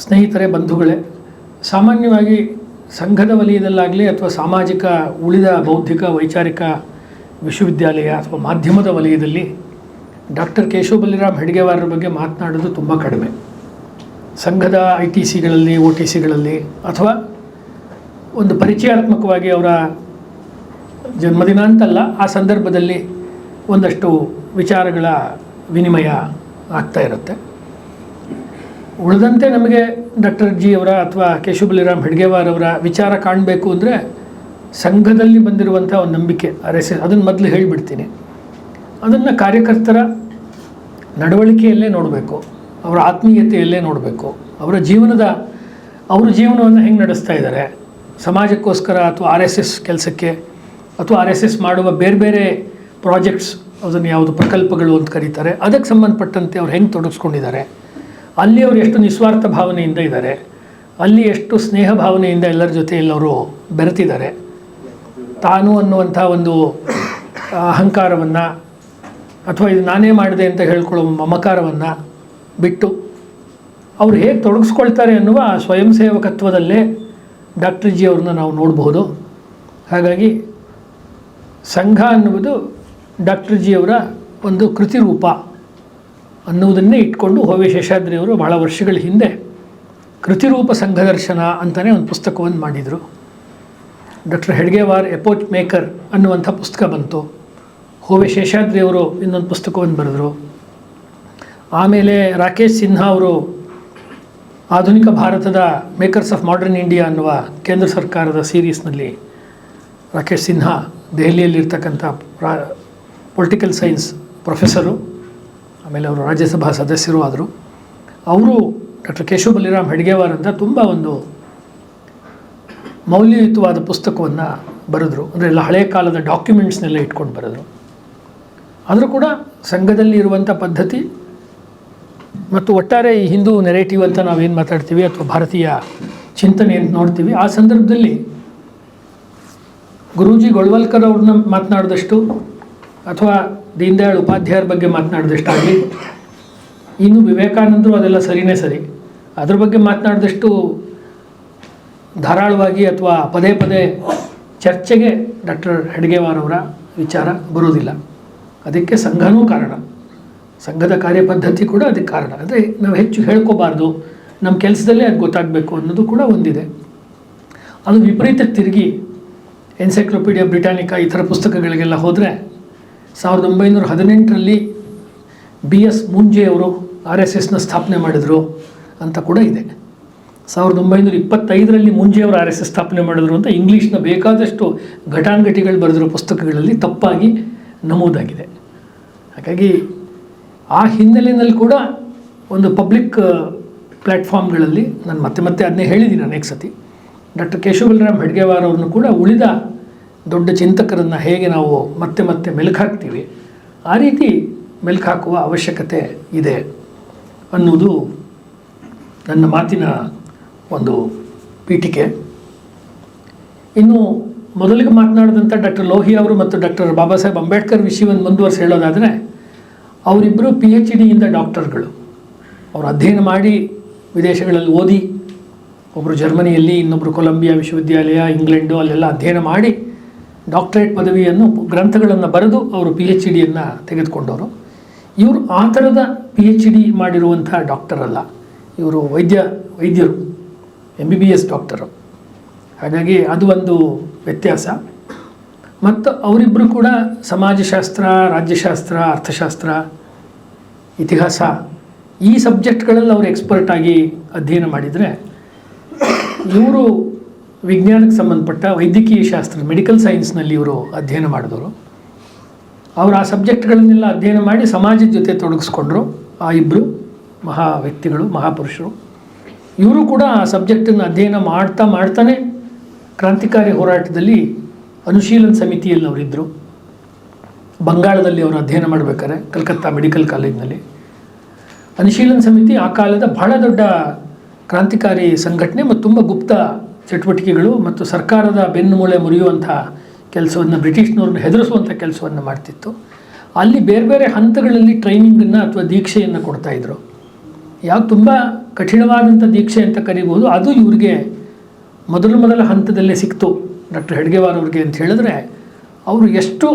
ಸ್ನೇಹಿತರೆ, ಬಂಧುಗಳೇ, ಸಾಮಾನ್ಯವಾಗಿ ಸಂಘದ ವಲಯದಲ್ಲಾಗಲಿ ಅಥವಾ ಸಾಮಾಜಿಕ ಉಳಿದ ಬೌದ್ಧಿಕ ವೈಚಾರಿಕ ವಿಶ್ವವಿದ್ಯಾಲಯ ಅಥವಾ ಮಾಧ್ಯಮದ ವಲಯದಲ್ಲಿ ಡಾಕ್ಟರ್ ಕೇಶವ ಬಲ್ಲಿರಾಮ್ ಹೆಡ್ಗೇವಾರರ ಬಗ್ಗೆ ಮಾತನಾಡೋದು ತುಂಬ ಕಡಿಮೆ. ಸಂಘದ ITCಗಳಲ್ಲಿ OTCಗಳಲ್ಲಿ ಅಥವಾ ಒಂದು ಪರಿಚಯಾತ್ಮಕವಾಗಿ ಅವರ ಜನ್ಮದಿನ ಅಂತಲ್ಲ, ಆ ಸಂದರ್ಭದಲ್ಲಿ ಒಂದಷ್ಟು ವಿಚಾರಗಳ ವಿನಿಮಯ ಆಗ್ತಾ ಇರುತ್ತೆ. ಉಳಿದಂತೆ ನಮಗೆ ಡಾಕ್ಟರ್ ಜಿ ಅವರ ಅಥವಾ ಕೇಶವ ಬಲ್ಲಿರಾಮ್ ಹೆಡ್ಗೇವಾರ್ ಅವರ ವಿಚಾರ ಕಾಣಬೇಕು ಅಂದರೆ ಸಂಘದಲ್ಲಿ ಬಂದಿರುವಂಥ ಒಂದು ನಂಬಿಕೆ ಅದನ್ನು ಮೊದಲು ಹೇಳಿಬಿಡ್ತೀನಿ. ಅದನ್ನು ಕಾರ್ಯಕರ್ತರ ನಡವಳಿಕೆಯಲ್ಲೇ ನೋಡಬೇಕು, ಅವರ ಆತ್ಮೀಯತೆಯಲ್ಲೇ ನೋಡಬೇಕು, ಅವರ ಜೀವನವನ್ನು ಹೆಂಗೆ ನಡೆಸ್ತಾ ಇದ್ದಾರೆ, ಸಮಾಜಕ್ಕೋಸ್ಕರ ಅಥವಾ RSS ಕೆಲಸಕ್ಕೆ ಅಥವಾ RSS ಮಾಡುವ ಬೇರೆ ಬೇರೆ ಪ್ರಾಜೆಕ್ಟ್ಸ್, ಅದನ್ನು ಯಾವುದು ಪ್ರಕಲ್ಪಗಳು ಅಂತ ಕರೀತಾರೆ, ಅದಕ್ಕೆ ಸಂಬಂಧಪಟ್ಟಂತೆ ಅವ್ರು ಹೆಂಗೆ ತೊಡಗಿಸ್ಕೊಂಡಿದ್ದಾರೆ, ಅಲ್ಲಿ ಅವರು ಎಷ್ಟು ನಿಸ್ವಾರ್ಥ ಭಾವನೆಯಿಂದ ಇದ್ದಾರೆ, ಅಲ್ಲಿ ಎಷ್ಟು ಸ್ನೇಹ ಭಾವನೆಯಿಂದ ಎಲ್ಲರ ಜೊತೆಯಲ್ಲಿ ಅವರು ಬೆರೆತಿದ್ದಾರೆ, ತಾನು ಅನ್ನುವಂಥ ಒಂದು ಅಹಂಕಾರವನ್ನು ಅಥವಾ ಇದು ನಾನೇ ಮಾಡಿದೆ ಅಂತ ಹೇಳ್ಕೊಳ್ಳೋ ಮಮಕಾರವನ್ನು ಬಿಟ್ಟು ಅವರು ಹೇಗೆ ತೊಡಗಿಸ್ಕೊಳ್ತಾರೆ ಅನ್ನುವ ಸ್ವಯಂ ಸೇವಕತ್ವದಲ್ಲೇ ಡಾಕ್ಟರ್ ಜಿ ಅವ್ರನ್ನ ನಾವು ನೋಡಬಹುದು. ಹಾಗಾಗಿ ಸಂಘ ಅನ್ನುವುದು ಡಾಕ್ಟರ್ ಜಿ ಅವರ ಒಂದು ಕೃತಿರೂಪ ಅನ್ನುವುದನ್ನೇ ಇಟ್ಕೊಂಡು ಹೋವೆ ಶೇಷಾದ್ರಿಯವರು ಬಹಳ ವರ್ಷಗಳ ಹಿಂದೆ ಕೃತಿರೂಪ ಸಂಘದರ್ಶನ ಅಂತಲೇ ಒಂದು ಪುಸ್ತಕವನ್ನು ಮಾಡಿದರು. ಡಾಕ್ಟರ್ ಹೆಡ್ಗೇವಾರ್ ಎಪೋಚ್ ಮೇಕರ್ ಅನ್ನುವಂಥ ಪುಸ್ತಕ ಬಂತು. ಹೋವೆ ಶೇಷಾದ್ರಿಯವರು ಇನ್ನೊಂದು ಪುಸ್ತಕವನ್ನು ಬರೆದರು. ಆಮೇಲೆ ರಾಕೇಶ್ ಸಿನ್ಹಾ ಅವರು ಆಧುನಿಕ ಭಾರತದ ಮೇಕರ್ಸ್ ಆಫ್ ಮಾಡರ್ನ್ ಇಂಡಿಯಾ ಅನ್ನುವ ಕೇಂದ್ರ ಸರ್ಕಾರದ ಸೀರೀಸ್ನಲ್ಲಿ ರಾಕೇಶ್ ಸಿನ್ಹಾ ದೆಹಲಿಯಲ್ಲಿರ್ತಕ್ಕಂಥ ಪೊಲಿಟಿಕಲ್ ಸೈನ್ಸ್ ಪ್ರೊಫೆಸರು, ಆಮೇಲೆ ಅವರು ರಾಜ್ಯಸಭಾ ಸದಸ್ಯರು ಆದರು. ಅವರು ಡಾಕ್ಟರ್ ಕೇಶವ ಬಲ್ಲಿರಾಮ್ ಹೆಡ್ಗೇವಾರ್ ಅಂತ ತುಂಬ ಒಂದು ಮೌಲ್ಯಯುತವಾದ ಪುಸ್ತಕವನ್ನು ಬರೆದರು. ಅಂದರೆ ಎಲ್ಲ ಹಳೆಯ ಕಾಲದ ಡಾಕ್ಯುಮೆಂಟ್ಸ್ನೆಲ್ಲ ಇಟ್ಕೊಂಡು ಬರೆದರು. ಆದರೂ ಕೂಡ ಸಂಘದಲ್ಲಿ ಇರುವಂಥ ಪದ್ಧತಿ ಮತ್ತು ಒಟ್ಟಾರೆ ಈ ಹಿಂದೂ ನೆರೇಟಿವ್ ಅಂತ ನಾವೇನು ಮಾತಾಡ್ತೀವಿ ಅಥವಾ ಭಾರತೀಯ ಚಿಂತನೆ ಅಂತ ನೋಡ್ತೀವಿ, ಆ ಸಂದರ್ಭದಲ್ಲಿ ಗುರೂಜಿ ಗೊಳ್ವಲ್ಕರ್ ಅವ್ರನ್ನ ಮಾತನಾಡಿದಷ್ಟು ಅಥವಾ ದೀನ್ ದಯಾಳ್ ಉಪಾಧ್ಯಾಯರ ಬಗ್ಗೆ ಮಾತನಾಡಿದಷ್ಟಾಗಲಿ, ಇನ್ನು ವಿವೇಕಾನಂದರು ಅದೆಲ್ಲ ಸರಿಯೇ ಸರಿ, ಅದ್ರ ಬಗ್ಗೆ ಮಾತನಾಡಿದಷ್ಟು ಧಾರಾಳವಾಗಿ ಅಥವಾ ಪದೇ ಪದೇ ಚರ್ಚೆಗೆ ಡಾಕ್ಟರ್ ಹೆಡ್ಗೇವಾರ್ ಅವರ ವಿಚಾರ ಬರೋದಿಲ್ಲ. ಅದಕ್ಕೆ ಸಂಘನೂ ಕಾರಣ, ಸಂಘದ ಕಾರ್ಯಪದ್ಧತಿ ಕೂಡ ಅದಕ್ಕೆ ಕಾರಣ. ಅಂದರೆ ನಾವು ಹೆಚ್ಚು ಹೇಳ್ಕೋಬಾರ್ದು, ನಮ್ಮ ಕೆಲಸದಲ್ಲೇ ಅದು ಗೊತ್ತಾಗಬೇಕು ಅನ್ನೋದು ಕೂಡ ಒಂದಿದೆ. ಅದು ವಿಪರೀತ ತಿರುಗಿ ಎನ್ಸೈಕ್ಲೋಪೀಡಿಯಾ ಬ್ರಿಟಾನಿಕಾ ಈ ಥರ ಪುಸ್ತಕಗಳಿಗೆಲ್ಲ ಹೋದರೆ 1918ರಲ್ಲಿ BS ಮುಂಜೆ ಅವರು RSSನ ಸ್ಥಾಪನೆ ಮಾಡಿದರು ಅಂತ ಕೂಡ ಇದೆ. 1925ರಲ್ಲಿ ಮುಂಜೆಯವರು RSS ಸ್ಥಾಪನೆ ಮಾಡಿದ್ರು ಅಂತ ಇಂಗ್ಲೀಷ್ನ ಬೇಕಾದಷ್ಟು ಘಟಾನುಘಟಿಗಳು ಬರೆದಿರೋ ಪುಸ್ತಕಗಳಲ್ಲಿ ತಪ್ಪಾಗಿ ನಮೂದಾಗಿದೆ. ಹಾಗಾಗಿ ಆ ಹಿನ್ನೆಲೆಯಲ್ಲಿ ಕೂಡ ಒಂದು ಪಬ್ಲಿಕ್ ಪ್ಲ್ಯಾಟ್ಫಾರ್ಮ್ಗಳಲ್ಲಿ ನಾನು ಮತ್ತೆ ಅದನ್ನೇ ಹೇಳಿದ್ದೀನಿ ಅನೇಕ ಸತಿ, ಡಾಕ್ಟರ್ ಕೇಶವ ಬಲ್ಲಿರಾಮ್ ಹೆಡ್ಗೇವಾರ್ ಅವ್ರನ್ನು ಕೂಡ ಉಳಿದ ದೊಡ್ಡ ಚಿಂತಕರನ್ನು ಹೇಗೆ ನಾವು ಮತ್ತೆ ಮೆಲುಕು ಹಾಕ್ತೀವಿ, ಆ ರೀತಿ ಮೆಲುಕು ಹಾಕುವ ಅವಶ್ಯಕತೆ ಇದೆ ಅನ್ನುವುದು ನನ್ನ ಮಾತಿನ ಒಂದು ಪೀಠಿಕೆ. ಇನ್ನು ಮೊದಲಿಗೆ ಮಾತನಾಡಿದಂಥ ಡಾಕ್ಟರ್ ಲೋಹಿಯಾ ಅವರು ಮತ್ತು ಡಾಕ್ಟರ್ ಬಾಬಾ ಸಾಹೇಬ್ ಅಂಬೇಡ್ಕರ್ ವಿಷಯವನ್ನು ಮುಂದುವರಿಸಿ ಹೇಳೋದಾದರೆ, ಅವರಿಬ್ಬರು PhD ಇಂದ ಡಾಕ್ಟರ್ಗಳು. ಅವರು ಅಧ್ಯಯನ ಮಾಡಿ ವಿದೇಶಗಳಲ್ಲಿ ಓದಿ, ಒಬ್ಬರು ಜರ್ಮನಿಯಲ್ಲಿ, ಇನ್ನೊಬ್ಬರು ಕೊಲಂಬಿಯಾ ವಿಶ್ವವಿದ್ಯಾಲಯ ಇಂಗ್ಲೆಂಡು ಅಲ್ಲೆಲ್ಲ ಅಧ್ಯಯನ ಮಾಡಿ ಡಾಕ್ಟರೇಟ್ ಪದವಿಯನ್ನು ಗ್ರಂಥಗಳನ್ನು ಬರೆದು ಅವರು PhDಯನ್ನು ತೆಗೆದುಕೊಂಡವರು. ಇವರು ಆ ಥರದ PhD ಮಾಡಿರುವಂಥ ಡಾಕ್ಟರ್ ಅಲ್ಲ, ಇವರು ವೈದ್ಯರು MBBS ಡಾಕ್ಟರು. ಹಾಗಾಗಿ ಅದು ಒಂದು ವ್ಯತ್ಯಾಸ. ಮತ್ತು ಅವರಿಬ್ಬರು ಕೂಡ ಸಮಾಜಶಾಸ್ತ್ರ, ರಾಜ್ಯಶಾಸ್ತ್ರ, ಅರ್ಥಶಾಸ್ತ್ರ, ಇತಿಹಾಸ ಈ ಸಬ್ಜೆಕ್ಟ್ಗಳಲ್ಲಿ ಅವರು ಎಕ್ಸ್ಪರ್ಟಾಗಿ ಅಧ್ಯಯನ ಮಾಡಿದರೆ, ಇವರು ವಿಜ್ಞಾನಕ್ಕೆ ಸಂಬಂಧಪಟ್ಟ ವೈದ್ಯಕೀಯ ಶಾಸ್ತ್ರ ಮೆಡಿಕಲ್ ಸೈನ್ಸ್ನಲ್ಲಿ ಇವರು ಅಧ್ಯಯನ ಮಾಡಿದವರು. ಅವರು ಆ ಸಬ್ಜೆಕ್ಟ್ಗಳನ್ನೆಲ್ಲ ಅಧ್ಯಯನ ಮಾಡಿ ಸಮಾಜದ ಜೊತೆ ತೊಡಗಿಸ್ಕೊಂಡ್ರು. ಆ ಇಬ್ಬರು ಮಹಾ ವ್ಯಕ್ತಿಗಳು, ಮಹಾಪುರುಷರು. ಇವರು ಕೂಡ ಆ ಸಬ್ಜೆಕ್ಟನ್ನು ಅಧ್ಯಯನ ಮಾಡ್ತಾನೆ ಕ್ರಾಂತಿಕಾರಿ ಹೋರಾಟದಲ್ಲಿ ಅನುಶೀಲನ ಸಮಿತಿಯಲ್ಲಿ ಅವರಿದ್ದರು. ಬಂಗಾಳದಲ್ಲಿ ಅವರು ಅಧ್ಯಯನ ಮಾಡಬೇಕಾದ್ರೆ ಕಲ್ಕತ್ತಾ ಮೆಡಿಕಲ್ ಕಾಲೇಜಿನಲ್ಲಿ ಅನುಶೀಲನ ಸಮಿತಿ ಆ ಕಾಲದ ಬಹಳ ದೊಡ್ಡ ಕ್ರಾಂತಿಕಾರಿ ಸಂಘಟನೆ ಮತ್ತು ತುಂಬ ಗುಪ್ತ ಚಟುವಟಿಕೆಗಳು ಮತ್ತು ಸರ್ಕಾರದ ಬೆನ್ನುಮೂಳೆ ಮುರಿಯುವಂಥ ಕೆಲಸವನ್ನು, ಬ್ರಿಟಿಷ್ನವ್ರನ್ನ ಹೆದರಿಸುವಂಥ ಕೆಲಸವನ್ನು ಮಾಡ್ತಿತ್ತು. ಅಲ್ಲಿ ಬೇರೆ ಬೇರೆ ಹಂತಗಳಲ್ಲಿ ಟ್ರೈನಿಂಗನ್ನು ಅಥವಾ ದೀಕ್ಷೆಯನ್ನು ಕೊಡ್ತಾಯಿದ್ರು. ಯಾವುದು ತುಂಬ ಕಠಿಣವಾದಂಥ ದೀಕ್ಷೆ ಅಂತ ಕರಿಬೋದು, ಅದು ಇವ್ರಿಗೆ ಮೊದಲ ಹಂತದಲ್ಲೇ ಸಿಕ್ತು ಡಾಕ್ಟರ್ ಹೆಡ್ಗೇವಾರ್ ಅವ್ರಿಗೆ ಅಂತ ಹೇಳಿದ್ರೆ, ಅವರು ಎಷ್ಟು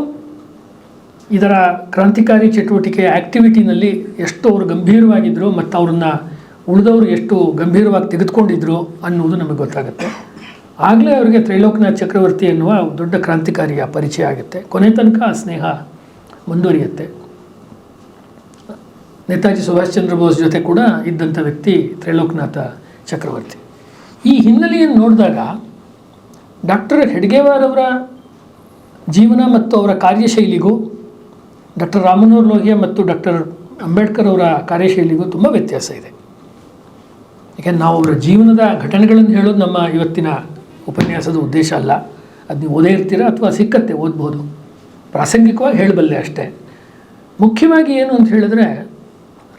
ಇದರ ಕ್ರಾಂತಿಕಾರಿ ಚಟುವಟಿಕೆಯ ಆ್ಯಕ್ಟಿವಿಟಿನಲ್ಲಿ ಎಷ್ಟು ಅವರು ಗಂಭೀರವಾಗಿದ್ದರು ಮತ್ತು ಅವ್ರನ್ನ ಉಳಿದವರು ಎಷ್ಟು ಗಂಭೀರವಾಗಿ ತೆಗೆದುಕೊಂಡಿದ್ರು ಅನ್ನೋದು ನಮಗೆ ಗೊತ್ತಾಗುತ್ತೆ. ಆಗಲೇ ಅವರಿಗೆ ತ್ರೈಲೋಕ್ಯನಾಥ್ ಚಕ್ರವರ್ತಿ ಎನ್ನುವ ದೊಡ್ಡ ಕ್ರಾಂತಿಕಾರಿಯ ಪರಿಚಯ ಆಗುತ್ತೆ. ಕೊನೆ ತನಕ ಆ ಸ್ನೇಹ ಮುಂದುವರಿಯುತ್ತೆ. ನೇತಾಜಿ ಸುಭಾಷ್ ಚಂದ್ರ ಬೋಸ್ ಜೊತೆ ಕೂಡ ಇದ್ದಂಥ ವ್ಯಕ್ತಿ ತ್ರೈಲೋಕ್ಯನಾಥ ಚಕ್ರವರ್ತಿ. ಈ ಹಿನ್ನೆಲೆಯನ್ನು ನೋಡಿದಾಗ ಡಾಕ್ಟರ್ ಹೆಡ್ಗೇವಾರ್ ಅವರ ಜೀವನ ಮತ್ತು ಅವರ ಕಾರ್ಯಶೈಲಿಗೂ ಡಾಕ್ಟರ್ ರಾಮ್ ಮನೋಹರ್ ಲೋಹಿಯಾ ಮತ್ತು ಡಾಕ್ಟರ್ ಅಂಬೇಡ್ಕರ್ ಅವರ ಕಾರ್ಯಶೈಲಿಗೂ ತುಂಬ ವ್ಯತ್ಯಾಸ ಇದೆ. ಯಾಕೆಂದರೆ ನಾವು ಅವರ ಜೀವನದ ಘಟನೆಗಳನ್ನು ಹೇಳೋದು ನಮ್ಮ ಇವತ್ತಿನ ಉಪನ್ಯಾಸದ ಉದ್ದೇಶ ಅಲ್ಲ. ಅದು ನೀವು ಓದೇ ಇರ್ತೀರ ಅಥವಾ ಸಿಕ್ಕತ್ತೆ, ಓದ್ಬೋದು, ಪ್ರಾಸಂಗಿಕವಾಗಿ ಹೇಳಬಲ್ಲೆ ಅಷ್ಟೇ. ಮುಖ್ಯವಾಗಿ ಏನು ಅಂತ ಹೇಳಿದ್ರೆ,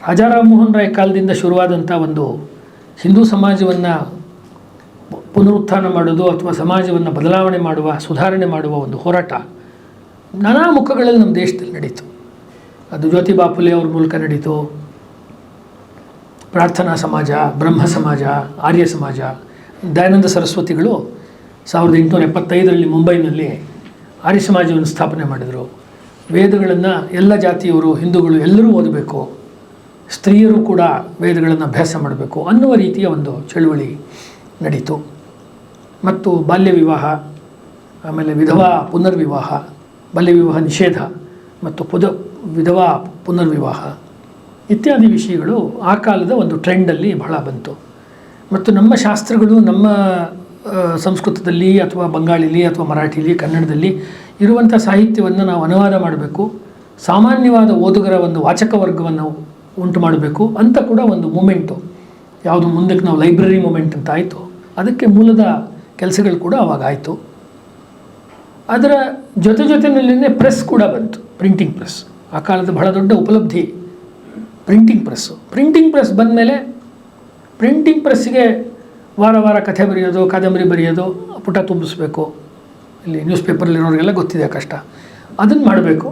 ರಾಜಾ ರಾಮಮೋಹನ್ ರಾಯ್ ಕಾಲದಿಂದ ಶುರುವಾದಂಥ ಒಂದು ಹಿಂದೂ ಸಮಾಜವನ್ನು ಪುನರುತ್ಥಾನ ಮಾಡೋದು ಅಥವಾ ಸಮಾಜವನ್ನು ಬದಲಾವಣೆ ಮಾಡುವ, ಸುಧಾರಣೆ ಮಾಡುವ ಒಂದು ಹೋರಾಟ ನಾನಾ ಮುಖಗಳಲ್ಲಿ ನಮ್ಮ ದೇಶದಲ್ಲಿ ನಡೀತು. ಅದು ಜ್ಯೋತಿಬಾ ಫುಲೆ ಅವ್ರ ಮೂಲಕ ನಡೀತು, ಪ್ರಾರ್ಥನಾ ಸಮಾಜ, ಬ್ರಹ್ಮ ಸಮಾಜ, ಆರ್ಯ ಸಮಾಜ. ದಯಾನಂದ ಸರಸ್ವತಿಗಳು 1875ರಲ್ಲಿ ಮುಂಬೈನಲ್ಲಿ ಆರ್ಯ ಸಮಾಜವನ್ನು ಸ್ಥಾಪನೆ ಮಾಡಿದರು. ವೇದಗಳನ್ನು ಎಲ್ಲ ಜಾತಿಯವರು, ಹಿಂದೂಗಳು ಎಲ್ಲರೂ ಓದಬೇಕು, ಸ್ತ್ರೀಯರು ಕೂಡ ವೇದಗಳನ್ನು ಅಭ್ಯಾಸ ಮಾಡಬೇಕು ಅನ್ನುವ ರೀತಿಯ ಒಂದು ಚಳುವಳಿ ನಡೀತು. ಮತ್ತು ಬಾಲ್ಯ ವಿವಾಹ, ಆಮೇಲೆ ವಿಧವಾ ಪುನರ್ವಿವಾಹ, ಬಾಲ್ಯ ವಿವಾಹ ನಿಷೇಧ ಮತ್ತು ವಿಧವಾ ಪುನರ್ವಿವಾಹ ಇತ್ಯಾದಿ ವಿಷಯಗಳು ಆ ಕಾಲದ ಒಂದು ಟ್ರೆಂಡಲ್ಲಿ ಬಹಳ ಬಂತು. ಮತ್ತು ನಮ್ಮ ಶಾಸ್ತ್ರಗಳು ನಮ್ಮ ಸಂಸ್ಕೃತದಲ್ಲಿ ಅಥವಾ ಬಂಗಾಳಿಲಿ ಅಥವಾ ಮರಾಠಿಲಿ, ಕನ್ನಡದಲ್ಲಿ ಇರುವಂಥ ಸಾಹಿತ್ಯವನ್ನು ನಾವು ಅನುವಾದ ಮಾಡಬೇಕು, ಸಾಮಾನ್ಯವಾದ ಓದುಗರ ಒಂದು ವಾಚಕ ವರ್ಗವನ್ನು ಉಂಟು ಮಾಡಬೇಕು ಅಂತ ಕೂಡ ಒಂದು ಮೂಮೆಂಟು, ಯಾವುದು ಮುಂದಕ್ಕೆ ನಾವು ಲೈಬ್ರರಿ ಮೂಮೆಂಟ್ ಅಂತ ಆಯಿತು, ಅದಕ್ಕೆ ಮೂಲದ ಕೆಲಸಗಳು ಕೂಡ ಅವಾಗ ಆಯಿತು. ಅದರ ಜೊತೆಯಲ್ಲೇ ಪ್ರೆಸ್ ಕೂಡ ಬಂತು, ಪ್ರಿಂಟಿಂಗ್ ಪ್ರೆಸ್. ಆ ಕಾಲದ ಬಹಳ ದೊಡ್ಡ ಉಪಲಬ್ಧಿ ಪ್ರಿಂಟಿಂಗ್ ಪ್ರೆಸ್ಸು. ಪ್ರಿಂಟಿಂಗ್ ಪ್ರೆಸ್ ಬಂದಮೇಲೆ ಪ್ರಿಂಟಿಂಗ್ ಪ್ರೆಸ್ಸಿಗೆ ವಾರ ಕಥೆ ಬರೆಯೋದು, ಕಾದಂಬರಿ ಬರೆಯೋದು, ಪುಟ ತುಂಬಿಸ್ಬೇಕು. ಇಲ್ಲಿ ನ್ಯೂಸ್ ಪೇಪರ್ಲಿರೋರಿಗೆಲ್ಲ ಗೊತ್ತಿದೆ ಕಷ್ಟ, ಅದನ್ನು ಮಾಡಬೇಕು.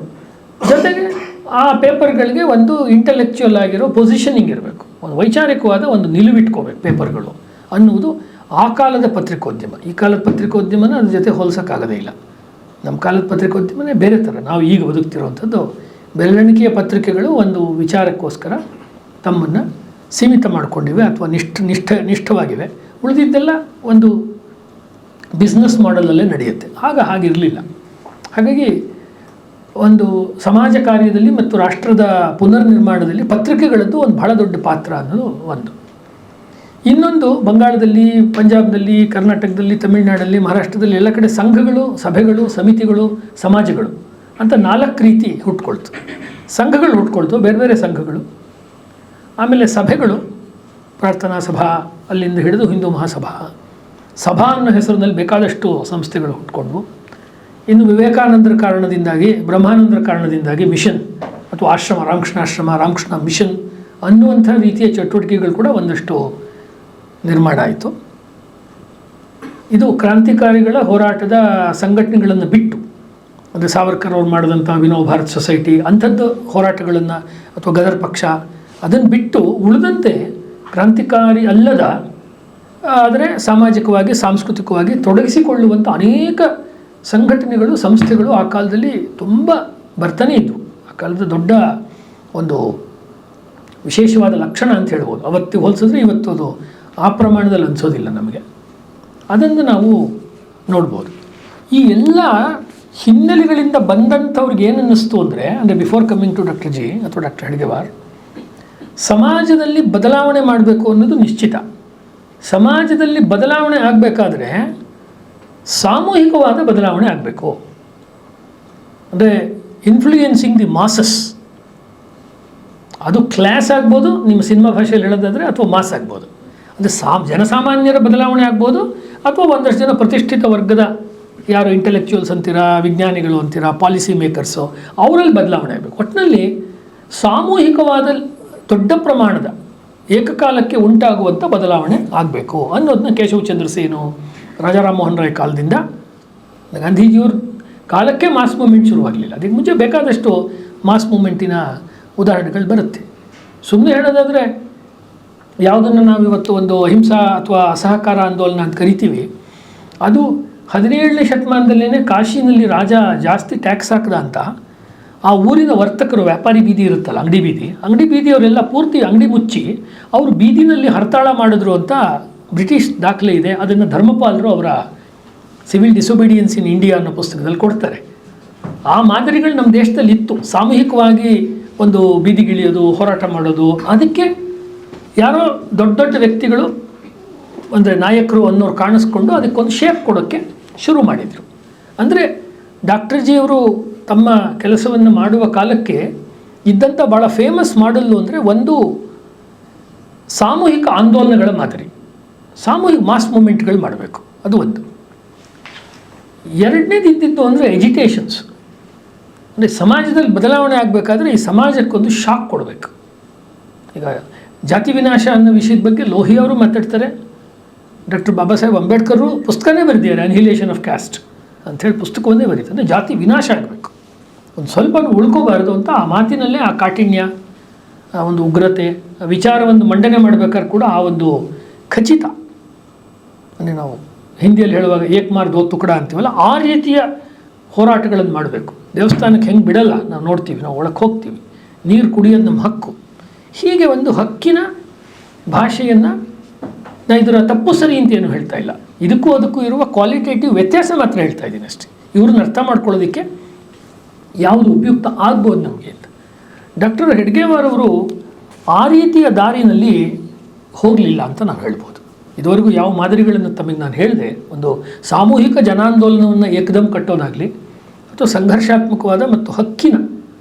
ಜೊತೆಗೆ ಆ ಪೇಪರ್ಗಳಿಗೆ ಒಂದು ಇಂಟೆಲೆಕ್ಚುಯಲ್ ಆಗಿರೋ ಪೊಸಿಷನಿಂಗ್ ಇರಬೇಕು, ಒಂದು ವೈಚಾರಿಕವಾದ ಒಂದು ನಿಲುವಿಟ್ಕೋಬೇಕು ಪೇಪರ್ಗಳು ಅನ್ನುವುದು ಆ ಕಾಲದ ಪತ್ರಿಕೋದ್ಯಮ. ಈ ಕಾಲದ ಪತ್ರಿಕೋದ್ಯಮನ ಅದ್ರ ಜೊತೆ ಹೋಲಿಸೋಕ್ಕಾಗೋದೇ ಇಲ್ಲ. ನಮ್ಮ ಕಾಲದ ಪತ್ರಿಕೋದ್ಯಮನೇ ಬೇರೆ ಥರ. ನಾವು ಈಗ ಬದುಕ್ತಿರೋವಂಥದ್ದು ಬೆರಳೆಣಿಕೆಯ ಪತ್ರಿಕೆಗಳು ಒಂದು ವಿಚಾರಕ್ಕೋಸ್ಕರ ತಮ್ಮನ್ನು ಸೀಮಿತ ಮಾಡಿಕೊಂಡಿವೆ ಅಥವಾ ನಿಷ್ಠವಾಗಿವೆ. ಉಳಿದಿದ್ದೆಲ್ಲ ಒಂದು ಬಿಸ್ನೆಸ್ ಮಾಡೆಲಲ್ಲೇ ನಡೆಯುತ್ತೆ. ಹಾಗಿರಲಿಲ್ಲ. ಹಾಗಾಗಿ ಒಂದು ಸಮಾಜ ಕಾರ್ಯದಲ್ಲಿ ಮತ್ತು ರಾಷ್ಟ್ರದ ಪುನರ್ನಿರ್ಮಾಣದಲ್ಲಿ ಪತ್ರಿಕೆಗಳದ್ದು ಒಂದು ಬಹಳ ದೊಡ್ಡ ಪಾತ್ರ ಅನ್ನೋದು ಒಂದು. ಇನ್ನೊಂದು, ಬಂಗಾಳದಲ್ಲಿ, ಪಂಜಾಬ್ದಲ್ಲಿ, ಕರ್ನಾಟಕದಲ್ಲಿ, ತಮಿಳುನಾಡಲ್ಲಿ, ಮಹಾರಾಷ್ಟ್ರದಲ್ಲಿ ಎಲ್ಲ ಕಡೆ ಸಂಘಗಳು, ಸಭೆಗಳು, ಸಮಿತಿಗಳು, ಸಮಾಜಗಳು ಅಂತ 4 ರೀತಿ ಹುಟ್ಕೊಳ್ತು. ಸಂಘಗಳು ಹುಟ್ಕೊಳ್ತು, ಬೇರೆ ಬೇರೆ ಸಂಘಗಳು. ಆಮೇಲೆ ಸಭೆಗಳು, ಪ್ರಾರ್ಥನಾ ಸಭಾ, ಅಲ್ಲಿಂದ ಹಿಡಿದು ಹಿಂದೂ ಮಹಾಸಭಾ, ಸಭಾ ಅನ್ನೋ ಹೆಸರಿನಲ್ಲಿ ಬೇಕಾದಷ್ಟು ಸಂಸ್ಥೆಗಳು ಹುಟ್ಕೊಂಡ್ವು. ಇನ್ನು ವಿವೇಕಾನಂದರ ಕಾರಣದಿಂದಾಗಿ, ಬ್ರಹ್ಮಾನಂದರ ಕಾರಣದಿಂದಾಗಿ ಮಿಷನ್ ಅಥವಾ ಆಶ್ರಮ, ರಾಮಕೃಷ್ಣ ರಾಮಕೃಷ್ಣ ಮಿಷನ್ ಅನ್ನುವಂಥ ರೀತಿಯ ಚಟುವಟಿಕೆಗಳು ಕೂಡ ಒಂದಷ್ಟು ನಿರ್ಮಾಣ ಆಯಿತು. ಇದು ಕ್ರಾಂತಿಕಾರಿಗಳ ಹೋರಾಟದ ಸಂಘಟನೆಗಳನ್ನು ಬಿಟ್ಟು, ಅಂದರೆ ಸಾವರ್ಕರ್ ಅವ್ರು ಮಾಡಿದಂಥ ವಿನೋ ಭಾರತ್ ಸೊಸೈಟಿ ಅಂಥದ್ದು ಹೋರಾಟಗಳನ್ನು ಅಥವಾ ಗದರ್ ಪಕ್ಷ ಅದನ್ನು ಬಿಟ್ಟು ಉಳಿದಂತೆ ಕ್ರಾಂತಿಕಾರಿ ಅಲ್ಲದ ಆದರೆ ಸಾಮಾಜಿಕವಾಗಿ, ಸಾಂಸ್ಕೃತಿಕವಾಗಿ ತೊಡಗಿಸಿಕೊಳ್ಳುವಂಥ ಅನೇಕ ಸಂಘಟನೆಗಳು, ಸಂಸ್ಥೆಗಳು ಆ ಕಾಲದಲ್ಲಿ ತುಂಬ ಬರ್ತಾನೆ ಇದ್ದವು. ಆ ಕಾಲದ ದೊಡ್ಡ ಒಂದು ವಿಶೇಷವಾದ ಲಕ್ಷಣ ಅಂತ ಹೇಳ್ಬೋದು. ಅವತ್ತು ಹೋಲಿಸಿದ್ರೆ ಇವತ್ತು ಅದು ಆ ಪ್ರಮಾಣದಲ್ಲಿ ಅನಿಸೋದಿಲ್ಲ ನಮಗೆ. ಅದನ್ನು ನಾವು ನೋಡ್ಬೋದು. ಈ ಎಲ್ಲ ಹಿನ್ನೆಲೆಗಳಿಂದ ಬಂದಂಥವ್ರಿಗೆ ಏನು ಅನ್ನಿಸ್ತು ಅಂದರೆ before coming to doctor ji ಅಥವಾ ಡಾಕ್ಟರ್ ಹೆಡ್ಗೇವಾರ್, ಸಮಾಜದಲ್ಲಿ ಬದಲಾವಣೆ ಮಾಡಬೇಕು ಅನ್ನೋದು ನಿಶ್ಚಿತ. ಸಮಾಜದಲ್ಲಿ ಬದಲಾವಣೆ ಆಗಬೇಕಾದ್ರೆ ಸಾಮೂಹಿಕವಾದ ಬದಲಾವಣೆ ಆಗಬೇಕು. ಅಂದರೆ ಇನ್ಫ್ಲೂಯೆನ್ಸಿಂಗ್ ದಿ ಮಾಸಸ್. ಅದು ಕ್ಲಾಸ್ ಆಗ್ಬೋದು, ನಿಮ್ಮ ಸಿನಿಮಾ ಭಾಷೆಯಲ್ಲಿ ಹೇಳೋದಾದರೆ, ಅಥವಾ ಮಾಸ್ ಆಗ್ಬೋದು. ಅಂದರೆ ಜನಸಾಮಾನ್ಯರ ಬದಲಾವಣೆ ಆಗ್ಬೋದು, ಅಥವಾ ಒಂದಷ್ಟು ಜನ ಪ್ರತಿಷ್ಠಿತ ವರ್ಗದ ಯಾರು ಇಂಟೆಲೆಕ್ಚುಯಲ್ಸ್ ಅಂತೀರಾ, ವಿಜ್ಞಾನಿಗಳು ಅಂತೀರಾ, ಪಾಲಿಸಿ ಮೇಕರ್ಸು, ಅವರಲ್ಲಿ ಬದಲಾವಣೆ ಆಗಬೇಕು. ಒಟ್ಟಿನಲ್ಲಿ ಸಾಮೂಹಿಕವಾದ ದೊಡ್ಡ ಪ್ರಮಾಣದ ಏಕಕಾಲಕ್ಕೆ ಉಂಟಾಗುವಂಥ ಬದಲಾವಣೆ ಆಗಬೇಕು ಅನ್ನೋದನ್ನ ಕೇಶವಚಂದ್ರ ಸೇನು, ರಾಜಾ ರಾಮಮೋಹನ್ ರಾಯ್ ಕಾಲದಿಂದ ಗಾಂಧೀಜಿಯವ್ರ ಕಾಲಕ್ಕೆ ಮಾಸ್ ಮೂಮೆಂಟ್ ಶುರುವಾಗಲಿಲ್ಲ. ಅದಕ್ಕೆ ಮುಂಚೆ ಬೇಕಾದಷ್ಟು ಮಾಸ್ ಮೂಮೆಂಟಿನ ಉದಾಹರಣೆಗಳು ಬರುತ್ತೆ. ಸುಮ್ಮನೆ ಹೇಳೋದಾದರೆ ಯಾವುದನ್ನು ನಾವು ಇವತ್ತು ಒಂದು ಅಹಿಂಸಾ ಅಥವಾ ಅಸಹಕಾರ ಆಂದೋಲನ ಅಂತ ಕರಿತೀವಿ, ಅದು 17ನೇ ಶತಮಾನದಲ್ಲೇ ಕಾಶಿನಲ್ಲಿ ರಾಜ ಜಾಸ್ತಿ ಟ್ಯಾಕ್ಸ್ ಹಾಕ್ದ ಅಂತ ಆ ಊರಿನ ವರ್ತಕರು, ವ್ಯಾಪಾರಿ ಬೀದಿ ಇರುತ್ತಲ್ಲ, ಅಂಗಡಿ ಬೀದಿಯವರೆಲ್ಲ ಪೂರ್ತಿ ಅಂಗಡಿ ಮುಚ್ಚಿ ಅವರು ಬೀದಿನಲ್ಲಿ ಹರತಾಳ ಮಾಡಿದ್ರು ಅಂತ ಬ್ರಿಟಿಷ್ ದಾಖಲೆ ಇದೆ. ಅದನ್ನು ಧರ್ಮಪಾಲರು ಅವರ ಸಿವಿಲ್ ಡಿಸೊಬಿಡಿಯನ್ಸ್ ಇನ್ ಇಂಡಿಯಾ ಅನ್ನೋ ಪುಸ್ತಕದಲ್ಲಿ ಕೊಡ್ತಾರೆ. ಆ ಮಾದರಿಗಳು ನಮ್ಮ ದೇಶದಲ್ಲಿ ಇತ್ತು. ಸಾಮೂಹಿಕವಾಗಿ ಒಂದು ಬೀದಿಗಿಳಿಯೋದು, ಹೋರಾಟ ಮಾಡೋದು, ಅದಕ್ಕೆ ಯಾರೋ ದೊಡ್ಡ ದೊಡ್ಡ ವ್ಯಕ್ತಿಗಳು ಅಂದರೆ ನಾಯಕರು ಅನ್ನೋರು ಕಾಣಿಸ್ಕೊಂಡು ಅದಕ್ಕೊಂದು ಶೇಪ್ ಕೊಡೋಕ್ಕೆ ಶುರು ಮಾಡಿದರು. ಅಂದರೆ ಡಾಕ್ಟರ್ ಜಿ ಅವರು ತಮ್ಮ ಕೆಲಸವನ್ನು ಮಾಡುವ ಕಾಲಕ್ಕೆ ಇದ್ದಂಥ ಭಾಳ ಫೇಮಸ್ ಮಾಡಲ್ಲು ಅಂದರೆ ಒಂದು ಸಾಮೂಹಿಕ ಆಂದೋಲನಗಳ ಮಾದರಿ, ಸಾಮೂಹಿಕ ಮಾಸ್ ಮೂಮೆಂಟ್ಗಳು ಮಾಡಬೇಕು, ಅದು ಒಂದು. ಎರಡನೇದು ಇದ್ದಿದ್ದು ಅಂದರೆ ಎಜಿಟೇಷನ್ಸ್. ಅಂದರೆ ಸಮಾಜದಲ್ಲಿ ಬದಲಾವಣೆ ಆಗಬೇಕಾದ್ರೆ ಈ ಸಮಾಜಕ್ಕೊಂದು ಶಾಕ್ ಕೊಡಬೇಕು. ಈಗ ಜಾತಿ ವಿನಾಶ ಅನ್ನೋ ವಿಷಯದ ಬಗ್ಗೆ ಲೋಹಿಯವರು ಮಾತಾಡ್ತಾರೆ. ಡಾಕ್ಟರ್ ಬಾಬಾ ಸಾಹೇಬ್ ಅಂಬೇಡ್ಕರು ಪುಸ್ತಕನೇ ಬರೆದಿದ್ದಾರೆ, ಅನ್ಹಿಲೇಷನ್ ಆಫ್ ಕ್ಯಾಸ್ಟ್ ಅಂಥೇಳಿ ಪುಸ್ತಕವನ್ನೇ ಬರೀತಾರೆ. ಜಾತಿ ವಿನಾಶ ಆಗಬೇಕು, ಒಂದು ಸ್ವಲ್ಪ ಉಳ್ಕೋಬಾರ್ದು ಅಂತ ಆ ಮಾತಿನಲ್ಲೇ ಆ ಕಾಠಿಣ್ಯ, ಆ ಒಂದು ಉಗ್ರತೆ, ವಿಚಾರವನ್ನು ಮಂಡನೆ ಮಾಡಬೇಕಾದ್ರೆ ಕೂಡ ಆ ಒಂದು ಖಚಿತ, ಅಂದರೆ ನಾವು ಹಿಂದಿಯಲ್ಲಿ ಹೇಳುವಾಗ ಏಕ್ ಮಾರ್ ದೋ ತುಕಡ ಅಂತೀವಲ್ಲ, ಆ ರೀತಿಯ ಹೋರಾಟಗಳನ್ನು ಮಾಡಬೇಕು. ದೇವಸ್ಥಾನಕ್ಕೆ ಹೆಂಗೆ ಬಿಡಲ್ಲ, ನಾವು ನೋಡ್ತೀವಿ, ನಾವು ಒಳಗೆ ಹೋಗ್ತೀವಿ, ನೀರು ಕುಡಿಯೋದು ನಮ್ಮ ಹಕ್ಕು. ಹೀಗೆ ಒಂದು ಹಕ್ಕಿನ ಭಾಷೆಯನ್ನು, ನಾನು ಇದರ ತಪ್ಪು ಸರಿ ಅಂತ ಏನು ಹೇಳ್ತಾ ಇಲ್ಲ, ಇದಕ್ಕೂ ಅದಕ್ಕೂ ಇರುವ ಕ್ವಾಲಿಟೇಟಿವ್ ವ್ಯತ್ಯಾಸ ಮಾತ್ರ ಹೇಳ್ತಾ ಇದ್ದೀನಿ ಅಷ್ಟೇ. ಇವ್ರನ್ನ ಅರ್ಥ ಮಾಡ್ಕೊಳ್ಳೋದಕ್ಕೆ ಯಾವುದು ಉಪಯುಕ್ತ ಆಗ್ಬೋದು ನಮಗೆ ಅಂತ. ಡಾಕ್ಟರ್ ಹೆಡ್ಗೇವಾರ್ ಅವರು ಆ ರೀತಿಯ ದಾರಿನಲ್ಲಿ ಹೋಗಲಿಲ್ಲ ಅಂತ ನಾವು ಹೇಳ್ಬೋದು. ಇದುವರೆಗೂ ಯಾವ ಮಾದರಿಗಳನ್ನು ತಮಗೆ ನಾನು ಹೇಳಿದೆ, ಒಂದು ಸಾಮೂಹಿಕ ಜನಾಂದೋಲನವನ್ನು ಏಕದಮ್ ಕಟ್ಟೋದಾಗಲಿ ಅಥವಾ ಸಂಘರ್ಷಾತ್ಮಕವಾದ ಮತ್ತು ಹಕ್ಕಿನ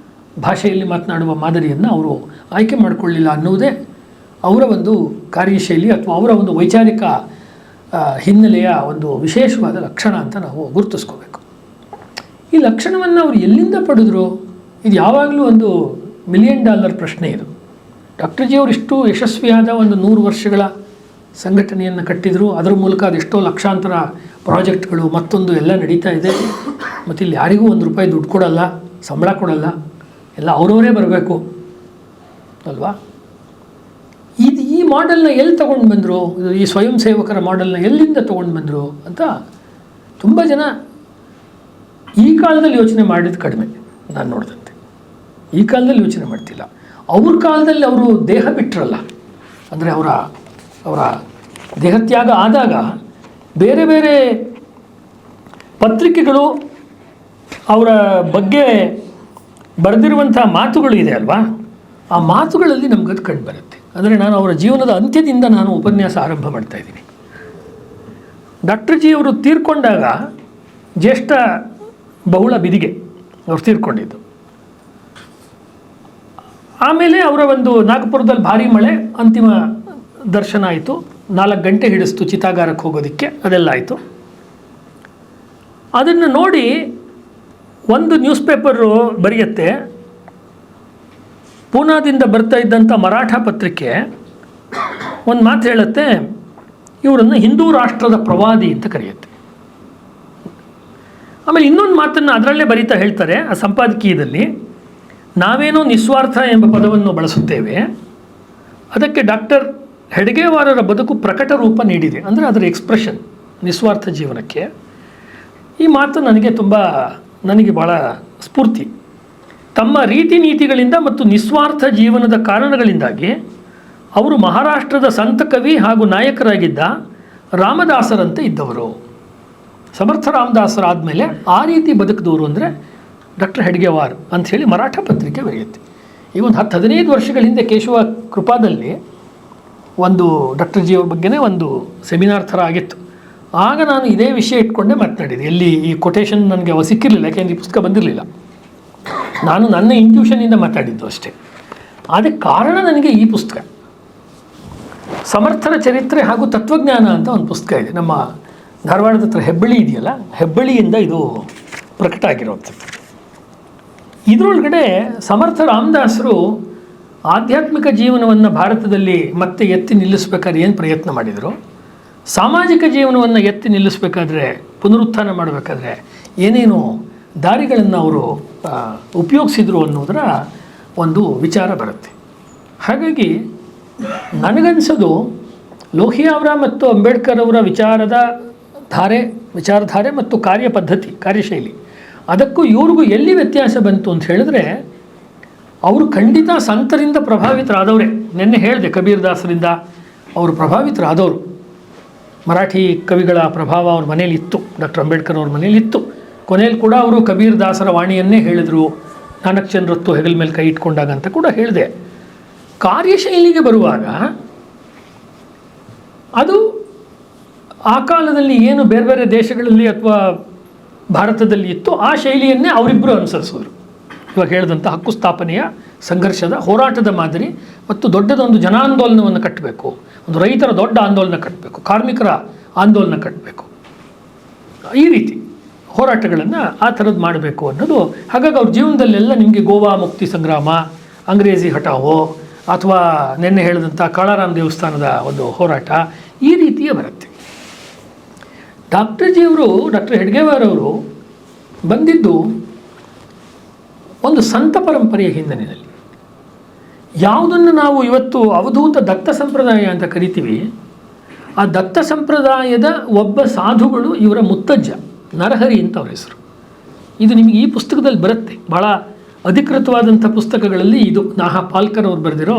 ಭಾಷೆಯಲ್ಲಿ ಮಾತನಾಡುವ ಮಾದರಿಯನ್ನು ಅವರು ಆಯ್ಕೆ ಮಾಡಿಕೊಳ್ಳಿಲ್ಲ ಅನ್ನುವುದೇ ಅವರ ಒಂದು ಕಾರ್ಯಶೈಲಿ ಅಥವಾ ಅವರ ಒಂದು ವೈಚಾರಿಕ ಹಿನ್ನೆಲೆಯ ಒಂದು ವಿಶೇಷವಾದ ಲಕ್ಷಣ ಅಂತ ನಾವು ಗುರುತಿಸ್ಕೋಬೇಕು. ಈ ಲಕ್ಷಣವನ್ನು ಅವರು ಎಲ್ಲಿಂದ ಪಡೆದರು? ಇದು ಯಾವಾಗಲೂ ಒಂದು $1 ಮಿಲಿಯನ್ ಪ್ರಶ್ನೆ ಇದು. ಡಾಕ್ಟರ್ ಜಿ ಅವರು ಇಷ್ಟು ಯಶಸ್ವಿಯಾದ ಒಂದು 100 ವರ್ಷಗಳ ಸಂಘಟನೆಯನ್ನು ಕಟ್ಟಿದರು. ಅದರ ಮೂಲಕ ಅದೆಷ್ಟೋ ಲಕ್ಷಾಂತರ ಪ್ರಾಜೆಕ್ಟ್ಗಳು ಮತ್ತೊಂದು ಎಲ್ಲ ನಡೀತಾ ಇದೆ. ಮತ್ತು ಇಲ್ಲಿ ಯಾರಿಗೂ ₹1 ದುಡ್ಡು ಕೊಡಲ್ಲ, ಸಂಬಳ ಕೊಡಲ್ಲ, ಎಲ್ಲ ಅವರವರೇ ಬರಬೇಕು ಅಲ್ವಾ? ಈ ಮಾಡೆಲ್ನ ಎಲ್ಲಿ ತೊಗೊಂಡು ಬಂದರು, ಈ ಸ್ವಯಂ ಸೇವಕರ ಮಾಡೆಲ್ನ ಎಲ್ಲಿಂದ ತೊಗೊಂಡು ಬಂದರು ಅಂತ ತುಂಬ ಜನ ಈ ಕಾಲದಲ್ಲಿ ಯೋಚನೆ ಮಾಡಿದ್ದು ಕಡಿಮೆ. ನಾನು ನೋಡಿದಂತೆ ಈ ಕಾಲದಲ್ಲಿ ಯೋಚನೆ ಮಾಡ್ತಿಲ್ಲ. ಅವ್ರ ಕಾಲದಲ್ಲಿ ಅವರು ದೇಹ ಬಿಟ್ಟರಲ್ಲ, ಅಂದರೆ ಅವರ ದೇಹತ್ಯಾಗ ಆದಾಗ ಬೇರೆ ಬೇರೆ ಪತ್ರಿಕೆಗಳು ಅವರ ಬಗ್ಗೆ ಬರೆದಿರುವಂಥ ಮಾತುಗಳು ಇದೆ ಅಲ್ವಾ, ಆ ಮಾತುಗಳಲ್ಲಿ ನಮಗದು ಕಂಡು ಬರುತ್ತೆ. ಅಂದರೆ ನಾನು ಅವರ ಜೀವನದ ಅಂತ್ಯದಿಂದ ನಾನು ಉಪನ್ಯಾಸ ಆರಂಭ ಮಾಡ್ತಾಯಿದ್ದೀನಿ. ಡಾಕ್ಟರ್ ಜಿ ಅವರು ತೀರ್ಕೊಂಡಾಗ ಜ್ಯೇಷ್ಠ ಬಹುಳ ಬಿದಿಗೆ ಅವ್ರು ತೀರ್ಕೊಂಡಿದ್ದು. ಆಮೇಲೆ ಅವರ ಒಂದು ನಾಗಪುರದಲ್ಲಿ ಭಾರಿ ಮಳೆ, ಅಂತಿಮ ದರ್ಶನ ಆಯಿತು. 4 ಗಂಟೆ ಹಿಡಿಸ್ತು ಚಿತಾಗಾರಕ್ಕೆ ಹೋಗೋದಕ್ಕೆ, ಅದೆಲ್ಲ ಆಯಿತು. ಅದನ್ನು ನೋಡಿ ಒಂದು ನ್ಯೂಸ್ ಪೇಪರು ಬರೆಯುತ್ತೆ, ಪೂನಾದಿಂದ ಬರ್ತಾ ಇದ್ದಂಥ ಮರಾಠ ಪತ್ರಿಕೆ ಒಂದು ಮಾತು ಹೇಳುತ್ತೆ, ಇವರನ್ನು ಹಿಂದೂ ರಾಷ್ಟ್ರದ ಪ್ರವಾದಿ ಅಂತ ಕರೆಯುತ್ತೆ. ಆಮೇಲೆ ಇನ್ನೊಂದು ಮಾತನ್ನು ಅದರಲ್ಲೇ ಬರೀತಾ ಹೇಳ್ತಾರೆ ಆ ಸಂಪಾದಕೀಯದಲ್ಲಿ, ನಾವೇನೋ ನಿಸ್ವಾರ್ಥ ಎಂಬ ಪದವನ್ನು ಬಳಸುತ್ತೇವೆ, ಅದಕ್ಕೆ ಡಾಕ್ಟರ್ ಹೆಡ್ಗೇವಾರರ ಬದುಕು ಪ್ರಕಟ ರೂಪ ನೀಡಿದೆ. ಅಂದರೆ ಅದರ ಎಕ್ಸ್ಪ್ರೆಷನ್ ನಿಸ್ವಾರ್ಥ ಜೀವನಕ್ಕೆ. ಈ ಮಾತು ನನಗೆ ಭಾಳ ಸ್ಫೂರ್ತಿ. ತಮ್ಮ ರೀತಿ ನೀತಿಗಳಿಂದ ಮತ್ತು ನಿಸ್ವಾರ್ಥ ಜೀವನದ ಕಾರಣಗಳಿಂದಾಗಿ ಅವರು ಮಹಾರಾಷ್ಟ್ರದ ಸಂತ ಕವಿ ಹಾಗೂ ನಾಯಕರಾಗಿದ್ದ ರಾಮದಾಸರಂತೆ ಇದ್ದವರು. ಸಮರ್ಥ ರಾಮದಾಸರಾದಮೇಲೆ ಆ ರೀತಿ ಬದುಕಿದವರು ಅಂದರೆ ಡಾಕ್ಟರ್ ಹೆಡ್ಗೇವಾರ್ ಅಂಥೇಳಿ ಮರಾಠ ಪತ್ರಿಕೆ ಬರೆಯುತ್ತೆ. ಈ ಒಂದು 10-15 ವರ್ಷಗಳ ಹಿಂದೆ ಕೇಶವ ಕೃಪಾದಲ್ಲಿ ಒಂದು ಡಾಕ್ಟರ್ ಜಿ ಅವ್ರ ಬಗ್ಗೆನೇ ಒಂದು ಸೆಮಿನಾರ್ ಥರ ಆಗಿತ್ತು. ಆಗ ನಾನು ಇದೇ ವಿಷಯ ಇಟ್ಕೊಂಡೇ ಮಾತನಾಡಿದೆ. ಎಲ್ಲಿ ಈ ಕೊಟೇಶನ್ ನನಗೆ ಸಿಕ್ಕಿರಲಿಲ್ಲ, ಯಾಕೆಂದರೆ ಈ ಪುಸ್ತಕ ಬಂದಿರಲಿಲ್ಲ. ನಾನು ನನ್ನ ಇಂಟ್ಯೂಷನಿಂದ ಮಾತಾಡಿದ್ದು ಅಷ್ಟೇ. ಅದಕ್ಕೆ ಕಾರಣ ನನಗೆ ಈ ಪುಸ್ತಕ ಸಮರ್ಥರ ಚರಿತ್ರೆ ಹಾಗೂ ತತ್ವಜ್ಞಾನ ಅಂತ ಒಂದು ಪುಸ್ತಕ ಇದೆ. ನಮ್ಮ ಧಾರವಾಡದ ಹತ್ರ ಹೆಬ್ಬಳ್ಳಿ ಇದೆಯಲ್ಲ, ಹೆಬ್ಬಳ್ಳಿಯಿಂದ ಇದು ಪ್ರಕಟ ಆಗಿರುವಂಥದ್ದು. ಇದರೊಳಗಡೆ ಸಮರ್ಥ ರಾಮದಾಸರು ಆಧ್ಯಾತ್ಮಿಕ ಜೀವನವನ್ನು ಭಾರತದಲ್ಲಿ ಮತ್ತೆ ಎತ್ತಿ ನಿಲ್ಲಿಸಬೇಕಾದ್ರೆ ಏನು ಪ್ರಯತ್ನ ಮಾಡಿದರು, ಸಾಮಾಜಿಕ ಜೀವನವನ್ನು ಎತ್ತಿ ನಿಲ್ಲಿಸಬೇಕಾದ್ರೆ, ಪುನರುತ್ಥಾನ ಮಾಡಬೇಕಾದ್ರೆ ಏನೇನು ದಾರಿಗಳನ್ನು ಅವರು ಉಪಯೋಗಿಸಿದರು ಅನ್ನೋದರ ಒಂದು ವಿಚಾರ ಬರುತ್ತೆ. ಹಾಗಾಗಿ ನನಗನ್ಸೋದು ಲೋಹಿಯಾ ಅವರ ಮತ್ತು ಅಂಬೇಡ್ಕರ್ ಅವರ ವಿಚಾರಧಾರೆ ಮತ್ತು ಕಾರ್ಯಪದ್ಧತಿ, ಕಾರ್ಯಶೈಲಿ, ಅದಕ್ಕೂ ಇವ್ರಿಗೂ ಎಲ್ಲಿ ವ್ಯತ್ಯಾಸ ಬಂತು ಅಂತ ಹೇಳಿದ್ರೆ, ಅವರು ಖಂಡಿತ ಸಂತರಿಂದ ಪ್ರಭಾವಿತರಾದವರೇ. ನಿನ್ನೆ ಹೇಳಿದೆ, ಕಬೀರ್ ದಾಸರಿಂದ ಅವರು ಪ್ರಭಾವಿತರಾದವರು. ಮರಾಠಿ ಕವಿಗಳ ಪ್ರಭಾವ ಅವ್ರ ಮನೇಲಿ ಇತ್ತು, ಡಾಕ್ಟರ್ ಅಂಬೇಡ್ಕರ್ ಅವ್ರ ಮನೇಲಿ ಇತ್ತು. ಕೊನೆಯಲ್ಲಿ ಕೂಡ ಅವರು ಕಬೀರ್ ದಾಸರ ವಾಣಿಯನ್ನೇ ಹೇಳಿದರು, ನಾನಕ್ ಚಂದ್ರತ್ತು ಹೆಗಲ ಮೇಲೆ ಕೈ ಇಟ್ಕೊಂಡಾಗ ಅಂತ ಕೂಡ ಹೇಳಿದೆ. ಕಾರ್ಯಶೈಲಿಗೆ ಬರುವಾಗ ಅದು ಆ ಕಾಲದಲ್ಲಿ ಏನು ಬೇರೆ ಬೇರೆ ದೇಶಗಳಲ್ಲಿ ಅಥವಾ ಭಾರತದಲ್ಲಿ ಇತ್ತು ಆ ಶೈಲಿಯನ್ನೇ ಅವರಿಬ್ಬರು ಅನುಸರಿಸಿದ್ರು. ಇವಾಗ ಹೇಳಿದಂಥ ಹಕ್ಕು ಸ್ಥಾಪನೆಯ ಸಂಘರ್ಷದ ಹೋರಾಟದ ಮಾದರಿ ಮತ್ತು ದೊಡ್ಡದೊಂದು ಜನಾಂದೋಲನವನ್ನು ಕಟ್ಟಬೇಕು, ಒಂದು ರೈತರ ದೊಡ್ಡ ಆಂದೋಲನ ಕಟ್ಟಬೇಕು, ಕಾರ್ಮಿಕರ ಆಂದೋಲನ ಕಟ್ಟಬೇಕು, ಈ ರೀತಿ ಹೋರಾಟಗಳನ್ನು ಆ ಥರದ್ದು ಮಾಡಬೇಕು ಅನ್ನೋದು. ಹಾಗಾಗಿ ಅವ್ರ ಜೀವನದಲ್ಲೆಲ್ಲ ನಿಮಗೆ ಗೋವಾ ಮುಕ್ತಿ ಸಂಗ್ರಾಮ, ಅಂಗ್ರೇಜಿ ಹಟಾವೋ, ಅಥವಾ ನಿನ್ನೆ ಹೇಳಿದಂಥ ಕಾಳಾರಾಮ್ ದೇವಸ್ಥಾನದ ಒಂದು ಹೋರಾಟ, ಈ ರೀತಿಯೇ ಬರುತ್ತೆ. ಡಾಕ್ಟರ್ ಹೆಡ್ಗೇವಾರ್ ಅವರು ಬಂದಿದ್ದು ಒಂದು ಸಂತ ಪರಂಪರೆಯ ಹಿನ್ನೆಲೆಯಲ್ಲಿ. ಯಾವುದನ್ನು ನಾವು ಇವತ್ತು ಅವಧೂತ ದತ್ತ ಸಂಪ್ರದಾಯ ಅಂತ ಕರಿತೀವಿ, ಆ ದತ್ತ ಸಂಪ್ರದಾಯದ ಒಬ್ಬ ಸಾಧುಗಳು ಇವರ ಮುತ್ತಜ್ಜ ನರಹರಿ ಅಂತ ಅವ್ರ ಹೆಸರು. ಇದು ನಿಮಗೆ ಈ ಪುಸ್ತಕದಲ್ಲಿ ಬರುತ್ತೆ. ಭಾಳ ಅಧಿಕೃತವಾದಂಥ ಪುಸ್ತಕಗಳಲ್ಲಿ ಇದು ನಾಹಾ ಪಾಲ್ಕರ್ ಅವರು ಬರೆದಿರೋ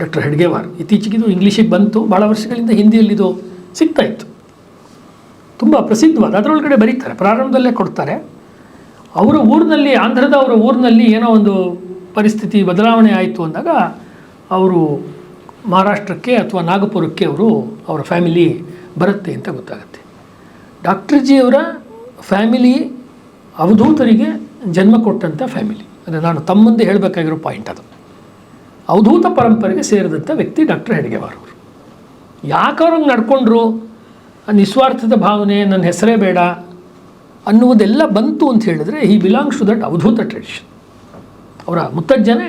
ಡಾಕ್ಟರ್ ಹೆಡ್ಗೇವಾರ್. ಇತ್ತೀಚೆಗಿದು ಇಂಗ್ಲೀಷಿಗೆ ಬಂತು, ಭಾಳ ವರ್ಷಗಳಿಂದ ಹಿಂದಿಯಲ್ಲಿದು ಸಿಗ್ತಾಯಿತ್ತು. ತುಂಬ ಪ್ರಸಿದ್ಧವಾದ, ಅದರೊಳಗಡೆ ಬರೀತಾರೆ, ಪ್ರಾರಂಭದಲ್ಲೇ ಕೊಡ್ತಾರೆ. ಅವರ ಊರಿನಲ್ಲಿ, ಅವರ ಊರಿನಲ್ಲಿ ಏನೋ ಒಂದು ಪರಿಸ್ಥಿತಿ ಬದಲಾವಣೆ ಆಯಿತು ಅಂದಾಗ ಅವರು ಮಹಾರಾಷ್ಟ್ರಕ್ಕೆ ಅಥವಾ ನಾಗಪುರಕ್ಕೆ ಅವರ ಫ್ಯಾಮಿಲಿ ಬರುತ್ತೆ ಅಂತ ಗೊತ್ತಾಗುತ್ತೆ. ಡಾಕ್ಟರ್ ಜಿ ಅವರ ಫ್ಯಾಮಿಲಿ ಅವಧೂತರಿಗೆ ಜನ್ಮ ಕೊಟ್ಟಂಥ ಫ್ಯಾಮಿಲಿ. ಅಂದರೆ ನಾನು ತಮ್ಮ ಮುಂದೆ ಹೇಳಬೇಕಾಗಿರೋ ಪಾಯಿಂಟ್ ಅದು. ಅವಧೂತ ಪರಂಪರೆಗೆ ಸೇರಿದಂಥ ವ್ಯಕ್ತಿ ಡಾಕ್ಟರ್ ಹೆಡ್ಗೇವಾರ್ ಅವರು. ಯಾಕೆ ಅವ್ರಂಗೆ ನಡ್ಕೊಂಡ್ರು, ನಿಸ್ವಾರ್ಥದ ಭಾವನೆ, ನನ್ನ ಹೆಸರೇ ಬೇಡ ಅನ್ನುವುದೆಲ್ಲ ಬಂತು ಅಂತ ಹೇಳಿದ್ರೆ, ಹಿ belongs to that Avadhuta tradition. ಅವರ ಮುತ್ತಜ್ಜನೇ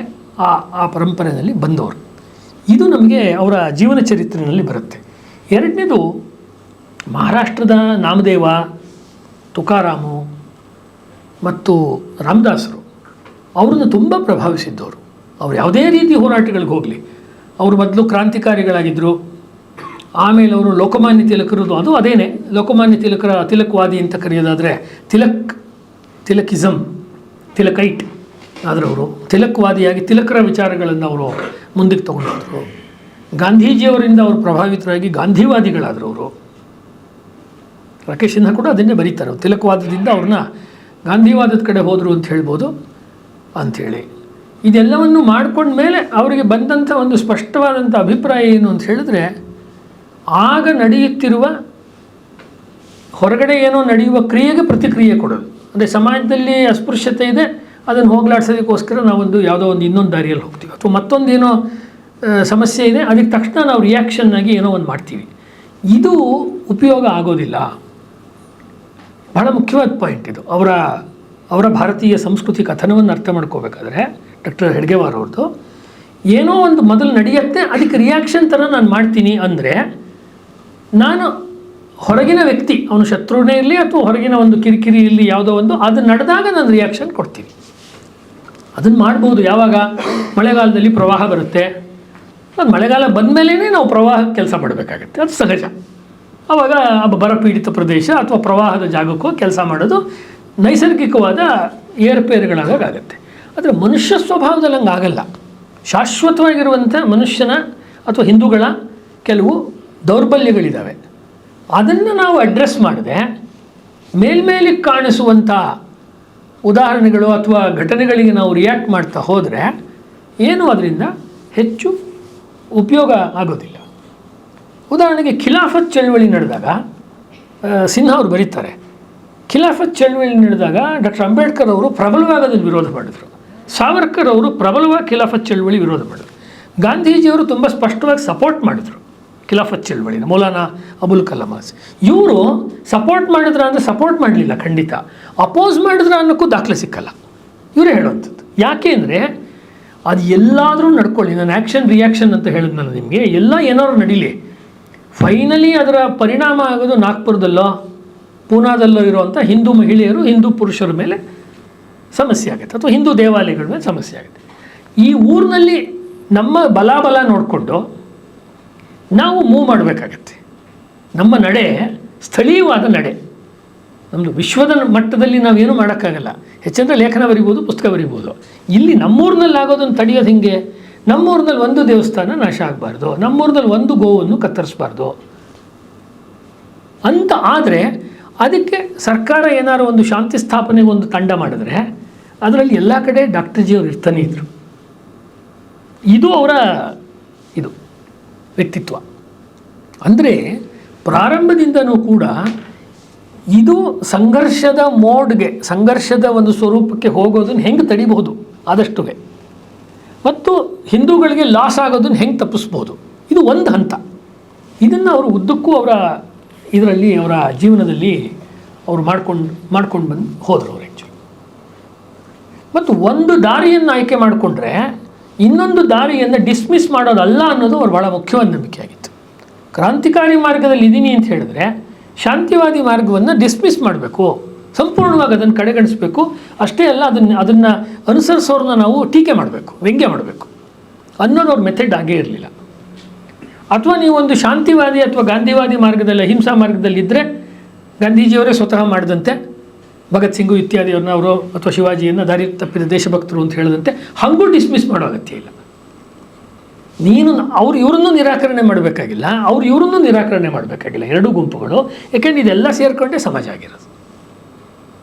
ಆ ಪರಂಪರೆಯಲ್ಲಿ ಬಂದವರು. ಇದು ನಮಗೆ ಅವರ ಜೀವನ ಚರಿತ್ರೆಯಲ್ಲಿ ಬರುತ್ತೆ. ಎರಡನೇದು, ಮಹಾರಾಷ್ಟ್ರದ ನಾಮದೇವ, ತುಕಾರಾಮು ಮತ್ತು ರಾಮದಾಸರು ಅವರನ್ನು ತುಂಬ ಪ್ರಭಾವಿಸಿದ್ದವರು. ಅವರು ಯಾವುದೇ ರೀತಿ ಹೋರಾಟಗಳಿಗೆ ಹೋಗಲಿ, ಅವರು ಮೊದಲು ಕ್ರಾಂತಿಕಾರಿಗಳಾಗಿದ್ದರು. ಆಮೇಲೆ ಅವರು ಲೋಕಮಾನ್ಯ ತಿಲಕರದು, ಅದು ಅದೇನೆ, ಲೋಕಮಾನ್ಯ ತಿಲಕವಾದಿ ಅಂತ ಕರೆಯೋದಾದರೆ ತಿಲಕಿಸಮ್, ತಿಲಕೈಟ್ ಆದರವರು ತಿಲಕವಾದಿಯಾಗಿ ತಿಲಕರ ವಿಚಾರಗಳನ್ನು ಅವರು ಮುಂದಕ್ಕೆ ತಗೊಂಡೋದ್ರು. ಗಾಂಧೀಜಿಯವರಿಂದ ಅವರು ಪ್ರಭಾವಿತರಾಗಿ ಗಾಂಧಿವಾದಿಗಳಾದರು ಅವರು. ರಾಕೇಶ್ ಸಿನ್ಹಾ ಕೂಡ ಅದನ್ನೇ ಬರೀತಾರೆ, ತಿಲಕವಾದದಿಂದ ಅವ್ರನ್ನ ಗಾಂಧಿವಾದದ ಕಡೆ ಹೋದರು ಅಂತ ಹೇಳ್ಬೋದು ಅಂಥೇಳಿ. ಇದೆಲ್ಲವನ್ನು ಮಾಡ್ಕೊಂಡ ಮೇಲೆ ಅವರಿಗೆ ಬಂದಂಥ ಒಂದು ಸ್ಪಷ್ಟವಾದಂಥ ಅಭಿಪ್ರಾಯ ಏನು ಅಂತ ಹೇಳಿದ್ರೆ, ಆಗ ನಡೆಯುತ್ತಿರುವ ಹೊರಗಡೆ ಏನೋ ನಡೆಯುವ ಕ್ರಿಯೆಗೆ ಪ್ರತಿಕ್ರಿಯೆ ಕೊಡೋದು. ಅಂದರೆ ಸಮಾಜದಲ್ಲಿ ಅಸ್ಪೃಶ್ಯತೆ ಇದೆ, ಅದನ್ನು ಹೋಗಲಾಡಿಸೋದಕ್ಕೋಸ್ಕರ ನಾವೊಂದು ಯಾವುದೋ ಒಂದು ಇನ್ನೊಂದು ದಾರಿಯಲ್ಲಿ ಹೋಗ್ತೀವಿ, ಅಥವಾ ಮತ್ತೊಂದೇನೋ ಸಮಸ್ಯೆ ಇದೆ, ಅದಕ್ಕೆ ತಕ್ಷಣ ನಾವು ರಿಯಾಕ್ಷನ್ನಾಗಿ ಏನೋ ಒಂದು ಮಾಡ್ತೀವಿ. ಇದು ಉಪಯೋಗ ಆಗೋದಿಲ್ಲ. ಬಹಳ ಮುಖ್ಯವಾದ ಪಾಯಿಂಟ್ ಇದು. ಅವರ ಭಾರತೀಯ ಸಂಸ್ಕೃತಿ ಕಥನವನ್ನು ಅರ್ಥ ಮಾಡ್ಕೋಬೇಕಾದ್ರೆ ಡಾಕ್ಟರ್ ಹೆಡ್ಗೇವಾರ್ ಅವ್ರದ್ದು ಏನೋ ಒಂದು ಮೊದಲು ನಡೆಯುತ್ತೆ, ಅದಕ್ಕೆ ರಿಯಾಕ್ಷನ್ ಥರ ನಾನು ಮಾಡ್ತೀನಿ. ಅಂದರೆ ನಾನು ಹೊರಗಿನ ವ್ಯಕ್ತಿ, ಅವನು ಶತ್ರುನೇ ಇರಲಿ ಅಥವಾ ಹೊರಗಿನ ಒಂದು ಕಿರಿಕಿರಿ ಇರಲಿ, ಯಾವುದೋ ಒಂದು ಅದು ನಡೆದಾಗ ನಾನು ರಿಯಾಕ್ಷನ್ ಕೊಡ್ತೀನಿ. ಅದನ್ನು ಮಾಡ್ಬೋದು. ಯಾವಾಗ ಮಳೆಗಾಲದಲ್ಲಿ ಪ್ರವಾಹ ಬರುತ್ತೆ, ಅದು ಮಳೆಗಾಲ ಬಂದ ಮೇಲೇ ನಾವು ಪ್ರವಾಹಕ್ಕೆ ಕೆಲಸ ಮಾಡಬೇಕಾಗತ್ತೆ, ಅದು ಸಹಜ. ಆವಾಗ ಬರಪೀಡಿತ ಪ್ರದೇಶ ಅಥವಾ ಪ್ರವಾಹದ ಜಾಗಕ್ಕೂ ಕೆಲಸ ಮಾಡೋದು ನೈಸರ್ಗಿಕವಾದ ಏರುಪೇರುಗಳಾಗತ್ತೆ. ಆದರೆ ಮನುಷ್ಯ ಸ್ವಭಾವದಲ್ಲಿ ಹಂಗೆ ಆಗಲ್ಲ. ಶಾಶ್ವತವಾಗಿರುವಂಥ ಮನುಷ್ಯನ ಅಥವಾ ಹಿಂದೂಗಳ ಕೆಲವು ದೌರ್ಬಲ್ಯಗಳಿದ್ದಾವೆ. ಅದನ್ನು ನಾವು ಅಡ್ರೆಸ್ ಮಾಡದೆ ಮೇಲ್ಮೇಲಿಗೆ ಕಾಣಿಸುವಂಥ ಉದಾಹರಣೆಗಳು ಅಥವಾ ಘಟನೆಗಳಿಗೆ ನಾವು ರಿಯಾಕ್ಟ್ ಮಾಡ್ತಾ ಹೋದರೆ ಏನು ಅದರಿಂದ ಹೆಚ್ಚು ಉಪಯೋಗ ಆಗೋದಿಲ್ಲ. ಉದಾಹರಣೆಗೆ ಖಿಲಾಫತ್ ಚಳವಳಿ ನಡೆದಾಗ ಸಿನ್ಹಾ ಅವರು ಬರೀತಾರೆ, ಖಿಲಾಫತ್ ಚಳವಳಿ ನಡೆದಾಗ ಡಾಕ್ಟರ್ ಅಂಬೇಡ್ಕರ್ ಅವರು ಪ್ರಬಲವಾಗಿ ಅದನ್ನು ವಿರೋಧ ಮಾಡಿದರು. ಸಾವರ್ಕರ್ ಅವರು ಪ್ರಬಲವಾಗಿ ಖಿಲಾಫತ್ ಚಳವಳಿ ವಿರೋಧ ಮಾಡಿದರು. ಗಾಂಧೀಜಿಯವರು ತುಂಬ ಸ್ಪಷ್ಟವಾಗಿ ಸಪೋರ್ಟ್ ಮಾಡಿದರು ಖಿಲಾಫತ್ ಚಳವಳಿನ, ಮೌಲಾನಾ ಅಬುಲ್ ಕಲಾಂ ಆಜಾದ್. ಇವರು ಸಪೋರ್ಟ್ ಮಾಡಿದ್ರ ಅಂದರೆ ಸಪೋರ್ಟ್ ಮಾಡಲಿಲ್ಲ, ಖಂಡಿತ ಅಪೋಸ್ ಮಾಡಿದ್ರ ಅನ್ನೋಕ್ಕೂ ದಾಖಲೆ ಸಿಕ್ಕಲ್ಲ. ಇವರೇ ಹೇಳುವಂಥದ್ದು. ಯಾಕೆ ಅಂದರೆ ಅದು ಎಲ್ಲಾದರೂ ನಡ್ಕೊಳ್ಳಿ, ನಾನು ಆ್ಯಕ್ಷನ್ ರಿಯಾಕ್ಷನ್ ಅಂತ ಹೇಳಿದ್ನಲ್ಲ ನಿಮಗೆ, ಎಲ್ಲ ಏನಾದ್ರು ನಡೀಲಿ, ಫೈನಲಿ ಅದರ ಪರಿಣಾಮ ಆಗೋದು ನಾಗ್ಪುರದಲ್ಲೋ ಪೂನಾದಲ್ಲೋ ಇರುವಂಥ ಹಿಂದೂ ಮಹಿಳೆಯರು, ಹಿಂದೂ ಪುರುಷರ ಮೇಲೆ ಸಮಸ್ಯೆ ಆಗುತ್ತೆ, ಅಥವಾ ಹಿಂದೂ ದೇವಾಲಯಗಳ ಮೇಲೆ ಸಮಸ್ಯೆ ಆಗುತ್ತೆ. ಈ ಊರಿನಲ್ಲಿ ನಮ್ಮ ಬಲಾಬಲ ನೋಡಿಕೊಂಡು ನಾವು ಮೂವ್ ಮಾಡಬೇಕಾಗತ್ತೆ. ನಮ್ಮ ನಡೆ ಸ್ಥಳೀಯವಾದ ನಡೆ. ನಮ್ಮದು ವಿಶ್ವದ ಮಟ್ಟದಲ್ಲಿ ನಾವೇನು ಮಾಡೋಕ್ಕಾಗಲ್ಲ. ಹೆಚ್ಚಂದರೆ ಲೇಖನ ಬರಿಬೋದು, ಪುಸ್ತಕ ಬರಿಬೋದು. ಇಲ್ಲಿ ನಮ್ಮೂರಿನಲ್ಲಿ ಆಗೋದನ್ನು ತಡೆಯೋದು ಹಿಂಗೆ. ನಮ್ಮೂರಿನಲ್ಲಿ ಒಂದು ದೇವಸ್ಥಾನ ನಾಶ ಆಗಬಾರ್ದು, ನಮ್ಮೂರಿನಲ್ಲಿ ಒಂದು ಗೋವನ್ನು ಕತ್ತರಿಸಬಾರ್ದು ಅಂತ ಆದರೆ ಅದಕ್ಕೆ ಸರ್ಕಾರ ಏನಾದ್ರು ಒಂದು ಶಾಂತಿ ಸ್ಥಾಪನೆಗೆ ಒಂದು ತಂಡ ಮಾಡಿದ್ರೆ ಅದರಲ್ಲಿ ಎಲ್ಲ ಕಡೆ ಡಾಕ್ಟರ್ ಜಿ ಅವರು ಇರ್ತಾನೆ ಇದ್ದರು. ಇದು ಅವರ ಇದು ವ್ಯಕ್ತಿತ್ವ. ಅಂದರೆ ಪ್ರಾರಂಭದಿಂದನೂ ಕೂಡ ಇದು ಸಂಘರ್ಷದ ಮೋಡ್ಗೆ, ಸಂಘರ್ಷದ ಒಂದು ಸ್ವರೂಪಕ್ಕೆ ಹೋಗೋದನ್ನು ಹೆಂಗೆ ತಡಿಬಹುದು ಆದಷ್ಟು, ಮತ್ತು ಹಿಂದೂಗಳಿಗೆ ಲಾಸ್ ಆಗೋದನ್ನು ಹೆಂಗೆ ತಪ್ಪಿಸ್ಬೋದು, ಇದು ಒಂದು ಹಂತ. ಇದನ್ನು ಅವರು ಉದ್ದಕ್ಕೂ ಅವರ ಇದರಲ್ಲಿ ಅವರ ಜೀವನದಲ್ಲಿ ಅವರು ಮಾಡ್ಕೊಂಡು ಬಂದು ಹೋದರು ಅವರು ಆ್ಯಕ್ಚುಲಿ. ಮತ್ತು ಒಂದು ದಾರಿಯನ್ನು ಆಯ್ಕೆ ಮಾಡಿಕೊಂಡ್ರೆ ಇನ್ನೊಂದು ದಾರಿಯನ್ನು ಡಿಸ್ಮಿಸ್ ಮಾಡೋದಲ್ಲ ಅನ್ನೋದು ಅವ್ರು ಭಾಳ ಮುಖ್ಯವಾದ ನಂಬಿಕೆ ಆಗಿತ್ತು. ಕ್ರಾಂತಿಕಾರಿ ಮಾರ್ಗದಲ್ಲಿ ಇದ್ದೀನಿ ಅಂತ ಹೇಳಿದ್ರೆ ಶಾಂತಿವಾದಿ ಮಾರ್ಗವನ್ನು ಡಿಸ್ಮಿಸ್ ಮಾಡಬೇಕು, ಸಂಪೂರ್ಣವಾಗಿ ಅದನ್ನು ಕಡೆಗಣಿಸಬೇಕು. ಅಷ್ಟೇ ಅಲ್ಲ, ಅದನ್ನು ಅನುಸರಿಸೋರನ್ನ ನಾವು ಟೀಕೆ ಮಾಡಬೇಕು, ವ್ಯಂಗ್ಯ ಮಾಡಬೇಕು ಅನ್ನೋದು ಅವ್ರ ಮೆಥಡ್ ಆಗೇ ಇರಲಿಲ್ಲ. ಅಥವಾ ನೀವೊಂದು ಶಾಂತಿವಾದಿ ಅಥವಾ ಗಾಂಧಿವಾದಿ ಮಾರ್ಗದಲ್ಲಿ, ಅಹಿಂಸಾ ಮಾರ್ಗದಲ್ಲಿ ಇದ್ದರೆ ಗಾಂಧೀಜಿಯವರೇ ಸ್ವತಃ ಮಾಡಿದಂತೆ ಭಗತ್ ಸಿಂಗು ಇತ್ಯಾದಿಯವ್ರನ್ನ ಅವರು ಅಥವಾ ಶಿವಾಜಿಯನ್ನು ದಾರಿ ತಪ್ಪಿದ ದೇಶಭಕ್ತರು ಅಂತ ಹೇಳಿದಂತೆ ಹಾಗೂ ಡಿಸ್ಮಿಸ್ ಮಾಡೋ ಅಗತ್ಯ ಇಲ್ಲ. ನೀನು ಇವ್ರನ್ನೂ ನಿರಾಕರಣೆ ಮಾಡಬೇಕಾಗಿಲ್ಲ, ಇವ್ರನ್ನೂ ನಿರಾಕರಣೆ ಮಾಡಬೇಕಾಗಿಲ್ಲ, ಎರಡೂ ಗುಂಪುಗಳು. ಯಾಕೆಂದ್ರೆ ಇದೆಲ್ಲ ಸೇರಿಕೊಂಡೇ ಸಮಾಜ ಆಗಿರೋದು.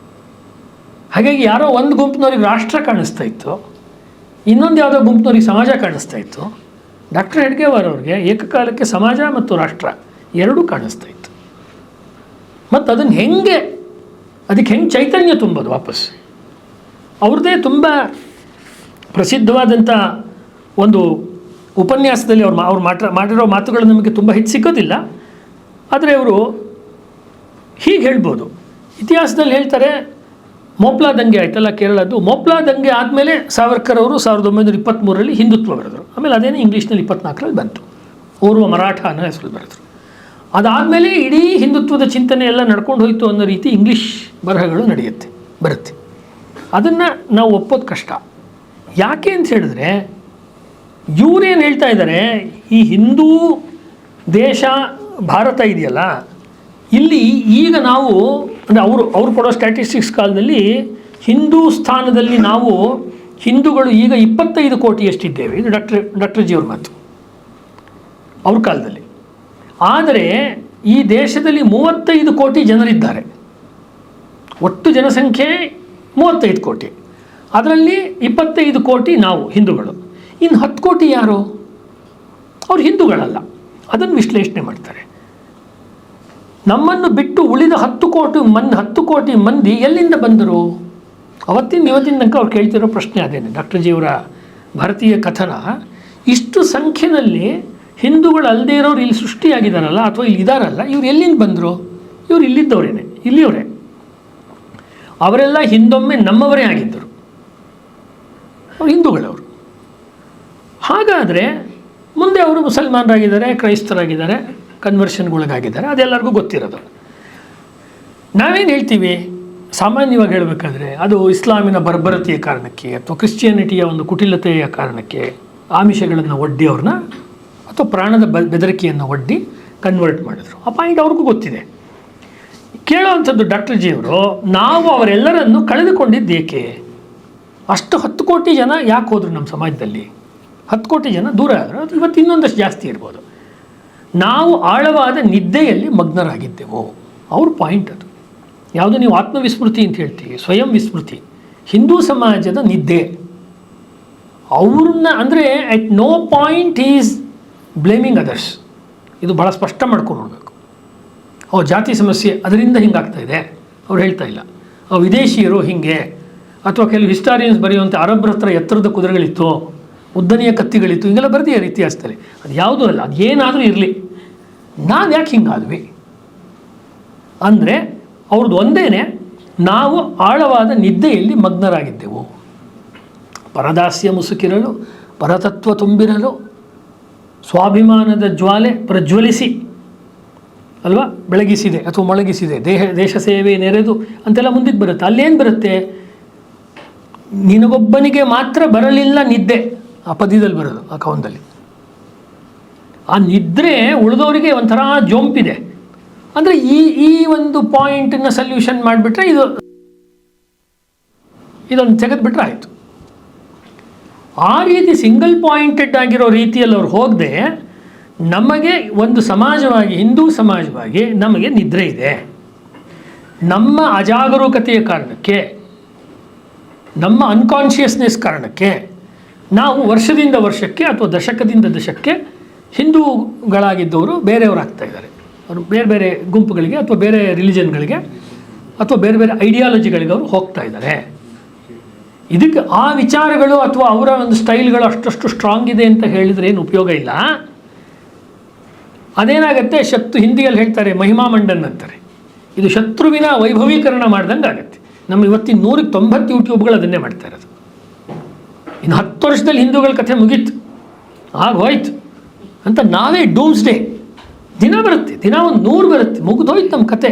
ಹಾಗಾಗಿ ಯಾರೋ ಒಂದು ಗುಂಪಿನವ್ರಿಗೆ ರಾಷ್ಟ್ರ ಕಾಣಿಸ್ತಾ ಇತ್ತು, ಇನ್ನೊಂದು ಯಾವುದೋ ಗುಂಪಿನವ್ರಿಗೆ ಸಮಾಜ ಕಾಣಿಸ್ತಾ ಇತ್ತು. ಡಾಕ್ಟರ್ ಹೆಡ್ಗೇವಾರ್ ಅವ್ರಿಗೆ ಏಕಕಾಲಕ್ಕೆ ಸಮಾಜ ಮತ್ತು ರಾಷ್ಟ್ರ ಎರಡೂ ಕಾಣಿಸ್ತಾ ಇತ್ತು. ಮತ್ತು ಅದನ್ನು ಅದಕ್ಕೆ ಹೆಂಗೆ ಚೈತನ್ಯ ತುಂಬೋದು ವಾಪಸ್. ಅವ್ರದ್ದೇ ತುಂಬ ಪ್ರಸಿದ್ಧವಾದಂಥ ಒಂದು ಉಪನ್ಯಾಸದಲ್ಲಿ ಅವ್ರು ಮಾಡಿರೋ ಮಾತುಗಳು ನಮಗೆ ತುಂಬ ಹೆಚ್ಚು ಸಿಗೋದಿಲ್ಲ. ಆದರೆ ಅವರು ಹೀಗೆ ಹೇಳ್ಬೋದು. ಇತಿಹಾಸದಲ್ಲಿ ಹೇಳ್ತಾರೆ, ಮೋಪ್ಲಾ ದಂಗೆ ಆಯ್ತಲ್ಲ ಕೇರಳದ್ದು, ಮೋಪ್ಲಾ ದಂಗೆ ಆದಮೇಲೆ ಸಾವರ್ಕರ್ ಅವರು 1923ರಲ್ಲಿ ಹಿಂದುತ್ವ ಬರೆದರು. ಆಮೇಲೆ ಅದೇನೇ ಇಂಗ್ಲೀಷ್ನಲ್ಲಿ 24ರಲ್ಲಿ ಬಂತು, ಓರ್ವ ಮರಾಠ ಅನ್ನೋ ಹೆಸರು ಬರೆದರು. ಅದಾದಮೇಲೆ ಇಡೀ ಹಿಂದುತ್ವದ ಚಿಂತನೆ ಎಲ್ಲ ನಡ್ಕೊಂಡು ಹೋಯಿತು ಅನ್ನೋ ರೀತಿ ಇಂಗ್ಲೀಷ್ ಬರಹಗಳು ಬರುತ್ತೆ. ಅದನ್ನು ನಾವು ಒಪ್ಪೋದು ಕಷ್ಟ. ಯಾಕೆ ಅಂತ ಹೇಳಿದ್ರೆ ಇವರೇನು ಹೇಳ್ತಾ ಇದ್ದಾರೆ, ಈ ಹಿಂದೂ ದೇಶ ಭಾರತ ಇದೆಯಲ್ಲ, ಇಲ್ಲಿ ಈಗ ನಾವು ಅಂದರೆ ಅವರು ಕೊಡೋ ಸ್ಟ್ಯಾಟಿಸ್ಟಿಕ್ಸ್ ಕಾಲದಲ್ಲಿ ಹಿಂದೂಸ್ಥಾನದಲ್ಲಿ ನಾವು ಹಿಂದೂಗಳು ಈಗ 25 ಕೋಟಿ ಎಷ್ಟಿದ್ದೇವೆ. ಇದು ಡಾಕ್ಟರ್ ಜಿಯವ್ರ ಮಾತು ಅವ್ರ ಕಾಲದಲ್ಲಿ. ಆದರೆ ಈ ದೇಶದಲ್ಲಿ 35 ಕೋಟಿ ಜನರಿದ್ದಾರೆ. ಒಟ್ಟು ಜನಸಂಖ್ಯೆ 35 ಕೋಟಿ, ಅದರಲ್ಲಿ 25 ಕೋಟಿ ನಾವು ಹಿಂದೂಗಳು. ಇನ್ನು 10 ಕೋಟಿ ಯಾರು? ಅವ್ರು ಹಿಂದೂಗಳಲ್ಲ. ಅದನ್ನು ವಿಶ್ಲೇಷಣೆ ಮಾಡ್ತಾರೆ. ನಮ್ಮನ್ನು ಬಿಟ್ಟು ಉಳಿದ 10 ಕೋಟಿ ಮಂದಿ ಎಲ್ಲಿಂದ ಬಂದರು? ಇವತ್ತಿನ ತನಕ ಅವ್ರು ಕೇಳ್ತಿರೋ ಪ್ರಶ್ನೆ ಅದೇನೆ. ಡಾಕ್ಟರ್ ಜಿಯವರ ಭಾರತೀಯ ಕಥನ, ಇಷ್ಟು ಸಂಖ್ಯೆಯಲ್ಲಿ ಹಿಂದೂಗಳು ಅಲ್ಲದೇ ಇರೋರು ಇಲ್ಲಿ ಸೃಷ್ಟಿಯಾಗಿದ್ದಾರಲ್ಲ ಅಥವಾ ಇಲ್ಲಿ ಇದ್ದಾರಲ್ಲ, ಇವ್ರು ಎಲ್ಲಿಂದ ಬಂದರು? ಇವ್ರು ಇಲ್ಲಿಯವರೇ. ಅವರೆಲ್ಲ ಹಿಂದೊಮ್ಮೆ ನಮ್ಮವರೇ ಆಗಿದ್ದರು, ಅವ್ರು ಹಿಂದೂಗಳವರು. ಹಾಗಾದರೆ ಮುಂದೆ ಅವರು ಮುಸಲ್ಮಾನರಾಗಿದ್ದಾರೆ, ಕ್ರೈಸ್ತರಾಗಿದ್ದಾರೆ, ಕನ್ವರ್ಷನ್ಗೊಳಗಾಗಿದ್ದಾರೆ, ಅದೆಲ್ಲರಿಗೂ ಗೊತ್ತಿರೋದು. ನಾವೇನು ಹೇಳ್ತೀವಿ ಸಾಮಾನ್ಯವಾಗಿ ಹೇಳಬೇಕಾದ್ರೆ, ಅದು ಇಸ್ಲಾಮಿನ ಬರ್ಬರತೆಯ ಕಾರಣಕ್ಕೆ ಅಥವಾ ಕ್ರಿಶ್ಚಿಯಾನಿಟಿಯ ಒಂದು ಕುಟಿಲತೆಯ ಕಾರಣಕ್ಕೆ ಆಮಿಷಗಳನ್ನು ಒಡ್ಡಿ ಅವ್ರನ್ನ ಅಥವಾ ಪ್ರಾಣದ ಬೆದರಿಕೆಯನ್ನು ಒಡ್ಡಿ ಕನ್ವರ್ಟ್ ಮಾಡಿದ್ರು. ಆ ಪಾಯಿಂಟ್ ಅವ್ರಿಗೂ ಗೊತ್ತಿದೆ. ಕೇಳೋವಂಥದ್ದು ಡಾಕ್ಟರ್ ಜಿಯವರು, ನಾವು ಅವರೆಲ್ಲರನ್ನು ಕಳೆದುಕೊಂಡಿದ್ದೇಕೆ? ಅಷ್ಟು 10 ಕೋಟಿ ಜನ ಯಾಕೆ ಹೋದರು ನಮ್ಮ ಸಮಾಜದಲ್ಲಿ? 10 ಕೋಟಿ ಜನ ದೂರ ಆದರು, ಅದು ಇವತ್ತು ಇನ್ನೊಂದಷ್ಟು ಜಾಸ್ತಿ ಇರ್ಬೋದು. ನಾವು ಆಳವಾದ ನಿದ್ದೆಯಲ್ಲಿ ಮಗ್ನರಾಗಿದ್ದೆವು. ಅವ್ರ ಪಾಯಿಂಟ್ ಅದು. ಯಾವುದು ನೀವು ಆತ್ಮವಿಸ್ಮೃತಿ ಅಂತ ಹೇಳ್ತೀವಿ, ಸ್ವಯಂ ವಿಸ್ಮೃತಿ, ಹಿಂದೂ ಸಮಾಜದ ನಿದ್ದೆ. ಅವ್ರನ್ನ ಅಂದರೆ at no point is blaming others. ಇದು ಭಾಳ ಸ್ಪಷ್ಟ ಮಾಡ್ಕೊಂಡ್ಬಿಡ್ಬೇಕು. ಜಾತಿ ಸಮಸ್ಯೆ ಅದರಿಂದ ಹಿಂಗಾಗ್ತಾ ಇದೆ ಅವ್ರು ಹೇಳ್ತಾ ಇಲ್ಲ. ವಿದೇಶಿಯರು ಹಿಂಗೆ, ಅಥವಾ ಕೆಲವು ಹಿಸ್ಟಾರಿಯನ್ಸ್ ಬರೆಯುವಂಥ ಅರಬ್ರ ಹತ್ರ ಎತ್ತರದ ಕುದುರೆಗಳಿತ್ತು, ಉದ್ದನೆಯ ಕತ್ತಿಗಳಿತ್ತು, ಹಿಂಗೆಲ್ಲ ಬರೆದಿದ್ದಾರೆ ಇತಿಹಾಸದಲ್ಲಿ. ಅದು ಯಾವುದೂ ಅಲ್ಲ. ಅದು ಏನಾದರೂ ಇರಲಿ, ನಾವು ಯಾಕೆ ಹಿಂಗಾದ್ವಿ ಅಂದರೆ ಅವ್ರದ್ದು ಒಂದೇ, ನಾವು ಆಳವಾದ ನಿದ್ದೆಯಲ್ಲಿ ಮಗ್ನರಾಗಿದ್ದೆವು. ಪರದಾಸ್ಯ ಮುಸುಕಿರಲು, ಪರತತ್ವ ತುಂಬಿರಲು, ಸ್ವಾಭಿಮಾನದ ಜ್ವಾಲೆ ಪ್ರಜ್ವಲಿಸಿ ಅಲ್ವಾ ಬೆಳಗಿಸಿದೆ ಅಥವಾ ಮೊಳಗಿಸಿದೆ, ದೇಶ ಸೇವೆ ನೆರೆದು ಅಂತೆಲ್ಲ ಮುಂದಕ್ಕೆ ಬರುತ್ತೆ. ಅಲ್ಲೇನು ಬರುತ್ತೆ? ನಿನಗೊಬ್ಬನಿಗೆ ಮಾತ್ರ ಬರಲಿಲ್ಲ ನಿದ್ದೆ, ಆ ಪದ್ಯದಲ್ಲಿ ಬರೋದು, ಆ ಕವನದಲ್ಲಿ. ಆ ನಿದ್ರೆ ಉಳಿದವರಿಗೆ ಒಂಥರ ಜೋಂಪಿದೆ. ಅಂದರೆ ಈ ಒಂದು ಪಾಯಿಂಟನ್ನು ಸಲ್ಯೂಷನ್ ಮಾಡಿಬಿಟ್ರೆ ಇದೊಂದು ತೆಗೆದುಬಿಟ್ರೆ ಆಯಿತು. ಆ ರೀತಿ ಸಿಂಗಲ್ ಪಾಯಿಂಟೆಡ್ ಆಗಿರೋ ರೀತಿಯಲ್ಲಿ ಅವ್ರು ಹೋಗದೆ ನಮಗೆ ಒಂದು ಸಮಾಜವಾಗಿ, ಹಿಂದೂ ಸಮಾಜವಾಗಿ ನಮಗೆ ನಿದ್ರೆ ಇದೆ, ನಮ್ಮ ಅಜಾಗರೂಕತೆಯ ಕಾರಣಕ್ಕೆ, ನಮ್ಮ ಅನ್ಕಾನ್ಷಿಯಸ್ನೆಸ್ ಕಾರಣಕ್ಕೆ ನಾವು ವರ್ಷದಿಂದ ವರ್ಷಕ್ಕೆ ಅಥವಾ ದಶಕದಿಂದ ದಶಕ್ಕೆ ಹಿಂದೂಗಳಾಗಿದ್ದವರು ಬೇರೆಯವರಾಗ್ತಾ ಇದ್ದಾರೆ. ಅವರು ಬೇರೆ ಬೇರೆ ಗುಂಪುಗಳಿಗೆ ಅಥವಾ ಬೇರೆ ರಿಲಿಜನ್ಗಳಿಗೆ ಅಥವಾ ಬೇರೆ ಬೇರೆ ಐಡಿಯಾಲಜಿಗಳಿಗೆ ಅವರು ಹೋಗ್ತಾ ಇದ್ದಾರೆ. ಇದಕ್ಕೆ ಆ ವಿಚಾರಗಳು ಅಥವಾ ಅವರ ಒಂದು ಸ್ಟೈಲ್ಗಳು ಅಷ್ಟು ಸ್ಟ್ರಾಂಗ್ ಇದೆ ಅಂತ ಹೇಳಿದರೆ ಏನು ಉಪಯೋಗ ಇಲ್ಲ. ಅದೇನಾಗುತ್ತೆ, ಹಿಂದಿಯಲ್ಲಿ ಹೇಳ್ತಾರೆ ಮಹಿಮಾ ಮಂಡನ್ ಅಂತಾರೆ, ಇದು ಶತ್ರುವಿನ ವೈಭವೀಕರಣ ಮಾಡ್ದಂಗೆ ಆಗುತ್ತೆ. ನಮ್ಮ ಇವತ್ತಿನ 190 ಯೂಟ್ಯೂಬ್ಗಳು ಅದನ್ನೇ ಮಾಡ್ತಾ ಇರೋದು. ಇನ್ನು 10 ವರ್ಷದಲ್ಲಿ ಹಿಂದೂಗಳ ಕಥೆ ಮುಗೀತು, ಹೋಯ್ತು ಅಂತ ನಾವೇ ಡೂಮ್ಸ್ಡೇ ದಿನ ಬರುತ್ತೆ, ದಿನ ಒಂದು 100 ಬರುತ್ತೆ, ಮುಗಿದೋಯ್ತು ನಮ್ಮ ಕತೆ.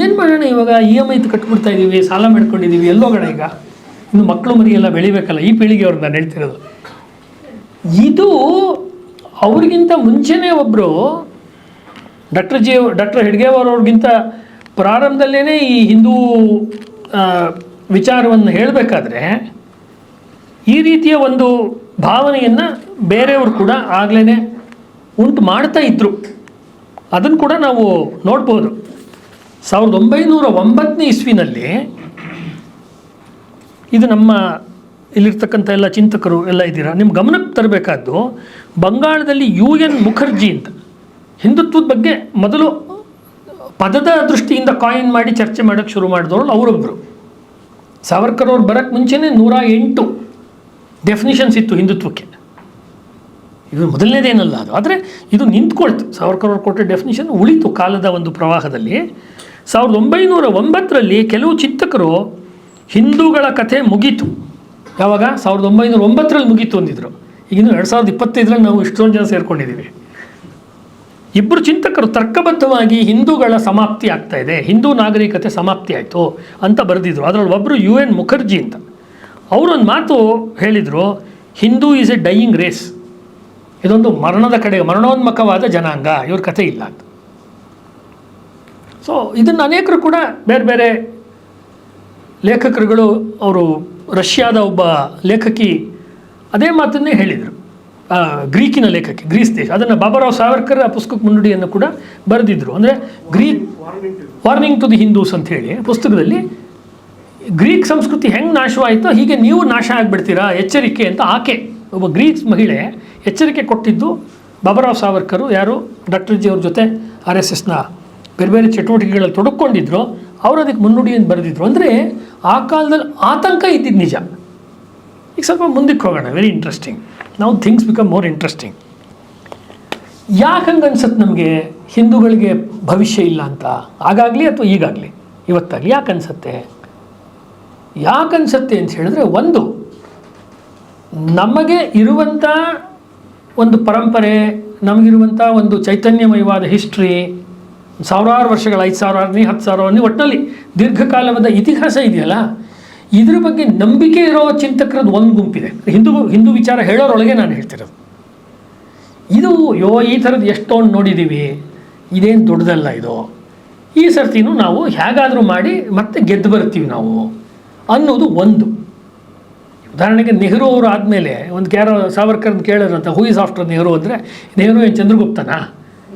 ಏನು ಮಾಡೋಣ ಇವಾಗ, EMI ಕಟ್ಬಿಡ್ತಾ ಇದ್ದೀವಿ, ಸಾಲ ಮಾಡ್ಕೊಂಡಿದ್ದೀವಿ, ಎಲ್ಲೋಗೋಣ ಈಗ, ಇನ್ನು ಮಕ್ಕಳು ಮರಿ ಎಲ್ಲ ಬೆಳಿಬೇಕಲ್ಲ, ಈ ಪೀಳಿಗೆಯವ್ರು ನಾನು ಹೇಳ್ತಿರೋದು. ಇದು ಅವ್ರಿಗಿಂತ ಮುಂಚೆನೇ ಒಬ್ಬರು ಡಾಕ್ಟರ್ ಹೆಡ್ಗೇವಾರವ್ರಿಗಿಂತ ಪ್ರಾರಂಭದಲ್ಲೇ ಈ ಹಿಂದೂ ವಿಚಾರವನ್ನು ಹೇಳಬೇಕಾದ್ರೆ ಈ ರೀತಿಯ ಒಂದು ಭಾವನೆಯನ್ನು ಬೇರೆಯವರು ಕೂಡ ಆಗಲೇ ಉಂಟು ಮಾಡ್ತಾ ಇದ್ದರು. ಅದನ್ನು ಕೂಡ ನಾವು ನೋಡ್ಬೋದು. 1909ನೇ ಇಸ್ವಿನಲ್ಲಿ ಇದು ನಮ್ಮ ಇಲ್ಲಿರ್ತಕ್ಕಂಥ ಎಲ್ಲ ಚಿಂತಕರು ಎಲ್ಲ ಇದ್ದೀರಾ, ನಿಮ್ಮ ಗಮನಕ್ಕೆ ತರಬೇಕಾದ್ದು ಬಂಗಾಳದಲ್ಲಿ UN ಮುಖರ್ಜಿ ಅಂತ ಹಿಂದುತ್ವದ ಬಗ್ಗೆ ಮೊದಲು ಪದದ ದೃಷ್ಟಿಯಿಂದ ಕಾಯಿನ್ ಮಾಡಿ ಚರ್ಚೆ ಮಾಡೋಕ್ಕೆ ಶುರು ಮಾಡಿದವರು ಅವರೊಬ್ಬರು. ಸಾವರ್ಕರ್ ಅವ್ರು ಬರೋಕ್ಕೆ ಮುಂಚೆನೇ 108 ಡೆಫಿನಿಷನ್ಸ್ ಇತ್ತು ಹಿಂದುತ್ವಕ್ಕೆ. ಇದು ಮೊದಲನೇದೇನಲ್ಲ ಅದು, ಆದರೆ ಇದು ನಿಂತ್ಕೊಳ್ತು. ಸಾವರ್ಕರ್ ಅವ್ರು ಕೊಟ್ಟ ಡೆಫಿನಿಷನ್ ಉಳಿತು ಕಾಲದ ಒಂದು ಪ್ರವಾಹದಲ್ಲಿ. 1909ರಲ್ಲಿ ಕೆಲವು ಚಿಂತಕರು ಹಿಂದೂಗಳ ಕಥೆ ಮುಗೀತು. ಯಾವಾಗ? 1909ರಲ್ಲಿ ಮುಗೀತು ಅಂದಿದ್ರು. ಈಗಿನ್ನು 2025ರಲ್ಲಿ ನಾವು ಇಷ್ಟೊಂದು ಜನ ಸೇರ್ಕೊಂಡಿದ್ದೀವಿ. ಇಬ್ಬರು ಚಿಂತಕರು ತರ್ಕಬದ್ಧವಾಗಿ ಹಿಂದೂಗಳ ಸಮಾಪ್ತಿ ಆಗ್ತಾ ಇದೆ, ಹಿಂದೂ ನಾಗರಿಕತೆ ಸಮಾಪ್ತಿ ಆಯಿತು ಅಂತ ಬರೆದಿದ್ರು. ಅದರಲ್ಲಿ ಒಬ್ಬರು UN ಮುಖರ್ಜಿ ಅಂತ. ಅವರೊಂದು ಮಾತು ಹೇಳಿದರು, Hindu is a dying race, ಇದೊಂದು ಮರಣೋನ್ಮುಖವಾದ ಜನಾಂಗ, ಇವ್ರ ಕಥೆ ಇಲ್ಲ ಅಂತ. ಸೊ ಇದನ್ನು ಅನೇಕರು ಕೂಡ ಬೇರೆ ಬೇರೆ ಲೇಖಕರುಗಳು, ಅವರು ರಷ್ಯಾದ ಒಬ್ಬ ಲೇಖಕಿ ಅದೇ ಮಾತನ್ನೇ ಹೇಳಿದರು. ಗ್ರೀಕಿನ ಲೇಖಕಿ, ಗ್ರೀಸ್ ದೇಶ, ಅದನ್ನು ಬಾಬಾರಾವ್ ಸಾವರ್ಕರ್ ಆ ಪುಸ್ತಕಕ್ಕೆ ಮುನ್ನುಡಿಯನ್ನು ಕೂಡ ಬರೆದಿದ್ದರು. ಅಂದರೆ ವಾರ್ನಿಂಗ್ ಟು ದಿ ಹಿಂದೂಸ್ ಅಂತ ಹೇಳಿ ಪುಸ್ತಕದಲ್ಲಿ ಗ್ರೀಕ್ ಸಂಸ್ಕೃತಿ ಹೆಂಗೆ ನಾಶವಾಯಿತೋ ಹೀಗೆ ನೀವು ನಾಶ ಆಗಿಬಿಡ್ತೀರಾ, ಎಚ್ಚರಿಕೆ ಅಂತ ಆಕೆ ಒಬ್ಬ ಗ್ರೀಕ್ ಮಹಿಳೆ ಎಚ್ಚರಿಕೆ ಕೊಟ್ಟಿದ್ದು ಬಾಬಾರಾವ್ ಸಾವರ್ಕರು. ಯಾರು? ಡಾಕ್ಟರ್ ಜಿ ಅವ್ರ ಜೊತೆ RSSನ ಬೇರೆ ಬೇರೆ ಚಟುವಟಿಕೆಗಳಲ್ಲಿ ತೊಡಕೊಂಡಿದ್ರು, ಅವರು ಅದಕ್ಕೆ ಮುನ್ನುಡಿಯನ್ನು ಬರೆದಿದ್ರು. ಅಂದರೆ ಆ ಕಾಲದಲ್ಲಿ ಆತಂಕ ಇದ್ದಿದ್ದು ನಿಜ. ಈಗ ಸ್ವಲ್ಪ ಮುಂದಕ್ಕೆ ಹೋಗೋಣ. Very interesting. ನಾವು ಥಿಂಗ್ಸ್ ಬಿಕಮ್ ಮೋರ್ ಇಂಟ್ರೆಸ್ಟಿಂಗ್. ಯಾಕೆ ಹಂಗೆ ಅನ್ಸುತ್ತೆ ನಮಗೆ ಹಿಂದೂಗಳಿಗೆ ಭವಿಷ್ಯ ಇಲ್ಲ ಅಂತ? ಆಗಾಗಲಿ ಅಥವಾ ಈಗಾಗಲಿ ಇವತ್ತಾಗಲಿ ಯಾಕೆ ಅನಿಸುತ್ತೆ ಅಂತ ಹೇಳಿದ್ರೆ, ಒಂದು ನಮಗೆ ಇರುವಂಥ ಒಂದು ಪರಂಪರೆ, ನಮಗಿರುವಂಥ ಒಂದು ಚೈತನ್ಯಮಯವಾದ ಹಿಸ್ಟ್ರಿ, 1000 ವರ್ಷಗಳ 5000 10,000 ಒಟ್ಟಿನಲ್ಲಿ ದೀರ್ಘಕಾಲವಾದ ಇತಿಹಾಸ ಇದೆಯಲ್ಲ, ಇದ್ರ ಬಗ್ಗೆ ನಂಬಿಕೆ ಇರೋ ಚಿಂತಕರದ್ದು ಒಂದು ಗುಂಪಿದೆ. ಹಿಂದೂ ವಿಚಾರ ಹೇಳೋರೊಳಗೆ ನಾನು ಹೇಳ್ತಿರೋದು ಇದು. ಈ ಥರದ್ದು ಎಷ್ಟೊಂದು ನೋಡಿದ್ದೀವಿ, ಇದೇನು ದೊಡ್ಡದಲ್ಲ ಇದು, ಈ ಸರ್ತಿನೂ ನಾವು ಹೇಗಾದರೂ ಮಾಡಿ ಮತ್ತೆ ಗೆದ್ದು ಬರ್ತೀವಿ ನಾವು ಅನ್ನೋದು ಒಂದು. ಉದಾಹರಣೆಗೆ ನೆಹರು ಅವರು ಆದಮೇಲೆ ಒಂದು ಯಾರೋ ಸಾವರ್ಕರ್ನ ಕೇಳೋರಂತ, ಹೂ ಇಸ್ ಆಫ್ಟರ್ ನೆಹರು ಅಂದರೆ, ನೆಹರು ಏನು ಚಂದ್ರಗುಪ್ತನಾ?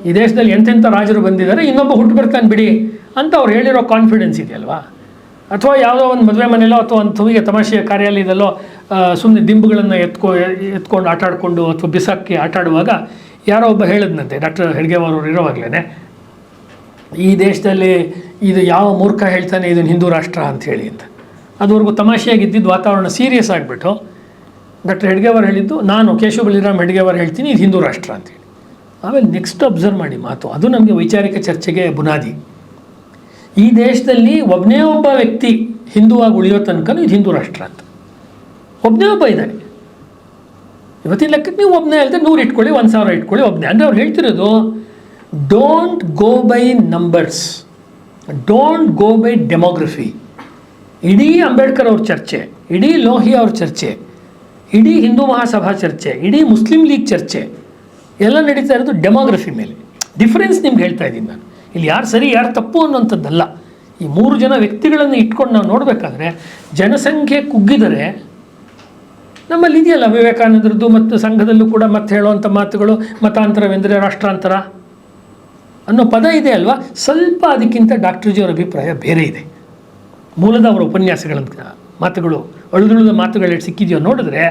ಈ ದೇಶದಲ್ಲಿ ಎಂತೆಂಥ ರಾಜರು ಬಂದಿದ್ದಾರೆ, ಇನ್ನೊಬ್ಬ ಹುಟ್ಟು ಬರ್ತಾನೆ ಬಿಡಿ ಅಂತ ಅವ್ರು ಹೇಳಿರೋ ಕಾನ್ಫಿಡೆನ್ಸ್ ಇದೆಯಲ್ವಾ? ಅಥವಾ ಯಾವುದೋ ಒಂದು ಮದುವೆ ಮನೆಯಲ್ಲೋ ಅಥವಾ ಒಂದು ತುವಿಗೆ ತಮಾಷೆಯ ಕಾರ್ಯಾಲಯದಲ್ಲೋ ಸುಮ್ಮನೆ ದಿಂಬುಗಳನ್ನು ಎತ್ಕೊಂಡು ಆಟಾಡಿಕೊಂಡು ಅಥವಾ ಬಿಸಾಕಿ ಆಟಾಡುವಾಗ ಯಾರೋ ಒಬ್ಬ ಹೇಳಿದ್ನಂತೆ, ಡಾಕ್ಟರ್ ಹೆಡ್ಗೇವಾರವ್ರು ಇರೋವಾಗಲೇ, ಈ ದೇಶದಲ್ಲಿ ಇದು ಯಾವ ಮೂರ್ಖ ಹೇಳ್ತಾನೆ ಇದನ್ನು ಹಿಂದೂ ರಾಷ್ಟ್ರ ಅಂತ ಹೇಳಿ ಅಂತ. ಅದುವರೆಗೂ ತಮಾಷೆಯಾಗಿದ್ದಿದ್ದು ವಾತಾವರಣ ಸೀರಿಯಸ್ ಆಗಿಬಿಟ್ಟು ಡಾಕ್ಟರ್ ಹೆಡ್ಗೇವಾರ್ ಹೇಳಿದ್ದು, ನಾನು ಕೇಶವ ಬಲಿರಾಮ್ ಹೆಡ್ಗೇವಾರ್ ಹೇಳ್ತೀನಿ ಇದು ಹಿಂದೂ ರಾಷ್ಟ್ರ ಅಂತೇಳಿ. ಆಮೇಲೆ ನೆಕ್ಸ್ಟ್ ಅಬ್ಸರ್ವ್ ಮಾಡಿ ಮಾತು, ಅದು ನಮಗೆ ವೈಚಾರಿಕ ಚರ್ಚೆಗೆ ಬುನಾದಿ. ಈ ದೇಶದಲ್ಲಿ ಒಬ್ಬನೇ ಒಬ್ಬ ವ್ಯಕ್ತಿ ಹಿಂದೂವಾಗಿ ಉಳಿಯೋ ತನಕ ಇದು ಹಿಂದೂ ರಾಷ್ಟ್ರ ಅಂತ ಒಬ್ಬನೇ ಒಬ್ಬ ಇದ್ದಾನೆ. ಇವತ್ತಿನ ಲೆಕ್ಕಕ್ಕೆ ನೀವು ಒಬ್ಬನೇ ಅಲ್ಲದೆ 100 ಇಟ್ಕೊಳ್ಳಿ, 1000 ಇಟ್ಕೊಳ್ಳಿ, ಒಬ್ಬನೇ. ಅಂದರೆ ಅವ್ರು ಹೇಳ್ತಿರೋದು, don't go by numbers, don't go by demography. ಇಡೀ ಅಂಬೇಡ್ಕರ್ ಅವ್ರ ಚರ್ಚೆ, ಇಡೀ ಲೋಹಿಯಾ ಅವ್ರ ಚರ್ಚೆ, ಇಡೀ ಹಿಂದೂ ಮಹಾಸಭಾ ಚರ್ಚೆ, ಇಡೀ ಮುಸ್ಲಿಂ ಲೀಗ್ ಚರ್ಚೆ, ಎಲ್ಲ ನಡೀತಾ ಇರೋದು ಡೆಮೋಗ್ರಫಿ ಮೇಲೆ. ಡಿಫರೆನ್ಸ್ ನಿಮ್ಗೆ ಹೇಳ್ತಾ ಇದ್ದೀನಿ ನಾನು. ಇಲ್ಲಿ ಯಾರು ಸರಿ ಯಾರು ತಪ್ಪು ಅನ್ನೋಂಥದ್ದಲ್ಲ. ಈ 3 ಜನ ವ್ಯಕ್ತಿಗಳನ್ನು ಇಟ್ಕೊಂಡು ನಾವು ನೋಡಬೇಕಾದ್ರೆ ಜನಸಂಖ್ಯೆ ಕುಗ್ಗಿದರೆ ನಮ್ಮಲ್ಲಿ ಇದೆಯಲ್ಲ ವಿವೇಕಾನಂದರದ್ದು ಮತ್ತು ಸಂಘದಲ್ಲೂ ಕೂಡ ಮತ್ತೆ ಹೇಳುವಂಥ ಮಾತುಗಳು ಮತಾಂತರವೆಂದರೆ ರಾಷ್ಟ್ರಾಂತರ ಅನ್ನೋ ಪದ ಇದೆ ಅಲ್ವಾ. ಸ್ವಲ್ಪ ಅದಕ್ಕಿಂತ ಡಾಕ್ಟರ್ ಜಿಯವರ ಅಭಿಪ್ರಾಯ ಬೇರೆ ಇದೆ. ಮೂಲದ ಅವರ ಉಪನ್ಯಾಸಗಳ ಮಾತುಗಳು ಅಳುದುಳಿದ ಮಾತುಗಳು ಸಿಕ್ಕಿದೆಯೋ ನೋಡಿದ್ರೆ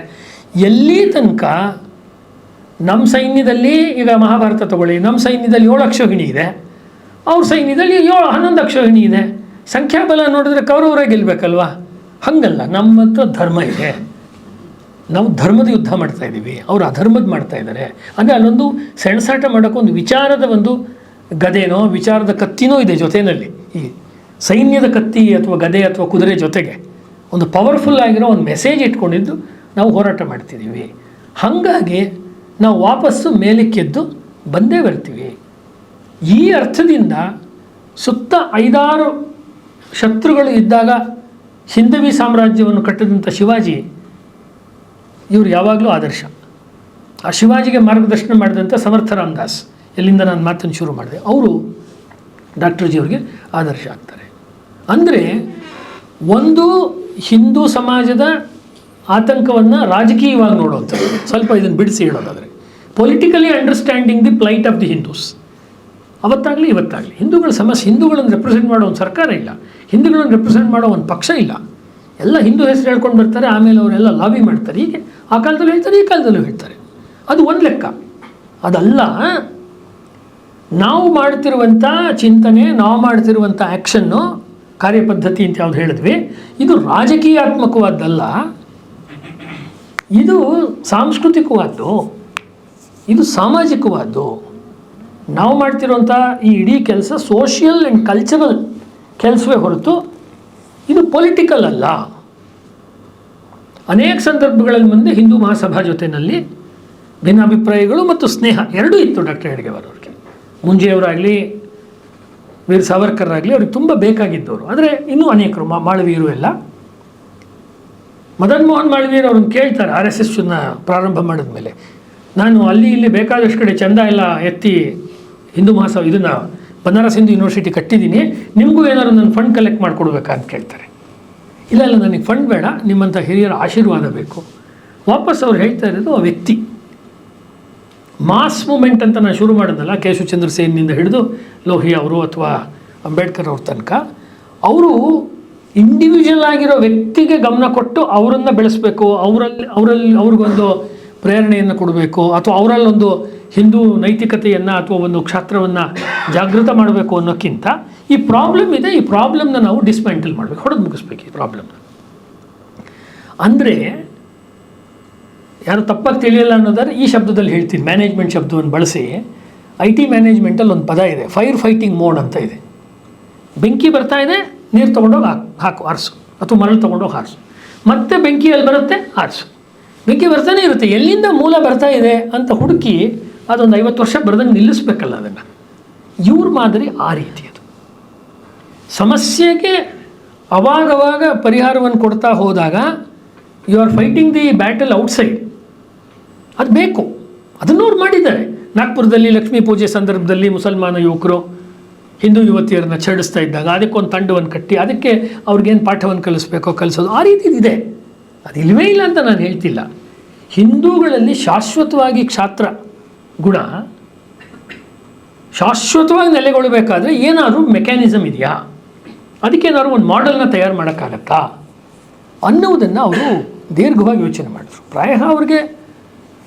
ಎಲ್ಲಿ ತನಕ ನಮ್ಮ ಸೈನ್ಯದಲ್ಲಿ ಈಗ ಮಹಾಭಾರತ ತಗೊಳ್ಳಿ, ನಮ್ಮ ಸೈನ್ಯದಲ್ಲಿ 7 ಅಕ್ಷೋಹಿಣಿ ಇದೆ, ಅವ್ರ ಸೈನ್ಯದಲ್ಲಿ 11 ಅಕ್ಷೋಹಿಣಿ ಇದೆ. ಸಂಖ್ಯಾಬಲ ನೋಡಿದ್ರೆ ಕೌರವರೇ ಗೆಲ್ಲಬೇಕಲ್ವಾ? ಹಾಗಲ್ಲ, ನಮ್ಮ ಹತ್ರ ಧರ್ಮ ಇದೆ, ನಾವು ಧರ್ಮದ ಯುದ್ಧ ಮಾಡ್ತಾ ಇದ್ದೀವಿ, ಅವರು ಅಧರ್ಮದ ಮಾಡ್ತಾ ಇದ್ದಾರೆ. ಅಂದರೆ ಅಲ್ಲೊಂದು ಸೆಣಸಾಟ ಮಾಡೋಕ್ಕೆ ಒಂದು ವಿಚಾರದ ಒಂದು ಗದೆನೋ ವಿಚಾರದ ಕತ್ತಿನೋ ಇದೆ ಜೊತೆಯಲ್ಲಿ. ಈ ಸೈನ್ಯದ ಕತ್ತಿ ಅಥವಾ ಗದೆ ಅಥವಾ ಕುದುರೆ ಜೊತೆಗೆ ಒಂದು ಪವರ್ಫುಲ್ ಆಗಿರೋ ಒಂದು ಮೆಸೇಜ್ ಇಟ್ಕೊಂಡಿದ್ದು ನಾವು ಹೋರಾಟ ಮಾಡ್ತಿದ್ದೀವಿ. ಹಾಗಾಗಿ ನಾವು ವಾಪಸ್ಸು ಮೇಲಕ್ಕೆದ್ದು ಬಂದೇ ಬರ್ತೀವಿ. ಈ ಅರ್ಥದಿಂದ ಸುತ್ತ 5-6 ಶತ್ರುಗಳು ಇದ್ದಾಗ ಹಿಂದವಿ ಸಾಮ್ರಾಜ್ಯವನ್ನು ಕಟ್ಟಿದಂಥ ಶಿವಾಜಿ ಇವರು ಯಾವಾಗಲೂ ಆದರ್ಶ. ಆ ಶಿವಾಜಿಗೆ ಮಾರ್ಗದರ್ಶನ ಮಾಡಿದಂಥ ಸಮರ್ಥ ರಾಮದಾಸ್, ಎಲ್ಲಿಂದ ನಾನು ಮಾತನ್ನು ಶುರು ಮಾಡಿದೆ, ಅವರು ಡಾಕ್ಟರ್ ಜಿಯವ್ರಿಗೆ ಆದರ್ಶ ಆಗ್ತಾರೆ. ಅಂದರೆ ಒಂದು ಹಿಂದೂ ಸಮಾಜದ ಆತಂಕವನ್ನು ರಾಜಕೀಯವಾಗಿ ನೋಡುವಂಥದ್ದು. ಸ್ವಲ್ಪ ಇದನ್ನು ಬಿಡಿಸಿ ಹೇಳೋದಾದರೆ politically understanding the plight of the Hindus. ಅವತ್ತಾಗಲಿ ಇವತ್ತಾಗಲಿ ಹಿಂದೂಗಳ ಸಮಸ್ಯೆ, ಹಿಂದೂಗಳನ್ನು ರೆಪ್ರೆಸೆಂಟ್ ಮಾಡೋ ಒಂದು ಸರ್ಕಾರ ಇಲ್ಲ, ಹಿಂದೂಗಳನ್ನು ರೆಪ್ರೆಸೆಂಟ್ ಮಾಡೋ ಒಂದು ಪಕ್ಷ ಇಲ್ಲ. ಎಲ್ಲ ಹಿಂದೂ ಹೆಸರು ಹೇಳ್ಕೊಂಡು ಬರ್ತಾರೆ, ಆಮೇಲೆ ಅವರೆಲ್ಲ ಲಾಬಿ ಮಾಡ್ತಾರೆ. ಹೀಗೆ ಆ ಕಾಲದಲ್ಲೂ ಹೇಳ್ತಾರೆ, ಈ ಕಾಲದಲ್ಲೂ ಹೇಳ್ತಾರೆ. ಅದು ಒಂದು ಲೆಕ್ಕ. ಅದಲ್ಲ, ನಾವು ಮಾಡ್ತಿರುವಂಥ ಚಿಂತನೆ, ನಾವು ಮಾಡ್ತಿರುವಂಥ ಆ್ಯಕ್ಷನ್ನು, ಕಾರ್ಯಪದ್ಧತಿ ಅಂತ ಯಾವ್ದು ಹೇಳಿದ್ವಿ, ಇದು ರಾಜಕೀಯಾತ್ಮಕವಾದ್ದಲ್ಲ, ಇದು ಸಾಂಸ್ಕೃತಿಕವಾದ್ದು, ಇದು ಸಾಮಾಜಿಕವಾದ್ದು. ನಾವು ಮಾಡ್ತಿರುವಂಥ ಈ ಇಡೀ ಕೆಲಸ ಸೋಷಿಯಲ್ ಆ್ಯಂಡ್ ಕಲ್ಚರಲ್ ಕೆಲಸವೇ ಹೊರತು ಇದು ಪೊಲಿಟಿಕಲ್ ಅಲ್ಲ. ಅನೇಕ ಸಂದರ್ಭಗಳಲ್ಲಿ ಮುಂದೆ ಹಿಂದೂ ಮಹಾಸಭಾ ಜೊತೆಯಲ್ಲಿ ಭಿನ್ನಾಭಿಪ್ರಾಯಗಳು ಮತ್ತು ಸ್ನೇಹ ಎರಡೂ ಇತ್ತು ಡಾಕ್ಟರ್ ಹೆಡ್ಗೇವಾರ್ ಅವ್ರಿಗೆ. ಮುಂಜೆಯವರಾಗಲಿ ವೀರ್ ಸಾವರ್ಕರ್ ಆಗಲಿ ಅವ್ರಿಗೆ ತುಂಬ ಬೇಕಾಗಿದ್ದವರು. ಆದರೆ ಇನ್ನೂ ಅನೇಕರು ಮಾಳವೀರು ಎಲ್ಲ. ಮದನ್ ಮೋಹನ್ ಮಾಳವೀರ್ ಅವ್ರನ್ನ ಕೇಳ್ತಾರೆ RSS ಪ್ರಾರಂಭ ಮಾಡಿದ ಮೇಲೆ, ನಾನು ಅಲ್ಲಿ ಇಲ್ಲಿ ಬೇಕಾದಷ್ಟು ಕಡೆ ಚಂದ ಎಲ್ಲ ಎತ್ತಿ ಹಿಂದೂ ಮಹಾಸಭಾ ಇದನ್ನು ಬನಾರಸ್ ಹಿಂದೂ ಯೂನಿವರ್ಸಿಟಿ ಕಟ್ಟಿದ್ದೀನಿ, ನಿಮಗೂ ಏನಾದ್ರು ನಾನು ಫಂಡ್ ಕಲೆಕ್ಟ್ ಮಾಡಿಕೊಡ್ಬೇಕಾ ಅಂತ ಕೇಳ್ತಾರೆ. ಇಲ್ಲ ನನಗೆ ಫಂಡ್ ಬೇಡ, ನಿಮ್ಮಂಥ ಹಿರಿಯರ ಆಶೀರ್ವಾದ ಬೇಕು. ವಾಪಸ್ ಅವ್ರು ಹೇಳ್ತಾ ಇರೋದು ಆ ವ್ಯಕ್ತಿ ಮಾಸ್ ಮೂಮೆಂಟ್ ಅಂತ ನಾನು ಶುರು ಮಾಡೋದಲ್ಲ, ಕೇಶವಚಂದ್ರ ಸೇನ್ನಿಂದ ಹಿಡಿದು ಲೋಹಿಯಾ ಅವರು ಅಥವಾ ಅಂಬೇಡ್ಕರ್ ಅವ್ರ ತನಕ, ಅವರು ಇಂಡಿವಿಜುವಲ್ ಆಗಿರೋ ವ್ಯಕ್ತಿಗೆ ಗಮನ ಕೊಟ್ಟು ಅವರನ್ನು ಬೆಳೆಸಬೇಕು, ಅವ್ರಿಗೊಂದು ಪ್ರೇರಣೆಯನ್ನು ಕೊಡಬೇಕು, ಅಥವಾ ಅವರಲ್ಲೊಂದು ಹಿಂದೂ ನೈತಿಕತೆಯನ್ನು ಅಥವಾ ಒಂದು ಕ್ಷಾತ್ರವನ್ನು ಜಾಗೃತ ಮಾಡಬೇಕು ಅನ್ನೋಕ್ಕಿಂತ ಈ ಪ್ರಾಬ್ಲಮ್ ಇದೆ, ಈ ಪ್ರಾಬ್ಲಮ್ನ ನಾವು ಡಿಸ್ಮ್ಯಾಂಟಲ್ ಮಾಡಬೇಕು, ಹೊಡೆದು ಮುಗಿಸ್ಬೇಕು ಈ ಪ್ರಾಬ್ಲಮ್ನ. ಅಂದರೆ ಯಾರು ತಪ್ಪಾಗಿ ತಿಳಿಯಲ್ಲ ಅನ್ನೋದಾದ್ರೆ ಈ ಶಬ್ದದಲ್ಲಿ ಹೇಳ್ತೀನಿ, ಮ್ಯಾನೇಜ್ಮೆಂಟ್ ಶಬ್ದವನ್ನು ಬಳಸಿ. IT ಮ್ಯಾನೇಜ್ಮೆಂಟಲ್ಲಿ ಒಂದು ಪದ ಇದೆ, ಫೈರ್ ಫೈಟಿಂಗ್ ಮೋಡ್ ಅಂತ ಇದೆ. ಬೆಂಕಿ ಬರ್ತಾ ಇದೆ, ನೀರು ತೊಗೊಂಡೋಗಿ ಹಾಕು ಆರಿಸು, ಅಥವಾ ಮರಳು ತೊಗೊಂಡೋಗಿ ಹಾರಿಸು, ಮತ್ತೆ ಬೆಂಕಿಯಲ್ಲಿ ಬರುತ್ತೆ ಆರಿಸು. ಬೆಂಕಿ ಬರ್ತಾನೆ ಇರುತ್ತೆ, ಎಲ್ಲಿಂದ ಮೂಲ ಬರ್ತಾ ಇದೆ ಅಂತ ಹುಡುಕಿ ಅದೊಂದು 50 ವರ್ಷ ಬರ್ದಂಗೆ ನಿಲ್ಲಿಸ್ಬೇಕಲ್ಲ ಅದನ್ನು. ಇವ್ರ ಮಾದರಿ ಆ ರೀತಿ. ಅದು ಸಮಸ್ಯೆಗೆ ಅವಾಗವಾಗ ಪರಿಹಾರವನ್ನು ಕೊಡ್ತಾ ಹೋದಾಗ you are fighting the battle outside. ಅದು ಬೇಕು, ಅದನ್ನು ಅವ್ರು ಮಾಡಿದ್ದಾರೆ. ನಾಗ್ಪುರದಲ್ಲಿ ಲಕ್ಷ್ಮೀ ಪೂಜೆ ಸಂದರ್ಭದಲ್ಲಿ ಮುಸಲ್ಮಾನ ಯುವಕರು ಹಿಂದೂ ಯುವತಿಯರನ್ನು ಛೇಡಿಸ್ತಾ ಇದ್ದಾಗ ಅದಕ್ಕೊಂದು ತಂಡವನ್ನು ಕಟ್ಟಿ ಅದಕ್ಕೆ ಅವ್ರಿಗೇನು ಪಾಠವನ್ನು ಕಲಿಸ್ಬೇಕೋ ಕಲಿಸೋದು, ಆ ರೀತಿ ಇದೆ. ಅದು ಇಲ್ಲವೇ ಇಲ್ಲ ಅಂತ ನಾನು ಹೇಳ್ತಿಲ್ಲ. ಹಿಂದೂಗಳಲ್ಲಿ ಶಾಶ್ವತವಾಗಿ ಕ್ಷಾತ್ರ ಗುಣ ಶಾಶ್ವತವಾಗಿ ನೆಲೆಗೊಳ್ಳಬೇಕಾದ್ರೆ ಏನಾದರೂ ಮೆಕ್ಯಾನಿಸಮ್ ಇದೆಯಾ, ಅದಕ್ಕೇನಾದ್ರು ಒಂದು ಮಾಡೆಲ್ನ ತಯಾರು ಮಾಡೋಕ್ಕಾಗತ್ತಾ ಅನ್ನುವುದನ್ನು ಅವರು ದೀರ್ಘವಾಗಿ ಯೋಚನೆ ಮಾಡಿದ್ರು. ಪ್ರಾಯಃ ಅವ್ರಿಗೆ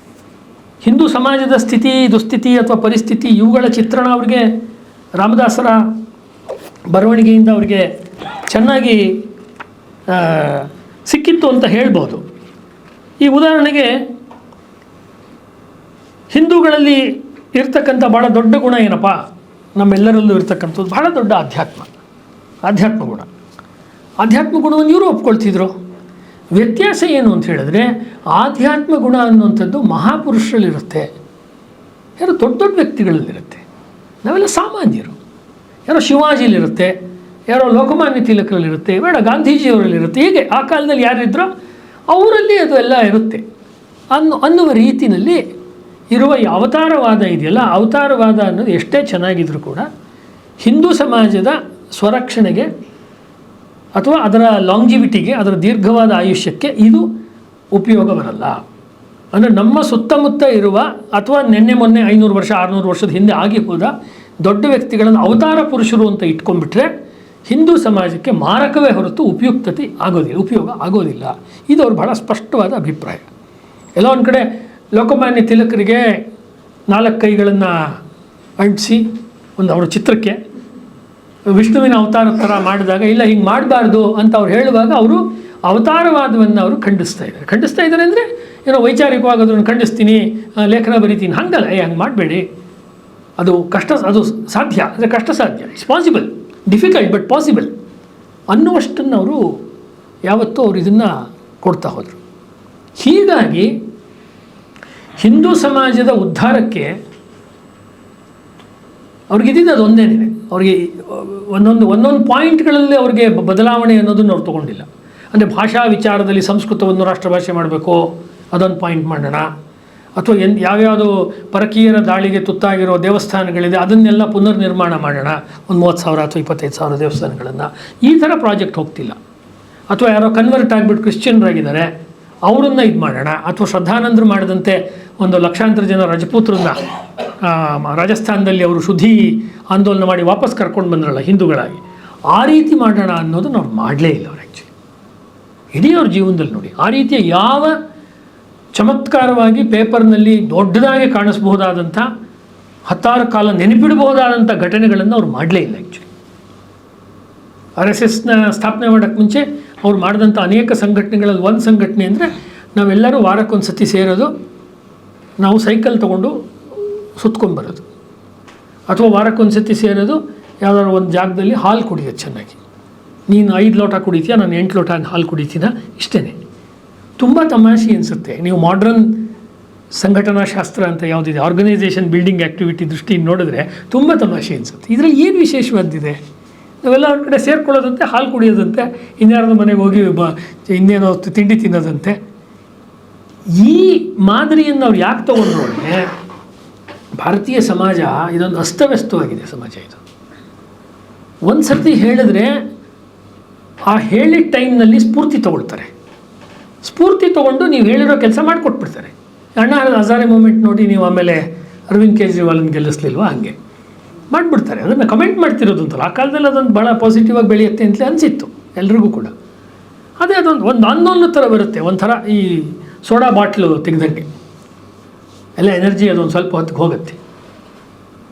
ಹಿಂದೂ ಸಮಾಜದ ಸ್ಥಿತಿ, ದುಸ್ಥಿತಿ ಅಥವಾ ಪರಿಸ್ಥಿತಿ ಇವುಗಳ ಚಿತ್ರಣ ಅವ್ರಿಗೆ ರಾಮದಾಸರ ಬರವಣಿಗೆಯಿಂದ ಅವ್ರಿಗೆ ಚೆನ್ನಾಗಿ ಸಿಕ್ಕಿತ್ತು ಅಂತ ಹೇಳ್ಬೋದು. ಈ ಉದಾಹರಣೆಗೆ ಹಿಂದೂಗಳಲ್ಲಿ ಇರ್ತಕ್ಕಂಥ ಭಾಳ ದೊಡ್ಡ ಗುಣ ಏನಪ್ಪ, ನಮ್ಮೆಲ್ಲರಲ್ಲೂ ಇರ್ತಕ್ಕಂಥದ್ದು ಭಾಳ ದೊಡ್ಡ ಆಧ್ಯಾತ್ಮ ಗುಣ. ಆಧ್ಯಾತ್ಮ ಗುಣವನ್ನು ಇವರು ಒಪ್ಕೊಳ್ತಿದ್ರು. ವ್ಯತ್ಯಾಸ ಏನು ಅಂತ ಹೇಳಿದ್ರೆ, ಆಧ್ಯಾತ್ಮ ಗುಣ ಅನ್ನುವಂಥದ್ದು ಮಹಾಪುರುಷರಲ್ಲಿರುತ್ತೆ, ಯಾರೋ ದೊಡ್ಡ ದೊಡ್ಡ ವ್ಯಕ್ತಿಗಳಲ್ಲಿರುತ್ತೆ. ನಾವೆಲ್ಲ ಸಾಮಾನ್ಯರು. ಯಾರೋ ಶಿವಾಜಿಲಿರುತ್ತೆ, ಯಾರೋ ಲೋಕಮಾನ್ಯ ತಿಲಕರಲ್ಲಿರುತ್ತೆ, ಬೇಡ ಗಾಂಧೀಜಿಯವರಲ್ಲಿರುತ್ತೆ. ಹೀಗೆ ಆ ಕಾಲದಲ್ಲಿ ಯಾರಿದ್ರೋ ಅವರಲ್ಲಿ ಅದು ಎಲ್ಲ ಇರುತ್ತೆ ಅನ್ನುವ ರೀತಿಯಲ್ಲಿ ಇರುವ ಈ ಅವತಾರವಾದ ಇದೆಯಲ್ಲ, ಅವತಾರವಾದ ಅನ್ನೋದು ಎಷ್ಟೇ ಚೆನ್ನಾಗಿದ್ರೂ ಕೂಡ ಹಿಂದೂ ಸಮಾಜದ ಸ್ವರಕ್ಷಣೆಗೆ ಅಥವಾ ಅದರ ಲಾಂಜಿವಿಟಿಗೆ, ಅದರ ದೀರ್ಘವಾದ ಆಯುಷ್ಯಕ್ಕೆ ಇದು ಉಪಯೋಗ ಬರಲ್ಲ. ಅಂದರೆ ನಮ್ಮ ಸುತ್ತಮುತ್ತ ಇರುವ ಅಥವಾ ನಿನ್ನೆ ಮೊನ್ನೆ 500 ವರ್ಷ 600 ವರ್ಷದ ಹಿಂದೆ ಆಗಿ ಹೋದ ದೊಡ್ಡ ವ್ಯಕ್ತಿಗಳನ್ನು ಅವತಾರ ಪುರುಷರು ಅಂತ ಇಟ್ಕೊಂಡ್ಬಿಟ್ರೆ ಹಿಂದೂ ಸಮಾಜಕ್ಕೆ ಮಾರಕವೇ ಹೊರತು ಉಪಯೋಗ ಆಗೋದಿಲ್ಲ. ಇದು ಅವ್ರ ಬಹಳ ಸ್ಪಷ್ಟವಾದ ಅಭಿಪ್ರಾಯ. ಎಲ್ಲೋ ಒಂದು ಕಡೆ ಲೋಕಮಾನ್ಯ ತಿಲಕರಿಗೆ 4 ಕೈಗಳನ್ನು ಅಂಟಿಸಿ ಒಂದು ಅವರ ಚಿತ್ರಕ್ಕೆ ವಿಷ್ಣುವಿನ ಅವತಾರ ಥರ ಮಾಡಿದಾಗ ಇಲ್ಲ ಹಿಂಗೆ ಮಾಡಬಾರ್ದು ಅಂತ ಅವ್ರು ಹೇಳುವಾಗ ಅವರು ಅವತಾರವಾದವನ್ನು ಅವರು ಖಂಡಿಸ್ತಾ ಇದ್ದಾರೆ ಅಂದರೆ ಏನೋ ವೈಚಾರಿಕವಾಗಿ ಅದನ್ನು ಖಂಡಿಸ್ತೀನಿ, ಲೇಖನ ಬರೀತೀನಿ, ಹಂಗಲ್ಲ. ಹಂಗೆ ಮಾಡಬೇಡಿ, ಅದು ಕಷ್ಟ, ಅದು ಸಾಧ್ಯ, ಅಂದರೆ ಕಷ್ಟ ಸಾಧ್ಯ, it's possible, difficult but possible ಅನ್ನುವಷ್ಟನ್ನು ಅವರು ಯಾವತ್ತೂ ಅವರು ಇದನ್ನು ಕೊಡ್ತಾ ಹೋದರು. ಹೀಗಾಗಿ ಹಿಂದೂ ಸಮಾಜದ ಉದ್ಧಾರಕ್ಕೆ ಅವ್ರಿಗಿದ್ದಿದ್ದು ಅದು ಒಂದೇನಿದೆ. ಅವ್ರಿಗೆ ಒಂದೊಂದು ಪಾಯಿಂಟ್ಗಳಲ್ಲಿ ಅವ್ರಿಗೆ ಬದಲಾವಣೆ ಅನ್ನೋದನ್ನು ಅವ್ರು ತೊಗೊಂಡಿಲ್ಲ. ಅಂದರೆ ಭಾಷಾ ವಿಚಾರದಲ್ಲಿ ಸಂಸ್ಕೃತವನ್ನು ರಾಷ್ಟ್ರಭಾಷೆ ಮಾಡಬೇಕು, ಅದೊಂದು ಪಾಯಿಂಟ್ ಮಾಡೋಣ, ಅಥವಾ ಯಾವ್ಯಾವುದು ಪರಕೀಯರ ದಾಳಿಗೆ ತುತ್ತಾಗಿರೋ ದೇವಸ್ಥಾನಗಳಿದೆ ಅದನ್ನೆಲ್ಲ ಪುನರ್ ನಿರ್ಮಾಣ ಮಾಡೋಣ, ಒಂದು 30,000 ಅಥವಾ 25,000 ದೇವಸ್ಥಾನಗಳನ್ನು, ಈ ಥರ ಪ್ರಾಜೆಕ್ಟ್ ಹೋಗ್ತಿಲ್ಲ. ಅಥವಾ ಯಾರೋ ಕನ್ವರ್ಟ್ ಆಗಿಬಿಟ್ಟು ಕ್ರಿಶ್ಚಿಯನ್ರಾಗಿದ್ದಾರೆ ಅವರನ್ನು ಇದು ಮಾಡೋಣ, ಅಥವಾ ಶ್ರದ್ಧಾನಂದರು ಮಾಡಿದಂತೆ ಒಂದು ಲಕ್ಷಾಂತರ ಜನ ರಜಪೂತ್ರನ್ನ ರಾಜಸ್ಥಾನದಲ್ಲಿ ಅವರು ಶುದ್ಧಿ ಆಂದೋಲನ ಮಾಡಿ ವಾಪಸ್ ಕರ್ಕೊಂಡು ಬಂದ್ರಲ್ಲ ಹಿಂದೂಗಳಾಗಿ, ಆ ರೀತಿ ಮಾಡೋಣ ಅನ್ನೋದನ್ನು ಅವ್ರು ಮಾಡಲೇ ಇಲ್ಲ. ಅವ್ರು ಆ್ಯಕ್ಚುಲಿ ಇಡೀ ಅವ್ರ ಜೀವನದಲ್ಲಿ ನೋಡಿ ಆ ರೀತಿಯ ಯಾವ ಚಮತ್ಕಾರವಾಗಿ ಪೇಪರ್ನಲ್ಲಿ ದೊಡ್ಡದಾಗಿ ಕಾಣಿಸ್ಬಹುದಾದಂಥ 10 ಕಾಲ ನೆನಪಿಡಬಹುದಾದಂಥ ಘಟನೆಗಳನ್ನು ಅವ್ರು ಮಾಡಲೇ ಇಲ್ಲ. ಆ್ಯಕ್ಚುಲಿ RSSನ ಸ್ಥಾಪನೆ ಮಾಡೋಕ್ಕೆ ಮುಂಚೆ ಅವ್ರು ಮಾಡಿದಂಥ ಅನೇಕ ಸಂಘಟನೆಗಳಲ್ಲಿ ಒಂದು ಸಂಘಟನೆ ಅಂದರೆ ನಾವೆಲ್ಲರೂ ವಾರಕ್ಕೊಂದು ಸತಿ ಸೇರೋದು, ನಾವು ಸೈಕಲ್ ತೊಗೊಂಡು ಸುತ್ಕೊಂಡ್ಬರೋದು, ಅಥವಾ ವಾರಕ್ಕೊಂದು ಸತಿ ಸೇರೋದು ಯಾವುದಾದ್ರು ಒಂದು ಜಾಗದಲ್ಲಿ ಹಾಲು ಕುಡಿಯೋದು ಚೆನ್ನಾಗಿ. ನೀನು 5 ಲೋಟ ಕುಡಿತೀಯ, ನಾನು 8 ಲೋಟ ಹಾಲು ಕುಡಿತೀನ, ಇಷ್ಟೇ. ತುಂಬ ತಮಾಷೆ ಅನಿಸುತ್ತೆ. ನೀವು ಮಾಡ್ರನ್ ಸಂಘಟನಾ ಶಾಸ್ತ್ರ ಅಂತ ಯಾವುದಿದೆ, ಆರ್ಗನೈಸೇಷನ್ ಬಿಲ್ಡಿಂಗ್ ಆ್ಯಕ್ಟಿವಿಟಿ ದೃಷ್ಟಿಯಿಂದ ನೋಡಿದ್ರೆ ತುಂಬ ತಮಾಷೆ ಅನಿಸುತ್ತೆ. ಇದರಲ್ಲಿ ಏನು ವಿಶೇಷವಾದಿದೆ? ನಾವೆಲ್ಲ ಅವ್ರ ಕಡೆ ಸೇರ್ಕೊಳ್ಳೋದಂತೆ, ಹಾಲು ಕುಡಿಯೋದಂತೆ, ಇನ್ಯಾರ್ದು ಮನೆಗೆ ಹೋಗಿ ಇನ್ನೇನೋ ತಿಂಡಿ ತಿನ್ನೋದಂತೆ. ಈ ಮಾದರಿಯನ್ನು ಅವ್ರು ಯಾಕೆ ತೊಗೊಂಡ್ರು ಅಂದರೆ, ಭಾರತೀಯ ಸಮಾಜ ಇದೊಂದು ಅಸ್ತವ್ಯಸ್ತವಾಗಿದೆ ಸಮಾಜ. ಇದು ಒಂದು ಸರ್ತಿ ಹೇಳಿದ್ರೆ ಆ ಹೇಳಿದ ಟೈಮ್ನಲ್ಲಿ ಸ್ಫೂರ್ತಿ ತೊಗೊಳ್ತಾರೆ. ಸ್ಫೂರ್ತಿ ತೊಗೊಂಡು ನೀವು ಹೇಳಿರೋ ಕೆಲಸ ಮಾಡಿಕೊಟ್ಬಿಡ್ತಾರೆ. ಅಣ್ಣಾ ಹಜಾರೆ ಮೂಮೆಂಟ್ ನೋಡಿ ನೀವು ಆಮೇಲೆ ಅರವಿಂದ್ ಕೇಜ್ರಿವಾಲ್ನ ಗೆಲ್ಲಿಸ್ಲಿಲ್ವ, ಹಂಗೆ ಮಾಡಿಬಿಡ್ತಾರೆ. ಅದನ್ನು ಕಮೆಂಟ್ ಮಾಡ್ತಿರೋದು ಅಂತಲ್ಲ, ಆ ಕಾಲದಲ್ಲಿ ಅದೊಂದು ಭಾಳ ಪಾಸಿಟಿವ್ ಆಗಿ ಬೆಳೆಯುತ್ತೆ ಅಂತಲೇ ಅನಿಸಿತ್ತು ಎಲ್ರಿಗೂ ಕೂಡ. ಅದೇ ಒಂದು ಆಂದೋಲನ ಥರ ಬರುತ್ತೆ, ಒಂಥರ ಈ ಸೋಡಾ ಬಾಟ್ಲು ತೆಗೆದಂಗೆ ಎಲ್ಲ ಎನರ್ಜಿ ಅದೊಂದು ಸ್ವಲ್ಪ ಹೊತ್ತಿಗೆ ಹೋಗುತ್ತೆ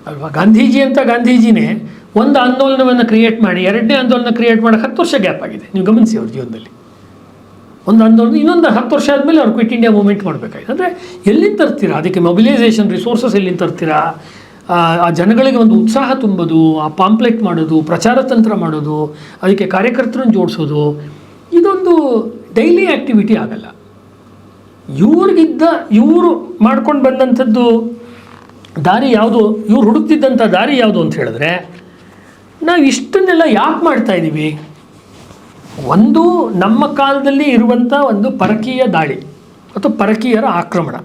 ಅಲ್ವಾ. ಗಾಂಧೀಜಿನೇ ಒಂದು ಆಂದೋಲನವನ್ನು ಕ್ರಿಯೇಟ್ ಮಾಡಿ 2ನೇ ಆಂದೋಲನ ಕ್ರಿಯೇಟ್ ಮಾಡೋಕ್ಕೆ 10 ವರ್ಷ ಗ್ಯಾಪ್ ಆಗಿದೆ. ನೀವು ಗಮನಿಸಿ ಅವ್ರ ಜೀವನದಲ್ಲಿ ಒಂದು ಆಂದೋಲನ, ಇನ್ನೊಂದು 10 ವರ್ಷ ಆದಮೇಲೆ ಅವ್ರು ಕ್ವಿಟ್ ಇಂಡಿಯಾ ಮೂವ್ಮೆಂಟ್ ಮಾಡಬೇಕಾಗಿದೆ. ಅಂದರೆ ಎಲ್ಲಿಂದ ತರ್ತೀರಾ ಅದಕ್ಕೆ ಮೊಬಿಲೈಸೇಷನ್ ರಿಸೋರ್ಸಸ್, ಎಲ್ಲಿಂದ ತರ್ತೀರಾ? ಆ ಜನಗಳಿಗೆ ಒಂದು ಉತ್ಸಾಹ ತುಂಬೋದು, ಆ ಪಾಂಪ್ಲೆಟ್ ಮಾಡೋದು, ಪ್ರಚಾರ ತಂತ್ರ ಮಾಡೋದು, ಅದಕ್ಕೆ ಕಾರ್ಯಕರ್ತರನ್ನು ಜೋಡಿಸೋದು, ಇದೊಂದು ಡೈಲಿ ಆ್ಯಕ್ಟಿವಿಟಿ ಆಗಲ್ಲ. ಇವರು ಮಾಡ್ಕೊಂಡು ಬಂದಂಥದ್ದು ದಾರಿ ಯಾವುದು, ಇವ್ರು ಹುಡುಕ್ತಿದ್ದಂಥ ದಾರಿ ಯಾವುದು ಅಂತ ಹೇಳಿದ್ರೆ, ನಾವು ಇಷ್ಟನ್ನೆಲ್ಲ ಯಾಕೆ ಮಾಡ್ತಾಯಿದ್ದೀವಿ? ಒಂದು ನಮ್ಮ ಕಾಲದಲ್ಲಿ ಇರುವಂಥ ಒಂದು ಪರಕೀಯ ದಾಳಿ ಅಥವಾ ಪರಕೀಯರ ಆಕ್ರಮಣ,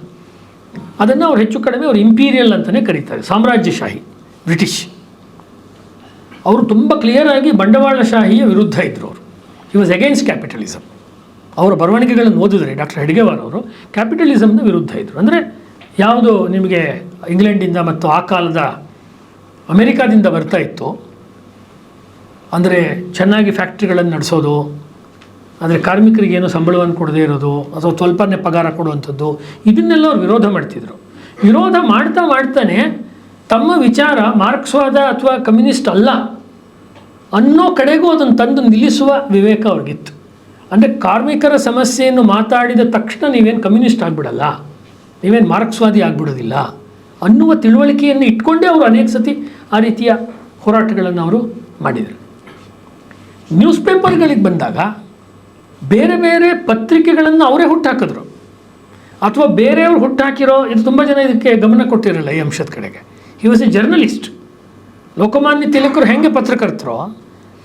ಅದನ್ನು ಅವ್ರು ಹೆಚ್ಚು ಕಡಿಮೆ ಅವರು ಇಂಪೀರಿಯಲ್ ಅಂತಲೇ ಕರೀತಾರೆ, ಸಾಮ್ರಾಜ್ಯಶಾಹಿ, ಬ್ರಿಟಿಷ್. ಅವರು ತುಂಬ ಕ್ಲಿಯರಾಗಿ ಬಂಡವಾಳಶಾಹಿಯ ವಿರುದ್ಧ ಇದ್ದರು. ಅವರು ಹಿ ವಾಸ್ ಅಗೇನ್ಸ್ಟ್ ಕ್ಯಾಪಿಟಲಿಸಮ್. ಅವರ ಬರವಣಿಗೆಗಳನ್ನು ಓದಿದ್ರೆ ಡಾಕ್ಟರ್ ಹೆಡ್ಗೇವಾರ್ ಅವರು ಕ್ಯಾಪಿಟಲಿಸಮ್ನ ವಿರುದ್ಧ ಇದ್ದರು. ಅಂದರೆ ಯಾವುದು ನಿಮಗೆ ಇಂಗ್ಲೆಂಡಿಂದ ಮತ್ತು ಆ ಕಾಲದ ಅಮೆರಿಕಾದಿಂದ ಬರ್ತಾ ಇತ್ತು, ಅಂದರೆ ಚೆನ್ನಾಗಿ ಫ್ಯಾಕ್ಟ್ರಿಗಳನ್ನು ನಡೆಸೋದು, ಅಂದರೆ ಕಾರ್ಮಿಕರಿಗೇನು ಸಂಬಳವನ್ನು ಕೊಡದೇ ಇರೋದು ಅಥವಾ ಸ್ವಲ್ಪನೇ ಪಗಾರ ಕೊಡುವಂಥದ್ದು, ಇದನ್ನೆಲ್ಲ ಅವ್ರು ವಿರೋಧ ಮಾಡ್ತಿದ್ರು. ವಿರೋಧ ಮಾಡ್ತಾನೆ ತಮ್ಮ ವಿಚಾರ ಮಾರ್ಕ್ಸ್ವಾದ ಅಥವಾ ಕಮ್ಯುನಿಸ್ಟ್ ಅಲ್ಲ ಅನ್ನೋ ಕಡೆಗೂ ಅದನ್ನು ತಂದು ನಿಲ್ಲಿಸುವ ವಿವೇಕ ಅವ್ರಿಗಿತ್ತು. ಅಂದರೆ ಕಾರ್ಮಿಕರ ಸಮಸ್ಯೆಯನ್ನು ಮಾತಾಡಿದ ತಕ್ಷಣ ನೀವೇನು ಕಮ್ಯುನಿಸ್ಟ್ ಆಗಿಬಿಡಲ್ಲ, ನೀವೇನು ಮಾರ್ಕ್ಸ್ವಾದಿ ಆಗಿಬಿಡೋದಿಲ್ಲ ಅನ್ನುವ ತಿಳುವಳಿಕೆಯನ್ನು ಇಟ್ಕೊಂಡೇ ಅವರು ಅನೇಕ ಸತಿ ಆ ರೀತಿಯ ಹೋರಾಟಗಳನ್ನು ಅವರು ಮಾಡಿದರು. ನ್ಯೂಸ್ ಪೇಪರ್ಗಳಿಗೆ ಬಂದಾಗ ಬೇರೆ ಬೇರೆ ಪತ್ರಿಕೆಗಳನ್ನು ಅವರೇ ಹುಟ್ಟಾಕಿದ್ರು, ಅಥವಾ ಬೇರೆಯವರು ಹುಟ್ಟಾಕಿರೋ, ಇದು ತುಂಬ ಜನ ಇದಕ್ಕೆ ಗಮನ ಕೊಟ್ಟಿರಲ್ಲ ಈ ಅಂಶದ ಕಡೆಗೆ. He was a journalist. Lokmanya ತಿಲಕರು ಹೆಂಗೆ ಪತ್ರಕರ್ತರೋ,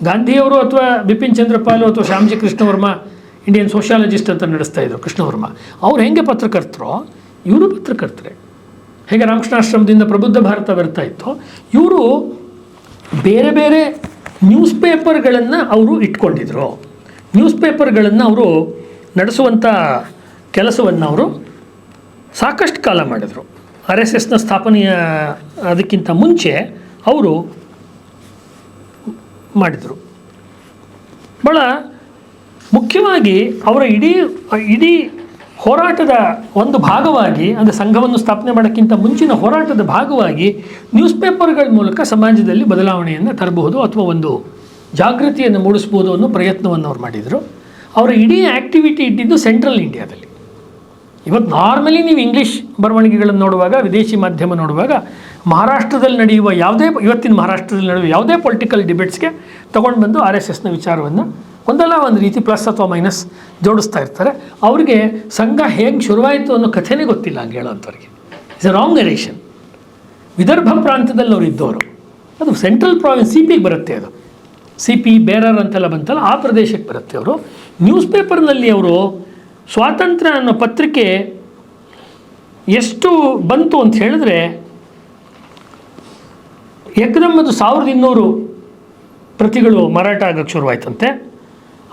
ಗಾಂಧಿಯವರು ಅಥವಾ ಬಿಪಿನ್ ಚಂದ್ರಪಾಲು ಅಥವಾ ಶ್ಯಾಮ್ಜಿ ಕೃಷ್ಣವರ್ಮ, ಇಂಡಿಯನ್ ಸೋಷಿಯಾಲಜಿಸ್ಟ್ ಅಂತ ನಡೆಸ್ತಾ ಇದ್ರು ಕೃಷ್ಣವರ್ಮ, ಅವ್ರು ಹೆಂಗೆ ಪತ್ರಕರ್ತರೋ ಇವರು ಪತ್ರಕರ್ತರೆ. ಹೇಗೆ ರಾಮಕೃಷ್ಣಾಶ್ರಮದಿಂದ ಪ್ರಬುದ್ಧ ಭಾರತ ಬರ್ತಾ ಇತ್ತು, ಇವರು ಬೇರೆ ಬೇರೆ ನ್ಯೂಸ್ ಪೇಪರ್ಗಳನ್ನು ಅವರು ಇಟ್ಕೊಂಡಿದ್ರು. ನ್ಯೂಸ್ ಪೇಪರ್ಗಳನ್ನು ಅವರು ನಡೆಸುವಂಥ ಕೆಲಸವನ್ನು ಅವರು ಸಾಕಷ್ಟು ಕಾಲ ಮಾಡಿದರು. RSSನ ಸ್ಥಾಪನೆಯ ಅದಕ್ಕಿಂತ ಮುಂಚೆ ಅವರು ಮಾಡಿದರು. ಭಾಳ ಮುಖ್ಯವಾಗಿ ಅವರ ಇಡೀ ಹೋರಾಟದ ಒಂದು ಭಾಗವಾಗಿ, ಅಂದರೆ ಸಂಘವನ್ನು ಸ್ಥಾಪನೆ ಮಾಡೋಕ್ಕಿಂತ ಮುಂಚಿನ ಹೋರಾಟದ ಭಾಗವಾಗಿ ನ್ಯೂಸ್ ಪೇಪರ್ಗಳ ಮೂಲಕ ಸಮಾಜದಲ್ಲಿ ಬದಲಾವಣೆಯನ್ನು ತರಬಹುದು ಅಥವಾ ಒಂದು ಜಾಗೃತಿಯನ್ನು ಮೂಡಿಸ್ಬೋದು ಅನ್ನೋ ಪ್ರಯತ್ನವನ್ನು ಅವ್ರು ಮಾಡಿದರು. ಅವರ ಇಡೀ ಆ್ಯಕ್ಟಿವಿಟಿ ಇದ್ದಿದ್ದು ಸೆಂಟ್ರಲ್ ಇಂಡಿಯಾದಲ್ಲಿ. ಇವತ್ತು ನಾರ್ಮಲಿ ನೀವು ಇಂಗ್ಲೀಷ್ ಬರವಣಿಗೆಗಳನ್ನು ನೋಡುವಾಗ, ವಿದೇಶಿ ಮಾಧ್ಯಮ ನೋಡುವಾಗ, ಮಹಾರಾಷ್ಟ್ರದಲ್ಲಿ ನಡೆಯುವ ಇವತ್ತಿನ ಮಹಾರಾಷ್ಟ್ರದಲ್ಲಿ ನಡೆಯುವ ಯಾವುದೇ ಪೊಲಿಟಿಕಲ್ ಡಿಬೇಟ್ಸ್ಗೆ ತೊಗೊಂಡು ಬಂದು RSSನ ವಿಚಾರವನ್ನು ಒಂದಲ್ಲ ಒಂದು ರೀತಿ ಪ್ಲಸ್ ಅಥವಾ ಮೈನಸ್ ಜೋಡಿಸ್ತಾ ಇರ್ತಾರೆ. ಅವರಿಗೆ ಸಂಘ ಹೇಗೆ ಶುರುವಾಯಿತು ಅನ್ನೋ ಕಥೆನೇ ಗೊತ್ತಿಲ್ಲ ಹಂಗೆ ಹೇಳೋಂಥವ್ರಿಗೆ. It's a wrong narration. Vidarbha ಪ್ರಾಂತ್ಯದಲ್ಲಿ ಅವರು ಇದ್ದವರು, ಅದು ಸೆಂಟ್ರಲ್ ಪ್ರಾವಿನ್ಸ್, CP ಬರುತ್ತೆ, ಅದು CP ಬೇರರ್ ಅಂತೆಲ್ಲ ಬಂತಲ್ಲ, ಆ ಪ್ರದೇಶಕ್ಕೆ ಬರುತ್ತೆ. ಅವರು ನ್ಯೂಸ್ ಪೇಪರ್ನಲ್ಲಿ ಅವರು ಸ್ವಾತಂತ್ರ್ಯ ಅನ್ನೋ ಪತ್ರಿಕೆ ಎಷ್ಟು ಬಂತು ಅಂತ ಹೇಳಿದ್ರೆ, ಏಕದಮ್ ಅದು 1200 ಪ್ರತಿಗಳು ಮಾರಾಟ ಆಗೋಕ್ಕೆ ಶುರುವಾಯ್ತಂತೆ.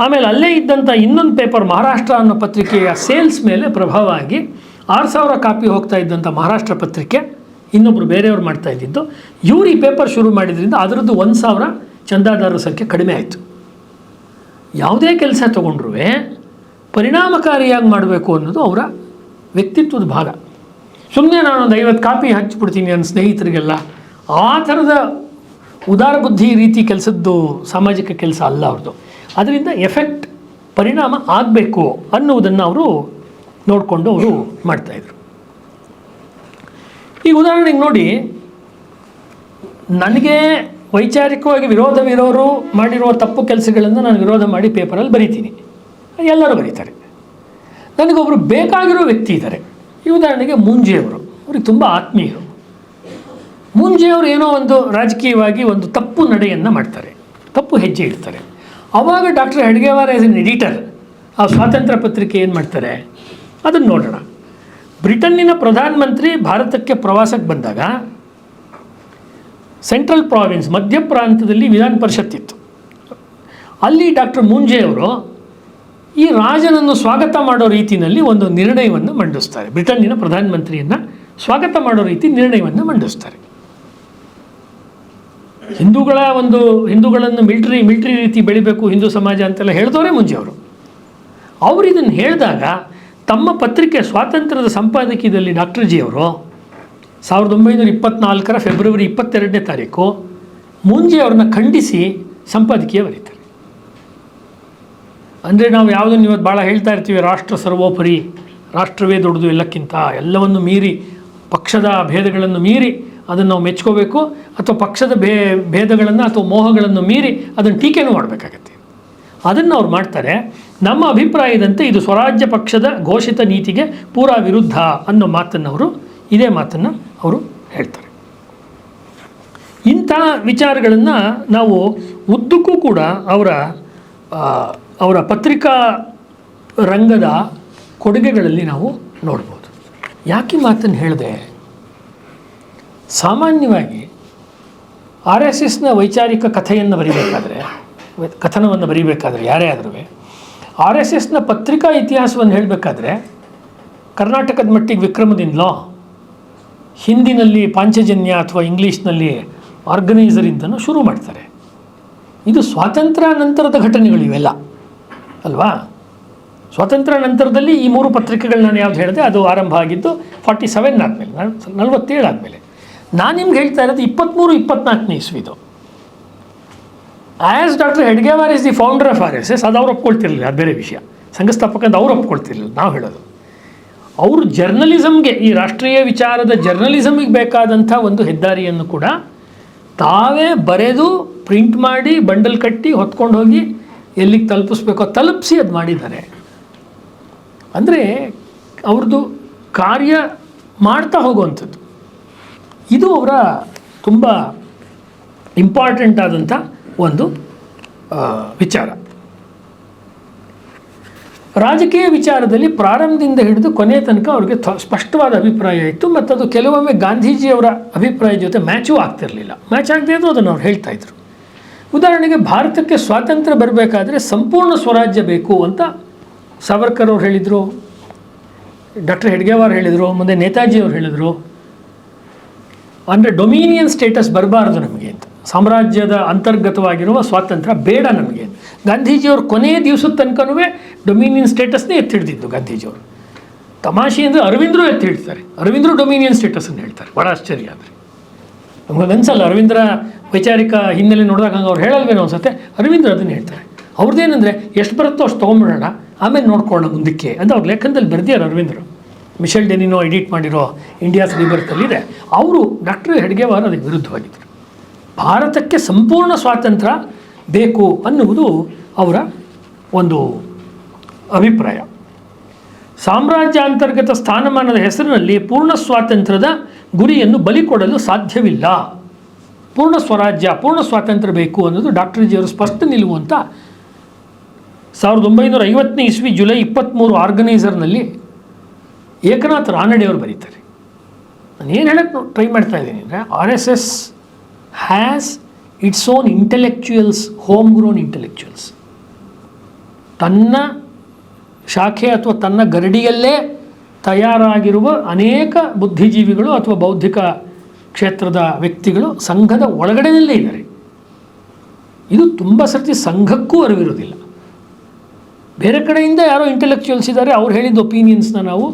ಆಮೇಲೆ ಅಲ್ಲೇ ಇದ್ದಂಥ ಇನ್ನೊಂದು ಪೇಪರ್ ಮಹಾರಾಷ್ಟ್ರ ಅನ್ನೋ ಪತ್ರಿಕೆಯ ಸೇಲ್ಸ್ ಮೇಲೆ ಪ್ರಭಾವ ಆಗಿ 6000 ಕಾಪಿ ಹೋಗ್ತಾ ಇದ್ದಂಥ ಮಹಾರಾಷ್ಟ್ರ ಪತ್ರಿಕೆ ಇನ್ನೊಬ್ಬರು ಬೇರೆಯವ್ರು ಮಾಡ್ತಾ ಇದ್ದಿದ್ದು, ಇವರು ಈ ಪೇಪರ್ ಶುರು ಮಾಡಿದ್ರಿಂದ ಅದರದ್ದು 1000 ಚಂದಾದಾರರ ಸಂಖ್ಯೆ ಕಡಿಮೆ ಆಯಿತು. ಯಾವುದೇ ಕೆಲಸ ತೊಗೊಂಡ್ರೂ ಪರಿಣಾಮಕಾರಿಯಾಗಿ ಮಾಡಬೇಕು ಅನ್ನೋದು ಅವರ ವ್ಯಕ್ತಿತ್ವದ ಭಾಗ. ಸುಮ್ಮನೆ ನಾನೊಂದು 50 ಕಾಪಿ ಹಚ್ಚಿಬಿಡ್ತೀನಿ ನನ್ನ ಸ್ನೇಹಿತರಿಗೆಲ್ಲ, ಆ ಥರದ ಉದಾರ ಬುದ್ಧಿ ರೀತಿ ಕೆಲಸದ್ದು ಸಾಮಾಜಿಕ ಕೆಲಸ ಅಲ್ಲ ಅವ್ರದ್ದು. ಅದರಿಂದ ಎಫೆಕ್ಟ್, ಪರಿಣಾಮ ಆಗಬೇಕು ಅನ್ನುವುದನ್ನು ಅವರು ನೋಡಿಕೊಂಡು ಅವರು ಮಾಡ್ತಾಯಿದ್ರು. ಈಗ ಉದಾಹರಣೆಗೆ ನೋಡಿ, ನನಗೆ ವೈಚಾರಿಕವಾಗಿ ವಿರೋಧವಿರೋರು ಮಾಡಿರುವ ತಪ್ಪು ಕೆಲಸಗಳನ್ನು ನಾನು ವಿರೋಧ ಮಾಡಿ ಪೇಪರಲ್ಲಿ ಬರಿತೀನಿ, ಎಲ್ಲರೂ ಬರೀತಾರೆ. ನನಗೊಬ್ಬರು ಬೇಕಾಗಿರೋ ವ್ಯಕ್ತಿ ಇದ್ದಾರೆ. ಈ ಉದಾಹರಣೆಗೆ ಮೂಂಜೆಯವರು, ಅವ್ರಿಗೆ ತುಂಬ ಆತ್ಮೀಯರು. ಮೂಂಜೆಯವರು ಏನೋ ಒಂದು ರಾಜಕೀಯವಾಗಿ ಒಂದು ತಪ್ಪು ನಡೆಯನ್ನು ಮಾಡ್ತಾರೆ, ತಪ್ಪು ಹೆಜ್ಜೆ ಇಡ್ತಾರೆ. ಆವಾಗ doctor Hedgewar as N editor ಆ ಸ್ವಾತಂತ್ರ್ಯ ಪತ್ರಿಕೆ ಏನು ಮಾಡ್ತಾರೆ ಅದನ್ನು ನೋಡೋಣ. ಬ್ರಿಟನ್ನಿನ ಪ್ರಧಾನಮಂತ್ರಿ ಭಾರತಕ್ಕೆ ಪ್ರವಾಸಕ್ಕೆ ಬಂದಾಗ ಸೆಂಟ್ರಲ್ ಪ್ರಾವಿನ್ಸ್, ಮಧ್ಯ ಪ್ರಾಂತದಲ್ಲಿ ವಿಧಾನ ಪರಿಷತ್ ಇತ್ತು. ಅಲ್ಲಿ ಡಾಕ್ಟರ್ ಮೂಂಜೆಯವರು ಈ ರಾಜನನ್ನು ಸ್ವಾಗತ ಮಾಡೋ ರೀತಿಯಲ್ಲಿ ಒಂದು ನಿರ್ಣಯವನ್ನು ಮಂಡಿಸ್ತಾರೆ. ಬ್ರಿಟನ್ನಿನ ಪ್ರಧಾನಮಂತ್ರಿಯನ್ನು ಸ್ವಾಗತ ಮಾಡೋ ರೀತಿ ನಿರ್ಣಯವನ್ನು ಮಂಡಿಸ್ತಾರೆ. ಹಿಂದೂಗಳನ್ನು ಮಿಲಿಟರಿ ರೀತಿ ಬೆಳಿಬೇಕು ಹಿಂದೂ ಸಮಾಜ ಅಂತೆಲ್ಲ ಹೇಳಿದವರೇ ಮುಂಜೆಯವರು. ಅವರು ಇದನ್ನು ಹೇಳಿದಾಗ ತಮ್ಮ ಪತ್ರಿಕೆ ಸ್ವಾತಂತ್ರ್ಯದ ಸಂಪಾದಕೀಯದಲ್ಲಿ ಡಾಕ್ಟರ್ ಜಿ ಅವರು 1924 ಫೆಬ್ರವರಿ 22ನೇ ತಾರೀಕು ಮುಂಜೆ ಅವ್ರನ್ನ ಖಂಡಿಸಿ ಸಂಪಾದಕೀಯ ಬರೀತಾರೆ. ಅಂದರೆ ನಾವು ಯಾವುದನ್ನು ಇವತ್ತು ಭಾಳ ಹೇಳ್ತಾ ಇರ್ತೀವಿ, ರಾಷ್ಟ್ರ ಸರ್ವೋಪರಿ, ರಾಷ್ಟ್ರವೇ ದೊಡ್ಡದು ಎಲ್ಲಕ್ಕಿಂತ, ಎಲ್ಲವನ್ನು ಮೀರಿ, ಪಕ್ಷದ ಭೇದಗಳನ್ನು ಮೀರಿ ಅದನ್ನು ನಾವು ಮೆಚ್ಕೋಬೇಕು, ಅಥವಾ ಪಕ್ಷದ ಭೇದಗಳನ್ನು ಅಥವಾ ಮೋಹಗಳನ್ನು ಮೀರಿ ಅದನ್ನು ಟೀಕೆನೂ ಮಾಡಬೇಕಾಗತ್ತೆ. ಅದನ್ನು ಅವ್ರು ಮಾಡ್ತಾರೆ. ನಮ್ಮ ಅಭಿಪ್ರಾಯದಂತೆ ಇದು ಸ್ವರಾಜ್ಯ ಪಕ್ಷದ ಘೋಷಿತ ನೀತಿಗೆ ಪೂರಾ ವಿರುದ್ಧ ಅನ್ನೋ ಮಾತನ್ನು ಇದೇ ಮಾತನ್ನು ಅವರು ಹೇಳ್ತಾರೆ. ಇಂಥ ವಿಚಾರಗಳನ್ನು ನಾವು ಉದ್ದಕ್ಕೂ ಕೂಡ ಅವರ ಪತ್ರಿಕಾ ರಂಗದ ಕೊಡುಗೆಗಳಲ್ಲಿ ನಾವು ನೋಡ್ಬೋದು. ಯಾಕೆ ಮಾತನ್ನು ಹೇಳಿದೆ? ಸಾಮಾನ್ಯವಾಗಿ RSSನ ವೈಚಾರಿಕ ಕಥನವನ್ನು ಬರೀಬೇಕಾದ್ರೆ ಯಾರೇ ಆದರೂ RSSನ ಪತ್ರಿಕಾ ಇತಿಹಾಸವನ್ನು ಹೇಳಬೇಕಾದ್ರೆ ಕರ್ನಾಟಕದ ಮಟ್ಟಿಗೆ ವಿಕ್ರಮದಿಂದಲೋ, ಹಿಂದಿನಲ್ಲಿ ಪಾಂಚಜನ್ಯ ಅಥವಾ ಇಂಗ್ಲೀಷ್ನಲ್ಲಿ ಆರ್ಗನೈಸರಿಂದನೂ ಶುರು ಮಾಡ್ತಾರೆ. ಇದು ಸ್ವಾತಂತ್ರ್ಯ ನಂತರದ ಘಟನೆಗಳು ಇವೆಲ್ಲ ಅಲ್ವಾ? ಸ್ವಾತಂತ್ರ್ಯ ನಂತರದಲ್ಲಿ ಈ 3 ಪತ್ರಿಕೆಗಳು ನಾನು ಯಾವ್ದು ಹೇಳಿದೆ ಅದು ಆರಂಭ ಆಗಿದ್ದು 47 ಆದಮೇಲೆ, 47 ಆದಮೇಲೆ. ನಾನು ನಿಮ್ಗೆ ಹೇಳ್ತಾ ಇರೋದು 23-24ನೇ ಇಸ್ವಿದು. As doctor Hedgewar is the founder of RSS, ಅದು ಅವ್ರು ಒಪ್ಕೊಳ್ತಿರಲಿಲ್ಲ, ಅದು ಬೇರೆ ವಿಷಯ. ಸಂಘಸ್ಥಾಪಕ ಅಂತ ಅವ್ರು ಒಪ್ಕೊಳ್ತಿರಲಿಲ್ಲ. ನಾವು ಹೇಳೋದು ಅವರು ಜರ್ನಲಿಸಮ್ಗೆ, ಈ ರಾಷ್ಟ್ರೀಯ ವಿಚಾರದ ಜರ್ನಲಿಸಮಿಗೆ ಬೇಕಾದಂಥ ಒಂದು ಹೆದ್ದಾರಿಯನ್ನು ಕೂಡ ತಾವೇ ಬರೆದು ಪ್ರಿಂಟ್ ಮಾಡಿ ಬಂಡಲ್ ಕಟ್ಟಿ ಹೊತ್ಕೊಂಡು ಹೋಗಿ ಎಲ್ಲಿಗೆ ತಲುಪಿಸ್ಬೇಕೋ ತಲುಪಿಸಿ ಅದು ಮಾಡಿದ್ದಾರೆ. ಅಂದರೆ ಅವ್ರದ್ದು ಕಾರ್ಯ ಮಾಡ್ತಾ ಹೋಗುವಂಥದ್ದು. ಇದು ಅವರ ತುಂಬ ಇಂಪಾರ್ಟೆಂಟ್ ಆದಂಥ ಒಂದು ವಿಚಾರ. ರಾಜಕೀಯ ವಿಚಾರದಲ್ಲಿ ಪ್ರಾರಂಭದಿಂದ ಹಿಡಿದು ಕೊನೆಯ ತನಕ ಅವ್ರಿಗೆ ಸ್ಪಷ್ಟವಾದ ಅಭಿಪ್ರಾಯ ಇತ್ತು, ಮತ್ತು ಅದು ಕೆಲವೊಮ್ಮೆ ಗಾಂಧೀಜಿಯವರ ಅಭಿಪ್ರಾಯ ಜೊತೆ ಮ್ಯಾಚೂ ಆಗ್ತಿರಲಿಲ್ಲ. ಮ್ಯಾಚ್ ಆಗದೇ ಇದ್ದು ಅದನ್ನು ಅವ್ರು ಹೇಳ್ತಾ ಇದ್ರು. ಉದಾಹರಣೆಗೆ, ಭಾರತಕ್ಕೆ ಸ್ವಾತಂತ್ರ್ಯ ಬರಬೇಕಾದ್ರೆ ಸಂಪೂರ್ಣ ಸ್ವರಾಜ್ಯ ಬೇಕು ಅಂತ ಸಾವರ್ಕರ್ ಅವ್ರು ಹೇಳಿದರು, ಡಾಕ್ಟರ್ ಹೆಡ್ಗೇವಾರ್ ಹೇಳಿದರು, ಮುಂದೆ ನೇತಾಜಿಯವರು ಹೇಳಿದರು. ಅಂದರೆ ಡೊಮಿನಿಯನ್ ಸ್ಟೇಟಸ್ ಬರಬಾರ್ದು ನಮಗೆ ಅಂತ, ಸಾಮ್ರಾಜ್ಯದ ಅಂತರ್ಗತವಾಗಿರುವ ಸ್ವಾತಂತ್ರ್ಯ ಬೇಡ ನಮಗೆ. ಗಾಂಧೀಜಿಯವರು ಕೊನೆಯ ದಿವಸದ ತನಕನೂ ಡೊಮಿನಿಯನ್ ಸ್ಟೇಟಸ್ನೇ ಎತ್ತಿ ಹಿಡಿದಿದ್ದು ಗಾಂಧೀಜಿಯವರು. ತಮಾಷೆ ಅಂದರೆ ಅರವಿಂದರು ಎತ್ತಿ ಹಿಡ್ತಾರೆ, ಅರವಿಂದರು ಡೊಮಿನಿಯನ್ ಸ್ಟೇಟಸನ್ನು ಹೇಳ್ತಾರೆ. ಭಾಳ ಆಶ್ಚರ್ಯ. ಆದರೆ ನಮ್ಗೆ ಅನ್ಸಲ್ಲ, ಅರವಿಂದರ ವೈಚಾರಿಕ ಹಿನ್ನೆಲೆ ನೋಡಿದಾಗ ಹಂಗೆ ಅವ್ರು ಹೇಳಲ್ವೇನೋ ಅನ್ಸುತ್ತೆ. ಅರವಿಂದ್ರ ಅದನ್ನು ಹೇಳ್ತಾರೆ. ಅವ್ರದ್ದೇನೆಂದರೆ ಎಷ್ಟು ಬರುತ್ತೋ ಅಷ್ಟು ತೊಗೊಂಬಿಡೋಣ, ಆಮೇಲೆ ನೋಡ್ಕೊಳ್ಳೋಣ ಮುಂದಕ್ಕೆ ಅಂತ ಅವ್ರ ಲೇಖನದಲ್ಲಿ ಬರೆದಿದ್ದಾರೆ ಅರವಿಂದರು. ಮಿಶೆಲ್ ಡೆನಿನೋ ಎಡಿಟ್ ಮಾಡಿರೋ ಇಂಡಿಯಾಸ್ ರಿಬರ್ತಲ್ಲಿದೆ. ಅವರು ಡಾಕ್ಟರ್ ಹೆಡ್ಗೇವಾರ್ ಅದಕ್ಕೆ ವಿರುದ್ಧವಾಗಿದ್ದರು. ಭಾರತಕ್ಕೆ ಸಂಪೂರ್ಣ ಸ್ವಾತಂತ್ರ್ಯ ಬೇಕು ಅನ್ನುವುದು ಅವರ ಒಂದು ಅಭಿಪ್ರಾಯ. ಸಾಮ್ರಾಜ್ಯಾಂತರ್ಗತ ಸ್ಥಾನಮಾನದ ಹೆಸರಿನಲ್ಲಿ ಪೂರ್ಣ ಸ್ವಾತಂತ್ರ್ಯದ ಗುರಿಯನ್ನು ಬಲಿ ಕೊಡಲು ಸಾಧ್ಯವಿಲ್ಲ. ಪೂರ್ಣ ಸ್ವರಾಜ್ಯ, ಪೂರ್ಣ ಸ್ವಾತಂತ್ರ್ಯ ಬೇಕು ಅನ್ನೋದು ಡಾಕ್ಟರ್ ಜಿಯವರು ಸ್ಪಷ್ಟ ನಿಲುವು ಅಂತ 1950ನೇ ಇಸ್ವಿ ಜುಲೈ 23 ಆರ್ಗನೈಸರ್ನಲ್ಲಿ ಏಕನಾಥ್ ರಾನಡೆಯವರು ಬರೀತಾರೆ. ನಾನು ಏನು ಹೇಳಕ್ಕೆ ಟ್ರೈ ಮಾಡ್ತಾ ಇದ್ದೀನಿ ಅಂದರೆ, RSS has its own intellectuals, home grown intellectuals. ತನ್ನ ಶಾಖೆ ಅಥವಾ ತನ್ನ ಗರಡಿಯಲ್ಲೇ ತಯಾರಾಗಿರುವ ಅನೇಕ ಬುದ್ಧಿಜೀವಿಗಳು ಅಥವಾ ಬೌದ್ಧಿಕ ಕ್ಷೇತ್ರದ ವ್ಯಕ್ತಿಗಳು ಸಂಘದ ಒಳಗಡೆಯಲ್ಲೇ ಇದ್ದಾರೆ. ಇದು ತುಂಬ ಸರ್ತಿ ಸಂಘಕ್ಕೂ ಅರಿವಿರೋದಿಲ್ಲ. ಬೇರೆ ಕಡೆಯಿಂದ ಯಾರೋ ಇಂಟೆಲೆಕ್ಚುಯಲ್ಸ್ ಇದ್ದಾರೆ, ಅವ್ರು ಹೇಳಿದ ಒಪಿನಿಯನ್ಸ್ನ ನಾವು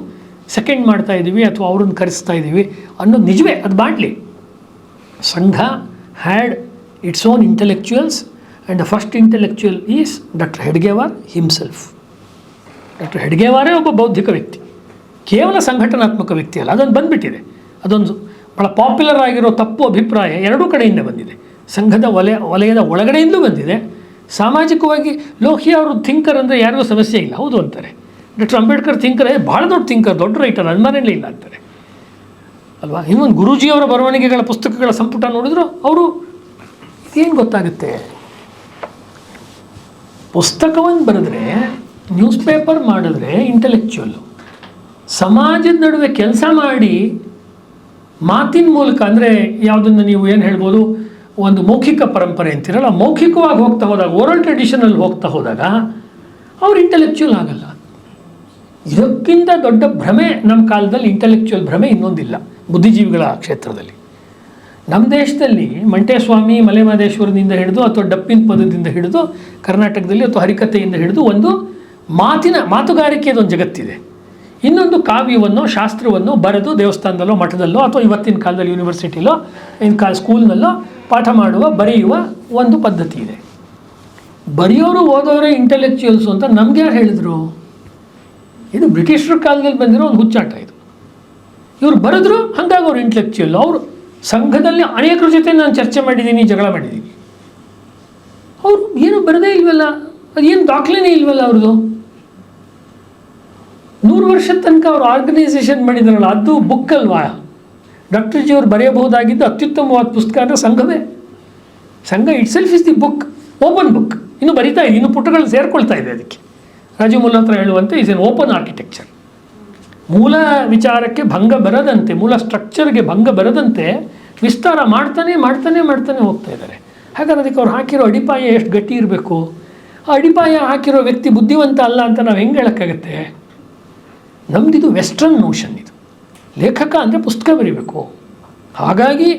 ಸೆಕೆಂಡ್ ಮಾಡ್ತಾ ಇದ್ದೀವಿ ಅಥವಾ ಅವ್ರನ್ನ ಕರೆಸ್ತಾ ಇದ್ದೀವಿ ಅನ್ನೋದು ನಿಜವೇ, ಅದು ಮಾಡಲಿ. Sangh had its own intellectuals and the first intellectual is doctor Hedgewar himself. Doctor ಹೆಡ್ಗೇವಾರೇ ಒಬ್ಬ ಬೌದ್ಧಿಕ ವ್ಯಕ್ತಿ, ಕೇವಲ ಸಂಘಟನಾತ್ಮಕ ವ್ಯಕ್ತಿ ಅಲ್ಲ. ಅದೊಂದು ಬಂದುಬಿಟ್ಟಿದೆ. ಅದೊಂದು ಭಾಳ ಪಾಪ್ಯುಲರ್ ಆಗಿರೋ ತಪ್ಪು ಅಭಿಪ್ರಾಯ ಎರಡೂ ಕಡೆಯಿಂದ ಬಂದಿದೆ. ಸಂಘದ ವಲಯದ ಒಳಗಡೆಯಿಂದಲೂ ಬಂದಿದೆ. ಸಾಮಾಜಿಕವಾಗಿ ಲೋಹಿಯಾ ಅವರು ಥಿಂಕರ್ ಅಂದರೆ ಯಾರಿಗೂ ಸಮಸ್ಯೆ ಇಲ್ಲ, ಹೌದು ಅಂತಾರೆ. ಡಾಕ್ಟರ್ ಅಂಬೇಡ್ಕರ್ ಥಿಂಕರೇ ಭಾಳ ದೊಡ್ಡ ಥಿಂಕರ್, ದೊಡ್ಡ ರೈಟರ್, ಅನುಮಾನನೇ ಇಲ್ಲ ಅಂತಾರೆ ಅಲ್ವಾ. ಇನ್ನೊಂದು ಗುರೂಜಿಯವರ ಬರವಣಿಗೆಗಳ ಪುಸ್ತಕಗಳ ಸಂಪುಟ ನೋಡಿದ್ರು ಅವರು ಇದೇನು ಗೊತ್ತಾಗುತ್ತೆ, ಪುಸ್ತಕವನ್ನು ಬರೆದ್ರೆ, ನ್ಯೂಸ್ ಪೇಪರ್ ಮಾಡಿದ್ರೆ ಇಂಟೆಲೆಕ್ಚುಯಲ್ಲು, ಸಮಾಜದ ನಡುವೆ ಕೆಲಸ ಮಾಡಿ ಮಾತಿನ ಮೂಲಕ, ಅಂದರೆ ಯಾವುದನ್ನು ನೀವು ಏನು ಹೇಳ್ಬೋದು, ಒಂದು ಮೌಖಿಕ ಪರಂಪರೆ ಅಂತಿರಲ್ಲ, ಮೌಖಿಕವಾಗಿ ಹೋಗ್ತಾ ಹೋದಾಗ, ಓರಲ್ ಟ್ರೆಡಿಷನಲ್ಲಿ ಹೋಗ್ತಾ ಹೋದಾಗ ಅವ್ರು ಇಂಟೆಲೆಕ್ಚುಯಲ್ ಆಗಲ್ಲ. ಇದಕ್ಕಿಂತ ದೊಡ್ಡ ಭ್ರಮೆ ನಮ್ಮ ಕಾಲದಲ್ಲಿ, ಇಂಟೆಲೆಕ್ಚುಯಲ್ ಭ್ರಮೆ ಇನ್ನೊಂದಿಲ್ಲ ಬುದ್ಧಿಜೀವಿಗಳ ಕ್ಷೇತ್ರದಲ್ಲಿ. ನಮ್ಮ ದೇಶದಲ್ಲಿ ಮಂಟೇಸ್ವಾಮಿ, ಮಲೆಮಹದೇಶ್ವರದಿಂದ ಹಿಡಿದು ಅಥವಾ ಡಪ್ಪಿನ ಪದದಿಂದ ಹಿಡಿದು ಕರ್ನಾಟಕದಲ್ಲಿ ಅಥವಾ ಹರಿಕಥೆಯಿಂದ ಹಿಡಿದು ಒಂದು ಮಾತುಗಾರಿಕೆಯದೊಂದು ಜಗತ್ತಿದೆ. ಇನ್ನೊಂದು ಕಾವ್ಯವನ್ನು, ಶಾಸ್ತ್ರವನ್ನು ಬರೆದು ದೇವಸ್ಥಾನದಲ್ಲೋ ಮಠದಲ್ಲೋ ಅಥವಾ ಇವತ್ತಿನ ಕಾಲದಲ್ಲಿ ಯೂನಿವರ್ಸಿಟಿಲೋ ಸ್ಕೂಲ್ನಲ್ಲೋ ಪಾಠ ಮಾಡುವ, ಬರೆಯುವ ಒಂದು ಪದ್ಧತಿ ಇದೆ. ಬರೆಯೋರು ಓದೋರೇ ಇಂಟೆಲೆಕ್ಚುಯಲ್ಸು ಅಂತ ನಮ್ಗೆ ಯಾರು ಹೇಳಿದ್ರು? ಇದು ಬ್ರಿಟಿಷರ ಕಾಲದಲ್ಲಿ ಬಂದಿರೋ ಒಂದು ಹುಚ್ಚಾಟ ಇದು. ಇವರು ಬರೆದ್ರು, ಹಾಗಾಗಿ ಅವ್ರು ಇಂಟೆಲೆಕ್ಚುಯಲ್. ಅವರು ಸಂಘದಲ್ಲಿ ಅನೇಕರ ಜೊತೆ ನಾನು ಚರ್ಚೆ ಮಾಡಿದ್ದೀನಿ, ಜಗಳ ಮಾಡಿದ್ದೀನಿ. ಅವರು ಏನು ಬರದೇ ಇಲ್ವಲ್ಲ, ಅದೇನು ದಾಖಲೆನೇ ಇಲ್ವಲ್ಲ ಅವ್ರದ್ದು. 100 ವರ್ಷದ ತನಕ ಅವರು ಆರ್ಗನೈಸೇಷನ್ ಮಾಡಿದಾರಲ್ಲ, ಅದು ಬುಕ್ ಅಲ್ವಾ? ಡಾಕ್ಟರ್ ಜಿ ಅವರು ಬರೆಯಬಹುದಾಗಿದ್ದು ಅತ್ಯುತ್ತಮವಾದ ಪುಸ್ತಕ ಅಂದರೆ ಸಂಘವೇ. ಸಂಘ it self is the book, open book. ಇನ್ನು ಬರಿತಾ ಇದೆ, ಇನ್ನು ಪುಟಗಳು ಸೇರ್ಕೊಳ್ತಾ ಇದೆ. ಅದಕ್ಕೆ ರಾಜೀವ್ ಮುಲ್ಲಾ ಹತ್ರ ಹೇಳುವಂತೆ ಈಸ್ ಎನ್ ಓಪನ್ ಆರ್ಕಿಟೆಕ್ಚರ್. ಮೂಲ ವಿಚಾರಕ್ಕೆ ಭಂಗ ಬರದಂತೆ, ಮೂಲ ಸ್ಟ್ರಕ್ಚರ್ಗೆ ಭಂಗ ಬರದಂತೆ ವಿಸ್ತಾರ ಮಾಡ್ತಾನೆ ಹೋಗ್ತಾ ಇದ್ದಾರೆ. ಹಾಗಾದ್ರೆ ಅದಕ್ಕೆ ಅವ್ರು ಹಾಕಿರೋ ಅಡಿಪಾಯ ಎಷ್ಟು ಗಟ್ಟಿ ಇರಬೇಕು? ಆ ಅಡಿಪಾಯ ಹಾಕಿರೋ ವ್ಯಕ್ತಿ ಬುದ್ಧಿವಂತ ಅಲ್ಲ ಅಂತ ನಾವು ಹೆಂಗೆ ಹೇಳೋಕ್ಕಾಗತ್ತೆ? ನಮ್ಮದಿದು ವೆಸ್ಟರ್ನ್ ನೋಷನ್. ಇದು ಲೇಖಕ ಅಂದರೆ ಪುಸ್ತಕ ಬರೀಬೇಕು. ಹಾಗಾಗಿ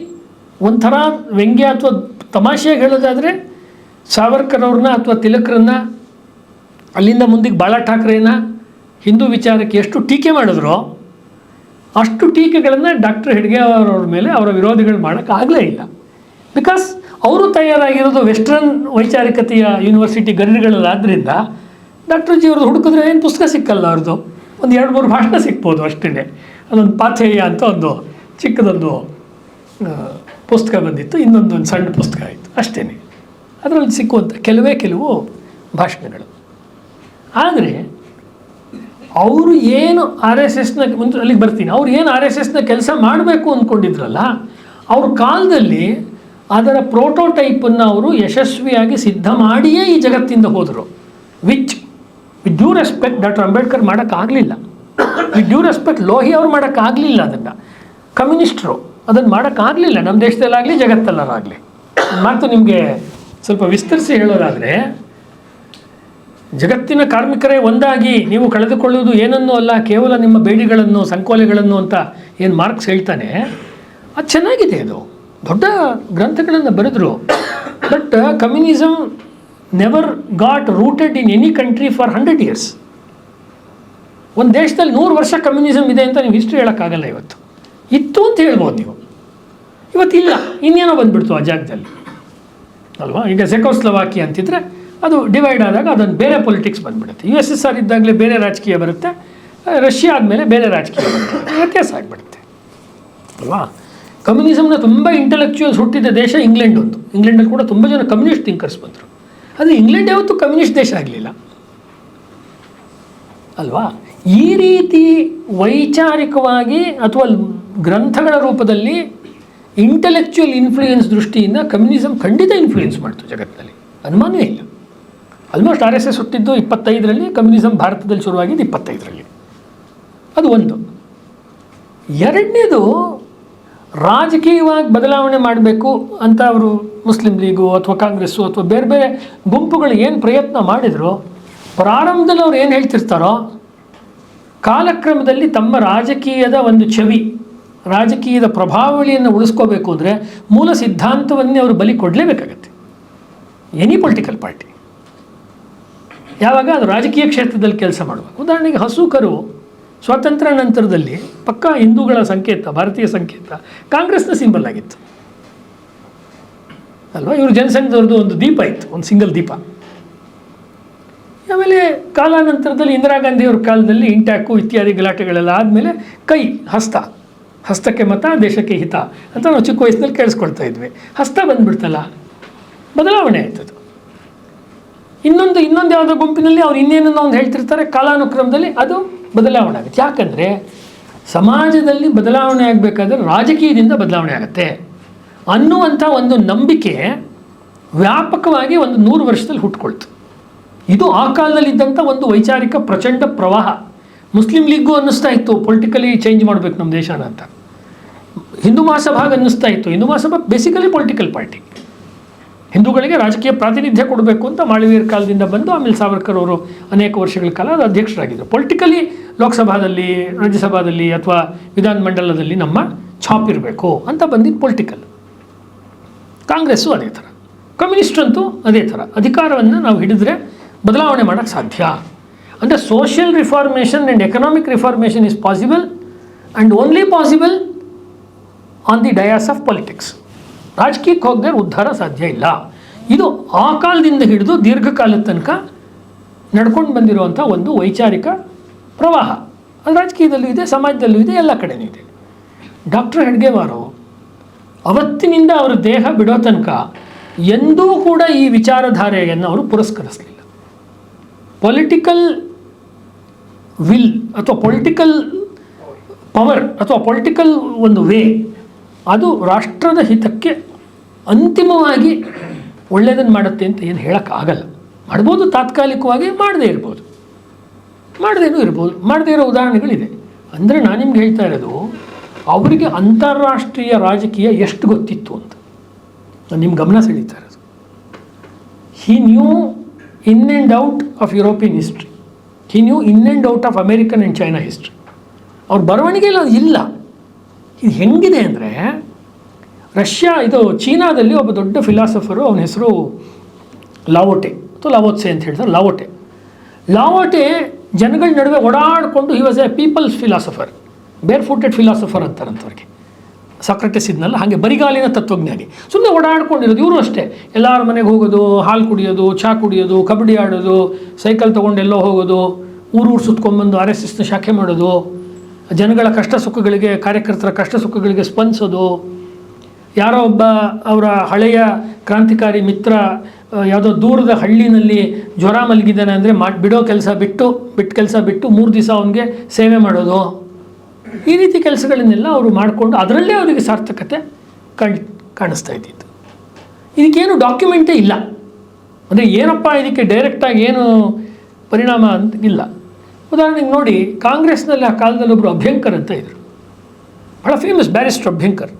ಒಂಥರ ವ್ಯಂಗ್ಯ ಅಥವಾ ತಮಾಷೆಯಾಗಿ ಹೇಳೋದಾದರೆ, ಸಾವರ್ಕರ್ ಅವ್ರನ್ನ ಅಥವಾ ತಿಲಕರನ್ನ, ಅಲ್ಲಿಂದ ಮುಂದಕ್ಕೆ ಬಾಳಾ ಠಾಕ್ರೆನ ಹಿಂದೂ ವಿಚಾರಕ್ಕೆ ಎಷ್ಟು ಟೀಕೆ ಮಾಡಿದ್ರೋ ಅಷ್ಟು ಟೀಕೆಗಳನ್ನು ಡಾಕ್ಟರ್ ಹೆಡ್ಗೇವಾರ್ ಅವ್ರ ಮೇಲೆ ಅವರ ವಿರೋಧಿಗಳು ಮಾಡೋಕ್ಕಾಗಲೇ ಇಲ್ಲ. ಬಿಕಾಸ್ ಅವರು ತಯಾರಾಗಿರೋದು ವೆಸ್ಟರ್ನ್ ವೈಚಾರಿಕತೆಯ ಯೂನಿವರ್ಸಿಟಿ ಗರಿಗಳಲ್ಲಾದ್ದರಿಂದ ಡಾಕ್ಟರ್ ಜಿ ಅವ್ರದ್ದು ಹುಡುಕಿದ್ರೆ ಏನು ಪುಸ್ತಕ ಸಿಕ್ಕಲ್ಲ. ಅವ್ರದ್ದು ಒಂದು 2-3 ಭಾಷಣ ಸಿಗ್ಬೋದು ಅಷ್ಟೇ. ಅದೊಂದು ಪಾಥೇಯ ಅಂತ ಒಂದು ಚಿಕ್ಕದೊಂದು ಪುಸ್ತಕ ಬಂದಿತ್ತು, ಇನ್ನೊಂದು ಸಣ್ಣ ಪುಸ್ತಕ ಆಯಿತು ಅಷ್ಟೇ. ಅದರಲ್ಲಿ ಸಿಕ್ಕುವಂಥ ಕೆಲವು ಭಾಷಣಗಳು. ಆದರೆ ಅವರು ಏನು RSSನ ಮುಂದೆ ಅಲ್ಲಿಗೆ ಬರ್ತೀನಿ, ಅವ್ರು ಏನು RSSನ ಕೆಲಸ ಮಾಡಬೇಕು ಅಂದ್ಕೊಂಡಿದ್ರಲ್ಲ, ಅವ್ರ ಕಾಲದಲ್ಲಿ ಅದರ ಪ್ರೋಟೋಟೈಪನ್ನು ಅವರು ಯಶಸ್ವಿಯಾಗಿ ಸಿದ್ಧ ಮಾಡಿಯೇ ಈ ಜಗತ್ತಿಂದ ಹೋದರು. Which with due respect doctor Ambedkar ಮಾಡೋಕ್ಕಾಗಲಿಲ್ಲ, ವಿತ್ ಡ್ಯೂ ರೆಸ್ಪೆಕ್ಟ್ ಲೋಹಿ ಅವ್ರು ಮಾಡೋಕ್ಕಾಗಲಿಲ್ಲ, ಅದನ್ನು ಕಮ್ಯುನಿಸ್ಟರು ಅದನ್ನು ಮಾಡೋಕ್ಕಾಗಲಿಲ್ಲ ನಮ್ಮ ದೇಶದಲ್ಲಾಗಲಿ ಜಗತ್ತಲ್ಲಾಗಲಿ. ಮಾತು ನಿಮಗೆ ಸ್ವಲ್ಪ ವಿಸ್ತರಿಸಿ ಹೇಳೋದಾದರೆ, ಜಗತ್ತಿನ ಕಾರ್ಮಿಕರೇ ಒಂದಾಗಿ ನೀವು ಕಳೆದುಕೊಳ್ಳುವುದು ಏನನ್ನೂ ಅಲ್ಲ, ಕೇವಲ ನಿಮ್ಮ ಬೇಡಿಗಳನ್ನು ಸಂಕೋಲೆಗಳನ್ನು ಅಂತ ಏನು ಮಾರ್ಕ್ಸ್ ಹೇಳ್ತಾನೆ, ಅದು ಚೆನ್ನಾಗಿದೆ. ಅದು ದೊಡ್ಡ ಗ್ರಂಥಗಳನ್ನು ಬರೆದರು. But communism never got rooted in any country for 100 years. ಒಂದು ದೇಶದಲ್ಲಿ 100 ವರ್ಷ ಕಮ್ಯುನಿಸಮ್ ಇದೆ ಅಂತ ನೀವು ಹಿಸ್ಟ್ರಿ ಹೇಳೋಕ್ಕಾಗಲ್ಲ. ಇವತ್ತು ಇತ್ತು ಅಂತ ಹೇಳ್ಬೋದು ನೀವು, ಇವತ್ತಿಲ್ಲ, ಇನ್ನೇನೋ ಬಂದುಬಿಡ್ತು ಆ ಜಾಗದಲ್ಲಿ ಅಲ್ವಾ. ಈಗ ಚೆಕೋಸ್ಲೋವಾಕಿಯಾ ಅಂತಿದ್ರೆ ಅದು ಡಿವೈಡ್ ಆದಾಗ ಅದನ್ನು ಬೇರೆ ಪೊಲಿಟಿಕ್ಸ್ ಬಂದುಬಿಡುತ್ತೆ. USSR ಇದ್ದಾಗಲೇ ಬೇರೆ ರಾಜಕೀಯ ಬರುತ್ತೆ, ರಷ್ಯಾ ಆದಮೇಲೆ ಬೇರೆ ರಾಜಕೀಯ ಬರುತ್ತೆ, ವ್ಯತ್ಯಾಸ ಆಗಿಬಿಡುತ್ತೆ ಅಲ್ವಾ. ಕಮ್ಯುನಿಸಮ್ನ ತುಂಬ ಇಂಟೆಲೆಕ್ಚುಯಲ್ಸ್ ಹುಟ್ಟಿದ ದೇಶ ಇಂಗ್ಲೆಂಡ್ ಒಂದು. ಇಂಗ್ಲೆಂಡಲ್ಲಿ ಕೂಡ ತುಂಬ ಜನ ಕಮ್ಯುನಿಸ್ಟ್ ಥಿಂಕರ್ಸ್ ಬಂದರು. ಅದು ಇಂಗ್ಲೆಂಡ್ ಯಾವತ್ತೂ ಕಮ್ಯುನಿಸ್ಟ್ ದೇಶ ಆಗಲಿಲ್ಲ ಅಲ್ವಾ. ಈ ರೀತಿ ವೈಚಾರಿಕವಾಗಿ ಅಥವಾ ಗ್ರಂಥಗಳ ರೂಪದಲ್ಲಿ ಇಂಟೆಲೆಕ್ಚುಯಲ್ ಇನ್ಫ್ಲೂಯೆನ್ಸ್ ದೃಷ್ಟಿಯಿಂದ ಕಮ್ಯುನಿಸಮ್ ಖಂಡಿತ ಇನ್ಫ್ಲೂಯೆನ್ಸ್ ಮಾಡ್ತು ಜಗತ್ತಿನಲ್ಲಿ, ಅನುಮಾನವೇ ಇಲ್ಲ. ಆಲ್ಮೋಸ್ಟ್ RSS ಹುಟ್ಟಿದ್ದು 25ರಲ್ಲಿ, ಕಮ್ಯುನಿಸಮ್ ಭಾರತದಲ್ಲಿ ಶುರುವಾಗಿದ್ದು 25ರಲ್ಲಿ. ಅದು ಒಂದು. ಎರಡನೇದು, ರಾಜಕೀಯವಾಗಿ ಬದಲಾವಣೆ ಮಾಡಬೇಕು ಅಂತ ಅವರು ಮುಸ್ಲಿಂ ಲೀಗು ಅಥವಾ ಕಾಂಗ್ರೆಸ್ಸು ಅಥವಾ ಬೇರೆ ಬೇರೆ ಗುಂಪುಗಳು ಏನು ಪ್ರಯತ್ನ ಮಾಡಿದ್ರು, ಪ್ರಾರಂಭದಲ್ಲಿ ಅವ್ರು ಏನು ಹೇಳ್ತಿರ್ತಾರೋ ಕಾಲಕ್ರಮದಲ್ಲಿ ತಮ್ಮ ರಾಜಕೀಯದ ಒಂದು ಛವಿ, ರಾಜಕೀಯದ ಪ್ರಭಾವಳಿಯನ್ನು ಉಳಿಸ್ಕೋಬೇಕು ಅಂದರೆ ಮೂಲ ಸಿದ್ಧಾಂತವನ್ನೇ ಅವರು ಬಲಿ ಕೊಡಲೇಬೇಕಾಗತ್ತೆ. ಎನಿ ಪೊಲಿಟಿಕಲ್ ಪಾರ್ಟಿ ಯಾವಾಗ ಅದು ರಾಜಕೀಯ ಕ್ಷೇತ್ರದಲ್ಲಿ ಕೆಲಸ ಮಾಡಬೇಕು. ಉದಾಹರಣೆಗೆ ಹಸು ಕರು ಸ್ವಾತಂತ್ರ್ಯ ನಂತರದಲ್ಲಿ ಪಕ್ಕಾ ಹಿಂದೂಗಳ ಸಂಕೇತ, ಭಾರತೀಯ ಸಂಕೇತ, ಕಾಂಗ್ರೆಸ್ನ ಸಿಂಬಲ್ ಆಗಿತ್ತು ಅಲ್ವಾ. ಇವರು ಜನಸಂಘದವ್ರದ್ದು ಒಂದು ದೀಪ ಇತ್ತು, ಒಂದು ಸಿಂಗಲ್ ದೀಪ. ಆಮೇಲೆ ಕಾಲಾನಂತರದಲ್ಲಿ ಇಂದಿರಾ ಗಾಂಧಿಯವ್ರ ಕಾಲದಲ್ಲಿ ಇಂಟ್ಯಾಕು ಇತ್ಯಾದಿ ಗಲಾಟೆಗಳೆಲ್ಲ ಆದಮೇಲೆ ಕೈ, ಹಸ್ತಕ್ಕೆ ಮತ ದೇಶಕ್ಕೆ ಹಿತ ಅಂತ ನಾವು ಚಿಕ್ಕ ವಯಸ್ಸಿನಲ್ಲಿ ಕೇಳಿಸ್ಕೊಳ್ತಾ ಇದ್ವಿ. ಹಸ್ತ ಬಂದುಬಿಡ್ತಲ್ಲ, ಬದಲಾವಣೆ ಆಯ್ತದು. ಇನ್ನೊಂದು ಯಾವುದೋ ಗುಂಪಿನಲ್ಲಿ ಅವ್ರು ಇನ್ನೇನನ್ನೋ ಒಂದು ಹೇಳ್ತಿರ್ತಾರೆ, ಕಾಲಾನುಕ್ರಮದಲ್ಲಿ ಅದು ಬದಲಾವಣೆ ಆಗುತ್ತೆ. ಯಾಕಂದರೆ ಸಮಾಜದಲ್ಲಿ ಬದಲಾವಣೆ ಆಗಬೇಕಾದ್ರೆ ರಾಜಕೀಯದಿಂದ ಬದಲಾವಣೆ ಆಗುತ್ತೆ ಅನ್ನುವಂಥ ಒಂದು ನಂಬಿಕೆ ವ್ಯಾಪಕವಾಗಿ ಒಂದು 100 ವರ್ಷದಲ್ಲಿ ಹುಟ್ಕೊಳ್ತು. ಇದು ಆ ಕಾಲದಲ್ಲಿದ್ದಂಥ ಒಂದು ವೈಚಾರಿಕ ಪ್ರಚಂಡ ಪ್ರವಾಹ. ಮುಸ್ಲಿಂ ಲೀಗು ಅನ್ನಿಸ್ತಾ ಇತ್ತು ಪೊಲಿಟಿಕಲಿ ಚೇಂಜ್ ಮಾಡಬೇಕು ನಮ್ಮ ದೇಶನ ಅಂತ. ಹಿಂದೂ ಮಹಾಸಭಾಗೆ ಅನ್ನಿಸ್ತಾ ಇತ್ತು. Hindu Mahasabha basically political party, ಹಿಂದೂಗಳಿಗೆ ರಾಜಕೀಯ ಪ್ರಾತಿನಿಧ್ಯ ಕೊಡಬೇಕು ಅಂತ ಮಾಳವೀಯರ ಕಾಲದಿಂದ ಬಂದು, ಆಮೇಲೆ ಸಾವರ್ಕರ್ ಅವರು ಅನೇಕ ವರ್ಷಗಳ ಕಾಲ ಅದು ಅಧ್ಯಕ್ಷರಾಗಿದ್ದರು. ಪೊಲಿಟಿಕಲಿ ಲೋಕಸಭಾದಲ್ಲಿ, ರಾಜ್ಯಸಭಾದಲ್ಲಿ ಅಥವಾ ವಿಧಾನಮಂಡಲದಲ್ಲಿ ನಮ್ಮ ಛಾಪ್ ಇರಬೇಕು ಅಂತ ಬಂದಿದ್ದು ಪೊಲಿಟಿಕಲ್. ಕಾಂಗ್ರೆಸ್ಸು ಅದೇ ಥರ, ಕಮ್ಯುನಿಸ್ಟ್ ಅಂತೂ ಅದೇ ಥರ. ಅಧಿಕಾರವನ್ನು ನಾವು ಹಿಡಿದ್ರೆ ಬದಲಾವಣೆ ಮಾಡೋಕ್ಕೆ ಸಾಧ್ಯ. ಅಂದರೆ social reformation and economic reformation is possible and only possible on the Dias of politics. ರಾಜಕೀಯಕ್ಕೆ ಹೋಗದೆ ಉದ್ಧಾರ ಸಾಧ್ಯ ಇಲ್ಲ. ಇದು ಆ ಕಾಲದಿಂದ ಹಿಡಿದು ದೀರ್ಘಕಾಲದ ತನಕ ನಡ್ಕೊಂಡು ಬಂದಿರುವಂಥ ಒಂದು ವೈಚಾರಿಕ ಪ್ರವಾಹ. ಅದು ರಾಜಕೀಯದಲ್ಲೂ ಇದೆ, ಸಮಾಜದಲ್ಲೂ ಇದೆ, ಎಲ್ಲ ಕಡೆಯೂ ಇದೆ. ಡಾಕ್ಟರ್ ಹೆಡ್ಗೇವಾರು ಅವತ್ತಿನಿಂದ ಅವರ ದೇಹ ಬಿಡೋ ತನಕ ಎಂದೂ ಕೂಡ ಈ ವಿಚಾರಧಾರೆಯನ್ನು ಅವರು ಪುರಸ್ಕರಿಸಲಿಲ್ಲ. ಪೊಲಿಟಿಕಲ್ ವಿಲ್ ಅಥವಾ ಪೊಲಿಟಿಕಲ್ ಪವರ್ ಅಥವಾ ಪೊಲಿಟಿಕಲ್ ಒಂದು ವೇ, ಅದು ರಾಷ್ಟ್ರದ ಹಿತಕ್ಕೆ ಅಂತಿಮವಾಗಿ ಒಳ್ಳೆಯದನ್ನು ಮಾಡುತ್ತೆ ಅಂತ ಏನು ಹೇಳೋಕ್ಕಾಗಲ್ಲ. ಮಾಡ್ಬೋದು, ತಾತ್ಕಾಲಿಕವಾಗಿ ಮಾಡದೇ ಇರ್ಬೋದು, ಮಾಡದೇನೂ ಇರ್ಬೋದು, ಮಾಡದೇ ಇರೋ ಉದಾಹರಣೆಗಳಿದೆ. ಅಂದರೆ ನಾನು ನಿಮ್ಗೆ ಹೇಳ್ತಾ ಇರೋದು, ಅವರಿಗೆ ಅಂತಾರಾಷ್ಟ್ರೀಯ ರಾಜಕೀಯ ಎಷ್ಟು ಗೊತ್ತಿತ್ತು ಅಂತ ನಾನು ನಿಮ್ಮ ಗಮನ ಸೆಳೀತಾ ಇರೋದು. He knew in and out of European history, he knew in and out of American and China history. ಅವ್ರ ಬರವಣಿಗೆಯಲ್ಲಿ ಅದು ಇಲ್ಲ. ಇದು ಹೆಂಗಿದೆ ಅಂದರೆ, ಚೀನಾದಲ್ಲಿ ಒಬ್ಬ ದೊಡ್ಡ ಫಿಲಾಸಫರು, ಅವನ ಹೆಸರು ಲಾವೋಟೆ ಅಥವಾ ಲಾವೋತ್ಸೆ ಅಂತ ಹೇಳ್ತಾರೆ. ಲಾವೋಟೆ ಜನಗಳ ನಡುವೆ ಓಡಾಡಿಕೊಂಡು, he was a people's philosopher, bare footed philosopher ಅಂತಾರಂಥವ್ರಿಗೆ. ಸಾಕ್ರೆಟಿಸ್ ಇದ್ನಲ್ಲ, ಹಾಗೆ ಬರಿಗಾಲಿನ ತತ್ವಜ್ಞಾನಿ. ಸುಮ್ಮನೆ ಓಡಾಡ್ಕೊಂಡಿರೋದು. ಇವರು ಅಷ್ಟೇ, ಎಲ್ಲರ ಮನೆಗೆ ಹೋಗೋದು, ಹಾಲು ಕುಡಿಯೋದು, ಚಹಾ ಕುಡಿಯೋದು, ಕಬಡ್ಡಿ ಆಡೋದು, ಸೈಕಲ್ ತೊಗೊಂಡು ಎಲ್ಲೋ ಹೋಗೋದು, ಊರು ಸುತ್ಕೊಂಡ್ಬಂದು RSSನ ಶಾಖೆ ಮಾಡೋದು, ಜನಗಳ ಕಷ್ಟ ಸುಖಗಳಿಗೆ, ಕಾರ್ಯಕರ್ತರ ಕಷ್ಟ ಸುಖಗಳಿಗೆ ಸ್ಪಂದಿಸೋದು. ಯಾರೋ ಒಬ್ಬ ಅವರ ಹಳೆಯ ಕ್ರಾಂತಿಕಾರಿ ಮಿತ್ರ ಯಾವುದೋ ದೂರದ ಹಳ್ಳಿನಲ್ಲಿ ಜ್ವರ ಮಲಗಿದ್ದಾನೆ ಅಂದರೆ ಬಿಟ್ಟು ಕೆಲಸ ಬಿಟ್ಟು 3 ದಿವಸ ಅವನಿಗೆ ಸೇವೆ ಮಾಡೋದು. ಈ ರೀತಿ ಕೆಲಸಗಳನ್ನೆಲ್ಲ ಅವರು ಮಾಡಿಕೊಂಡು ಅದರಲ್ಲೇ ಅವರಿಗೆ ಸಾರ್ಥಕತೆ ಕಾಣಿಸ್ತಾ ಇದ್ದಿತ್ತು. ಇದಕ್ಕೇನು ಡಾಕ್ಯುಮೆಂಟೇ ಇಲ್ಲ. ಅಂದರೆ ಏನಪ್ಪ ಇದಕ್ಕೆ ಡೈರೆಕ್ಟಾಗಿ ಏನು ಪರಿಣಾಮ ಅಂತ ಇಲ್ಲ. ಉದಾಹರಣೆಗೆ ನೋಡಿ, ಕಾಂಗ್ರೆಸ್ನಲ್ಲಿ ಆ ಕಾಲದಲ್ಲಿ ಒಬ್ಬರು ಅಭ್ಯಂಕರ್ ಅಂತ ಇದ್ದರು, ಭಾಳ ಫೇಮಸ್ ಬ್ಯಾರಿಸ್ಟರ್ ಅಭ್ಯಂಕರ್.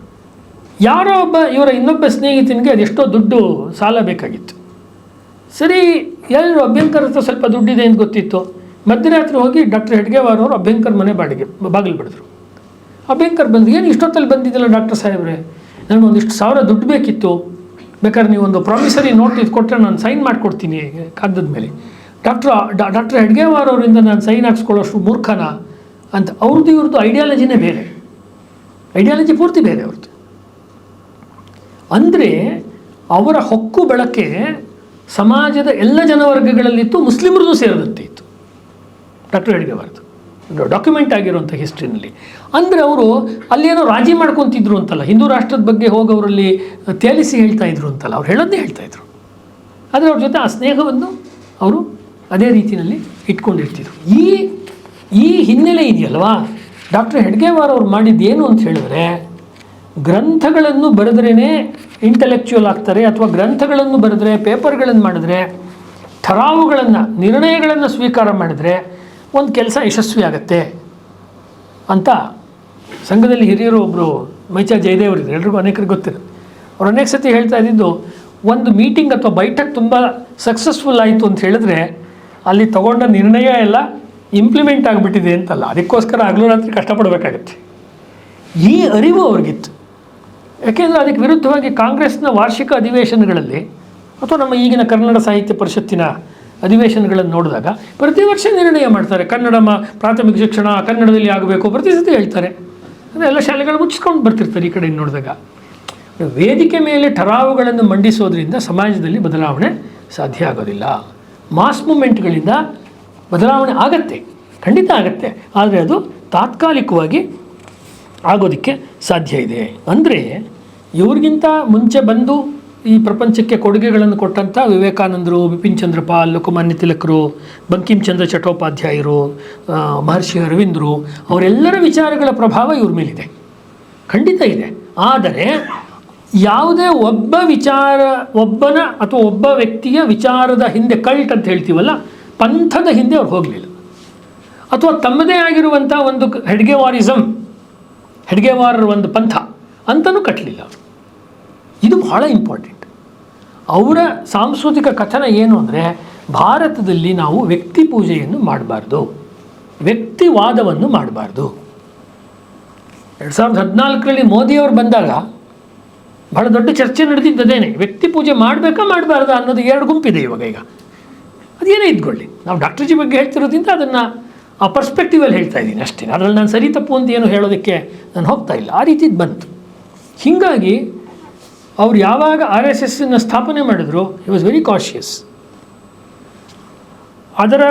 ಯಾರೋ ಒಬ್ಬ ಇವರ ಇನ್ನೊಬ್ಬ ಸ್ನೇಹಿತನಿಗೆ ಅದೆಷ್ಟೋ ದುಡ್ಡು ಸಾಲ ಬೇಕಾಗಿತ್ತು. ಸರಿ, ಎಲ್ಲರೂ ಅಭ್ಯಂಕರ್ ಹತ್ರ ಸ್ವಲ್ಪ ದುಡ್ಡಿದೆ ಅಂತ ಗೊತ್ತಿತ್ತು. ಮಧ್ಯರಾತ್ರಿ ಹೋಗಿ ಡಾಕ್ಟರ್ ಹೆಡ್ಗೇವಾರ್ ಅವರು ಅಭ್ಯಂಕರ್ ಮನೆ ಬಾಗಿಲು ಬಿಡಿದ್ರು. ಅಭ್ಯಂಕರ್ ಬಂದು, ಏನು ಇಷ್ಟೊತ್ತಲ್ಲಿ ಬಂದಿದ್ದಿಲ್ಲ ಡಾಕ್ಟರ್ ಸಾಹೇಬ್ರೆ, ನನಗೊಂದಿಷ್ಟು ಸಾವಿರ ದುಡ್ಡು ಬೇಕಿತ್ತು, ಬೇಕಾದ್ರೆ ನೀವು ಒಂದು ಪ್ರಾಮಿಸರಿ ನೋಟ್ ಇದು ಕೊಟ್ಟರೆ ನಾನು ಸೈನ್ ಮಾಡಿಕೊಡ್ತೀನಿ ಕಾಗದದ ಮೇಲೆ. ಡಾಕ್ಟರ್ ಹೆಡ್ಗೇವಾರ್ ಅವರಿಂದ ನಾನು ಸೈನ್ ಹಾಕ್ಸ್ಕೊಳ್ಳೋಷ್ಟು ಮೂರ್ಖನ ಅಂತ. ಅವ್ರದ್ದು ಇವ್ರದ್ದು ಐಡಿಯಾಲಜಿನೇ ಬೇರೆ, ಐಡಿಯಾಲಜಿ ಪೂರ್ತಿ ಬೇರೆ ಅವ್ರದ್ದು. ಅಂದರೆ ಅವರ ಹಕ್ಕು ಬಳಕೆ ಸಮಾಜದ ಎಲ್ಲ ಜನವರ್ಗಗಳಲ್ಲಿತ್ತು, ಮುಸ್ಲಿಮರದು ಸೇರಿದಂತೆ ಇತ್ತು. ಡಾಕ್ಟರ್ ಹೆಡ್ಗೇವಾರ್ದು ಡಾಕ್ಯುಮೆಂಟ್ ಆಗಿರುವಂಥ ಹಿಸ್ಟ್ರಿನಲ್ಲಿ. ಅಂದರೆ ಅವರು ಅಲ್ಲೇನೋ ರಾಜಿ ಮಾಡ್ಕೊತಿದ್ರು ಅಂತಲ್ಲ, ಹಿಂದೂ ರಾಷ್ಟ್ರದ ಬಗ್ಗೆ ಹೋಗಿ ಅವರಲ್ಲಿ ತೇಲಿಸಿ ಹೇಳ್ತಾ ಇದ್ರು ಅಂತಲ್ಲ, ಅವ್ರು ಹೇಳೋದೇ ಹೇಳ್ತಾಯಿದ್ರು. ಆದರೆ ಅವ್ರ ಜೊತೆ ಆ ಸ್ನೇಹವನ್ನು ಅವರು ಅದೇ ರೀತಿಯಲ್ಲಿ ಇಟ್ಕೊಂಡಿರ್ತಿದ್ರು. ಈ ಹಿನ್ನೆಲೆ ಇದೆಯಲ್ವಾ, ಡಾಕ್ಟರ್ ಹೆಡ್ಗೇವಾರ್ ಅವ್ರು ಮಾಡಿದ್ದೇನು ಅಂತ ಹೇಳಿದ್ರೆ, ಗ್ರಂಥಗಳನ್ನು ಬರೆದ್ರೇ ಇಂಟೆಲೆಕ್ಚುಯಲ್ ಆಗ್ತಾರೆ, ಅಥವಾ ಗ್ರಂಥಗಳನ್ನು ಬರೆದ್ರೆ, ಪೇಪರ್ಗಳನ್ನು ಮಾಡಿದ್ರೆ, ಠರಾವುಗಳನ್ನು, ನಿರ್ಣಯಗಳನ್ನು ಸ್ವೀಕಾರ ಮಾಡಿದರೆ ಒಂದು ಕೆಲಸ ಯಶಸ್ವಿ ಆಗುತ್ತೆ ಅಂತ ಸಂಘದಲ್ಲಿ ಹಿರಿಯರು ಒಬ್ಬರು ಮೈಚಾ ಜಯದೇವರಿದ್ರು, ಎಲ್ರಿಗೂ ಅನೇಕರಿಗೆ ಗೊತ್ತಿರೋದು. ಅವ್ರು ಅನೇಕ ಸತಿ ಹೇಳ್ತಾ ಇದ್ದಿದ್ದು, ಒಂದು ಮೀಟಿಂಗ್ ಅಥವಾ ಬೈಠಕ್ ತುಂಬ ಸಕ್ಸಸ್ಫುಲ್ ಆಯಿತು ಅಂತ ಹೇಳಿದ್ರೆ ಅಲ್ಲಿ ತಗೊಂಡ ನಿರ್ಣಯ ಎಲ್ಲ ಇಂಪ್ಲಿಮೆಂಟ್ ಆಗಿಬಿಟ್ಟಿದೆ ಅಂತಲ್ಲ, ಅದಕ್ಕೋಸ್ಕರ ಹಗಲು ರಾತ್ರಿ ಕಷ್ಟಪಡಬೇಕಾಗತ್ತೆ. ಈ ಅರಿವು ಅವ್ರಿಗಿತ್ತು. ಯಾಕೆಂದರೆ ಅದಕ್ಕೆ ವಿರುದ್ಧವಾಗಿ ಕಾಂಗ್ರೆಸ್ನ ವಾರ್ಷಿಕ ಅಧಿವೇಶನಗಳಲ್ಲಿ ಅಥವಾ ನಮ್ಮ ಈಗಿನ ಕನ್ನಡ ಸಾಹಿತ್ಯ ಪರಿಷತ್ತಿನ ಅಧಿವೇಶನಗಳನ್ನು ನೋಡಿದಾಗ ಪ್ರತಿ ವರ್ಷ ನಿರ್ಣಯ ಮಾಡ್ತಾರೆ, ಕನ್ನಡ ಪ್ರಾಥಮಿಕ ಶಿಕ್ಷಣ ಕನ್ನಡದಲ್ಲಿ ಆಗಬೇಕು, ಪ್ರತಿ ಸತಿ ಹೇಳ್ತಾರೆ. ಅಂದರೆ ಎಲ್ಲ ಶಾಲೆಗಳು ಮುಚ್ಚಿಸ್ಕೊಂಡು ಬರ್ತಿರ್ತಾರೆ. ಈ ಕಡೆ ನೋಡಿದಾಗ ವೇದಿಕೆ ಮೇಲೆ ಠರಾವುಗಳನ್ನು ಮಂಡಿಸೋದ್ರಿಂದ ಸಮಾಜದಲ್ಲಿ ಬದಲಾವಣೆ ಸಾಧ್ಯ ಆಗೋದಿಲ್ಲ. ಮಾಸ್ ಮೂಮೆಂಟ್ಗಳಿಂದ ಬದಲಾವಣೆ ಆಗತ್ತೆ, ಖಂಡಿತ ಆಗತ್ತೆ, ಆದರೆ ಅದು ತಾತ್ಕಾಲಿಕವಾಗಿ ಆಗೋದಕ್ಕೆ ಸಾಧ್ಯ ಇದೆ. ಅಂದರೆ ಇವ್ರಿಗಿಂತ ಮುಂಚೆ ಬಂದು ಈ ಪ್ರಪಂಚಕ್ಕೆ ಕೊಡುಗೆಗಳನ್ನು ಕೊಟ್ಟಂಥ ವಿವೇಕಾನಂದರು, ಬಿಪಿನ್ ಚಂದ್ರಪಾಲ್, ಲೋಕಮಾನ್ಯ ತಿಲಕರು, ಬಂಕಿಮ್ ಚಂದ್ರ ಚಟ್ಟೋಪಾಧ್ಯಾಯರು, ಮಹರ್ಷಿ ಅರವಿಂದರು, ಅವರೆಲ್ಲರ ವಿಚಾರಗಳ ಪ್ರಭಾವ ಇವ್ರ ಮೇಲಿದೆ, ಖಂಡಿತ ಇದೆ. ಆದರೆ ಯಾವುದೇ ಒಬ್ಬನ ಅಥವಾ ಒಬ್ಬ ವ್ಯಕ್ತಿಯ ವಿಚಾರದ ಹಿಂದೆ, ಕಲ್ಟ್ ಅಂತ ಹೇಳ್ತೀವಲ್ಲ, ಪಂಥದ ಹಿಂದೆ ಅವ್ರು ಹೋಗಲಿಲ್ಲ. ಅಥವಾ ತಮ್ಮದೇ ಆಗಿರುವಂಥ ಒಂದು ಹೆಡ್ಗೇವಾರರ ಒಂದು ಪಂಥ ಅಂತಲೂ ಕಟ್ಟಲಿಲ್ಲ. ಇದು ಬಹಳ ಇಂಪಾರ್ಟೆಂಟ್. ಅವರ ಸಾಂಸ್ಕೃತಿಕ ಕಥನ ಏನು ಅಂದರೆ, ಭಾರತದಲ್ಲಿ ನಾವು ವ್ಯಕ್ತಿ ಪೂಜೆಯನ್ನು ಮಾಡಬಾರ್ದು, ವ್ಯಕ್ತಿವಾದವನ್ನು ಮಾಡಬಾರ್ದು. 2014ರಲ್ಲಿ ಮೋದಿಯವರು ಬಂದಾಗ ಬಹಳ ದೊಡ್ಡ ಚರ್ಚೆ ನಡೆದಿದ್ದದೇನೆ, ವ್ಯಕ್ತಿ ಪೂಜೆ ಮಾಡಬೇಕಾ ಮಾಡಬಾರ್ದಾ ಅನ್ನೋದು ಎರಡು ಗುಂಪಿದೆ ಇವಾಗ. ಈಗ ಅದೇನೇ ಇದ್ಕೊಳ್ಳಿ, ನಾವು ಡಾಕ್ಟರ್ ಜಿ ಬಗ್ಗೆ ಹೇಳ್ತಿರೋದ್ರಿಂದ ಅದನ್ನು ಆ ಪರ್ಸ್ಪೆಕ್ಟಿವಲ್ಲಿ ಹೇಳ್ತಾ ಇದ್ದೀನಿ ಅಷ್ಟೇ. ಅದರಲ್ಲಿ ನಾನು ಸರಿ ತಪ್ಪು ಅಂತ ಏನು ಹೇಳೋದಕ್ಕೆ ನಾನು ಹೋಗ್ತಾ ಇಲ್ಲ. ಆ ರೀತಿದು ಬಂತು. ಹೀಗಾಗಿ ಅವ್ರು ಯಾವಾಗ RSSನ ಸ್ಥಾಪನೆ ಮಾಡಿದ್ರು, ಹಿ ವಾಸ್ ವೆರಿ ಕಾಷಿಯಸ್. ಅದರ